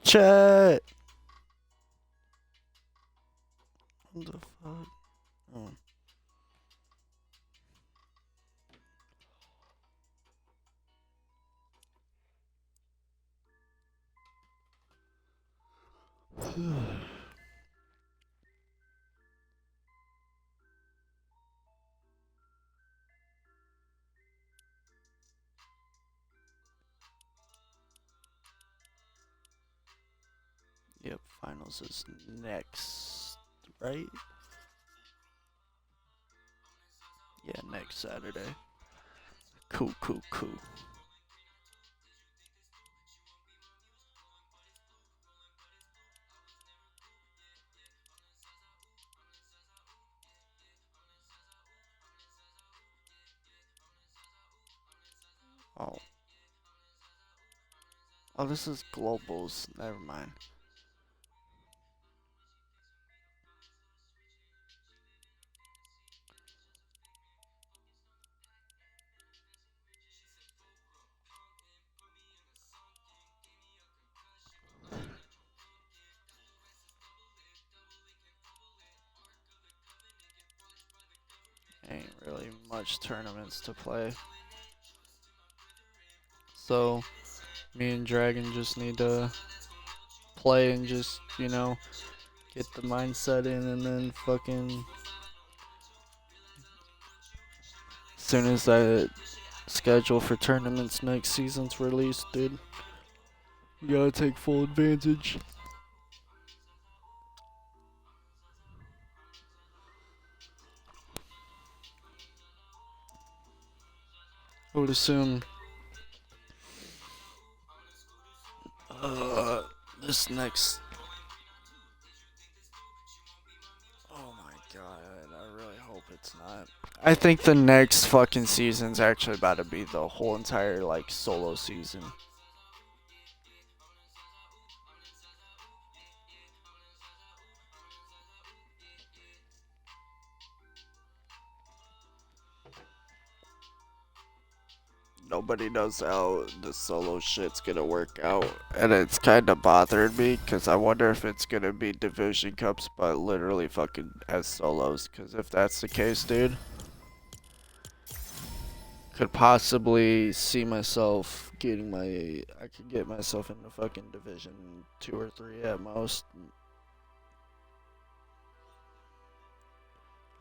Chat. What the fuck? Oh. Yep, finals is next, right? Yeah, next Saturday. Cool, cool, cool. Oh. Oh, this is globals. Never mind. much tournaments to play. So me and Dragon just need to play and just, you know, get the mindset in, and then fucking as soon as that schedule for tournaments next season's released, dude, you gotta take full advantage. I would assume this next. Oh my god, I really hope it's not. I think the next fucking season's actually about to be the whole entire like solo season. Nobody knows how the solo shit's gonna work out, and it's kind of bothered me because I wonder if it's gonna be division cups, but literally fucking as solos. Because if that's the case, dude, could possibly see myself getting my. I could get myself into fucking division 2 or 3 at most.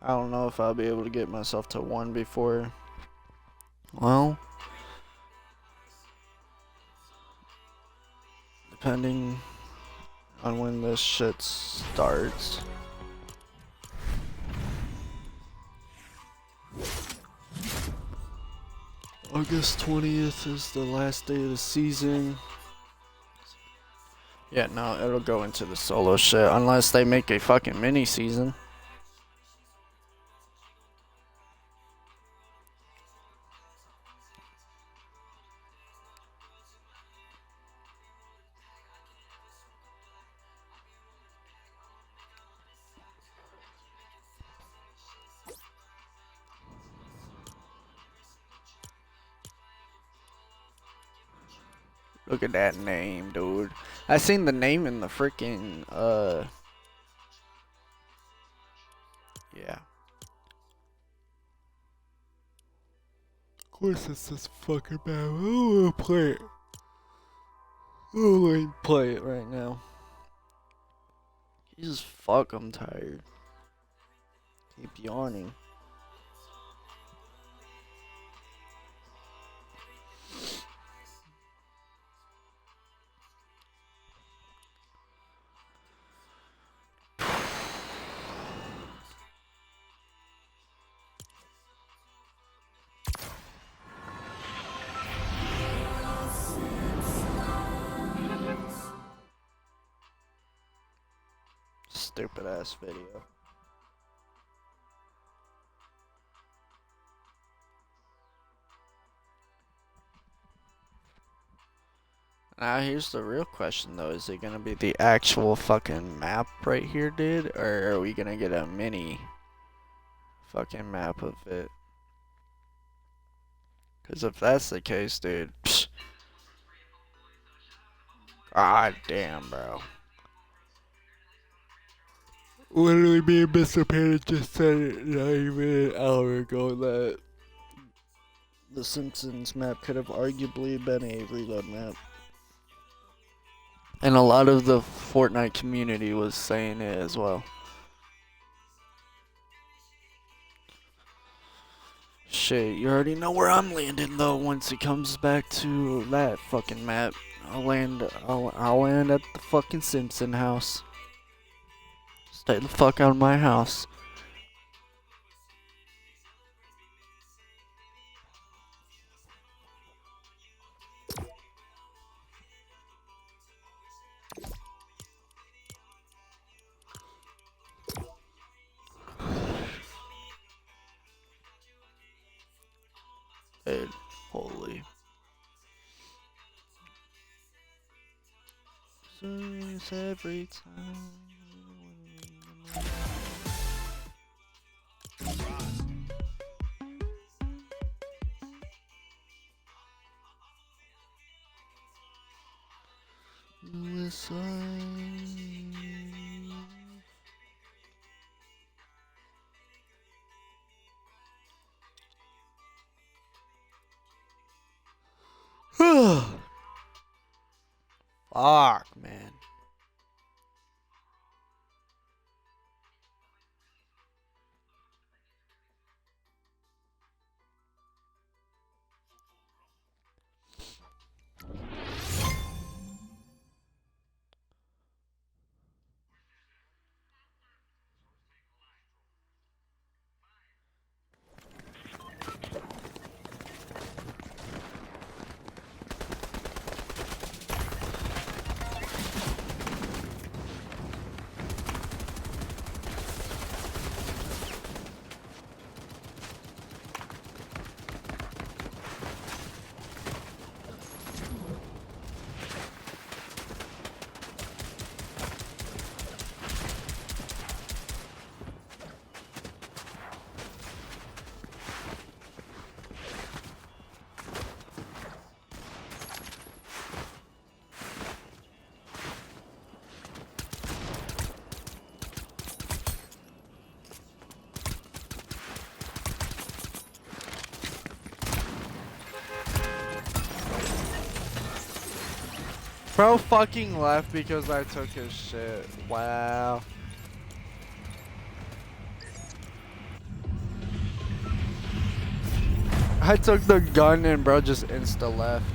I don't know if I'll be able to get myself to 1 before. Well, depending on when this shit starts. August 20th is the last day of the season. Yeah, no, it'll go into the solo shit unless they make a fucking mini season. Look at that name, dude. I seen the name in the freaking yeah. Of course it's this fucking bad. I don't wanna play it. I don't wanna play it right now. Jesus fuck, I'm tired. Keep yawning. Stupid ass video. Now here's the real question though, is it gonna be the actual fucking map right here, dude? Or are we gonna get a mini fucking map of it? Cause if that's the case, dude, psh, god damn, bro. Literally me and Mr. Panda just said it not even an hour ago that the Simpsons map could have arguably been a reload map. And a lot of the Fortnite community was saying it as well. Shit, you already know where I'm landing though. Once it comes back to that fucking map, I'll land at the fucking Simpson house. Stay the fuck out of my house. Dude, holy. Serious every time. Fuck, man. Bro fucking left because I took his shit. Wow. I took the gun and bro just insta left.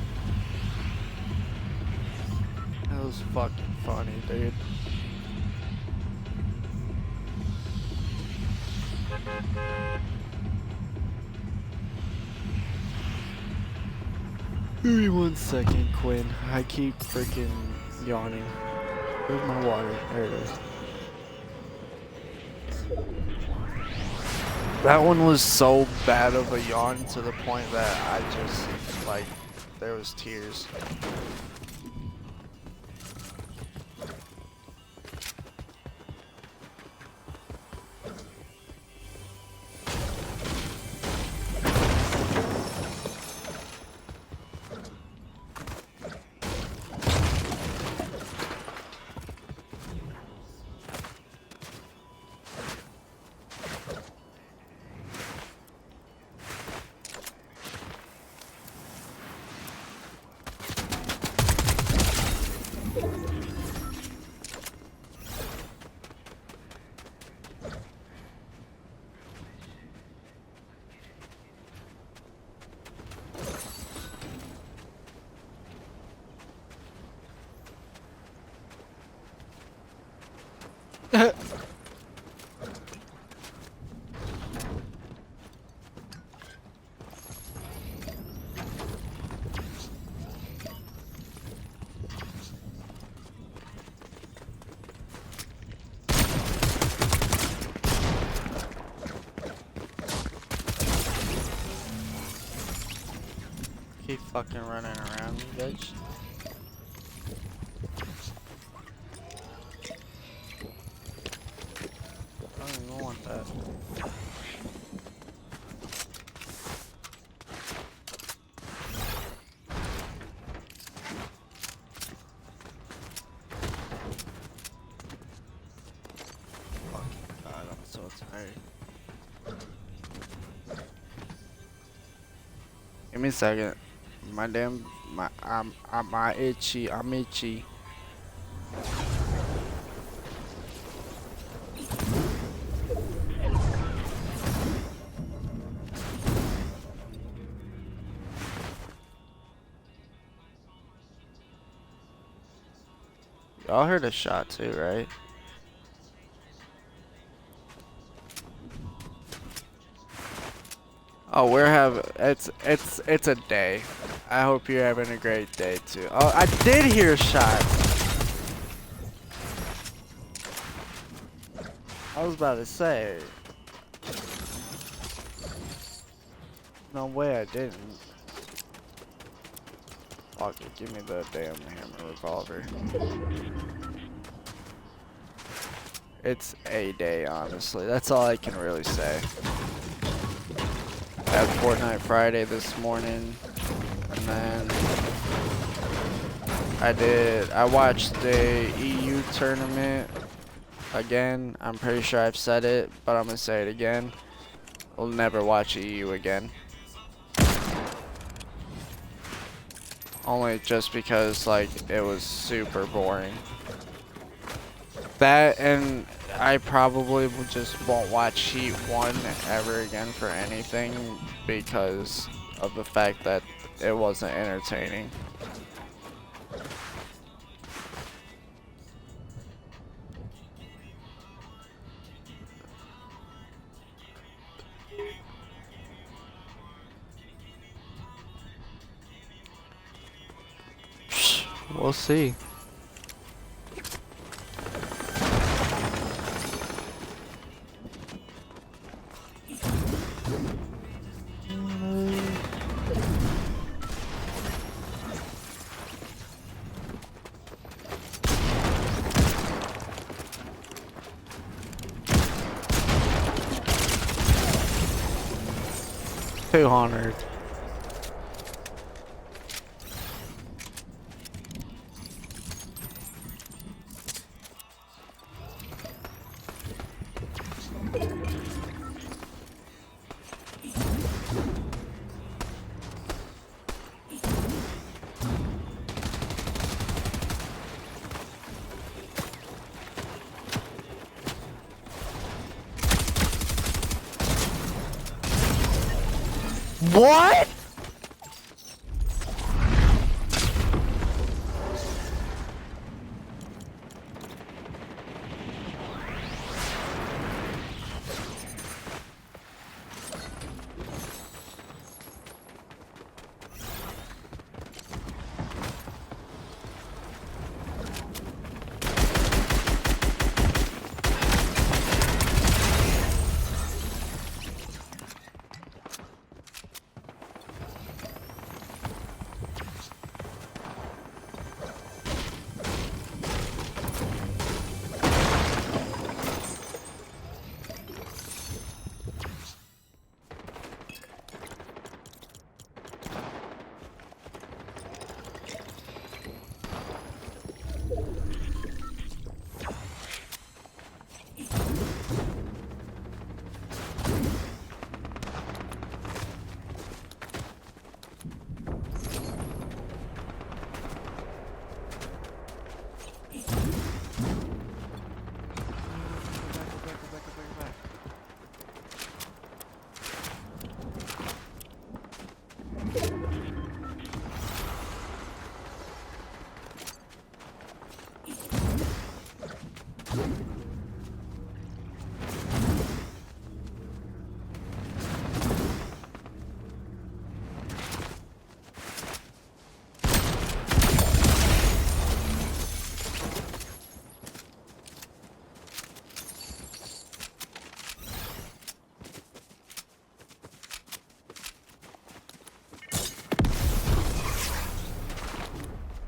That was fucking funny, dude. Give me 1 second, Quinn. I keep freaking yawning. Where's my water? There it is. That one was so bad of a yawn to the point that I just, like, there was tears. Keep fucking running around, you bitch. I don't even want that. Fucking God, I'm so tired. Give me a second. I'm itchy. I'm itchy. Y'all heard a shot too, right? Oh, it's a day. I hope you're having a great day too. Oh, I did hear shots. I was about to say. No way I didn't. Fuck it, give me the damn hammer revolver. It's a day, honestly. That's all I can really say. I had Fortnite Friday this morning, and then I watched the EU tournament again. I'm pretty sure I've said it, but I'm gonna say it again. We'll never watch EU again. only just because like it was super boring. That, and I probably just won't watch Heat 1 ever again for anything because of the fact that it wasn't entertaining. We'll see. Too honored. What?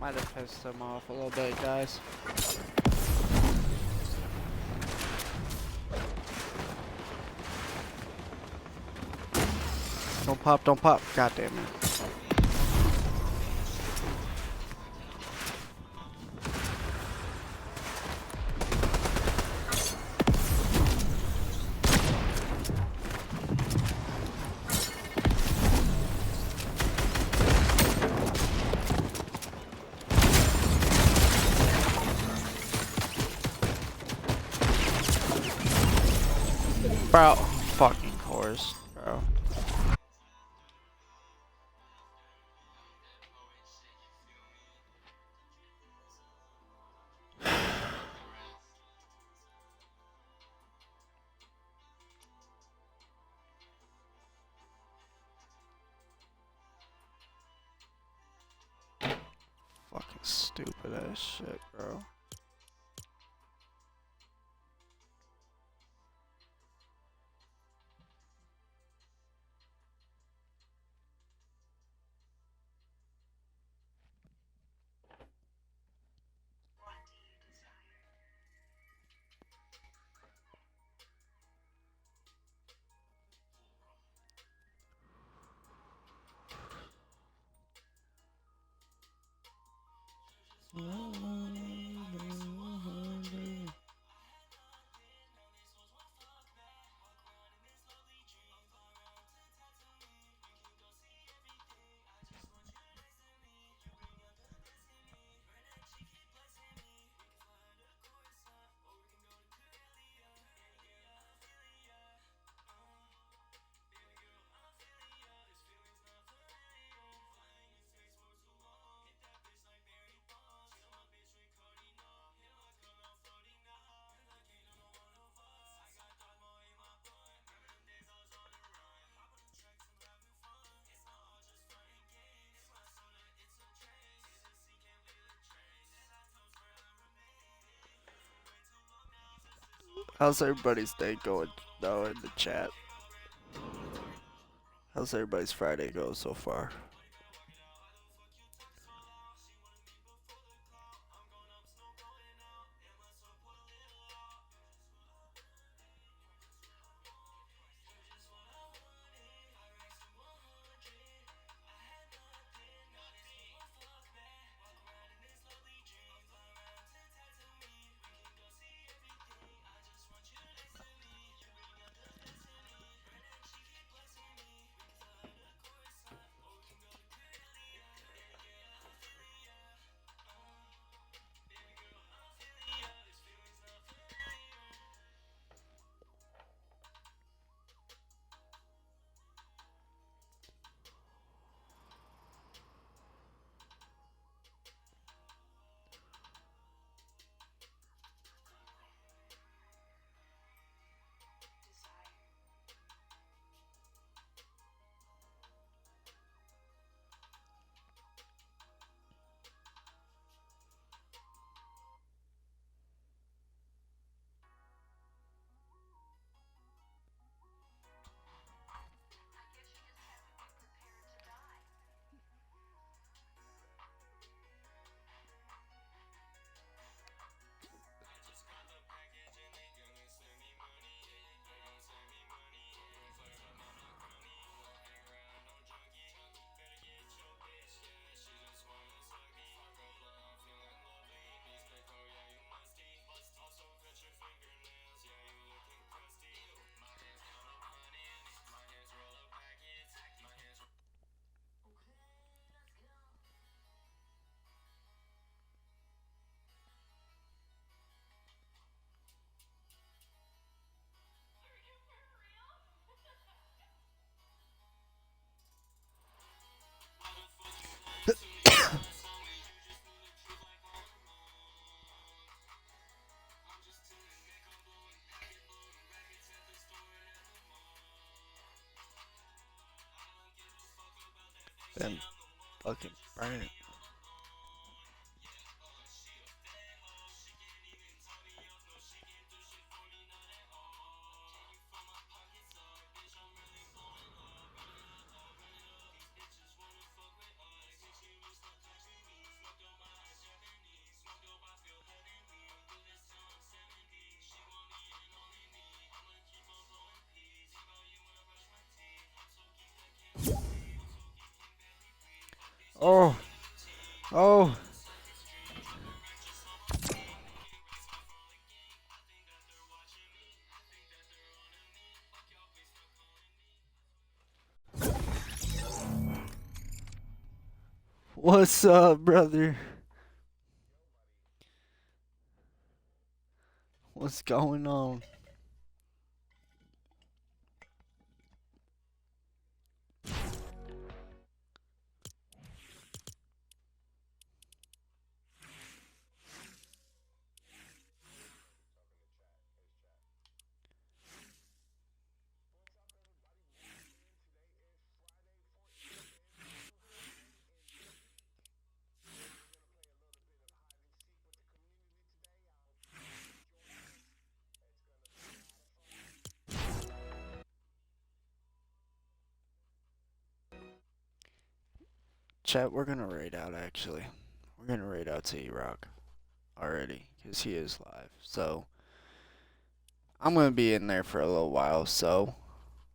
Might have pissed him off a little bit, guys. Don't pop, don't pop. God damn it. Bro, fucking course, bro. Fucking stupid ass shit, bro. How's everybody's day going though in the chat? How's everybody's Friday go so far? Been fucking burnt. Oh, oh. What's up, brother? What's going on? Chat, we're gonna raid out actually. We're gonna raid out to E-Rock already, because he is live. So, I'm gonna be in there for a little while, so,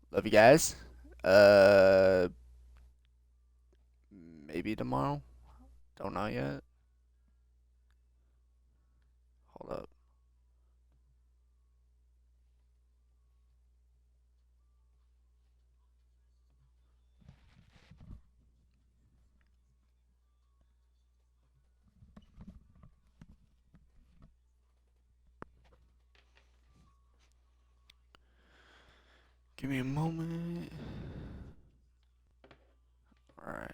love you guys. Uh, maybe tomorrow? Don't know yet. Hold up. Give me a moment. Alright.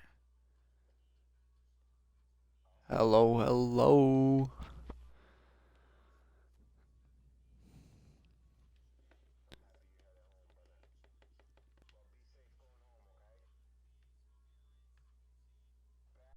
Hello, hello.